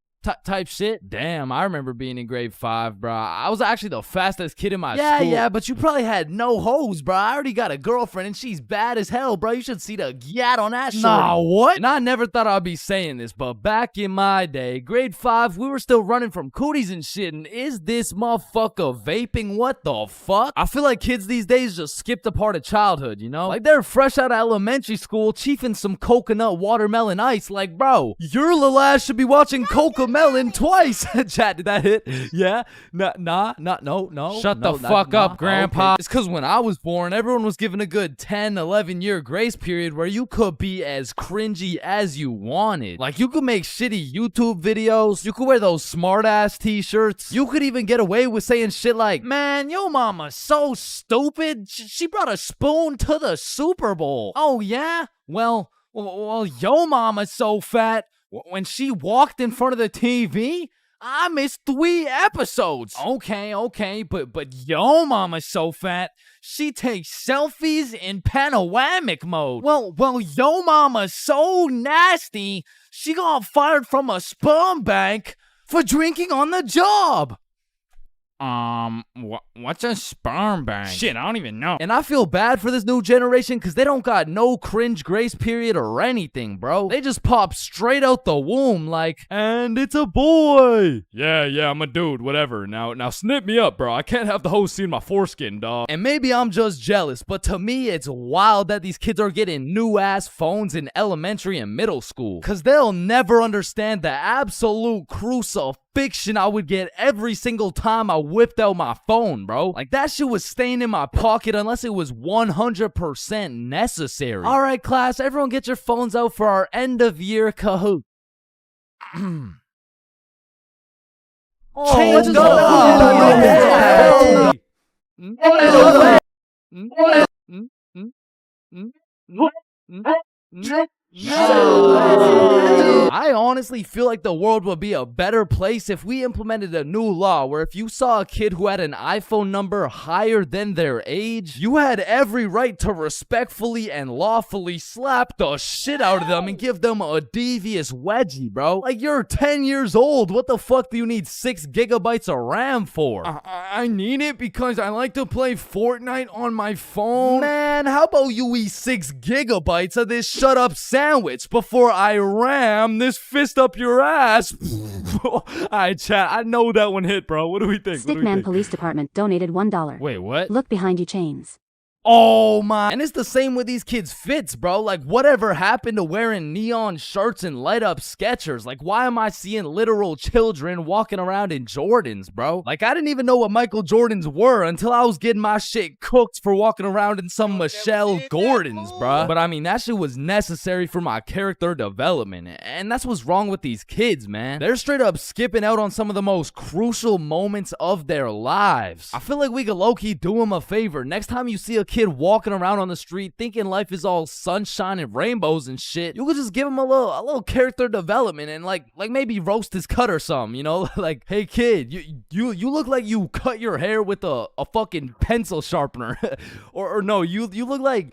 Type shit. Damn, I remember being in grade 5, bro. I was actually the fastest kid in my school. Yeah, but you probably had no hoes, bro. I already got a girlfriend and she's bad as hell, bro. You should see the gat on that shit. Nah, what? And I never thought I'd be saying this, but back in my day, grade 5, we were still running from cooties and shit, and is this motherfucker vaping? What the fuck? I feel like kids these days just skipped a part of childhood, you know? Like they're fresh out of elementary school, chiefing some coconut watermelon ice. Like, bro, your little ass should be watching Cocomelon twice. Chat, did that hit? Yeah? No. Shut the fuck up, Grandpa. Okay. It's because when I was born, everyone was given a good 10, 11 year grace period where you could be as cringy as you wanted. Like, you could make shitty YouTube videos. You could wear those smart ass t-shirts. You could even get away with saying shit like, man, yo mama's so stupid. She brought a spoon to the Super Bowl. Oh, yeah? Well, yo mama's so fat. When she walked in front of the TV, I missed 3 episodes. Okay, but yo mama's so fat, she takes selfies in panoramic mode. Well, yo mama's so nasty, she got fired from a sperm bank for drinking on the job. What's a sperm bank? Shit, I don't even know. And I feel bad for this new generation because they don't got no cringe grace period or anything, bro. They just pop straight out the womb like, and it's a boy. Yeah, I'm a dude, whatever. Now snip me up, bro. I can't have the host seeing my foreskin, dog. And maybe I'm just jealous, but to me, it's wild that these kids are getting new ass phones in elementary and middle school. Cause they'll never understand the absolute crucifixion I would get every single time I whipped out my phone, bro. Like that shit was staying in my pocket unless it was 100% necessary. All right, class, everyone get your phones out for our end of year Kahoot. Oh, let's go. I honestly feel like the world would be a better place if we implemented a new law where if you saw a kid who had an iPhone number higher than their age, you had every right to respectfully and lawfully slap the shit out of them and give them a devious wedgie, bro. Like, you're 10 years old. What the fuck do you need 6 gigabytes of RAM for? I need it because I like to play Fortnite on my phone. Man, how about you eat 6 gigabytes of this shut up sandwich before I ram this fist up your ass? Alright, chat, I know that one hit, bro. What do we think? Stickman Police Department donated $1. Wait, what? Look behind you, Chains. Oh my. And it's the same with these kids' fits, bro. Like, whatever happened to wearing neon shirts and light up Skechers? Like, why am I seeing literal children walking around in Jordans, bro? Like, I didn't even know what Michael Jordans were until I was getting my shit cooked for walking around in some Michelle Gordons, bro. But I mean, that shit was necessary for my character development. And that's what's wrong with these kids, man. They're straight up skipping out on some of the most crucial moments of their lives. I feel like we could low-key do them a favor. Next time you see a kid walking around on the street thinking life is all sunshine and rainbows and shit, you could just give him a little character development and like maybe roast his cut or something, you know? Like, hey kid, you look like you cut your hair with a fucking pencil sharpener. or no, you look like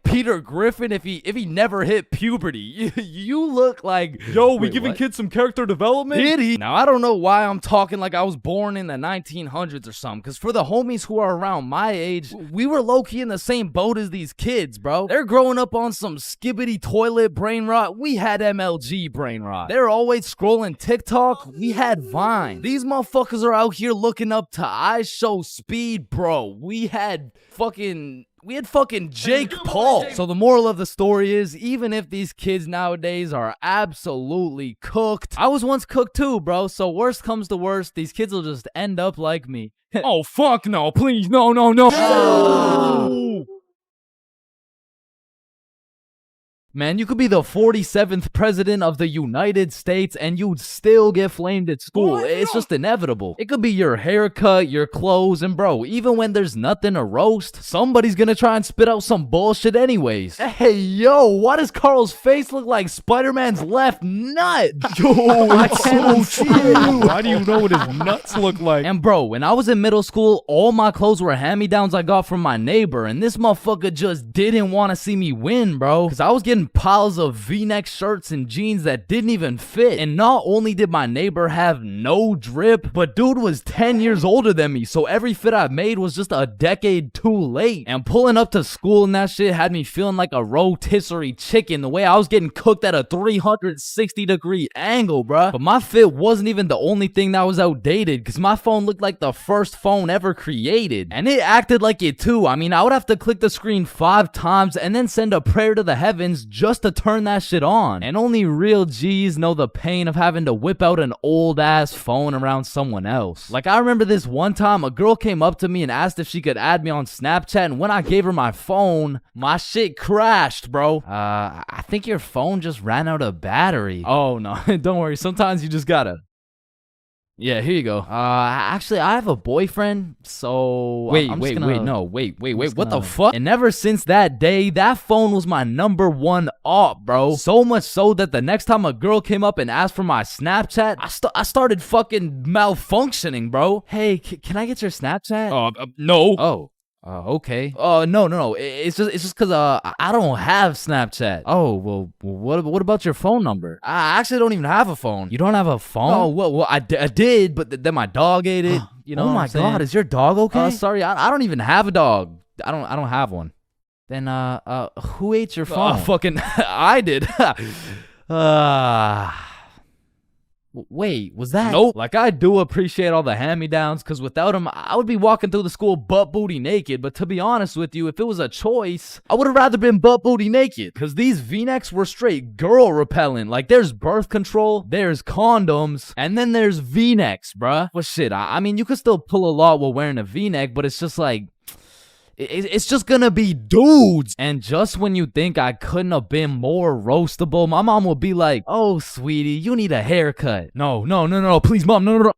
Peter Griffin if he never hit puberty. You look like... Yo, we giving kids some character development? Did he? Now, I don't know why I'm talking like I was born in the 1900s or something, because for the homies who are around my age, we were low-key in the same boat as these kids, bro. They're growing up on some skibbity toilet brain rot. We had MLG brain rot. They're always scrolling TikTok. We had Vine. These motherfuckers are out here looking up to I Show Speed, bro. We had fucking Jake Paul. So the moral of the story is, even if these kids nowadays are absolutely cooked, I was once cooked too, bro. So worst comes to worst, these kids will just end up like me. Oh, fuck no, please, no. Man, you could be the 47th president of the United States and you'd still get flamed at school. It's just inevitable. It could be your haircut, your clothes, and bro, even when there's nothing to roast, somebody's gonna try and spit out some bullshit anyways. Hey, yo, why does Carl's face look like Spider-Man's left nut? Yo, it's so true. Why do you know what his nuts look like? And bro, when I was in middle school, all my clothes were hand-me-downs I got from my neighbor, and this motherfucker just didn't want to see me win, bro, because I was getting piles of V-neck shirts and jeans that didn't even fit. And not only did my neighbor have no drip, but dude was 10 years older than me, so every fit I made was just a decade too late. And pulling up to school and that shit had me feeling like a rotisserie chicken, the way I was getting cooked at a 360-degree angle, bruh. But my fit wasn't even the only thing that was outdated, because my phone looked like the first phone ever created. And it acted like it too. I mean, I would have to click the screen 5 times and then send a prayer to the heavens just to turn that shit on. And only real G's know the pain of having to whip out an old ass phone around someone else. Like, I remember this one time a girl came up to me and asked if she could add me on Snapchat, and when I gave her my phone, my shit crashed, bro. I think your phone just ran out of battery. Oh no, don't worry, sometimes you just gotta... Yeah, here you go. Actually, I have a boyfriend, so... Wait, what the fuck? And ever since that day, that phone was my #1 op, bro. So much so that the next time a girl came up and asked for my Snapchat, I started fucking malfunctioning, bro. Hey, can I get your Snapchat? No. Oh. Okay. No. It's just because I don't have Snapchat. Oh, well, what about your phone number? I actually don't even have a phone. You don't have a phone? Oh, well, I did, but then my dog ate it. You know Oh what my I'm saying? God, is your dog okay? Sorry, I don't even have a dog. I don't have one. Then who ate your phone? Fucking I did. Wait, was that? Nope. Like, I do appreciate all the hand-me-downs, because without them, I would be walking through the school butt-booty naked. But to be honest with you, if it was a choice, I would have rather been butt-booty naked. Because these V-necks were straight girl-repellent. Like, there's birth control, there's condoms, and then there's V-necks, bruh. Well, shit, I mean, you could still pull a lot while wearing a V-neck, but it's just like... It's just gonna be dudes. And just when you think I couldn't have been more roastable, my mom will be like, oh, sweetie, you need a haircut. No, please, mom, no.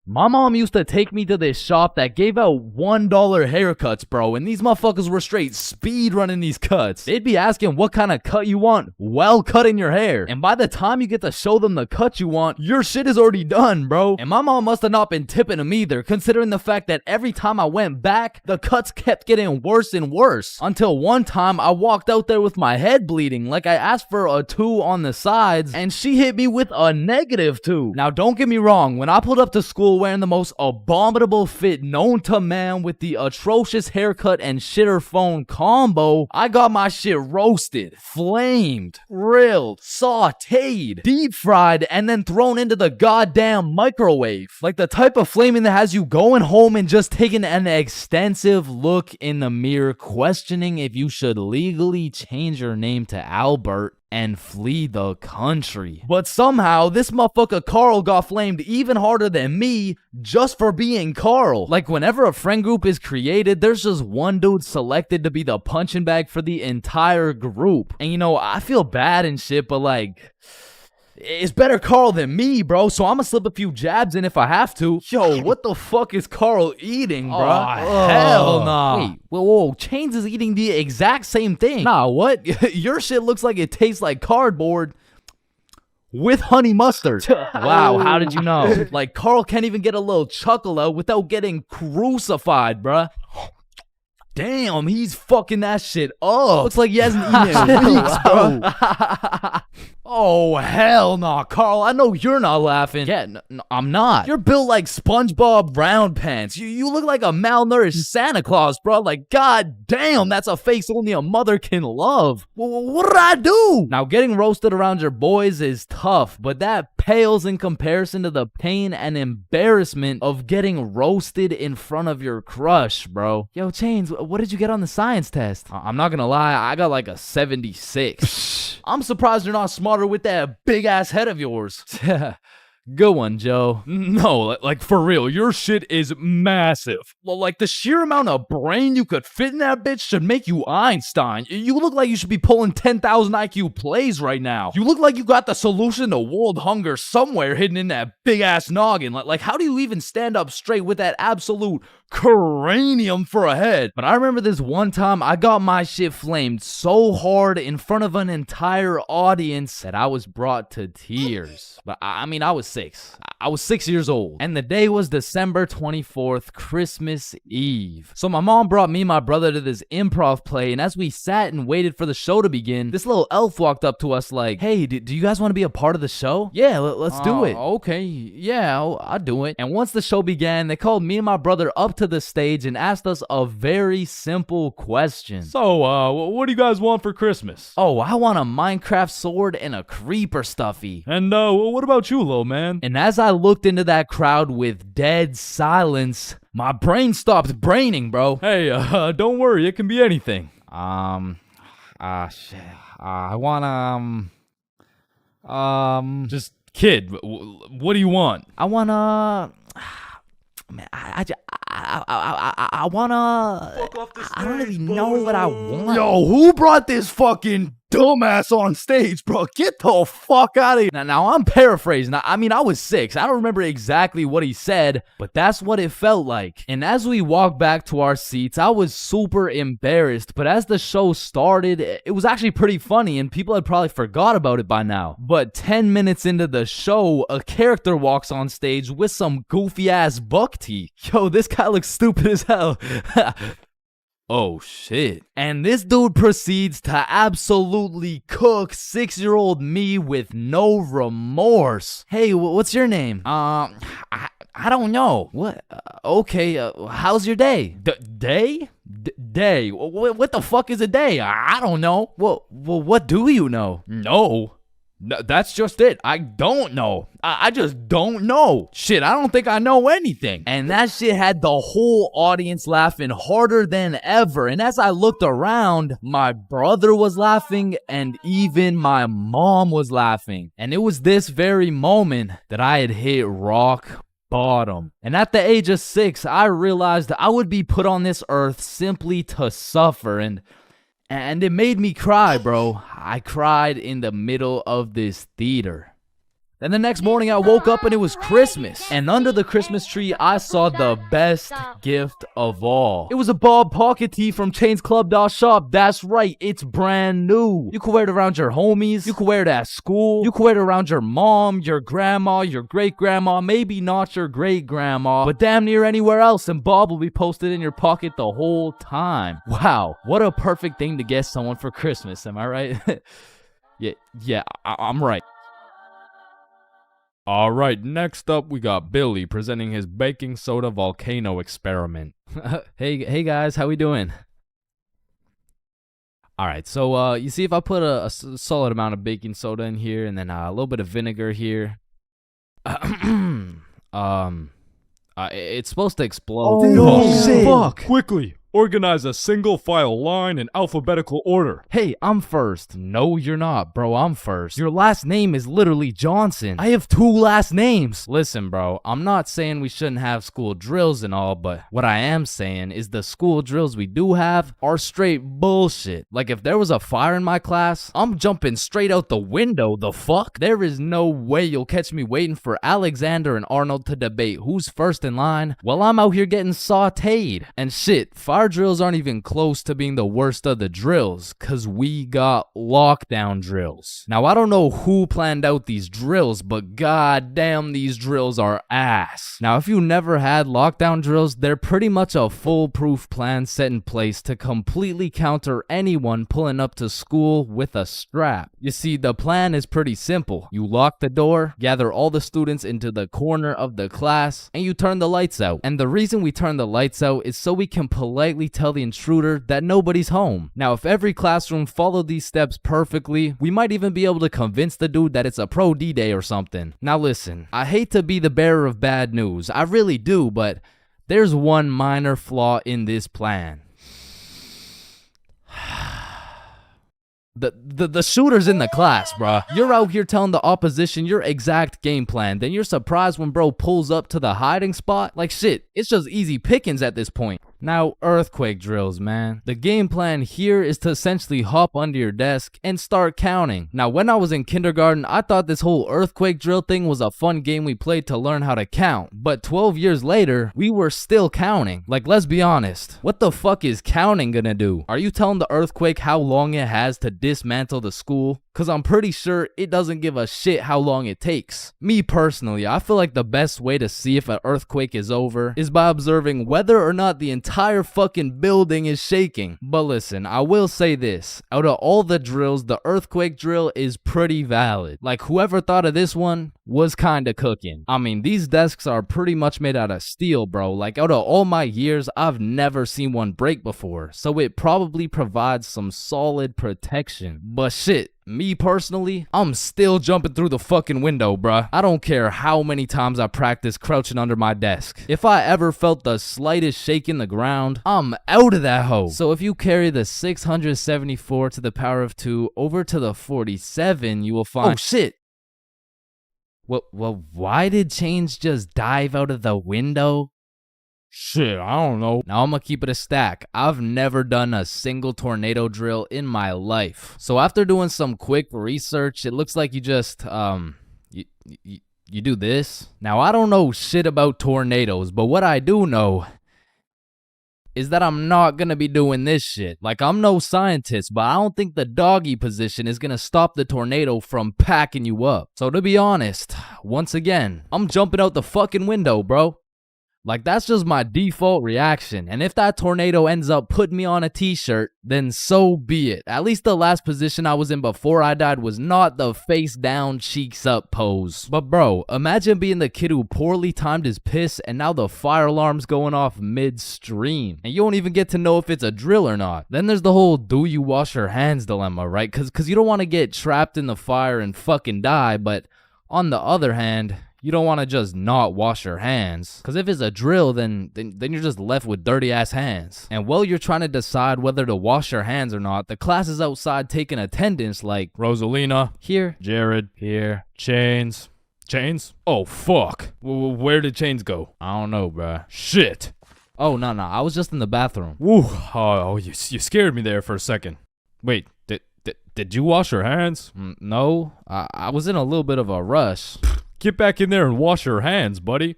My mom used to take me to this shop that gave out $1 haircuts, bro, and these motherfuckers were straight speed running these cuts. They'd be asking what kind of cut you want while cutting your hair. And by the time you get to show them the cut you want, your shit is already done, bro. And my mom must have not been tipping them either, considering the fact that every time I went back, the cuts kept getting worse and worse. Until one time, I walked out there with my head bleeding, like I asked for a 2 on the sides, and she hit me with a -2. Now, don't get me wrong, when I pulled up to school wearing the most abominable fit known to man with the atrocious haircut and shitter phone combo, I got my shit roasted, flamed, grilled, sauteed, deep fried, and then thrown into the goddamn microwave. Like the type of flaming that has you going home and just taking an extensive look in the mirror, questioning if you should legally change your name to Albert and flee the country. But somehow, this motherfucker Carl got flamed even harder than me just for being Carl. Like, whenever a friend group is created, there's just one dude selected to be the punching bag for the entire group. And you know, I feel bad and shit, but like... it's better Carl than me, bro, so I'ma slip a few jabs in if I have to. Yo, what the fuck is Carl eating, bro? Oh, hell nah. Wait, whoa, Chains is eating the exact same thing. Nah, what? Your shit looks like it tastes like cardboard with honey mustard. Wow, how did you know? Like, Carl can't even get a little chuckle out without getting crucified, bruh. Damn, he's fucking that shit up. Looks like he hasn't eaten in weeks, bro. Oh, hell nah, Carl. I know you're not laughing. Yeah, no, I'm not. You're built like SpongeBob Round Pants. You look like a malnourished Santa Claus, bro. Like, god damn, that's a face only a mother can love. What did I do? Now, getting roasted around your boys is tough, but that pales in comparison to the pain and embarrassment of getting roasted in front of your crush, bro. Yo, Chains, what did you get on the science test? I'm not gonna lie, I got like a 76. I'm surprised you're not smarter with that big ass head of yours. Good one, Joe. No, like for real, your shit is massive. Well, like the sheer amount of brain you could fit in that bitch should make you Einstein. You look like you should be pulling 10,000 IQ plays right now. You look like you got the solution to world hunger somewhere hidden in that big ass noggin. Like how do you even stand up straight with that absolute cranium for a head? But I remember this one time I got my shit flamed so hard in front of an entire audience that I was brought to tears. But I mean, I was 6. I was 6 years old. And the day was December 24th, Christmas Eve. So my mom brought me and my brother to this improv play, and as we sat and waited for the show to begin, this little elf walked up to us like, hey, do you guys want to be a part of the show? Yeah, let's do it. Okay, yeah, I'll do it. And once the show began, they called me and my brother up to the stage and asked us a very simple question. So, what do you guys want for Christmas? Oh, I want a Minecraft sword and a creeper stuffy. And, what about you, little man? And as I looked into that crowd with dead silence, my brain stopped braining, bro. Hey, don't worry, it can be anything. Shit. I want, Just, kid, what do you want? I wanna... Man, I wanna... I don't really know what I want. Yo, who brought this fucking dumbass on stage, bro? Get the fuck out of here. Now I'm paraphrasing. I mean, I was 6. I don't remember exactly what he said, but that's what it felt like. And as we walked back to our seats, I was super embarrassed. But as the show started, it was actually pretty funny, and people had probably forgot about it by now. But 10 minutes into the show, a character walks on stage with some goofy ass buck teeth. Yo, this guy looks stupid as hell. Oh shit. And this dude proceeds to absolutely cook 6-year-old me with no remorse. Hey, what's your name? I don't know. What? Okay, how's your day? Day? Day? What the fuck is a day? I don't know. Well, what do you know? No. That's just it. I don't know. I just don't know. Shit, I don't think I know anything. And that shit had the whole audience laughing harder than ever. And as I looked around, my brother was laughing and even my mom was laughing. And it was this very moment that I had hit rock bottom. And at the age of 6, I realized I would be put on this earth simply to suffer. And it made me cry, bro. I cried in the middle of this theater. Then the next morning I woke up and it was Christmas. And under the Christmas tree, I saw the best gift of all. It was a Bob pocket tee from ChainsClub.shop. That's right, it's brand new. You can wear it around your homies. You can wear it at school. You can wear it around your mom, your grandma, your great-grandma, maybe not your great-grandma, but damn near anywhere else, and Bob will be posted in your pocket the whole time. Wow, what a perfect thing to get someone for Christmas, am I right? yeah, I'm right. All right, next up we got Billy presenting his baking soda volcano experiment. Hey guys, how we doing? All right, so you see if I put a solid amount of baking soda in here and then a little bit of vinegar here, it's supposed to explode. Fuck! Quickly, organize a single file line in alphabetical order. Hey, I'm first. No, you're not, bro. I'm first. Your last name is literally Johnson. I have 2 last names. Listen, bro, I'm not saying we shouldn't have school drills and all, but what I am saying is the school drills we do have are straight bullshit. Like, if there was a fire in my class, I'm jumping straight out the window. The fuck? There is no way you'll catch me waiting for Alexander and Arnold to debate who's first in line while I'm out here getting sauteed. And shit, fire drills aren't even close to being the worst of the drills, cause we got lockdown drills. Now, I don't know who planned out these drills, but goddamn, these drills are ass. Now, if you never had lockdown drills, they're pretty much a foolproof plan set in place to completely counter anyone pulling up to school with a strap. You see, the plan is pretty simple. You lock the door, gather all the students into the corner of the class, and you turn the lights out. And the reason we turn the lights out is so we can politely tell the intruder that nobody's home. Now, if every classroom followed these steps perfectly, we might even be able to convince the dude that it's a pro D-Day or something. Now listen, I hate to be the bearer of bad news, I really do, but there's one minor flaw in this plan. The shooter's in the class, bruh. You're out here telling the opposition your exact game plan. Then you're surprised when bro pulls up to the hiding spot. Like shit, it's just easy pickings at this point. Now, earthquake drills, man. The game plan here is to essentially hop under your desk and start counting. Now, when I was in kindergarten, I thought this whole earthquake drill thing was a fun game we played to learn how to count. But 12 years later, we were still counting. Like, let's be honest. What the fuck is counting gonna do? Are you telling the earthquake how long it has to dismantle the school? Cause I'm pretty sure it doesn't give a shit how long it takes. Me personally, I feel like the best way to see if an earthquake is over is by observing whether or not the entire fucking building is shaking. But listen, I will say this. Out of all the drills, the earthquake drill is pretty valid. Like, whoever thought of this one was kinda cooking. I mean, these desks are pretty much made out of steel, bro. Like, out of all my years, I've never seen one break before. So it probably provides some solid protection. But shit, me personally, I'm still jumping through the fucking window, bruh. I don't care how many times I practice crouching under my desk. If I ever felt the slightest shake in the ground, I'm out of that hoe. So if you carry the 674 to the power of 2 over to the 47, you will find— oh shit! Well, why did Chains just dive out of the window? Shit, I don't know. Now I'm gonna keep it a stack. I've never done a single tornado drill in my life. So after doing some quick research, it looks like you just, you do this. Now I don't know shit about tornadoes, but what I do know is that I'm not gonna be doing this shit. Like, I'm no scientist, but I don't think the doggy position is gonna stop the tornado from packing you up. So to be honest, once again, I'm jumping out the fucking window, bro. Like, that's just my default reaction. And if that tornado ends up putting me on a t-shirt, then so be it. At least the last position I was in before I died was not the face down, cheeks up pose. But bro, imagine being the kid who poorly timed his piss and now the fire alarm's going off midstream. And you don't even get to know if it's a drill or not. Then there's the whole do you wash your hands dilemma, right? Cause you don't want to get trapped in the fire and fucking die, but on the other hand, you don't want to just not wash your hands. Because if it's a drill, then you're just left with dirty ass hands. And while you're trying to decide whether to wash your hands or not, the class is outside taking attendance like Rosalina. Here. Jared. Here. Chains. Chains? Oh, fuck. Where did Chains go? I don't know, bruh. Shit. Oh, no. I was just in the bathroom. Woo. Oh, you scared me there for a second. Wait, did you wash your hands? No. I was in a little bit of a rush. Get back in there and wash your hands, buddy.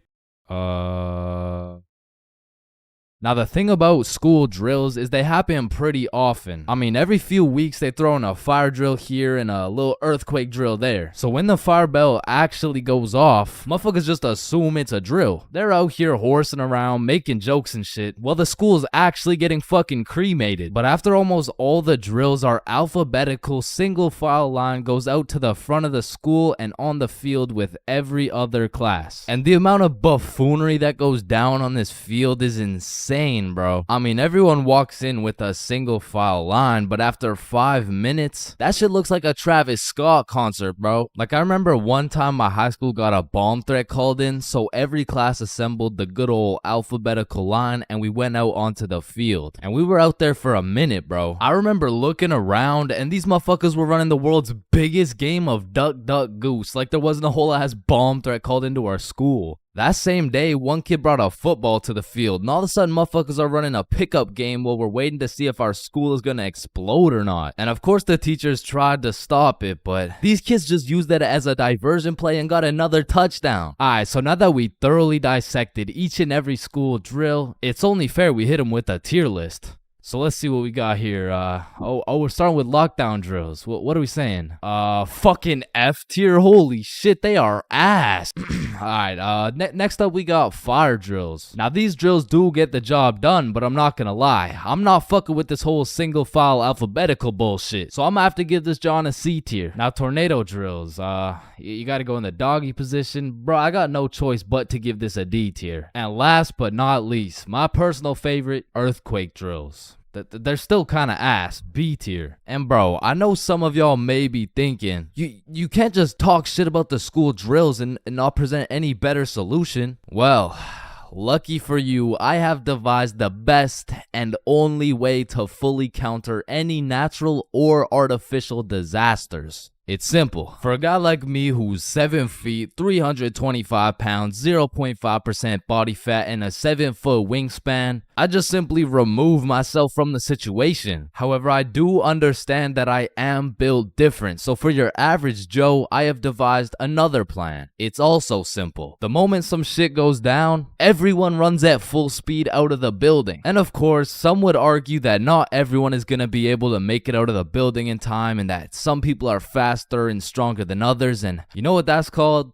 Now, the thing about school drills is they happen pretty often. I mean, every few weeks they throw in a fire drill here and a little earthquake drill there. So when the fire bell actually goes off, motherfuckers just assume it's a drill. They're out here horsing around, making jokes and shit, while the school's actually getting fucking cremated. But after almost all the drills are alphabetical, single file line goes out to the front of the school and on the field with every other class. And the amount of buffoonery that goes down on this field is insane, bro. I mean, everyone walks in with a single file line, but after 5 minutes, that shit looks like a Travis Scott concert, bro. Like, I remember one time my high school got a bomb threat called in, so every class assembled the good old alphabetical line and we went out onto the field. And we were out there for a minute, bro. I remember looking around and these motherfuckers were running the world's biggest game of duck, duck, goose. Like there wasn't a whole ass bomb threat called into our school. That same day, one kid brought a football to the field, and all of a sudden, motherfuckers are running a pickup game while we're waiting to see if our school is gonna explode or not. And of course, the teachers tried to stop it, but these kids just used that as a diversion play and got another touchdown. Alright, so now that we thoroughly dissected each and every school drill, it's only fair we hit them with a tier list. So let's see what we got here. We're starting with lockdown drills. What are we saying? Fucking F tier. Holy shit, they are ass. Alright, next up we got fire drills. Now these drills do get the job done, but I'm not gonna lie. I'm not fucking with this whole single file alphabetical bullshit. So I'm gonna have to give this John a C tier. Now tornado drills. You gotta go in the doggy position. Bro, I got no choice but to give this a D tier. And last but not least, my personal favorite, earthquake drills. They're still kind of ass, B tier. And bro, I know some of y'all may be thinking, you can't just talk shit about the school drills and not present any better solution. Well, lucky for you, I have devised the best and only way to fully counter any natural or artificial disasters. It's simple. For a guy like me who's 7 feet, 325 pounds, 0.5% body fat, and a 7-foot wingspan, I just simply remove myself from the situation. However, I do understand that I am built different, so for your average Joe, I have devised another plan. It's also simple. The moment some shit goes down, everyone runs at full speed out of the building. And of course, some would argue that not everyone is gonna be able to make it out of the building in time and that some people are faster and stronger than others, and you know what that's called?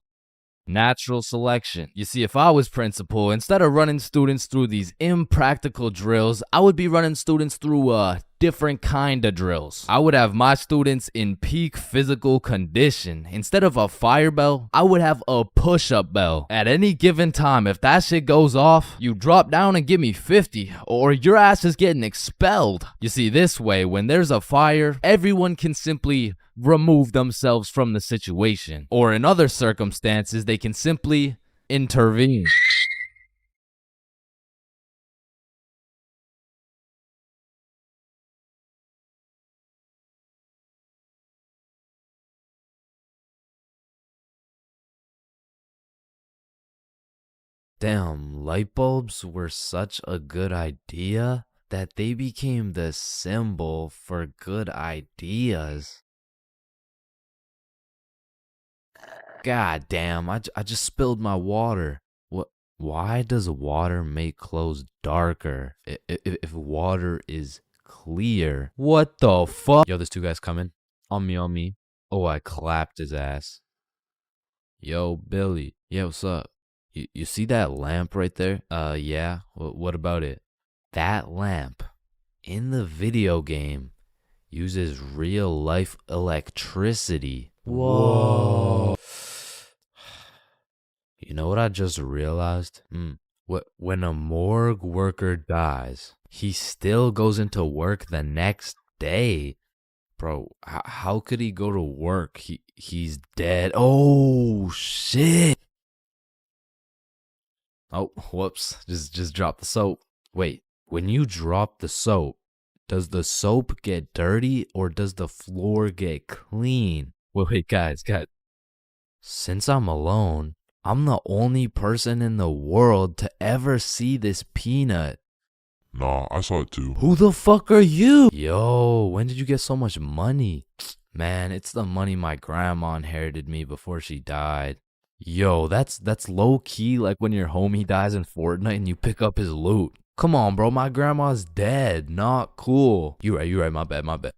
Natural selection. You see, if I was principal, instead of running students through these impractical drills, I would be running students through different kind of drills. I would have my students in peak physical condition. Instead of a fire bell, I would have a push-up bell. At any given time, if that shit goes off, you drop down and give me 50, or your ass is getting expelled. You see, this way, when there's a fire, everyone can simply remove themselves from the situation. Or in other circumstances, they can simply intervene. Damn, light bulbs were such a good idea that they became the symbol for good ideas. God damn, I just spilled my water. What? Why does water make clothes darker if water is clear? What the fuck? Yo, there's two guys coming. On me. Oh, I clapped his ass. Yo, Billy. Yeah, what's up? You see that lamp right there? Yeah. What about it? That lamp in the video game uses real life electricity. Whoa. You know what I just realized? When a morgue worker dies, he still goes into work the next day. Bro, how could he go to work? He's dead. Oh shit. Oh, whoops. Just drop the soap. Wait, when you drop the soap, does the soap get dirty or does the floor get clean? Wait, guys. Since I'm alone, I'm the only person in the world to ever see this peanut. Nah, I saw it too. Who the fuck are you? Yo, when did you get so much money? Man, it's the money my grandma inherited me before she died. Yo, that's low key like when your homie dies in Fortnite and you pick up his loot. Come on, bro, my grandma's dead. Not cool. You right, my bad.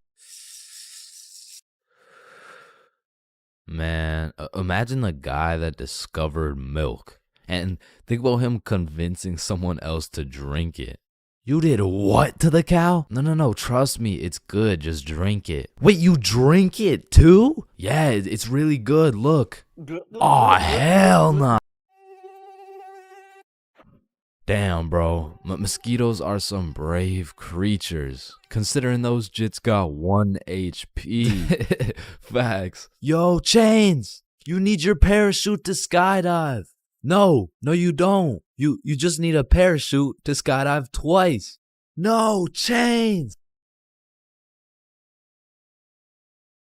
Man, imagine the guy that discovered milk. And think about him convincing someone else to drink it. You did what to the cow? No, trust me, it's good, just drink it. Wait, you drink it too? Yeah, it's really good, look. Aw, hell nah. Damn, bro, mosquitoes are some brave creatures, considering those jits got 1 HP. Facts. Yo, Chains, you need your parachute to skydive. No, you don't. You just need a parachute to skydive twice. No, Chains.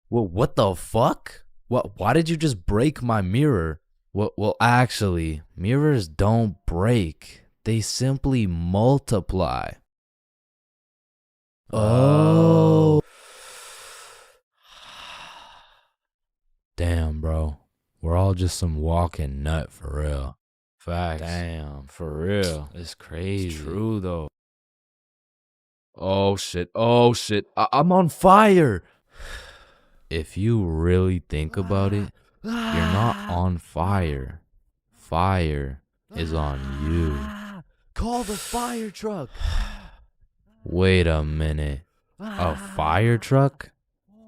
Well, what the fuck? Why did you just break my mirror? Well, actually, mirrors don't break. They simply multiply. Oh. Damn, bro. We're all just some walking nut for real. Facts. Damn, for real. It's crazy. It's true, though. Oh, shit. I'm on fire. If you really think about it, you're not on fire. Fire is on you. Call the fire truck. Wait a minute. A fire truck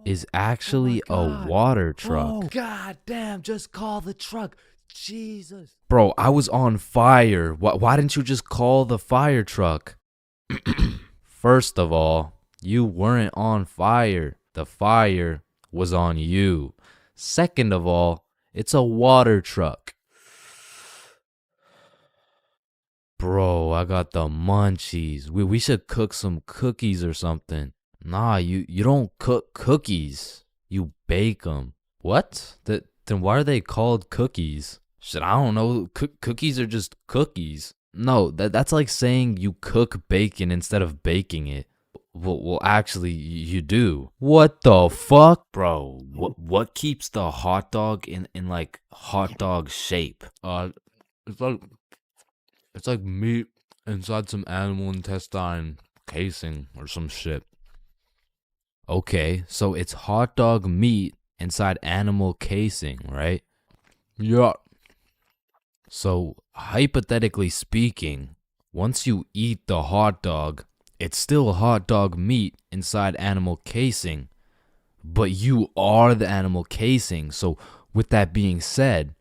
is actually a water truck. Oh, god damn, just call the truck. Jesus. Bro, I was on fire. Why didn't you just call the fire truck? First of all, you weren't on fire. The fire was on you. Second of all, it's a water truck. Bro, I got the munchies. We should cook some cookies or something. Nah, you don't cook cookies. You bake them. What? Then why are they called cookies? Shit, I don't know. Cookies are just cookies. No, that's like saying you cook bacon instead of baking it. Well, actually, you do. What the fuck? Bro, what keeps the hot dog in like hot dog shape? It's like meat inside some animal intestine casing or some shit. Okay, so it's hot dog meat inside animal casing, right? Yeah. So, hypothetically speaking, once you eat the hot dog, it's still hot dog meat inside animal casing, but you are the animal casing. So, with that being said,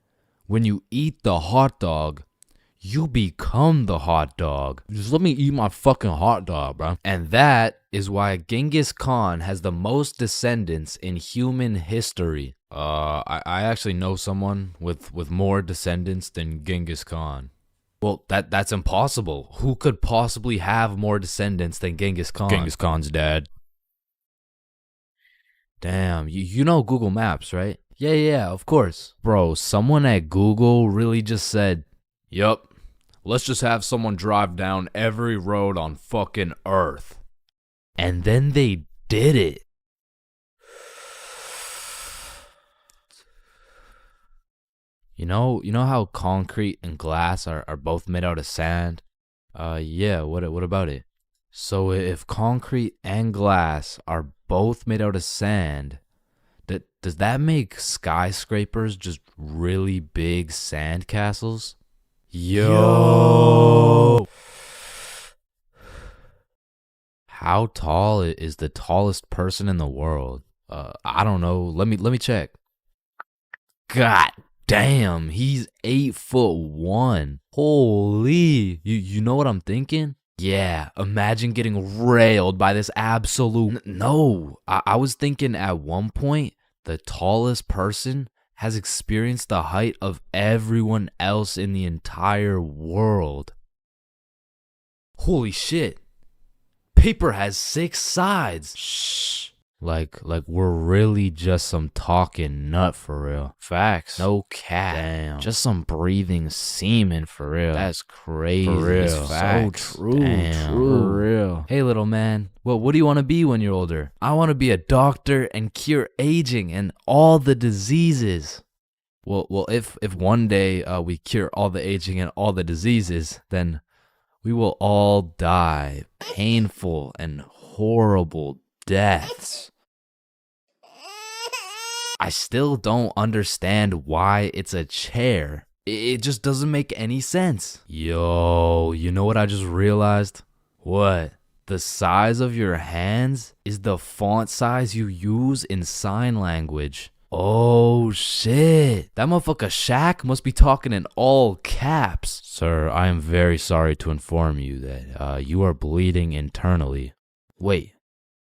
when you eat the hot dog, you become the hot dog. Just let me eat my fucking hot dog, bro. And that is why Genghis Khan has the most descendants in human history. I actually know someone with more descendants than Genghis Khan. Well, that's impossible. Who could possibly have more descendants than Genghis Khan? Genghis Khan's dad. Damn, you know Google Maps, right? Yeah, of course. Bro, someone at Google really just said, yup. Let's just have someone drive down every road on fucking Earth. And then they did it. You know how concrete and glass are both made out of sand? Yeah, what about it? So if concrete and glass are both made out of sand, does that make skyscrapers just really big sand castles? Yo. How tall is the tallest person in the world? I don't know. Let me check. God damn, he's 8'1". Holy, you know what I'm thinking? Yeah, imagine getting railed by this absolute. No, I was thinking at one point the tallest person has experienced the height of everyone else in the entire world. Holy shit. Paper has 6 sides. Shh. Like we're really just some talking nut for real. Facts. No cap. Damn. Just some breathing semen for real. That's crazy. For real. Facts. So true. Damn. For real. Hey, little man. Well, what do you want to be when you're older? I want to be a doctor and cure aging and all the diseases. Well, if one day we cure all the aging and all the diseases, then we will all die painful and horrible deaths. I still don't understand why it's a chair. It just doesn't make any sense. Yo, you know what I just realized? What? The size of your hands is the font size you use in sign language. Oh shit. That motherfucker Shaq must be talking in all caps. Sir, I am very sorry to inform you that you are bleeding internally. Wait,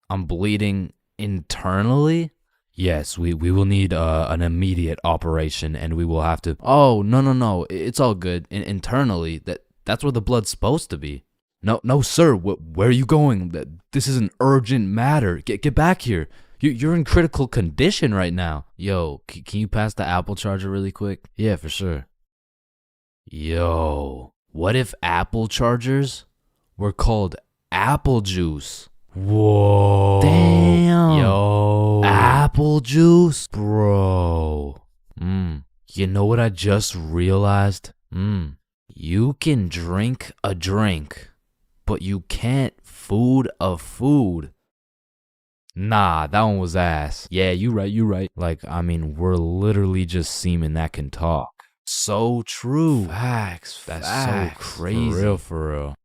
I'm bleeding internally? Yes, we will need an immediate operation and we will have to. Oh, no. It's all good. Internally, that's where the blood's supposed to be. No, sir. Where are you going? This is an urgent matter. Get back here. You're in critical condition right now. Yo, can you pass the Apple charger really quick? Yeah, for sure. Yo, what if Apple chargers were called apple juice? Whoa. Damn. Yo. Apple juice? Bro. You know what I just realized? You can drink a drink, but you can't food a food. Nah, that one was ass. Yeah, you right. Like, I mean, we're literally just semen that can talk. So true. Facts. That's so crazy. For real.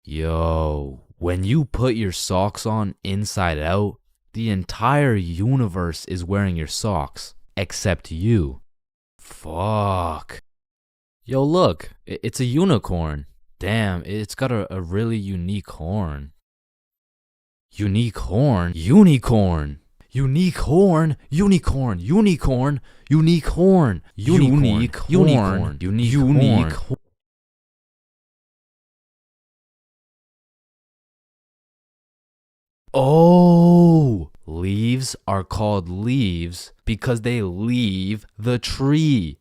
Yo, when you put your socks on inside out, the entire universe is wearing your socks, except you. Fuck. Yo, look, it's a unicorn. Damn, it's got a really unique horn. Unique horn? Unicorn. Unique horn. Unicorn. Unicorn. Unique horn. Unique horn. Unique horn. Oh, leaves are called leaves because they leave the tree.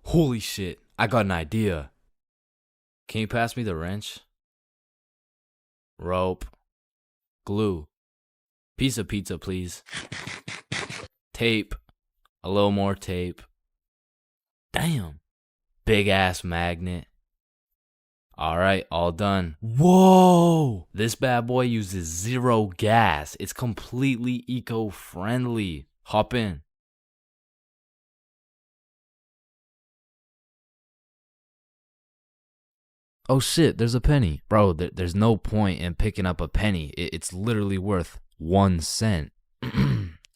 Holy shit, I got an idea. Can you pass me the wrench? Rope. Glue. Piece of pizza, please. Tape. A little more tape. Damn. Big ass magnet. Alright, all done. Whoa! This bad boy uses 0 gas. It's completely eco-friendly. Hop in. Oh shit, there's a penny. Bro, there's no point in picking up a penny. It's literally worth 1 cent.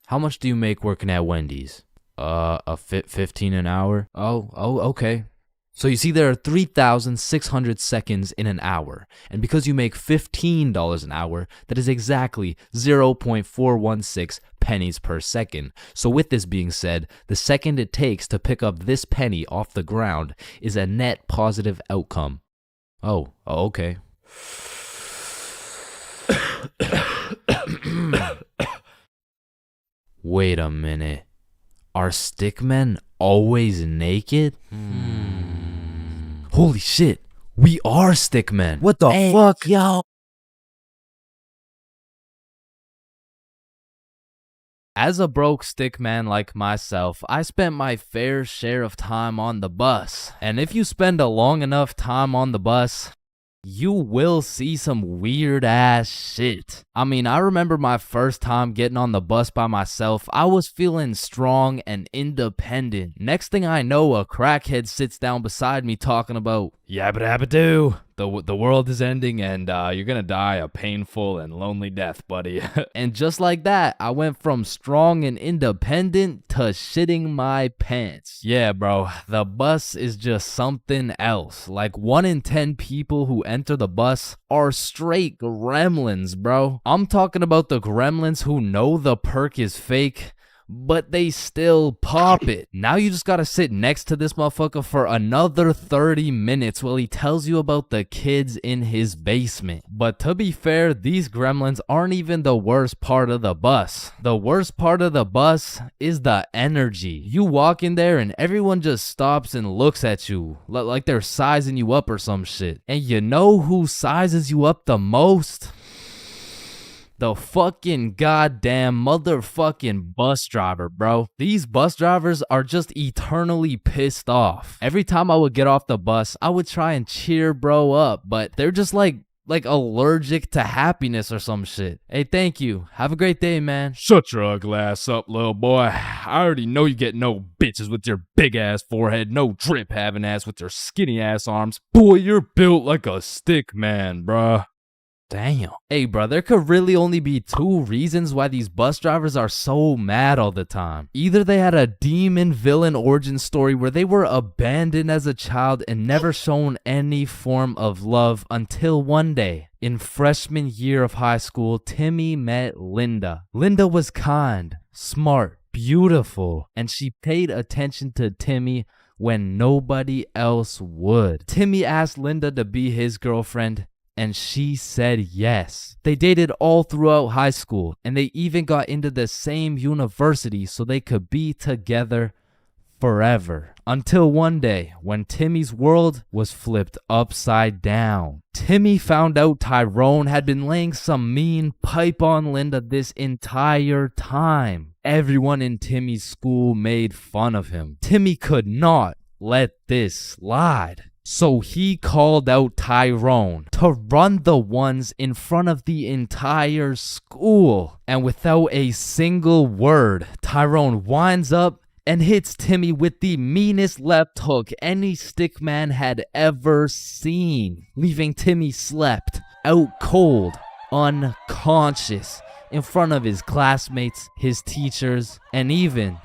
How much do you make working at Wendy's? 15 an hour? Oh, okay. So you see there are 3,600 seconds in an hour. And because you make $15 an hour, that is exactly 0.416 pennies per second. So with this being said, the second it takes to pick up this penny off the ground is a net positive outcome. Oh, okay. Wait a minute. Are stickmen always naked? Holy shit, we are stickmen. What the fuck? Yo. As a broke stickman like myself, I spent my fair share of time on the bus. And if you spend a long enough time on the bus, you will see some weird ass shit. I mean, I remember my first time getting on the bus by myself. I was feeling strong and independent. Next thing I know, a crackhead sits down beside me talking about yabba dabba doo. The world is ending and you're gonna die a painful and lonely death, buddy. And just like that, I went from strong and independent to shitting my pants. Yeah, bro, the bus is just something else. Like 1 in 10 people who enter the bus are straight gremlins, bro. I'm talking about the gremlins who know the perk is fake, but they still pop it. Now you just gotta sit next to this motherfucker for another 30 minutes while he tells you about the kids in his basement. But to be fair, these gremlins aren't even the worst part of the bus. The worst part of the bus is the energy. You walk in there and everyone just stops and looks at you like they're sizing you up or some shit. And you know who sizes you up the most? The fucking goddamn motherfucking bus driver, bro. These bus drivers are just eternally pissed off. Every time I would get off the bus, I would try and cheer bro up, but they're just like allergic to happiness or some shit. Hey, thank you. Have a great day, man. Shut your ugly ass up, little boy. I already know you get no bitches with your big ass forehead, no drip having ass with your skinny ass arms. Boy, you're built like a stick man, bruh. Damn. Hey, bro, there could really only be 2 reasons why these bus drivers are so mad all the time. Either they had a demon villain origin story where they were abandoned as a child and never shown any form of love until one day. In freshman year of high school, Timmy met Linda. Linda was kind, smart, beautiful, and she paid attention to Timmy when nobody else would. Timmy asked Linda to be his girlfriend, and she said yes. They dated all throughout high school, and they even got into the same university so they could be together forever. Until one day, when Timmy's world was flipped upside down. Timmy found out Tyrone had been laying some mean pipe on Linda this entire time. Everyone in Timmy's school made fun of him. Timmy could not let this slide. So he called out Tyrone to run the ones in front of the entire school. And without a single word, Tyrone winds up and hits Timmy with the meanest left hook any stickman had ever seen, leaving Timmy slept out cold, unconscious, in front of his classmates, his teachers, and even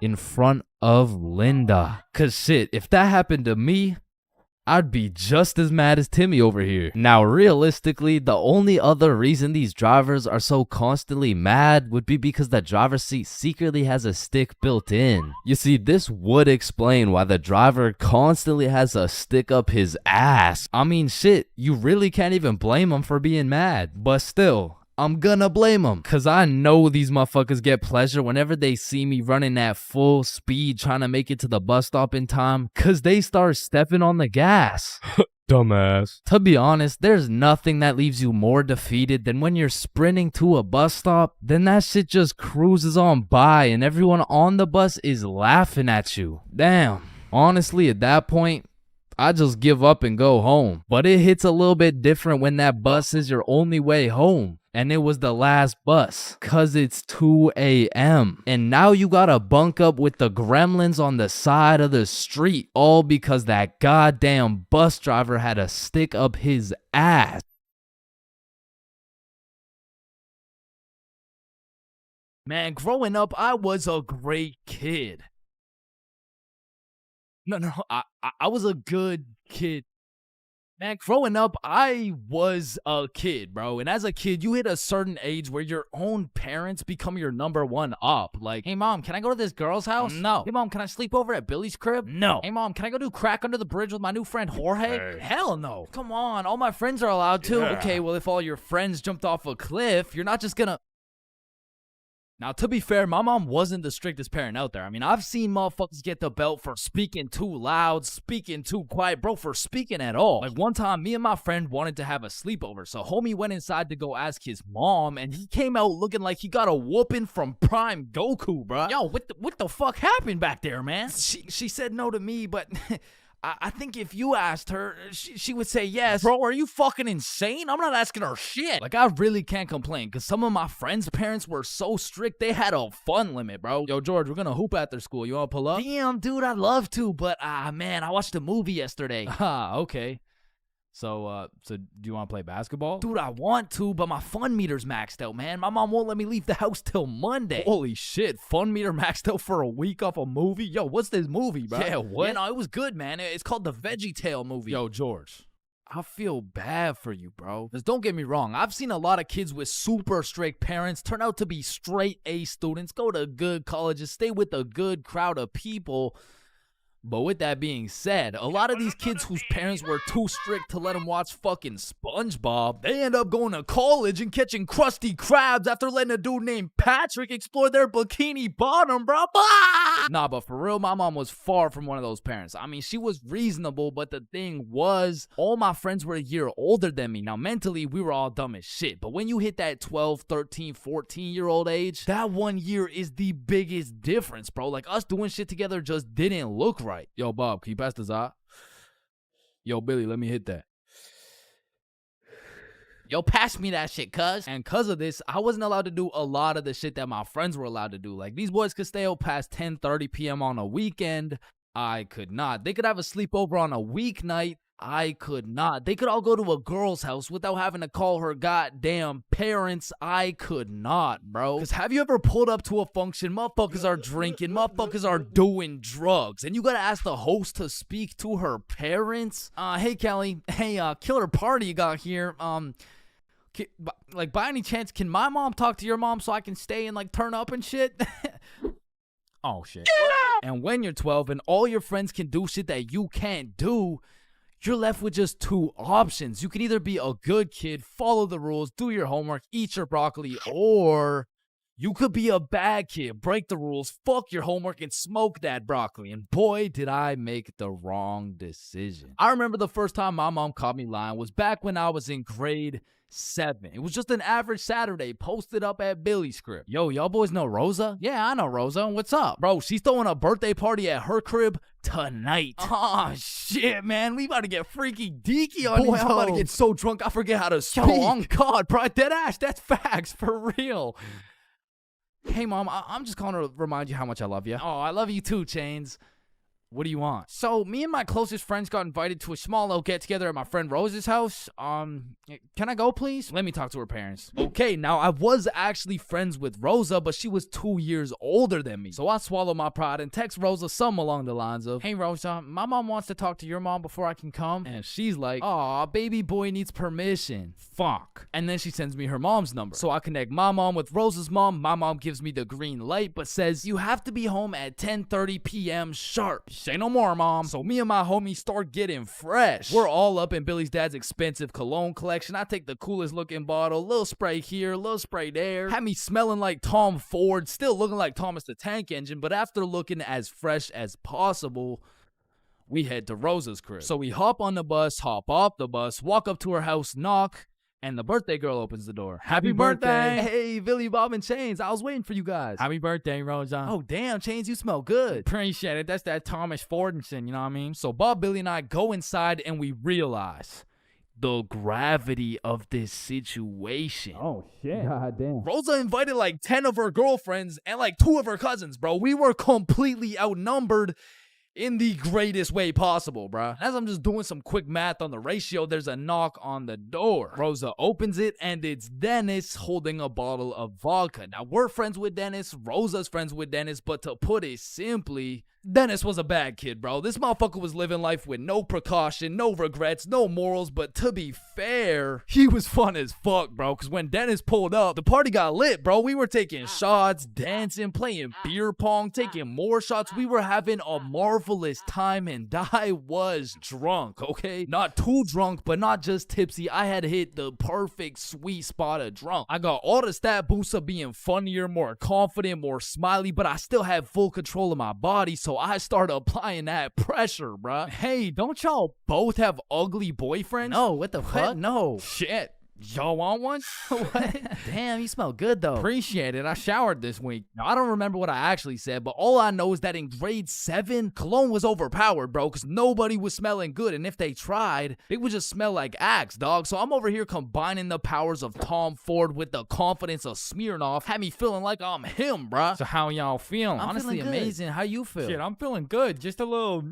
in front of Linda. 'Cause shit, if that happened to me, I'd be just as mad as Timmy over here. Now, realistically, the only other reason these drivers are so constantly mad would be because the driver's seat secretly has a stick built in. You see, this would explain why the driver constantly has a stick up his ass. I mean, shit, you really can't even blame him for being mad. But still, I'm gonna blame them, cause I know these motherfuckers get pleasure whenever they see me running at full speed trying to make it to the bus stop in time, cause they start stepping on the gas. Dumbass. To be honest, there's nothing that leaves you more defeated than when you're sprinting to a bus stop, then that shit just cruises on by and everyone on the bus is laughing at you. Damn, honestly at that point, I just give up and go home. But it hits a little bit different when that bus is your only way home. And it was the last bus, cause it's 2 a.m. And now you gotta bunk up with the gremlins on the side of the street, all because that goddamn bus driver had a stick up his ass. Man, growing up, I was a great kid. No, I was a good kid. Man, growing up, I was a kid, bro. And as a kid, you hit a certain age where your own parents become your number one up. Like, hey, mom, can I go to this girl's house? No. Hey, mom, can I sleep over at Billy's crib? No. Hey, mom, can I go do crack under the bridge with my new friend Jorge? Hey. Hell no. Come on, all my friends are allowed to. Yeah. Okay, well, if all your friends jumped off a cliff, you're not just gonna... Now, to be fair, my mom wasn't the strictest parent out there. I mean, I've seen motherfuckers get the belt for speaking too loud, speaking too quiet, bro, for speaking at all. Like, one time, me and my friend wanted to have a sleepover, so homie went inside to go ask his mom, and he came out looking like he got a whooping from Prime Goku, bro. Yo, what the fuck happened back there, man? She said no to me, but... I think if you asked her, she would say yes. Bro, are you fucking insane? I'm not asking her shit. Like, I really can't complain, because some of my friends' parents were so strict, they had a fun limit, bro. Yo, George, we're gonna hoop after school. You wanna pull up? Damn, dude, I'd love to, but, man, I watched a movie yesterday. Ah, okay. So do you want to play basketball? Dude, I want to, but my fun meter's maxed out, man. My mom won't let me leave the house till Monday. Holy shit, fun meter maxed out for a week off a movie? Yo, what's this movie, bro? Yeah, what? Yeah, no, it was good, man. It's called the Veggie Tale movie. Yo, George. I feel bad for you, bro. Because don't get me wrong, I've seen a lot of kids with super strict parents turn out to be straight A students, go to good colleges, stay with a good crowd of people. But with that being said, a lot of these kids whose parents were too strict to let them watch fucking SpongeBob, they end up going to college and catching Krusty Krabs after letting a dude named Patrick explore their bikini bottom, bro. Nah, but for real, my mom was far from one of those parents. I mean, she was reasonable, but the thing was, all my friends were a year older than me. Now, mentally, we were all dumb as shit. But when you hit that 12, 13, 14-year-old age, that 1 year is the biggest difference, bro. Like, us doing shit together just didn't look right. Yo, Bob, can you pass the Zot? Yo, Billy, let me hit that. Yo, pass me that shit, cuz. And cuz of this, I wasn't allowed to do a lot of the shit that my friends were allowed to do. Like, these boys could stay out past 10:30 p.m. on a weekend. I could not. They could have a sleepover on a weeknight. I could not. They could all go to a girl's house without having to call her goddamn parents. I could not, bro. Because have you ever pulled up to a function, motherfuckers are drinking, motherfuckers are doing drugs, and you gotta ask the host to speak to her parents? Hey, Kelly. Hey, killer party you got here. Like, by any chance, can my mom talk to your mom so I can stay and, like, turn up and shit? Oh, shit. And when you're 12 and all your friends can do shit that you can't do, you're left with just two options. You can either be a good kid, follow the rules, do your homework, eat your broccoli, or you could be a bad kid, break the rules, fuck your homework, and smoke that broccoli. And boy, did I make the wrong decision. I remember the first time my mom caught me lying was back when I was in grade 7. It was just an average Saturday posted up at Billy's crib. Yo, y'all boys know Rosa? Yeah, I know Rosa. What's up? Bro, she's throwing a birthday party at her crib tonight. Oh, shit, man. We about to get freaky deaky on these. I'm about to get so drunk I forget how to speak. Yo, on God, bro. Dead ass. That's facts. For real. Hey, Mom, I'm just calling to remind you how much I love you. Oh, I love you too, Chains. What do you want? So, me and my closest friends got invited to a small little get-together at my friend Rose's house. Can I go, please? Let me talk to her parents. Okay, now, I was actually friends with Rosa, but she was 2 years older than me. So, I swallowed my pride and text Rosa something along the lines of, hey, Rosa, my mom wants to talk to your mom before I can come. And she's like, aw, baby boy needs permission. Fuck. And then she sends me her mom's number. So, I connect my mom with Rosa's mom. My mom gives me the green light, but says, you have to be home at 10:30 p.m. sharp. Say no more, Mom. So me and my homies start getting fresh. We're all up in Billy's dad's expensive cologne collection. I take the coolest looking bottle, little spray here, little spray there. Had me smelling like Tom Ford, still looking like Thomas the Tank Engine, but after looking as fresh as possible, we head to Rosa's crib. So we hop on the bus, hop off the bus, walk up to her house, knock, and the birthday girl opens the door. Happy birthday! Hey, Billy, Bob, and Chains. I was waiting for you guys. Happy birthday, Rosa. Oh, damn, Chains, you smell good. Appreciate it. That's that Thomas Fordinson, you know what I mean? So Bob, Billy, and I go inside, and we realize the gravity of this situation. Oh, shit. God damn. Rosa invited like 10 of her girlfriends and like 2 of her cousins, bro. We were completely outnumbered in the greatest way possible, bruh. As I'm just doing some quick math on the ratio, there's a knock on the door. Rosa opens it, and it's Dennis holding a bottle of vodka. Now, we're friends with Dennis. Rosa's friends with Dennis. But to put it simply, Dennis was a bad kid, bro. This motherfucker was living life with no precaution, no regrets, no morals. But to be fair, he was fun as fuck, bro. Because when Dennis pulled up, the party got lit, bro. We were taking shots, dancing, playing beer pong, taking more shots. We were having a marvelous time, and I was drunk, okay? Not too drunk, but not just tipsy. I had hit the perfect sweet spot of drunk. I got all the stat boosts of being funnier, more confident, more smiley, but I still had full control of my body, so I started applying that pressure, bruh. Hey, don't y'all both have ugly boyfriends? No, what the fuck? No. Shit. Y'all want one? What? Damn, you smell good though. Appreciate it. I showered this week. Now, I don't remember what I actually said, but all I know is that in grade 7, cologne was overpowered, bro, because nobody was smelling good. And if they tried, it would just smell like Axe, dog. So I'm over here combining the powers of Tom Ford with the confidence of Smirnoff. Had me feeling like I'm him, bruh. So how y'all feeling? Honestly, amazing. How you feel? Shit, I'm feeling good. Just a little,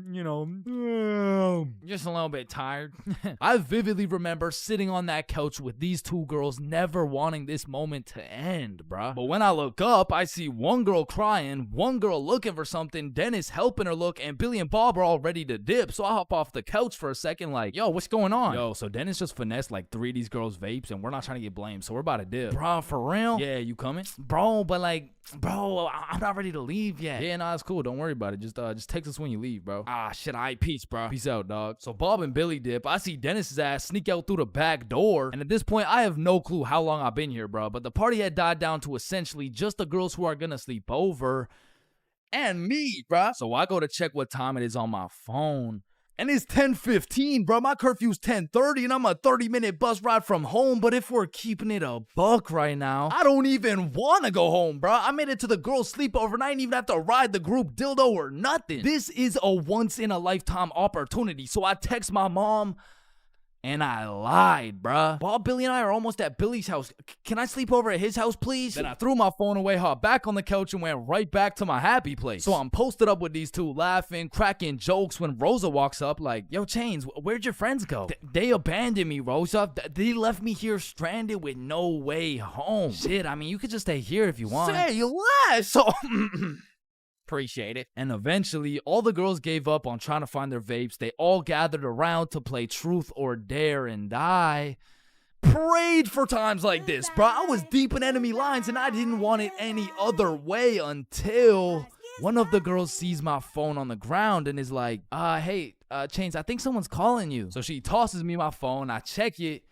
Just a little bit tired. I vividly remember sitting on that couch with these two girls, never wanting this moment to end, bruh. But when I look up, I see one girl crying, one girl looking for something, Dennis helping her look, and Billy and Bob are all ready to dip. So I hop off the couch for a second like, yo, what's going on? Yo, so Dennis just finessed like 3 of these girls' vapes, and we're not trying to get blamed, so we're about to dip. Bruh, for real? Yeah, you coming? Bro, but like, bro, I'm not ready to leave yet. Yeah, nah, it's cool. Don't worry about it. Just text us when you leave, bro. Ah, shit, all right, peace, bro. Peace out, dog. So Bob and Billy dip. I see Dennis's ass sneak out through the back door, and at this point, I have no clue how long I've been here, bro. But the party had died down to essentially just the girls who are gonna sleep over and me, bro. So I go to check what time it is on my phone. And it's 10:15, bro. My curfew's 10:30, and I'm a 30-minute bus ride from home. But if we're keeping it a buck right now, I don't even want to go home, bro. I made it to the girls' sleepover, and I didn't even have to ride the group dildo or nothing. This is a once-in-a-lifetime opportunity. So I text my mom, and I lied, bruh. Bob, Billy, and I are almost at Billy's house. Can I sleep over at his house, please? Then I threw my phone away, hopped back on the couch, and went right back to my happy place. So I'm posted up with these two, laughing, cracking jokes when Rosa walks up like, yo, Chains, where'd your friends go? They abandoned me, Rosa. They left me here stranded with no way home. Shit, I mean, you could just stay here if you want. Say less. So... Appreciate it. And eventually, all the girls gave up on trying to find their vapes. They all gathered around to play Truth or Dare, and I prayed for times like this, bro. I was deep in enemy lines, and I didn't want it any other way until one of the girls sees my phone on the ground and is like, hey, Chains, I think someone's calling you. So she tosses me my phone. I check it.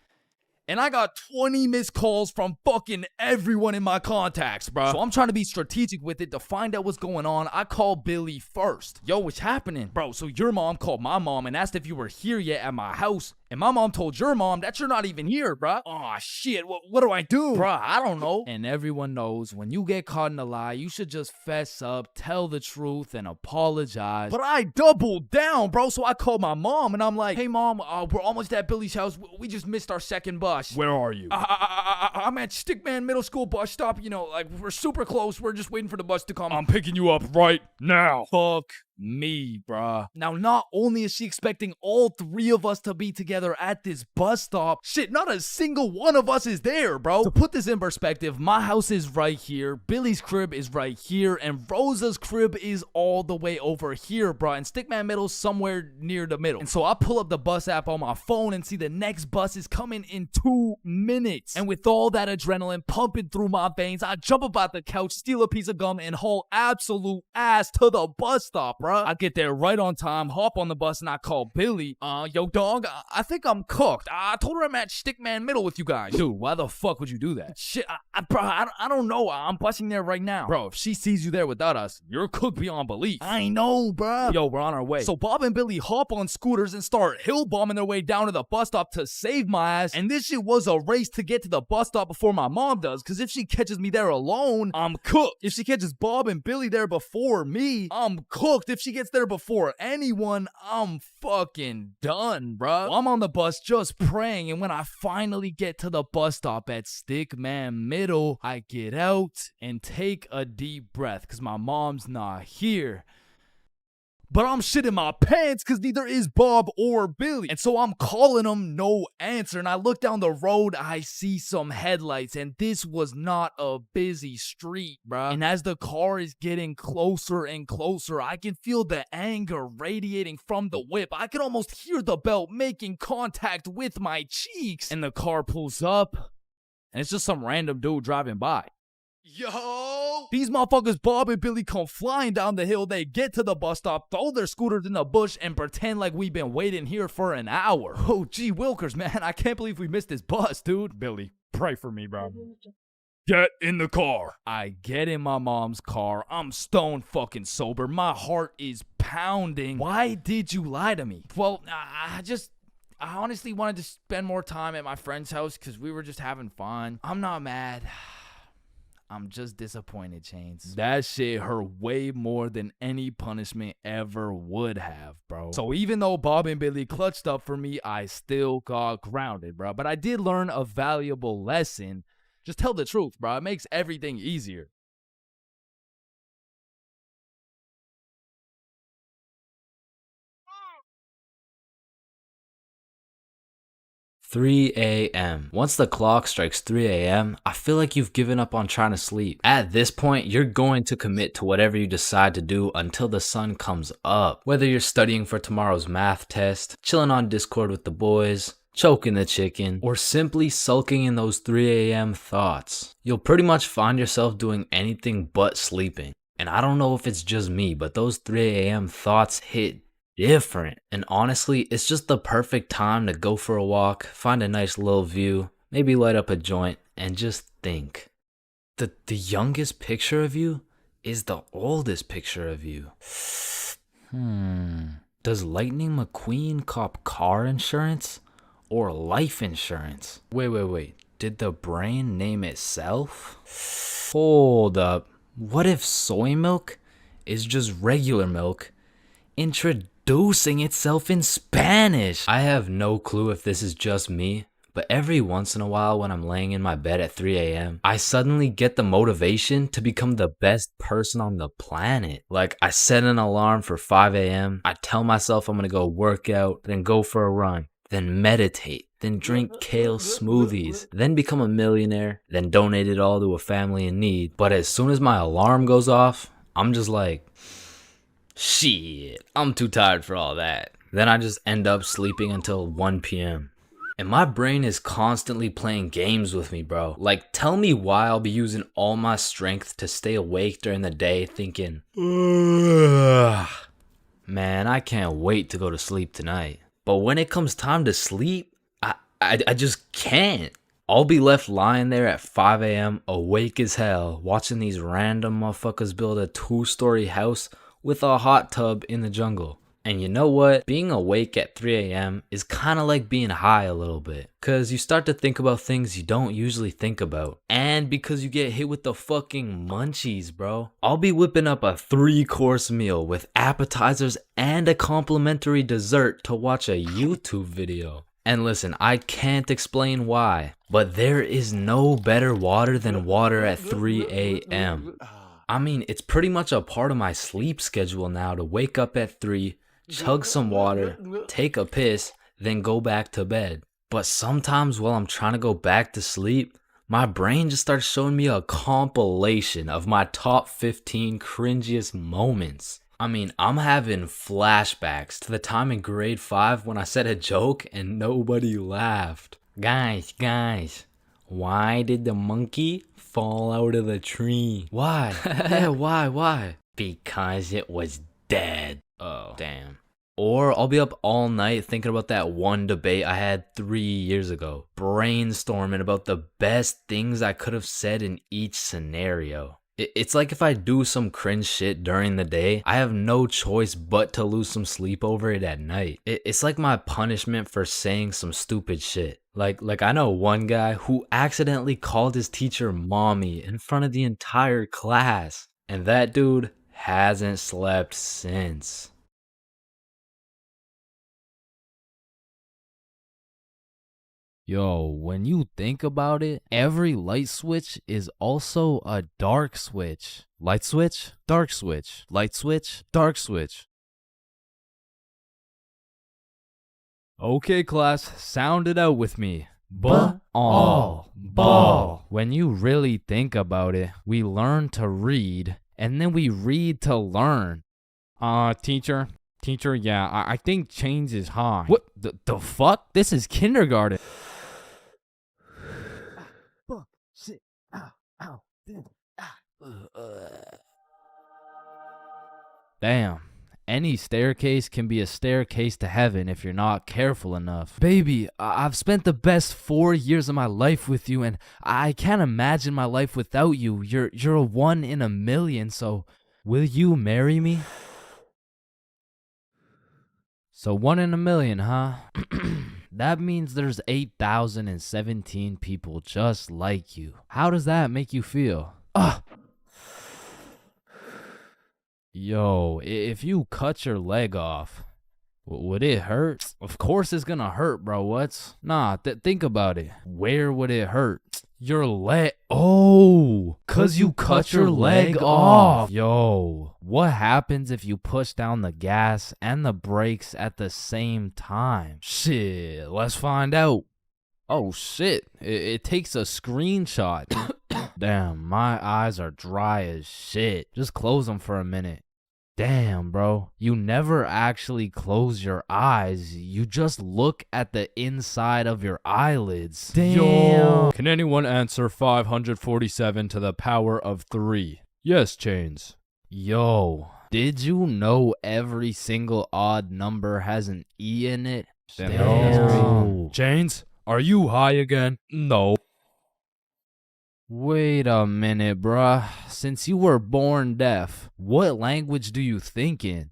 And I got 20 missed calls from fucking everyone in my contacts, bro. So I'm trying to be strategic with it to find out what's going on. I called Billy first. Yo, what's happening? Bro, so your mom called my mom and asked if you were here yet at my house. And my mom told your mom that you're not even here, bruh. Aw, shit, what do I do? Bruh, I don't know. And everyone knows when you get caught in a lie, you should just fess up, tell the truth, and apologize. But I doubled down, bro. So I called my mom, and I'm like, hey, mom, we're almost at Billy's house. We just missed our second bus. Where are you? I'm at Stickman Middle School bus stop. You know, like, we're super close. We're just waiting for the bus to come. I'm picking you up right now. Fuck me, bruh. Now, not only is she expecting all 3 of us to be together at this bus stop, shit, not a single one of us is there, bro. To put this in perspective, my house is right here, Billy's crib is right here, and Rosa's crib is all the way over here, bro. And Stickman Middle's somewhere near the middle. And so I pull up the bus app on my phone and see the next bus is coming in 2 minutes. And with all that adrenaline pumping through my veins, I jump up out the couch, steal a piece of gum, and haul absolute ass to the bus stop, bro. I get there right on time, hop on the bus, and I call Billy. Yo, dog, I think I'm cooked. I told her I'm at Stickman Middle with you guys. Dude, why the fuck would you do that? Shit, bro, I don't know. I'm busting there right now. Bro, if she sees you there without us, you're cooked beyond belief. I know, bro. Yo, we're on our way. So Bob and Billy hop on scooters and start hill bombing their way down to the bus stop to save my ass. And this shit was a race to get to the bus stop before my mom does, because if she catches me there alone, I'm cooked. If she catches Bob and Billy there before me, I'm cooked. If she gets there before anyone, I'm fucking done, bruh. I'm on the bus just praying, and when I finally get to the bus stop at Stickman Middle, I get out and take a deep breath, because my mom's not here. But I'm shitting my pants because neither is Bob or Billy. And so I'm calling them, no answer. And I look down the road, I see some headlights. And this was not a busy street, bruh. And as the car is getting closer and closer, I can feel the anger radiating from the whip. I can almost hear the belt making contact with my cheeks. And the car pulls up, and it's just some random dude driving by. Yo! These motherfuckers, Bob and Billy, come flying down the hill. They get to the bus stop, throw their scooters in the bush, and pretend like we've been waiting here for an hour. Oh, gee wilkers, man. I can't believe we missed this bus, dude. Billy, pray for me, bro. Get in the car. I get in my mom's car. I'm stone fucking sober. My heart is pounding. Why did you lie to me? Well, I honestly wanted to spend more time at my friend's house because we were just having fun. I'm not mad. I'm just disappointed, Chains. That shit hurt way more than any punishment ever would have, bro. So even though Bob and Billy clutched up for me, I still got grounded, bro. But I did learn a valuable lesson. Just tell the truth, bro. It makes everything easier. 3 a.m. Once the clock strikes 3 a.m., I feel like you've given up on trying to sleep. At this point, you're going to commit to whatever you decide to do until the sun comes up. Whether you're studying for tomorrow's math test, chilling on Discord with the boys, choking the chicken, or simply sulking in those 3 a.m. thoughts, you'll pretty much find yourself doing anything but sleeping. And I don't know if it's just me, but those 3 a.m. thoughts hit different. And honestly, it's just the perfect time to go for a walk, find a nice little view, maybe light up a joint, and just think. The youngest picture of you is the oldest picture of you. Does Lightning McQueen cop car insurance or life insurance? Wait. Did the brain name itself? Hold up. What if soy milk is just regular milk introducing itself in Spanish? I have no clue if this is just me, but every once in a while when I'm laying in my bed at 3 a.m., I suddenly get the motivation to become the best person on the planet. Like, I set an alarm for 5 a.m., I tell myself I'm gonna go work out, then go for a run, then meditate, then drink kale smoothies, then become a millionaire, then donate it all to a family in need. But as soon as my alarm goes off, I'm just like, shit, I'm too tired for all that. Then I just end up sleeping until 1 p.m. And my brain is constantly playing games with me, bro. Like, tell me why I'll be using all my strength to stay awake during the day thinking, ugh, man, I can't wait to go to sleep tonight. But when it comes time to sleep, I just can't. I'll be left lying there at 5 a.m. awake as hell, watching these random motherfuckers build a 2-story house with a hot tub in the jungle. And you know what? Being awake at 3 a.m. is kind of like being high a little bit. Because you start to think about things you don't usually think about. And because you get hit with the fucking munchies, bro. I'll be whipping up a 3-course meal with appetizers and a complimentary dessert to watch a YouTube video. And listen, I can't explain why, but there is no better water than water at 3 a.m. I mean, it's pretty much a part of my sleep schedule now to wake up at 3, chug some water, take a piss, then go back to bed. But sometimes while I'm trying to go back to sleep, my brain just starts showing me a compilation of my top 15 cringiest moments. I mean, I'm having flashbacks to the time in grade 5 when I said a joke and nobody laughed. Guys, why did the monkey fall out of the tree? Why? Yeah, why? Because it was dead. Oh, damn. Or I'll be up all night thinking about that one debate I had 3 years ago, brainstorming about the best things I could have said in each scenario. It's like if I do some cringe shit during the day, I have no choice but to lose some sleep over it at night. It's like my punishment for saying some stupid shit. Like I know one guy who accidentally called his teacher mommy in front of the entire class. And that dude hasn't slept since. Yo, when you think about it, every light switch is also a dark switch. Light switch, dark switch. Light switch, dark switch. Okay, class, sound it out with me. Ball. When you really think about it, we learn to read, and then we read to learn. Teacher, yeah, I think change is high. What the fuck? This is kindergarten. Shit. Ow. Damn. Any staircase can be a staircase to heaven if you're not careful enough. Baby, I've spent the best 4 years of my life with you, and I can't imagine my life without you. You're a 1 in a million, so will you marry me? So 1 in a million, huh? That means there's 8,017 people just like you. How does that make you feel? Yo, if you cut your leg off, would it hurt? Of course it's gonna hurt, bro. Nah, think about it. Where would it hurt? Your leg. Oh, cause you cut your leg off. Yo, what happens if you push down the gas and the brakes at the same time? Shit, let's find out. Oh shit, it takes a screenshot. Damn, my eyes are dry as shit. Just close them for a minute. Damn, bro. You never actually close your eyes. You just look at the inside of your eyelids. Damn. Yo. Can anyone answer 547 to the power of 3? Yes, Chains. Yo, did you know every single odd number has an E in it? Damn. Chains, are you high again? No. Wait a minute, bruh. Since you were born deaf, what language do you think in?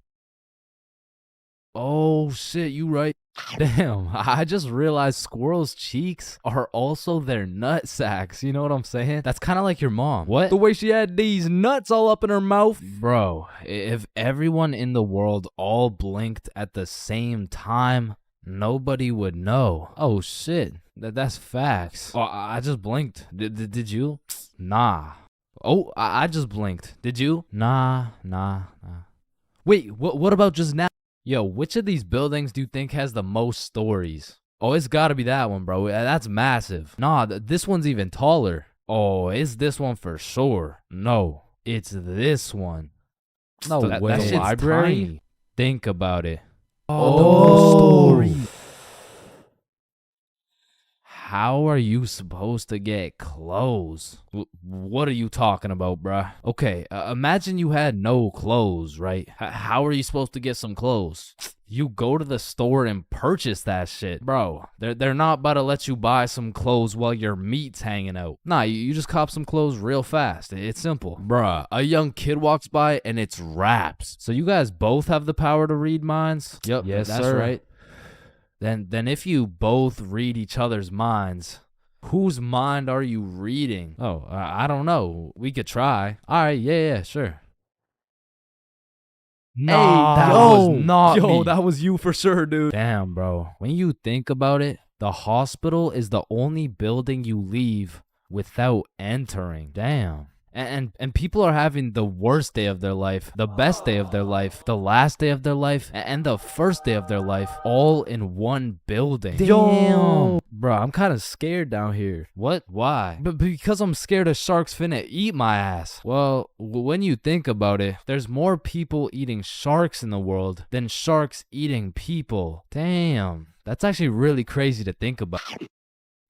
Oh shit, you right. Damn, I just realized squirrels' cheeks are also their nut sacks. You know what I'm saying? That's kind of like your mom. What? The way she had these nuts all up in her mouth. Bro, if everyone in the world all blinked at the same time, nobody would know. Oh shit, that's facts. Oh, I just blinked. Did you? Nah. Oh, I just blinked. Did you? Nah. Wait, what about just now? Yo, which of these buildings do you think has the most stories? Oh, it's gotta be that one, bro. That's massive. Nah, this one's even taller. Oh, it's this one for sure. No, it's this one. No, that shit's library? tiny. Think about it. Oh, story. How are you supposed to get clothes? What are you talking about, bruh? Okay, imagine you had no clothes, right? How are you supposed to get some clothes? You go to the store and purchase that shit. Bro, they're not about to let you buy some clothes while your meat's hanging out. Nah, you just cop some clothes real fast. It's simple. Bruh, a young kid walks by and it's raps. So you guys both have the power to read minds? Yep, yes, that's sir. Right. Then if you both read each other's minds, whose mind are you reading? Oh, I don't know. We could try. All right, yeah, sure. Nah, that was not me. Yo, that was you for sure, dude. Damn, bro. When you think about it, the hospital is the only building you leave without entering. Damn. And people are having the worst day of their life, the best day of their life, the last day of their life, and the first day of their life, all in one building. Damn. Bro, I'm kind of scared down here. What? Why? But because I'm scared a shark's finna eat my ass. Well, when you think about it, there's more people eating sharks in the world than sharks eating people. Damn. That's actually really crazy to think about.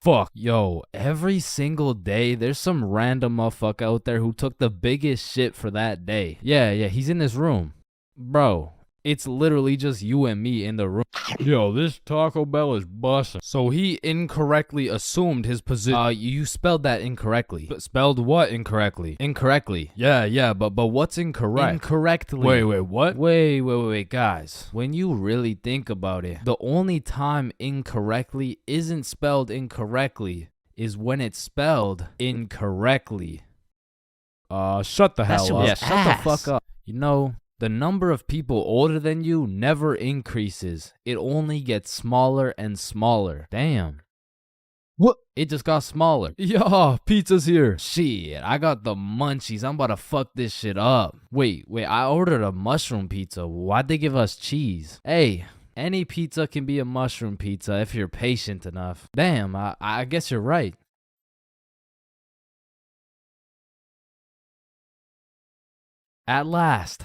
Fuck, yo, every single day, there's some random motherfucker out there who took the biggest shit for that day. Yeah, he's in this room. Bro, it's literally just you and me in the room. Yo, this Taco Bell is busting. So he incorrectly assumed his position. You spelled that incorrectly. Spelled what incorrectly? Incorrectly. Yeah, but what's incorrect? Incorrectly. Wait, what? Wait, guys. When you really think about it, the only time incorrectly isn't spelled incorrectly is when it's spelled incorrectly. Shut the hell up. Yeah, shut the fuck up. You know, the number of people older than you never increases. It only gets smaller and smaller. Damn. What? It just got smaller. Yeah, pizza's here. Shit, I got the munchies. I'm about to fuck this shit up. Wait, I ordered a mushroom pizza. Why'd they give us cheese? Hey, any pizza can be a mushroom pizza if you're patient enough. Damn, I guess you're right. At last.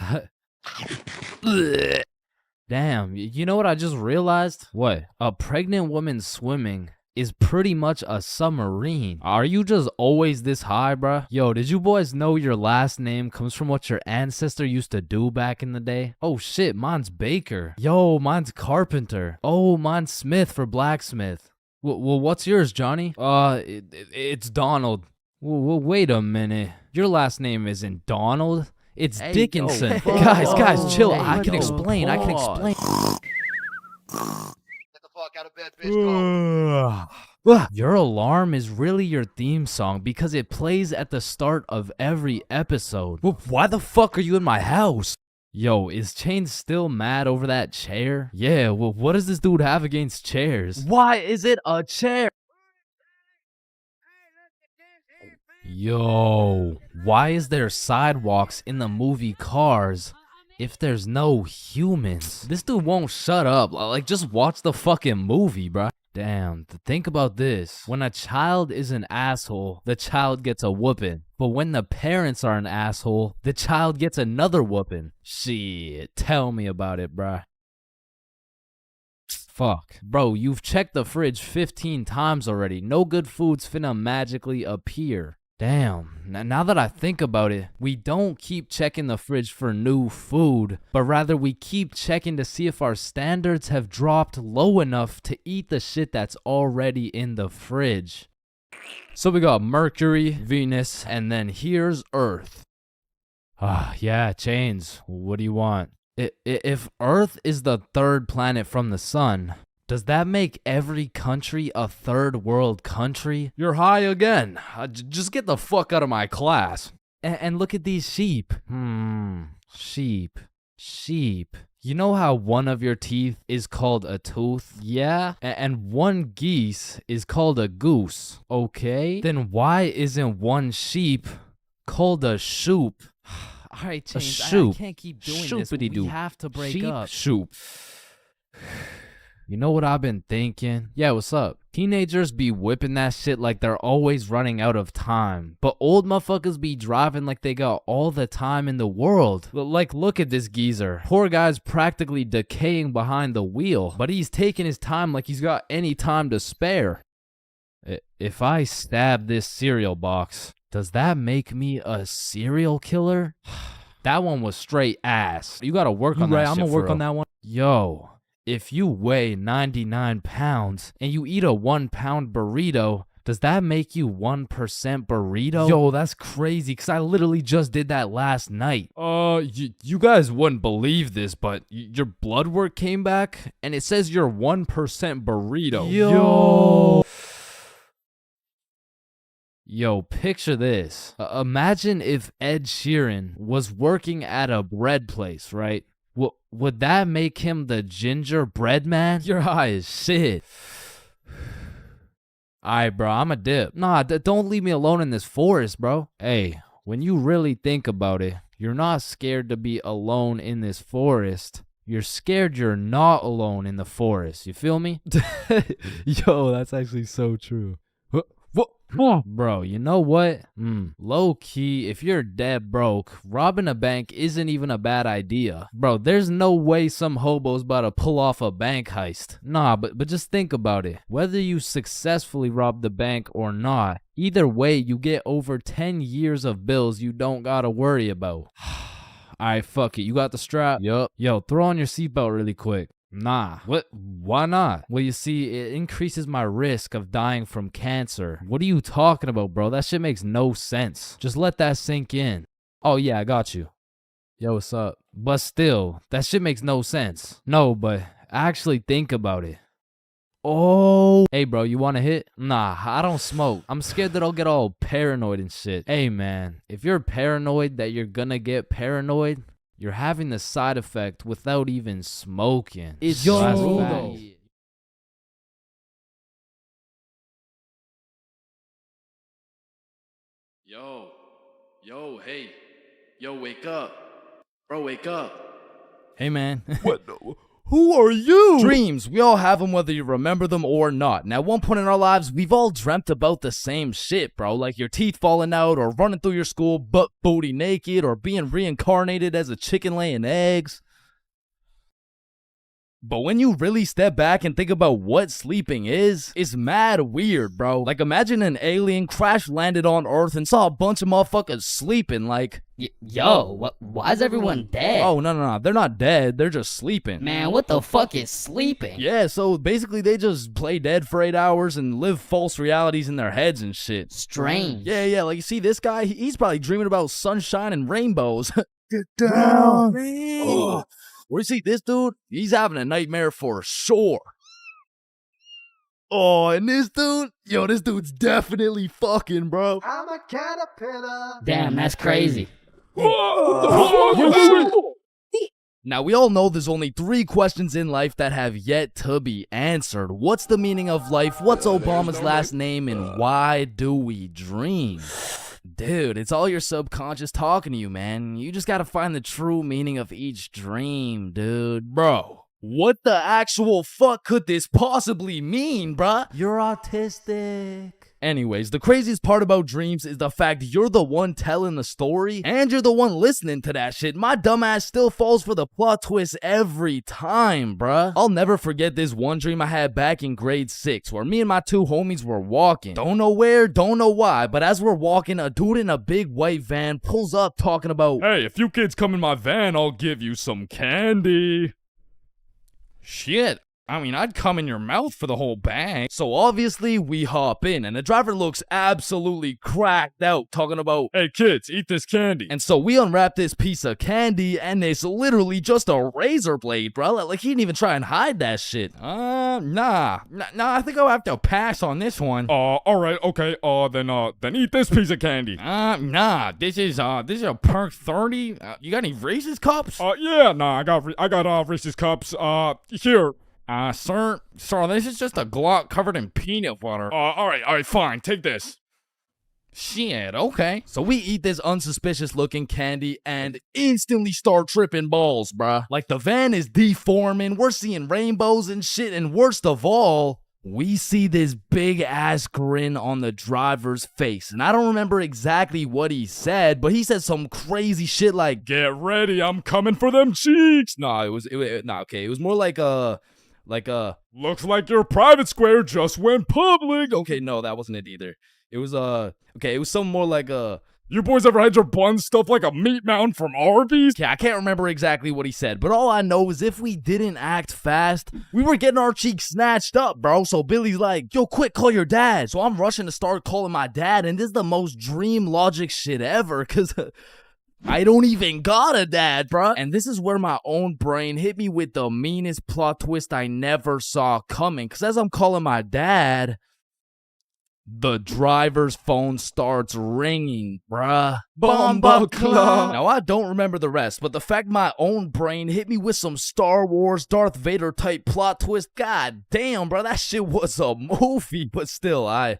Damn, you know what I just realized? What? A pregnant woman swimming is pretty much a submarine. Are you just always this high, bruh? Yo, did you boys know your last name comes from what your ancestor used to do back in the day? Oh shit, mine's Baker. Yo, mine's Carpenter. Oh, mine's Smith for blacksmith. Well, what's yours, Johnny? It's Donald. Well, wait a minute. Your last name isn't Donald. It's Dickinson. Guys, chill. I can explain. Get the fuck out of bed. Your alarm is really your theme song because it plays at the start of every episode. Well, why the fuck are you in my house? Yo, is Chains still mad over that chair? Yeah, well, what does this dude have against chairs? Why is it a chair? Yo, why is there sidewalks in the movie Cars if there's no humans? This dude won't shut up. Like, just watch the fucking movie, bruh. Damn, think about this. When a child is an asshole, the child gets a whooping. But when the parents are an asshole, the child gets another whooping. Shit, tell me about it, bruh. Fuck. Bro, you've checked the fridge 15 times already. No good food's finna magically appear. Damn, now that I think about it, we don't keep checking the fridge for new food, but rather we keep checking to see if our standards have dropped low enough to eat the shit that's already in the fridge. So we got Mercury, Venus, and then here's Earth. Yeah, Chains, what do you want? If Earth is the third planet from the sun, does that make every country a third world country? You're high again. Just get the fuck out of my class. And look at these sheep. Sheep. You know how one of your teeth is called a tooth? Yeah. And one geese is called a goose. Okay. Then why isn't one sheep called a shoop? All right, Chains, I can't keep doing Shoopity this. We have to break up. Shoop. You know what I've been thinking? Yeah, what's up? Teenagers be whipping that shit like they're always running out of time. But old motherfuckers be driving like they got all the time in the world. Like, look at this geezer. Poor guy's practically decaying behind the wheel. But he's taking his time like he's got any time to spare. If I stab this cereal box, does that make me a serial killer? That one was straight ass. You gotta work on that shit. I'm gonna work on that one. Yo. If you weigh 99 pounds and you eat a 1 pound burrito, does that make you 1% burrito? Yo, that's crazy, because I literally just did that last night. You guys wouldn't believe this, but your blood work came back and it says you're 1% burrito. Yo, picture this. Imagine if Ed Sheeran was working at a bread place, right? Would that make him the gingerbread man? You're high as shit. Alright, bro, I'm a dip. Nah, don't leave me alone in this forest, bro. Hey, when you really think about it, you're not scared to be alone in this forest. You're scared you're not alone in the forest. You feel me? Yo, that's actually so true. Bro, you know what? Low key, if you're dead broke, robbing a bank isn't even a bad idea. Bro, there's no way some hobo's about to pull off a bank heist. Nah, but just think about it. Whether you successfully rob the bank or not, either way, you get over 10 years of bills you don't gotta worry about. Alright, fuck it. You got the strap? Yup. Yo, throw on your seatbelt really quick. Nah. What? Why not? Well, you see, it increases my risk of dying from cancer. What are you talking about, bro? That shit makes no sense. Just let that sink in. Oh, yeah, I got you. Yo, what's up? But still, that shit makes no sense. No, but actually think about it. Oh. Hey, bro, you want a hit? Nah, I don't smoke. I'm scared that I'll get all paranoid and shit. Hey, man, if you're paranoid that you're gonna get paranoid, you're having the side effect without even smoking. It's true, though. Hey. Yo, wake up. Bro, wake up. Hey, man. What? Who are you? Dreams, we all have them whether you remember them or not. And at one point in our lives, we've all dreamt about the same shit, bro. Like your teeth falling out, or running through your school butt booty naked, or being reincarnated as a chicken laying eggs. But when you really step back and think about what sleeping is, it's mad weird, bro. Like imagine an alien crash landed on Earth and saw a bunch of motherfuckers sleeping like... Why is everyone dead? Oh, no. They're not dead. They're just sleeping. Man, what the fuck is sleeping? Yeah, so basically they just play dead for 8 hours and live false realities in their heads and shit. Strange. Yeah. Like you see this guy, he's probably dreaming about sunshine and rainbows. Get down. Or you see this dude, he's having a nightmare for sure. Oh, and this dude, yo, this dude's definitely fucking, bro. I'm a caterpillar. Damn, that's crazy. Now, we all know there's only 3 questions in life that have yet to be answered. What's the meaning of life? What's Obama's last name? And why do we dream? Dude, it's all your subconscious talking to you, man. You just gotta find the true meaning of each dream, dude. Bro, what the actual fuck could this possibly mean, bruh? You're autistic. Anyways, the craziest part about dreams is the fact you're the one telling the story and you're the one listening to that shit. My dumbass still falls for the plot twist every time, bruh. I'll never forget this one dream I had back in grade 6 where me and my 2 homies were walking. Don't know where, don't know why, but as we're walking, a dude in a big white van pulls up talking about, "Hey, if you kids come in my van, I'll give you some candy." shit. I mean, I'd come in your mouth for the whole bang. So obviously, we hop in, and the driver looks absolutely cracked out, talking about, "Hey kids, eat this candy." and so we unwrap this piece of candy, and it's literally just a razor blade, bro. Like, he didn't even try and hide that shit. Nah, I think I'll have to pass on this one. Alright, okay, then eat this piece of candy. Nah, this is a Perk 30. You got any Reese's cups? Yeah, nah, I got Reese's cups, here. Sir, this is just a Glock covered in peanut butter. Alright, fine, take this. Shit, okay. So we eat this unsuspicious looking candy and instantly start tripping balls, bruh. Like, the van is deforming, we're seeing rainbows and shit, and worst of all, we see this big ass grin on the driver's face. And I don't remember exactly what he said, but he said some crazy shit like, "Get ready, I'm coming for them cheeks." Nah, it was more like "Looks like your private square just went public." okay, no, that wasn't it either. It was it was something more like "You boys ever had your buns stuffed like a meat mountain from Arby's?" Yeah, I can't remember exactly what he said, but all I know is if we didn't act fast, we were getting our cheeks snatched up, bro. So Billy's like, "Yo, quick, call your dad." So I'm rushing to start calling my dad, and this is the most dream logic shit ever, cause I don't even got a dad, bruh. And this is where my own brain hit me with the meanest plot twist I never saw coming. Cause as I'm calling my dad, the driver's phone starts ringing, bruh. Bomba Club. Now, I don't remember the rest, but the fact my own brain hit me with some Star Wars Darth Vader type plot twist, god damn, bruh, that shit was a movie. But still, I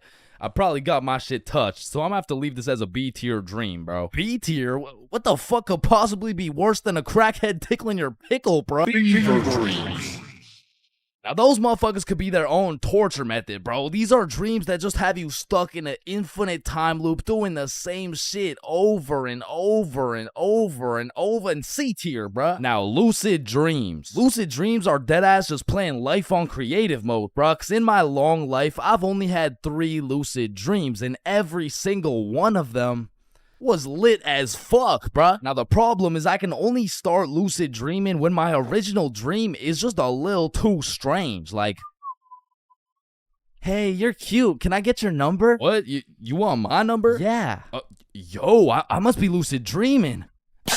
probably got my shit touched, so I'm gonna have to leave this as a B tier dream, bro. B tier? What the fuck could possibly be worse than a crackhead tickling your pickle, bro? Fever dreams. Now, those motherfuckers could be their own torture method, bro. These are dreams that just have you stuck in an infinite time loop doing the same shit over and over and over and over. And C tier, bro. Now, lucid dreams. Lucid dreams are deadass just playing life on creative mode, bro. Cause in my long life, I've only had 3 lucid dreams, and every single one of them was lit as fuck, bruh. Now, the problem is I can only start lucid dreaming when my original dream is just a little too strange. Like, "Hey, you're cute. Can I get your number?" What? You want my number? Yeah. Yo, I must be lucid dreaming.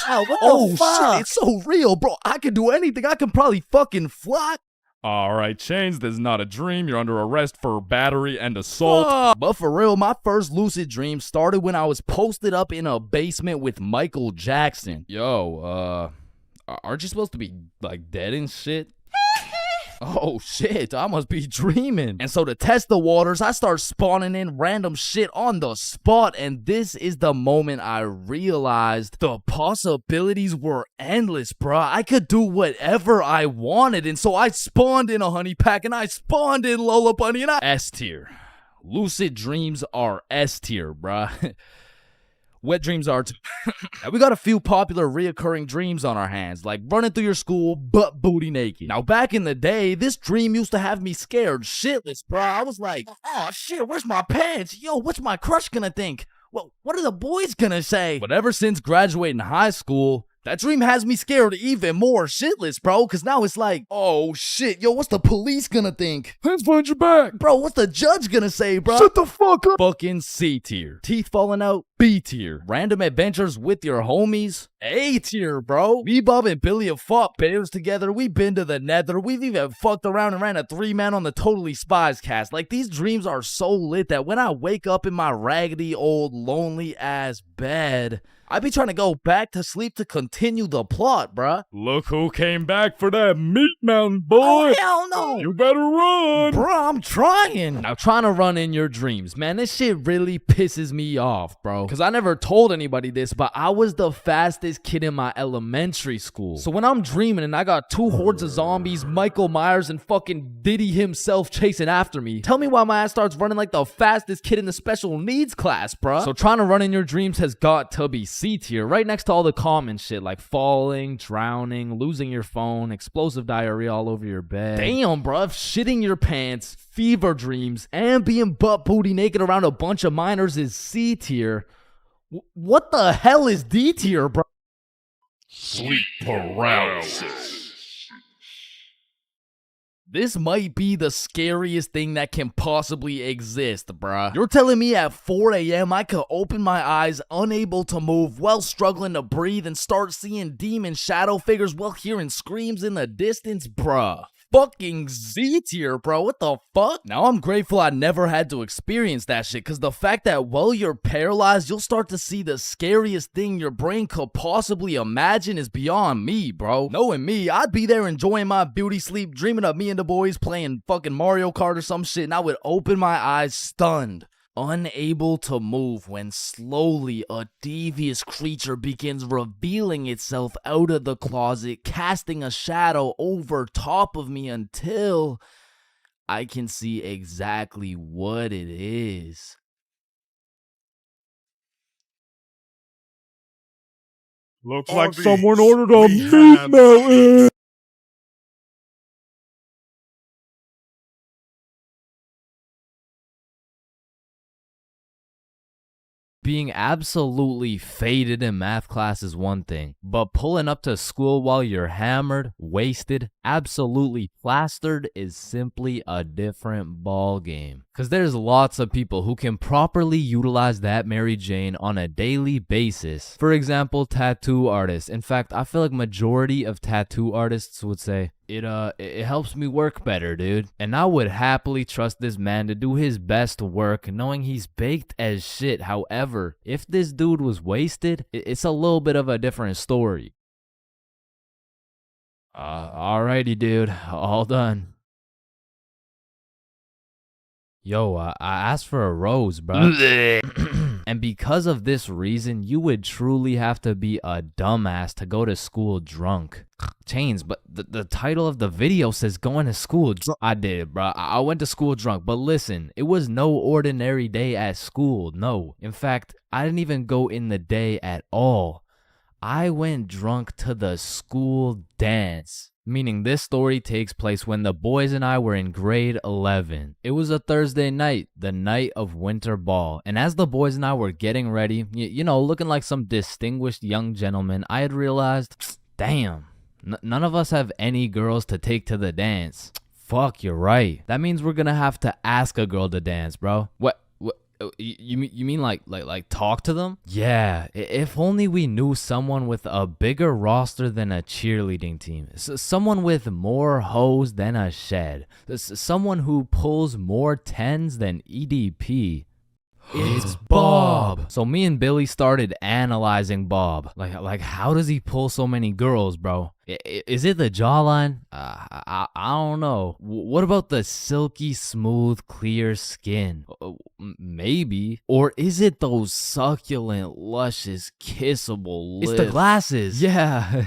Wow, what Oh, the fuck? shit, it's so real, bro. I can do anything. I can probably fucking fly. Alright, Chains, this is not a dream. You're under arrest for battery and assault. But for real, my first lucid dream started when I was posted up in a basement with Michael Jackson. Yo, aren't you supposed to be, like, dead and shit? Oh shit, I must be dreaming. And so to test the waters, I start spawning in random shit on the spot, and this is the moment I realized the possibilities were endless, bruh. I could do whatever I wanted, and so I spawned in a honey pack, and I spawned in Lola Bunny, and I S tier. Lucid dreams are S tier, bruh. Wet dreams are too. Now, we got a few popular reoccurring dreams on our hands, like running through your school butt booty naked. Now, back in the day, this dream used to have me scared shitless, bro. I was like, "Oh shit, where's my pants? Yo, what's my crush gonna think? What are the boys gonna say?" But ever since graduating high school, That dream has me scared even more shitless, bro, because now it's like, oh shit, yo, what's the police gonna think? Hands behind your back. Bro, what's the judge gonna say, bro? Shut the fuck up. Fucking C tier. Teeth falling out, B tier. Random adventures with your homies, A tier, bro. Me, Bob, and Billy have fought bears together. We've been to the nether. We've even fucked around and ran a 3-man on the Totally Spies cast. Like, these dreams are so lit that when I wake up in my raggedy old lonely ass bed, I be trying to go back to sleep to continue the plot, bruh. Look who came back for that meat mountain, boy. Oh, hell no. You better run. Bruh, I'm trying. Now, trying to run in your dreams, man, this shit really pisses me off, bro. Because I never told anybody this, but I was the fastest kid in my elementary school. So when I'm dreaming and I got 2 hordes of zombies, Michael Myers, and fucking Diddy himself chasing after me, tell me why my ass starts running like the fastest kid in the special needs class, bruh. So trying to run in your dreams has got to be C tier, right next to all the common shit like falling, drowning, losing your phone, explosive diarrhea all over your bed. Damn, bruh, shitting your pants, fever dreams, and being butt booty naked around a bunch of minors is C tier. What the hell is D tier, bro? Sleep paralysis. This might be the scariest thing that can possibly exist, bruh. You're telling me at 4 a.m. I could open my eyes, unable to move, while struggling to breathe, and start seeing demon shadow figures while hearing screams in the distance, bruh. Fucking Z tier, bro. What the fuck? Now I'm grateful I never had to experience that shit, because the fact that while you're paralyzed, you'll start to see the scariest thing your brain could possibly imagine is beyond me, bro. Knowing me, I'd be there enjoying my beauty sleep, dreaming of me and the boys playing fucking Mario Kart or some shit, and I would open my eyes stunned, unable to move, when slowly a devious creature begins revealing itself out of the closet, casting a shadow over top of me until I can see exactly what it is. Looks like someone ordered a meat mountain. Being absolutely faded in math class is one thing, but pulling up to school while you're hammered, wasted, absolutely plastered is simply a different ball game. Cause there's lots of people who can properly utilize that Mary Jane on a daily basis. For example, tattoo artists. In fact, I feel like majority of tattoo artists would say, it helps me work better, dude. And I would happily trust this man to do his best work, knowing he's baked as shit. However, if this dude was wasted, it's a little bit of a different story. Alrighty, dude. All done. Yo, I asked for a rose, bro. And because of this reason, you would truly have to be a dumbass to go to school drunk. Chains, but the title of the video says going to school drunk. I did, bro. I went to school drunk, but listen, it was no ordinary day at school. No. In fact, I didn't even go in the day at all. I went drunk to the school dance. Meaning this story takes place when the boys and I were in grade 11. It was a Thursday night, the night of winter ball. And as the boys and I were getting ready, you know, looking like some distinguished young gentlemen, I had realized, damn, none of us have any girls to take to the dance. Fuck, you're right. That means we're gonna have to ask a girl to dance, bro. What? You mean like talk to them? Yeah, if only we knew someone with a bigger roster than a cheerleading team. Someone with more hoes than a shed. Someone who pulls more tens than EDP. It's Bob. So me and Billy started analyzing Bob. Like how does he pull so many girls, bro? Is it the jawline? I don't know. What about the silky smooth clear skin? Maybe. Or is it those succulent luscious kissable lips? It's the glasses. Yeah.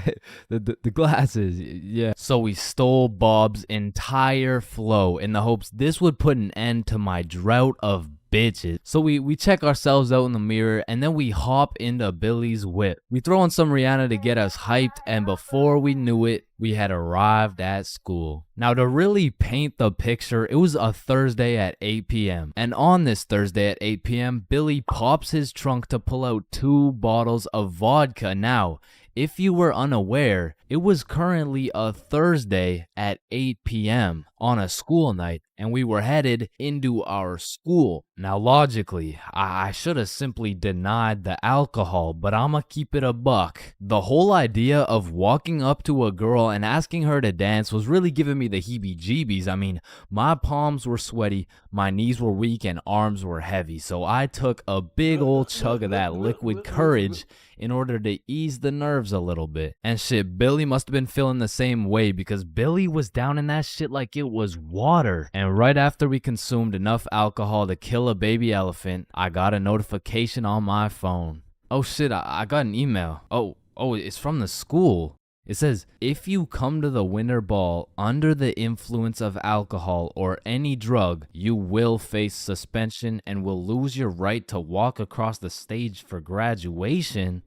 the glasses. Yeah. So we stole Bob's entire flow in the hopes this would put an end to my drought of bitches. So we check ourselves out in the mirror, and then we hop into Billy's whip. We throw on some Rihanna to get us hyped, and before we knew it, we had arrived at school. Now, to really paint the picture, it was a Thursday at 8 p.m. And on this Thursday at 8 p.m., Billy pops his trunk to pull out 2 bottles of vodka. Now, If you were unaware, it was currently a Thursday at 8 p.m. on a school night, and we were headed into our school. Now, logically, I should have simply denied the alcohol, but I'ma keep it a buck. The whole idea of walking up to a girl and asking her to dance was really giving me the heebie-jeebies. I mean, my palms were sweaty, my knees were weak, and arms were heavy, so I took a big old chug of that liquid courage in order to ease the nerves a little bit. And shit, Billy must have been feeling the same way because Billy was down in that shit like it was water. And right after we consumed enough alcohol to kill a baby elephant, I got a notification on my phone. Oh shit, I got an email. Oh, it's from the school. It says, if you come to the winter ball under the influence of alcohol or any drug, you will face suspension and will lose your right to walk across the stage for graduation.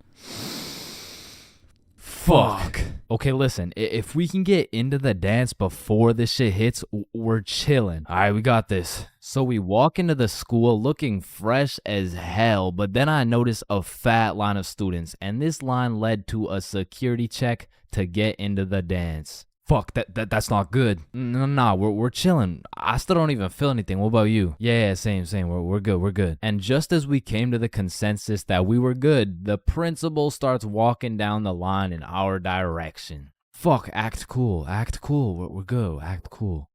Fuck. Okay, listen, if we can get into the dance before this shit hits, we're chilling. All right, we got this. So we walk into the school looking fresh as hell, but then I notice a fat line of students, and this line led to a security check to get into the dance. Fuck, that's not good. Nah, we're chilling. I still don't even feel anything. What about you? Yeah, same. We're good. And just as we came to the consensus that we were good, the principal starts walking down the line in our direction. Fuck, act cool. We're good. Act cool.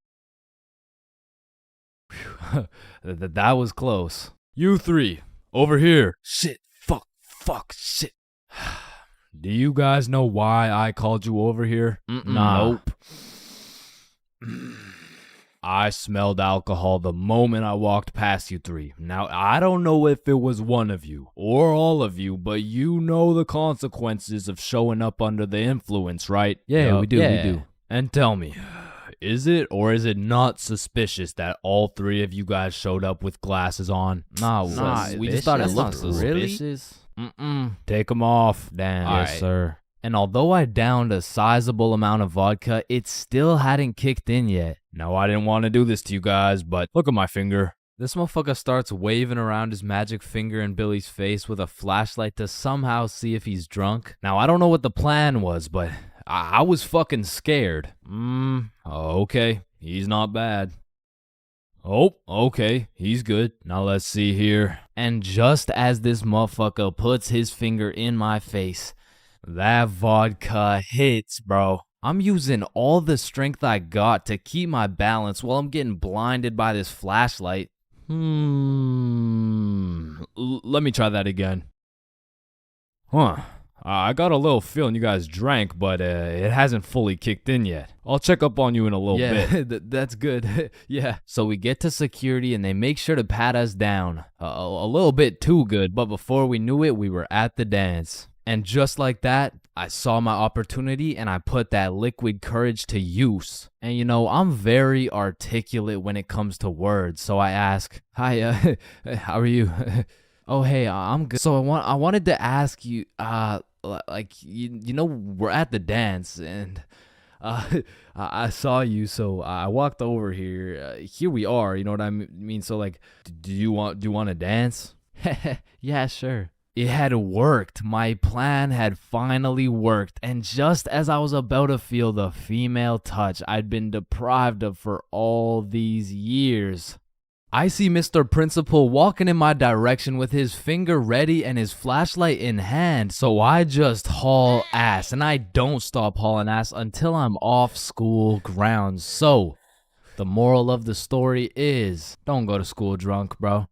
Whew. That was close. You three, over here. Shit, fuck, shit. Do you guys know why I called you over here? Nah. Nope. I smelled alcohol the moment I walked past you three. Now, I don't know if it was one of you or all of you, but you know the consequences of showing up under the influence, right? Yeah, we do. And tell me, is it or is it not suspicious that all three of you guys showed up with glasses on? Nah, we just thought it looked suspicious. Take them off. Damn. Yes, sir. And although I downed a sizable amount of vodka, it still hadn't kicked in yet. Now, I didn't want to do this to you guys, but look at my finger. This motherfucker starts waving around his magic finger in Billy's face with a flashlight to somehow see if he's drunk. Now, I don't know what the plan was, but I was fucking scared. Okay, he's not bad. Oh, okay, he's good. Now let's see here. And just as this motherfucker puts his finger in my face, that vodka hits, bro. I'm using all the strength I got to keep my balance while I'm getting blinded by this flashlight. Let me try that again. I got a little feeling you guys drank, but it hasn't fully kicked in yet. I'll check up on you in a little bit. Yeah, that's good. Yeah. So we get to security and they make sure to pat us down. A little bit too good, but before we knew it, we were at the dance. And just like that, I saw my opportunity and I put that liquid courage to use. And you know, I'm very articulate when it comes to words, so I ask, hi, how are you? Oh, hey, I'm good. So I wanted to ask you, like, you know, we're at the dance and I saw you, so I walked over here. Here we are, you know what I mean? So like, do you want to dance? Yeah, sure. It had worked. My plan had finally worked. And just as I was about to feel the female touch I'd been deprived of for all these years, I see Mr. Principal walking in my direction with his finger ready and his flashlight in hand. So I just haul ass, and I don't stop hauling ass until I'm off school grounds. So the moral of the story is, don't go to school drunk, bro.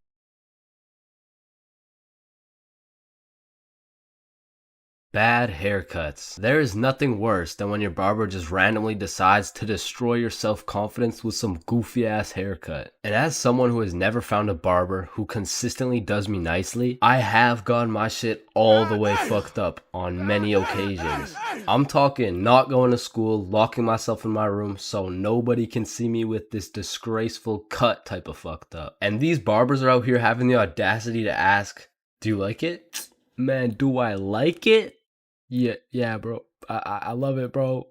Bad haircuts. There is nothing worse than when your barber just randomly decides to destroy your self-confidence with some goofy ass haircut. And as someone who has never found a barber who consistently does me nicely, I have gotten my shit all the way fucked up on many occasions. I'm talking not going to school, locking myself in my room so nobody can see me with this disgraceful cut type of fucked up. And these barbers are out here having the audacity to ask, do you like it? Man, do I like it? Yeah, bro. I love it, bro.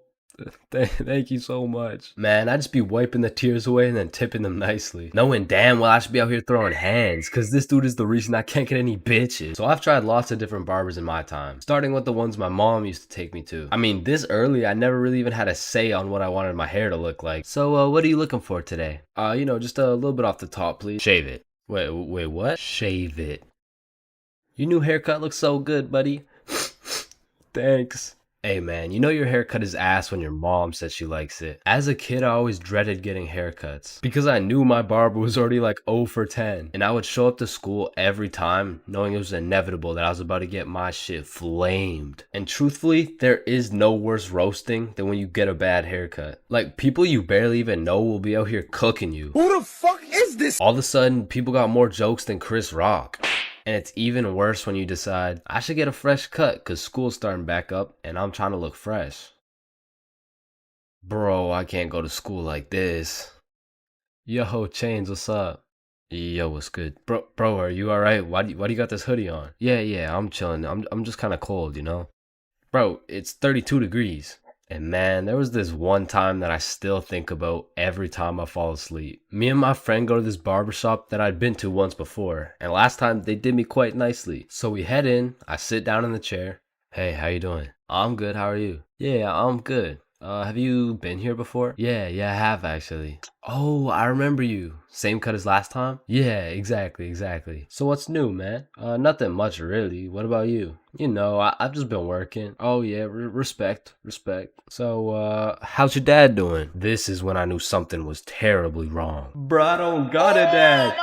Thank you so much. Man, I just be wiping the tears away and then tipping them nicely. Knowing damn well I should be out here throwing hands, cause this dude is the reason I can't get any bitches. So I've tried lots of different barbers in my time, starting with the ones my mom used to take me to. I mean, this early, I never really even had a say on what I wanted my hair to look like. So what are you looking for today? You know, just a little bit off the top, please. Shave it. Wait, what? Shave it. Your new haircut looks so good, buddy. Thanks. Hey man, you know your haircut is ass when your mom says she likes it. As a kid, I always dreaded getting haircuts because I knew my barber was already like 0 for 10. And I would show up to school every time knowing it was inevitable that I was about to get my shit flamed. And truthfully, there is no worse roasting than when you get a bad haircut. Like, people you barely even know will be out here cooking you. Who the fuck is this? All of a sudden, people got more jokes than Chris Rock. And it's even worse when you decide, I should get a fresh cut because school's starting back up and I'm trying to look fresh. Bro, I can't go to school like this. Yo, Chains, what's up? Yo, what's good? Bro, are you alright? Why do you got this hoodie on? Yeah, I'm chilling. I'm just kind of cold, you know? Bro, it's 32 degrees. And man, there was this one time that I still think about every time I fall asleep. Me and my friend go to this barbershop that I'd been to once before, and last time they did me quite nicely. So we head in, I sit down in the chair. Hey, how you doing? I'm good, how are you? Yeah, I'm good. Have you been here before? Yeah, I have actually. Oh, I remember you. Same cut as last time? Yeah, exactly. So what's new, man? Nothing much really. What about you? You know, I've just been working. Oh yeah, respect. So, how's your dad doing? This is when I knew something was terribly wrong. Bro, I don't got a dad.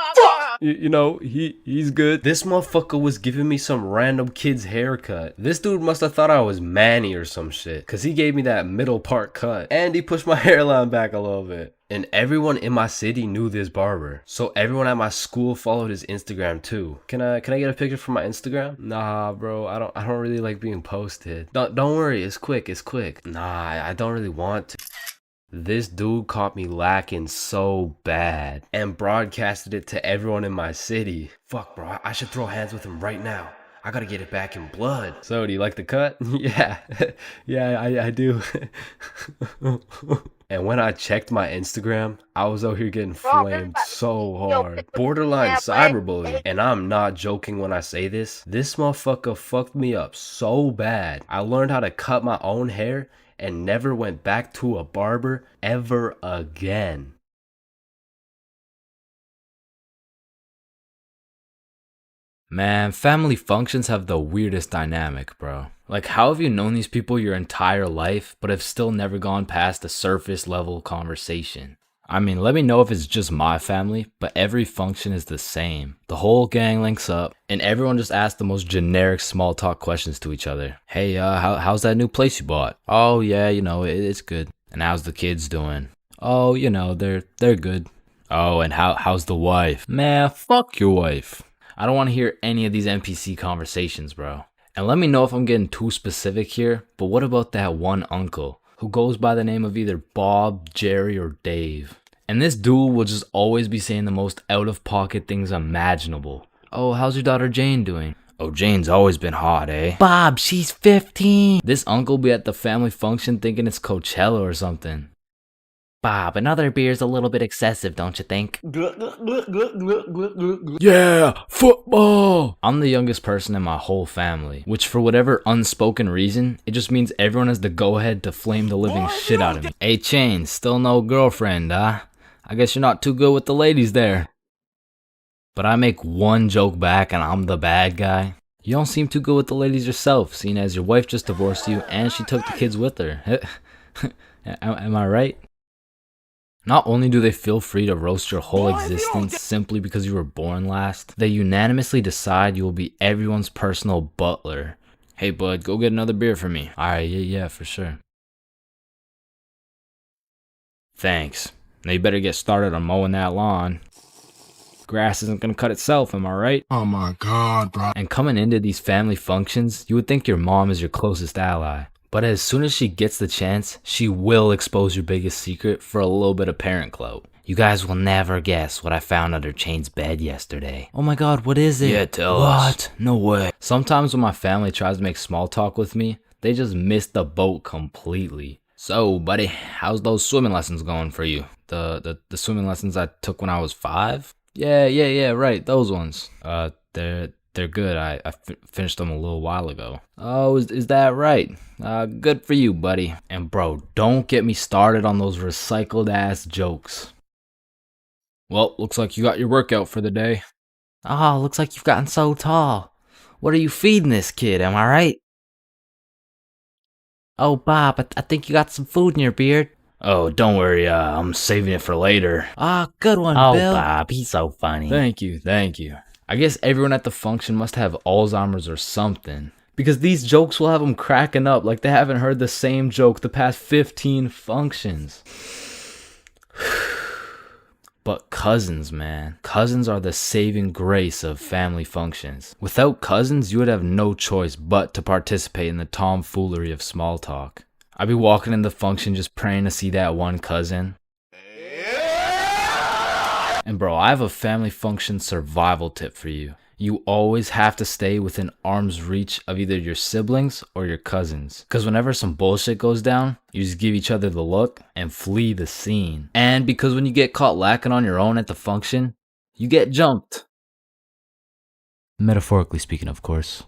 You know, he's good. This motherfucker was giving me some random kid's haircut. This dude must have thought I was Manny or some shit, cause he gave me that middle part cut. And he pushed my hairline back a little bit. And everyone in my city knew this barber. So everyone at my school followed his Instagram too. Can I get a picture from my Instagram? Nah, bro, I don't really like being posted. Don't worry, it's quick. Nah, I don't really want to. This dude caught me lacking so bad and broadcasted it to everyone in my city. Fuck, bro, I should throw hands with him right now. I gotta get it back in blood. So, do you like the cut? Yeah, I do. And when I checked my Instagram, I was out here getting flamed so hard. Borderline cyberbullying. And I'm not joking when I say this. This motherfucker fucked me up so bad. I learned how to cut my own hair and never went back to a barber ever again. Man, family functions have the weirdest dynamic, bro. Like, how have you known these people your entire life, but have still never gone past the surface level conversation? I mean, let me know if it's just my family, but every function is the same. The whole gang links up, and everyone just asks the most generic small talk questions to each other. Hey, how's that new place you bought? Oh, yeah, you know, it's good. And how's the kids doing? Oh, you know, they're good. Oh, and how's the wife? Man, fuck your wife. I don't want to hear any of these NPC conversations, bro. And let me know if I'm getting too specific here, but what about that one uncle who goes by the name of either Bob, Jerry, or Dave? And this dude will just always be saying the most out-of-pocket things imaginable. Oh, how's your daughter Jane doing? Oh, Jane's always been hot, eh? Bob, she's 15. This uncle be at the family function thinking it's Coachella or something. Bob, another beer's a little bit excessive, don't you think? Yeah, football! I'm the youngest person in my whole family, which for whatever unspoken reason, it just means everyone has the go-ahead to flame the living shit out of me. Hey, Chains, still no girlfriend, huh? I guess you're not too good with the ladies there. But I make one joke back and I'm the bad guy. You don't seem too good with the ladies yourself, seeing as your wife just divorced you and she took the kids with her. Am I right? Not only do they feel free to roast your whole existence simply because you were born last, they unanimously decide you will be everyone's personal butler. Hey bud, go get another beer for me. Alright, yeah, for sure. Thanks. Now you better get started on mowing that lawn. Grass isn't gonna cut itself, am I right? Oh my god, bro. And coming into these family functions, you would think your mom is your closest ally. But as soon as she gets the chance, she will expose your biggest secret for a little bit of parent clout. You guys will never guess what I found under Chain's bed yesterday. Oh my god, what is it? Yeah, tell us. What? No way. Sometimes when my family tries to make small talk with me, they just miss the boat completely. So, buddy, how's those swimming lessons going for you? The swimming lessons I took when I was 5? Yeah, right, those ones. They're good. I finished them a little while ago. Oh, is that right? Good for you, buddy. And bro, don't get me started on those recycled ass jokes. Well, looks like you got your workout for the day. Oh, looks like you've gotten so tall. What are you feeding this kid, am I right? Oh, Bob, I think you got some food in your beard. Oh, don't worry, I'm saving it for later. Ah, good one, Oh, Bill. Bob, he's so funny. Thank you. I guess everyone at the function must have Alzheimer's or something. Because these jokes will have them cracking up like they haven't heard the same joke the past 15 functions. But cousins, man. Cousins are the saving grace of family functions. Without cousins, you would have no choice but to participate in the tomfoolery of small talk. I'd be walking in the function just praying to see that one cousin. And bro, I have a family function survival tip for you. You always have to stay within arm's reach of either your siblings or your cousins. Because whenever some bullshit goes down, you just give each other the look and flee the scene. And because when you get caught lacking on your own at the function, you get jumped. Metaphorically speaking, of course.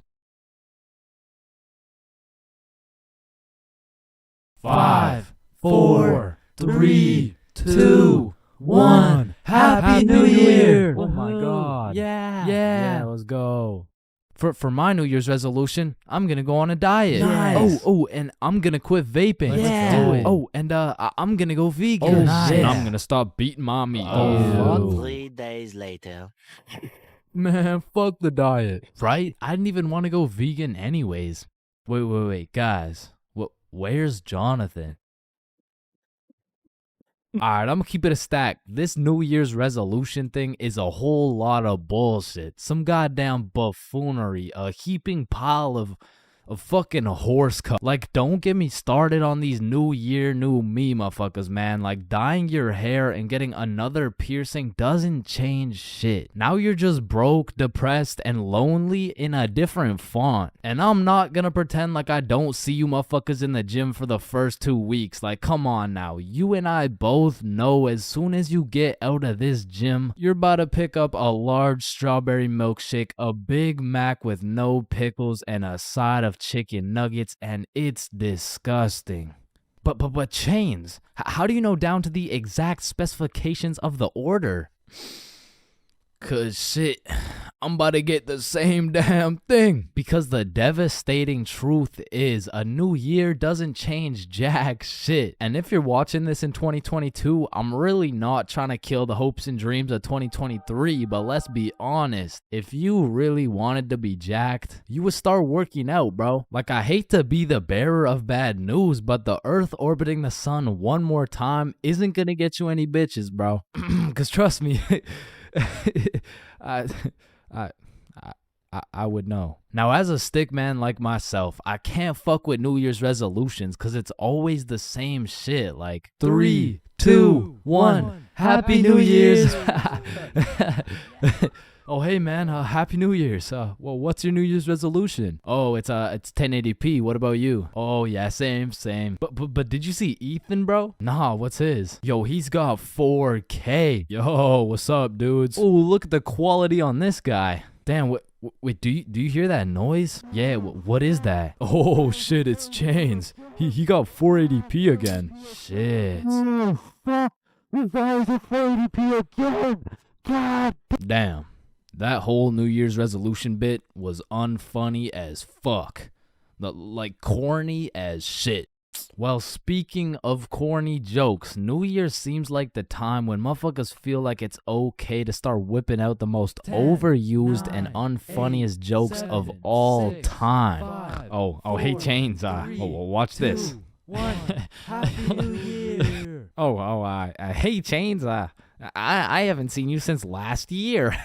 5, 4, 3, 2, 1. Happy New Year! Oh my god. Yeah, let's go. For my New Year's resolution, I'm gonna go on a diet. Nice. Oh, and I'm gonna quit vaping. Let's do it. Oh, and I'm gonna go vegan. nice. And I'm gonna stop beating mommy. Oh. 3 days later. Man, fuck the diet. Right? I didn't even want to go vegan anyways. Wait, guys. Where's Jonathan? Alright, I'm gonna keep it a stack. This New Year's resolution thing is a whole lot of bullshit. Some goddamn buffoonery. A heaping pile of fucking horse cup. Like, don't get me started on these New Year, new me motherfuckers, man. Like, dyeing your hair and getting another piercing doesn't change shit. Now you're just broke, depressed, and lonely in a different font. And I'm not gonna pretend like I don't see you motherfuckers in the gym for the first 2 weeks. Like, come on now. You and I both know as soon as you get out of this gym, you're about to pick up a large strawberry milkshake, a Big Mac with no pickles, and a side of chicken nuggets, and it's disgusting. But Chains, how do you know down to the exact specifications of the order? 'Cause shit, I'm about to get the same damn thing. Because the devastating truth is a new year doesn't change jack shit. And if you're watching this in 2022, I'm really not trying to kill the hopes and dreams of 2023, but let's be honest. If you really wanted to be jacked, you would start working out, bro. Like, I hate to be the bearer of bad news, but the Earth orbiting the sun one more time isn't gonna get you any bitches, bro. 'Cause trust me, I would know. Now, as a stick man like myself, I can't fuck with New Year's resolutions because it's always the same shit. Like 3, 2, 1, Happy New Year's. Oh, hey man, Happy New Year's. Well, what's your New Year's resolution? Oh, it's 1080p. What about you? Oh yeah, same. But did you see Ethan, bro? Nah, what's his? Yo, he's got 4K. Yo, what's up, dudes? Oh, look at the quality on this guy. Damn, wait, do you hear that noise? Yeah, what is that? Oh shit, it's Chains. He got 480p again. Shit. Why is it 480p again? God damn. That whole New Year's resolution bit was unfunny as fuck. Like corny as shit. Well, speaking of corny jokes, New Year seems like the time when motherfuckers feel like it's okay to start whipping out the most overused and unfunniest jokes of all time. Oh, hey Chains, watch this. Happy New Year. Hey Chains, I haven't seen you since last year.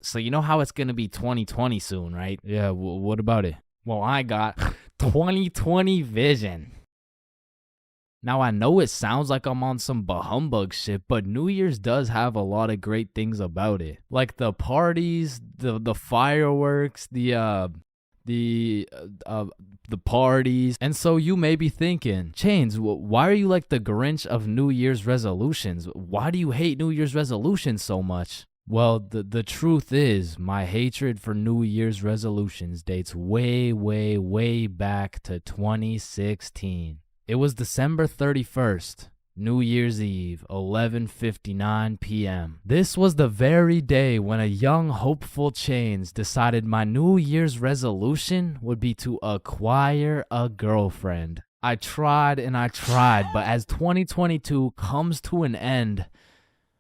So you know how it's gonna be 2020 soon, right? Yeah, what about it? Well, I got 2020 vision. Now, I know it sounds like I'm on some bahumbug shit, but New Year's does have a lot of great things about it. Like the parties, the fireworks, the the parties. And so you may be thinking, Chains, why are you like the Grinch of New Year's resolutions? Why do you hate New Year's resolutions so much? Well, the truth is, my hatred for New Year's resolutions dates way, way, way back to 2016. It was December 31st. New Year's Eve, 11:59 p.m. This was the very day when a young, hopeful Chains decided my New Year's resolution would be to acquire a girlfriend. I tried and I tried, but as 2022 comes to an end,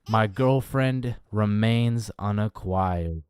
my girlfriend remains unacquired.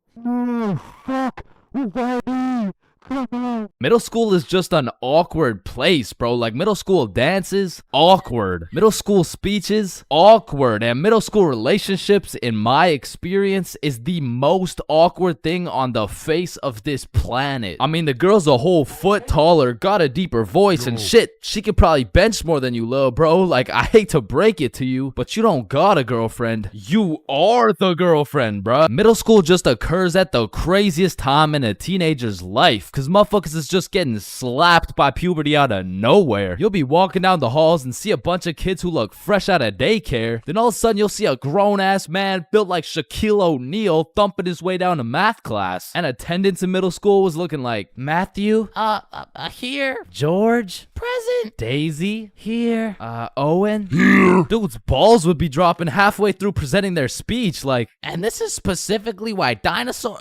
Middle school is just an awkward place, bro. Like, middle school dances, awkward. Middle school speeches, awkward. And middle school relationships, in my experience, is the most awkward thing on the face of this planet. I mean, the girl's a whole foot taller, got a deeper voice, and shit, she could probably bench more than you, lil' bro. Like, I hate to break it to you, but you don't got a girlfriend. You are the girlfriend, bruh. Middle school just occurs at the craziest time in a teenager's life, because motherfuckers is just getting slapped by puberty out of nowhere. You'll be walking down the halls and see a bunch of kids who look fresh out of daycare. Then all of a sudden you'll see a grown-ass man built like Shaquille O'Neal thumping his way down to math class. And attendance in middle school was looking like, Matthew? Here. George? Present. Daisy? Here. Owen? Here. Dude's balls would be dropping halfway through presenting their speech, like, and this is specifically why dinosaurs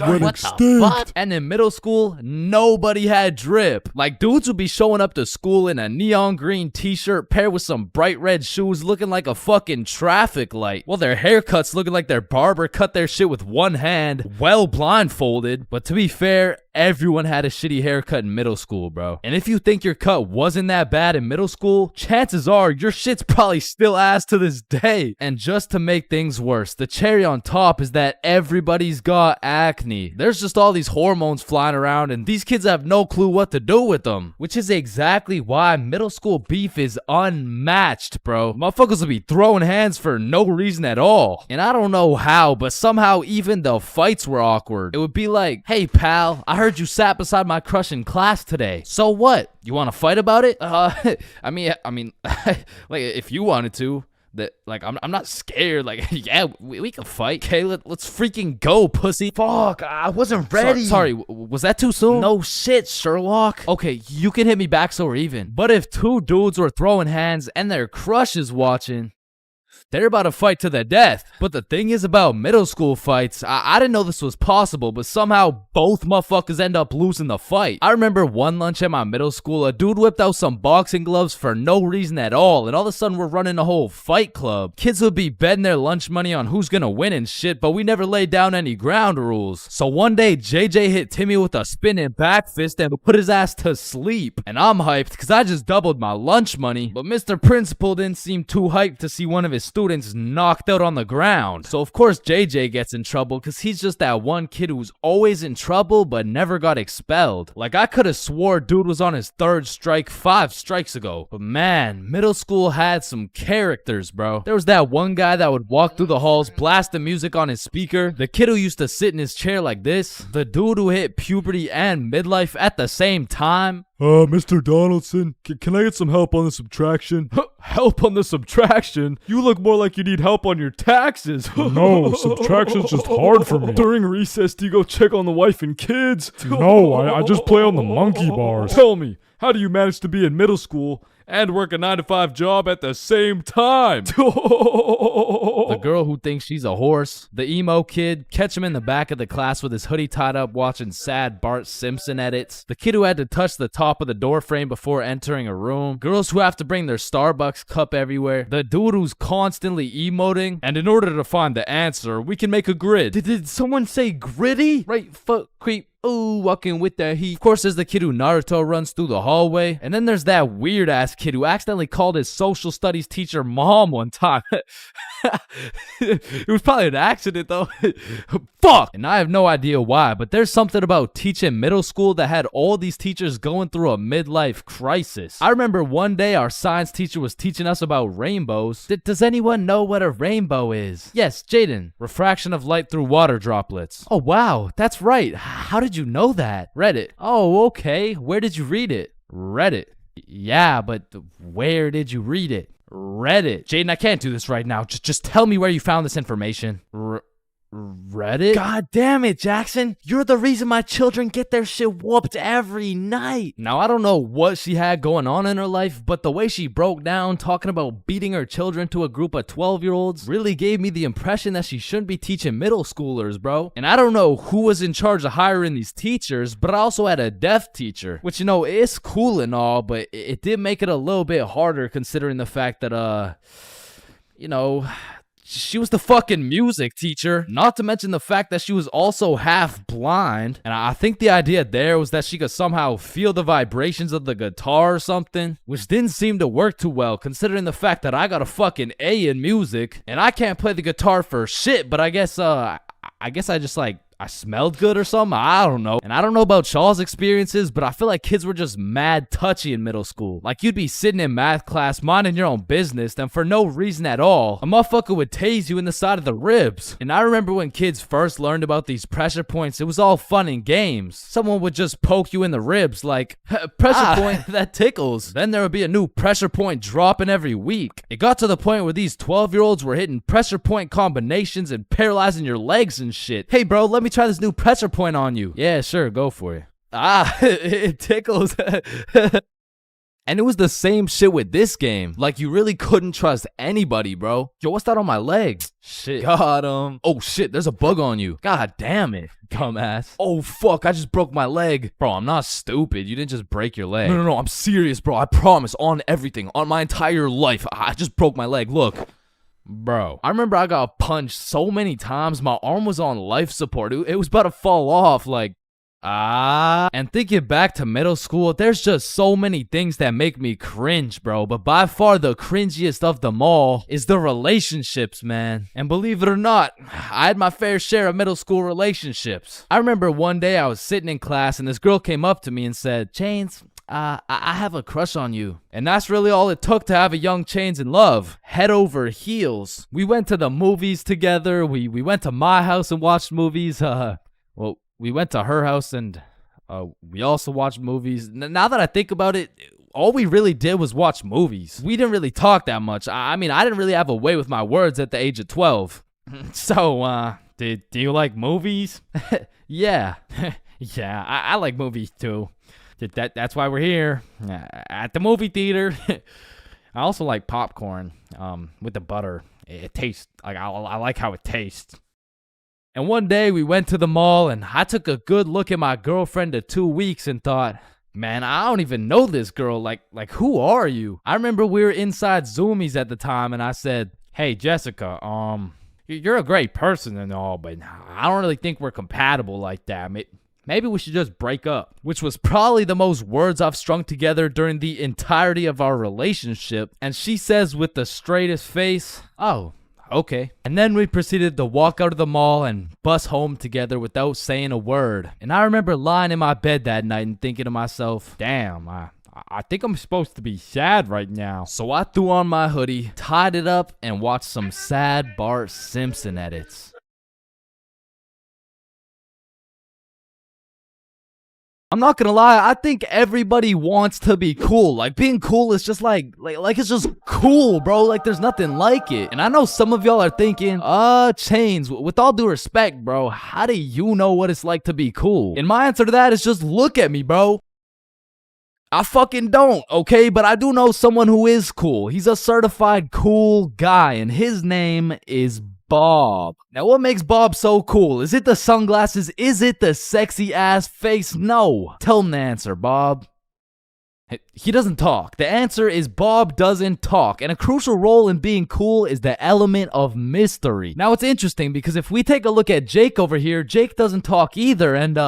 went extinct. And in middle school, nobody had drip. Like, dudes would be showing up to school in a neon green t-shirt paired with some bright red shoes looking like a fucking traffic light. Well, their haircuts looking like their barber cut their shit with one hand, well blindfolded. But to be fair, everyone had a shitty haircut in middle school, bro. And if you think your cut wasn't that bad in middle school, chances are your shit's probably still ass to this day. And just to make things worse, the cherry on top is that everybody's got acne. There's just all these hormones flying around and these kids have no clue what to do with them. Which is exactly why middle school beef is unmatched, bro. Motherfuckers will be throwing hands for no reason at all. And I don't know how, but somehow even the fights were awkward. It would be like, hey pal, I heard you sat beside my crush in class today. So what? You want to fight about it? I mean, like if you wanted to. That, like, I'm not scared. Like, yeah, we can fight. Okay, let's freaking go, pussy. Fuck, I wasn't ready. Sorry, was that too soon? No shit, Sherlock. Okay, you can hit me back so we're even. But if two dudes were throwing hands and their crush is watching, they're about to fight to the death. But the thing is about middle school fights, I didn't know this was possible, but somehow both motherfuckers end up losing the fight. I remember one lunch at my middle school, a dude whipped out some boxing gloves for no reason at all, and all of a sudden we're running a whole fight club. Kids would be betting their lunch money on who's gonna win and shit, but we never laid down any ground rules. So one day, JJ hit Timmy with a spinning back fist and put his ass to sleep. And I'm hyped because I just doubled my lunch money, but Mr. Principal didn't seem too hyped to see one of his students knocked out on the ground. So of course JJ gets in trouble because he's just that one kid who's always in trouble but never got expelled. Like, I could have swore dude was on his third strike 5 strikes ago. But man, middle school had some characters, bro. There was that one guy that would walk through the halls blasting music on his speaker, the kid who used to sit in his chair like this, the dude who hit puberty and midlife at the same time. Mr. Donaldson, can I get some help on the subtraction? Help on the subtraction? You look more like you need help on your taxes. No, subtraction's just hard for me. During recess, do you go check on the wife and kids? No, I just play on the monkey bars. Tell me, how do you manage to be in middle school and work a 9-to-5 job at the same time? The girl who thinks she's a horse, the emo kid, catch him in the back of the class with his hoodie tied up watching sad Bart Simpson edits, the kid who had to touch the top of the door frame before entering a room, girls who have to bring their Starbucks cup everywhere, the dude who's constantly emoting, and in order to find the answer, we can make a grid. Did someone say gritty? Right foot creep, ooh, walking with the heat. Of course, there's the kid who Naruto runs through the hallway. And then there's that weird ass kid who accidentally called his social studies teacher mom one time. It was probably an accident though. Fuck! And I have no idea why, but there's something about teaching middle school that had all these teachers going through a midlife crisis. I remember one day our science teacher was teaching us about rainbows. Does anyone know what a rainbow is? Yes, Jaden. Refraction of light through water droplets. Oh wow, that's right. How did you know that? Reddit. Oh, okay. Where did you read it? Reddit. Yeah, but where did you read it? Reddit. Jaden, I can't do this right now. Just tell me where you found this information. Reddit? God damn it, Jackson. You're the reason my children get their shit whooped every night. Now, I don't know what she had going on in her life, but the way she broke down talking about beating her children to a group of 12-year-olds really gave me the impression that she shouldn't be teaching middle schoolers, bro. And I don't know who was in charge of hiring these teachers, but I also had a deaf teacher, which, you know, it's cool and all, but it did make it a little bit harder considering the fact that, you know, she was the fucking music teacher, not to mention the fact that she was also half blind. And I think the idea there was that she could somehow feel the vibrations of the guitar or something, which didn't seem to work too well considering the fact that I got a fucking A in music and I can't play the guitar for shit, but I guess I just like I smelled good or something. I don't know. And I don't know about y'all's experiences, but I feel like kids were just mad touchy in middle school. Like you'd be sitting in math class minding your own business, then for no reason at all, a motherfucker would tase you in the side of the ribs. And I remember when kids first learned about these pressure points, it was all fun and games. Someone would just poke you in the ribs like, pressure point, that tickles. Then there would be a new pressure point dropping every week. It got to the point where these 12-year-olds were hitting pressure point combinations and paralyzing your legs and shit. Hey bro, let me try this new pressure point on you. Yeah, sure, go for it. It tickles. And it was the same shit with this game. Like, you really couldn't trust anybody, bro. Yo, what's that on my leg? Shit. Got him. Oh, shit, there's a bug on you. God damn it, dumbass. Oh, fuck, I just broke my leg. Bro, I'm not stupid. You didn't just break your leg. No, I'm serious, bro. I promise, on everything, on my entire life. I just broke my leg, look. Bro, I remember I got punched so many times, my arm was on life support. It was about to fall off, like, And thinking back to middle school, there's just so many things that make me cringe, bro. But by far the cringiest of them all is the relationships, man. And believe it or not, I had my fair share of middle school relationships. I remember one day I was sitting in class and this girl came up to me and said, Chains, I have a crush on you. And that's really all it took to have a young Chains in love. Head over heels. We went to the movies together. We went to my house and watched movies. Well, we went to her house and we also watched movies. Now that I think about it, all we really did was watch movies. We didn't really talk that much. I mean, I didn't really have a way with my words at the age of 12. So, do you like movies? Yeah. Yeah, I like movies too. That's why we're here at the movie theater. I also like popcorn with the butter. It tastes like I like how it tastes. And one day we went to the mall and I took a good look at my girlfriend of 2 weeks and thought, man, I don't even know this girl. Like who are you? I remember we were inside Zoomies at the time and I said, hey, Jessica, you're a great person and all, but I don't really think we're compatible like that. Maybe we should just break up, which was probably the most words I've strung together during the entirety of our relationship. And she says with the straightest face, oh, okay. And then we proceeded to walk out of the mall and bus home together without saying a word. And I remember lying in my bed that night and thinking to myself, damn, I think I'm supposed to be sad right now. So I threw on my hoodie, tied it up, and watched some sad Bart Simpson edits. I'm not gonna lie, I think everybody wants to be cool. Like, being cool is just like it's just cool, bro. Like, there's nothing like it. And I know some of y'all are thinking, Chains, with all due respect, bro, how do you know what it's like to be cool? And my answer to that is just look at me, bro. I fucking don't, okay? But I do know someone who is cool. He's a certified cool guy, and his name is Bob. Now, what makes Bob so cool? Is it the sunglasses? Is it the sexy ass face? No. Tell him the answer, Bob. He doesn't talk. The answer is Bob doesn't talk. And a crucial role in being cool is the element of mystery. Now, it's interesting because if we take a look at Jake over here, Jake doesn't talk either. And,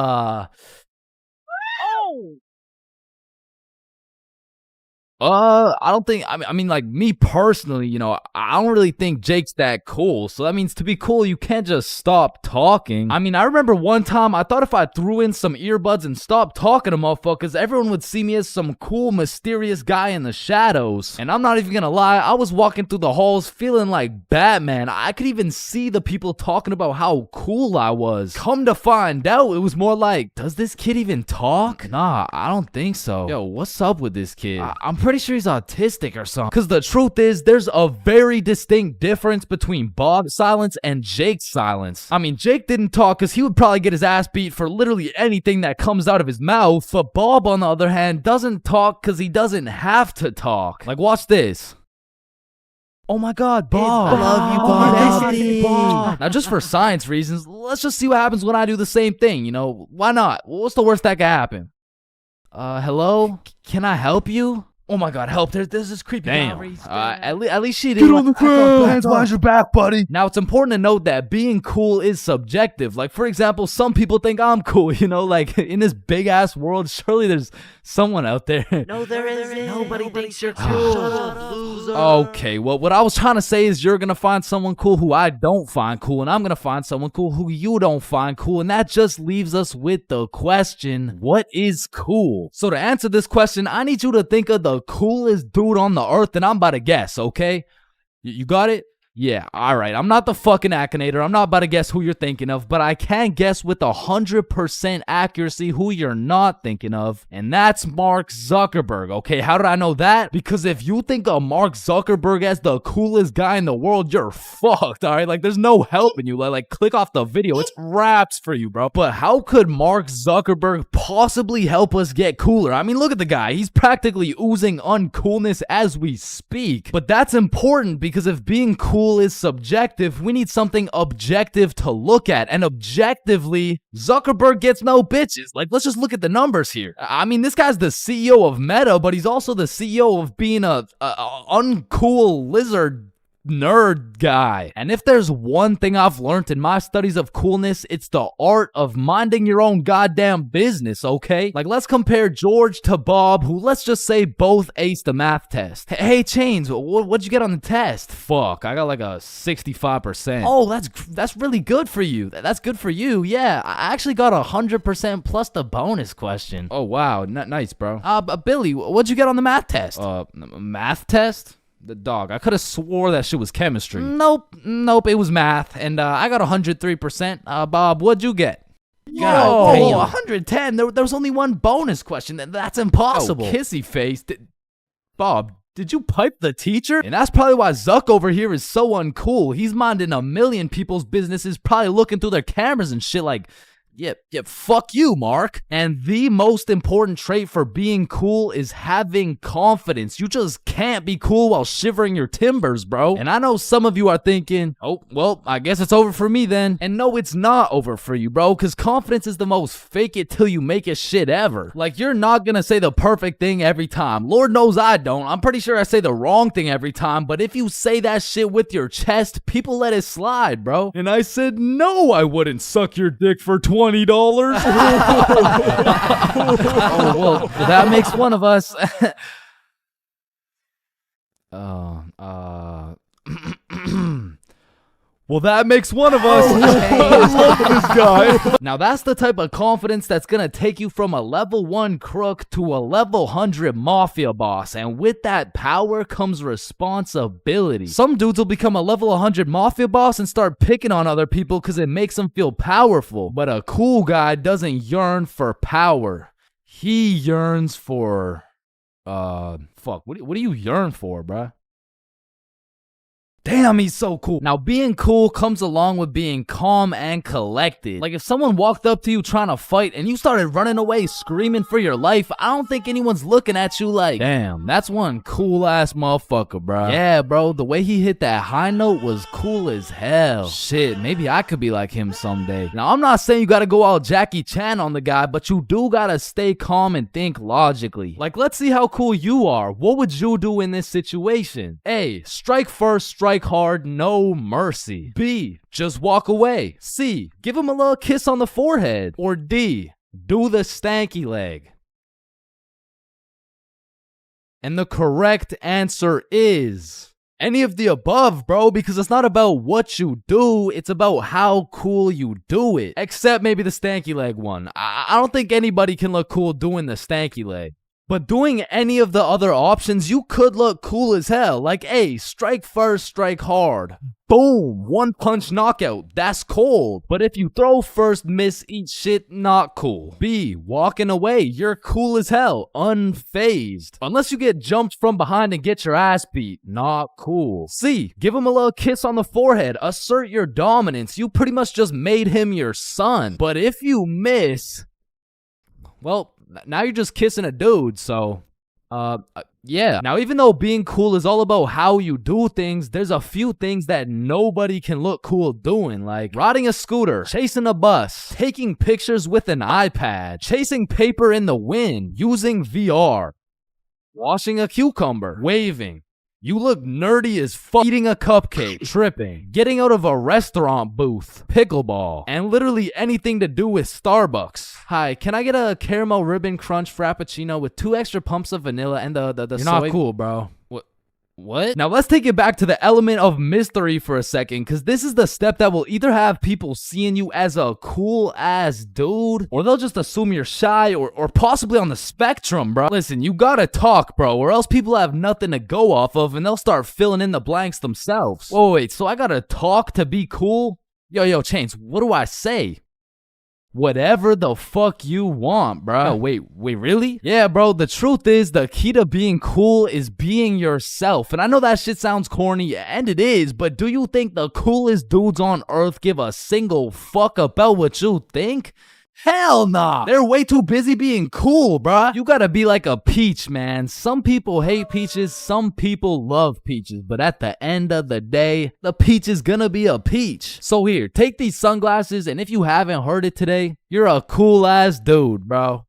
I don't think, I mean, like, me personally, you know, I don't really think Jake's that cool. So that means to be cool, you can't just stop talking. I mean, I remember one time I thought if I threw in some earbuds and stopped talking to motherfuckers, everyone would see me as some cool, mysterious guy in the shadows. And I'm not even gonna lie, I was walking through the halls feeling like Batman. I could even see the people talking about how cool I was. Come to find out, it was more like, does this kid even talk? Nah, I don't think so. Yo, what's up with this kid? I'm pretty sure he's autistic or something. Because the truth is, there's a very distinct difference between Bob's silence and Jake's silence. I mean, Jake didn't talk because he would probably get his ass beat for literally anything that comes out of his mouth. But Bob, on the other hand, doesn't talk because he doesn't have to talk. Like, watch this. Oh my God, Bob. Love you, Bob. Now, just for science reasons, let's just see what happens when I do the same thing. You know, why not? What's the worst that could happen? Hello? Can I help you? Oh my God, help. There's this creepy guy. At least she didn't. Get on the ground. Hands behind your back, buddy. Now, it's important to note that being cool is subjective. Like, for example, some people think I'm cool, you know? Like, in this big-ass world, surely there's someone out there. No, there isn't. Nobody thinks you're cool. Shut up, loser. Okay, well, what I was trying to say is you're gonna find someone cool who I don't find cool, and I'm gonna find someone cool who you don't find cool, and that just leaves us with the question, what is cool? So to answer this question, I need you to think of the coolest dude on the earth, and I'm about to guess, okay? You got it? Yeah, alright. I'm not the fucking Akinator. I'm not about to guess who you're thinking of, but I can guess with 100% accuracy who you're not thinking of, and that's Mark Zuckerberg, okay? How did I know that? Because if you think of Mark Zuckerberg as the coolest guy in the world, you're fucked, alright? Like, there's no helping you. Like, click off the video. It's wraps for you, bro. But how could Mark Zuckerberg possibly help us get cooler? I mean, look at the guy. He's practically oozing uncoolness as we speak. But that's important because if being cool is subjective, we need something objective to look at, and objectively, Zuckerberg gets no bitches. Like, let's just look at the numbers here. I mean, this guy's the CEO of Meta, but he's also the CEO of being a uncool lizard nerd guy. And if there's one thing I've learned in my studies of coolness, it's the art of minding your own goddamn business, okay? Like, let's compare George to Bob, who, let's just say, both aced the math test. Hey, Chains, what'd you get on the test? Fuck, I got like a 65%. Oh, that's really good for you. That's good for you, yeah. I actually got 100% plus the bonus question. Oh, wow, nice, bro. Billy, what'd you get on the math test? Math test? The dog. I could have swore that shit was chemistry. Nope, it was math, and I got 103%. Bob, what'd you get? Oh, 110. There was only one bonus question. That's impossible. Oh, kissy face. Bob, did you pipe the teacher? And that's probably why Zuck over here is so uncool. He's minding a million people's businesses, probably looking through their cameras and shit like, Yep, fuck you, Mark. And the most important trait for being cool is having confidence. You just can't be cool while shivering your timbers, bro. And I know some of you are thinking, oh, well, I guess it's over for me then. And no, it's not over for you, bro, because confidence is the most fake it till you make it shit ever. Like, you're not gonna say the perfect thing every time. Lord knows I don't. I'm pretty sure I say the wrong thing every time, but if you say that shit with your chest, people let it slide, bro. And I said, no, I wouldn't suck your dick for $20. Oh, well, that makes one of us. Well, that makes one of us. I love this guy. Now, that's the type of confidence that's gonna take you from a level 1 crook to a level 100 mafia boss. And with that power comes responsibility. Some dudes will become a level 100 mafia boss and start picking on other people because it makes them feel powerful. But a cool guy doesn't yearn for power. He yearns for... fuck, what do you yearn for, bruh? Damn, he's so cool. Now, being cool comes along with being calm and collected. Like, if someone walked up to you trying to fight and you started running away screaming for your life, I don't think anyone's looking at you like, damn, that's one cool-ass motherfucker, bro. Yeah, bro, the way he hit that high note was cool as hell. Shit, maybe I could be like him someday. Now, I'm not saying you gotta go all Jackie Chan on the guy, but you do gotta stay calm and think logically. Like, let's see how cool you are. What would you do in this situation? A, strike first, strike hard, no mercy. B, just walk away. C, give him a little kiss on the forehead. Or D, do the stanky leg. And the correct answer is any of the above, bro, because it's not about what you do, it's about how cool you do it. Except maybe the stanky leg one. I don't think anybody can look cool doing the stanky leg. But doing any of the other options, you could look cool as hell. Like, A, strike first, strike hard. Boom, one punch knockout. That's cold. But if you throw first, miss, eat shit, not cool. B, walking away. You're cool as hell. Unfazed. Unless you get jumped from behind and get your ass beat. Not cool. C, give him a little kiss on the forehead. Assert your dominance. You pretty much just made him your son. But if you miss, well, now you're just kissing a dude, so, yeah. Now, even though being cool is all about how you do things, there's a few things that nobody can look cool doing, like riding a scooter, chasing a bus, taking pictures with an iPad, chasing paper in the wind, using VR, washing a cucumber, waving. You look nerdy as fuck, eating a cupcake, tripping, getting out of a restaurant booth, pickleball, and literally anything to do with Starbucks. Hi, can I get a caramel ribbon crunch frappuccino with 2 extra pumps of vanilla and the You're soy? not cool, bro. What? Now let's take it back to the element of mystery for a second, because this is the step that will either have people seeing you as a cool ass dude, or they'll just assume you're shy or possibly on the spectrum, bro. Listen, you gotta talk, bro, or else people have nothing to go off of and they'll start filling in the blanks themselves. Whoa, wait, so I gotta talk to be cool? Yo, Chains, what do I say? Whatever the fuck you want, bro. No, wait, really? Yeah, bro, the truth is the key to being cool is being yourself. And I know that shit sounds corny, and it is, but do you think the coolest dudes on earth give a single fuck about what you think? Hell nah. They're way too busy being cool, bruh. You gotta be like a peach, man. Some people hate peaches, some people love peaches. But at the end of the day, the peach is gonna be a peach. So here, take these sunglasses, and if you haven't heard it today, you're a cool ass dude, bro.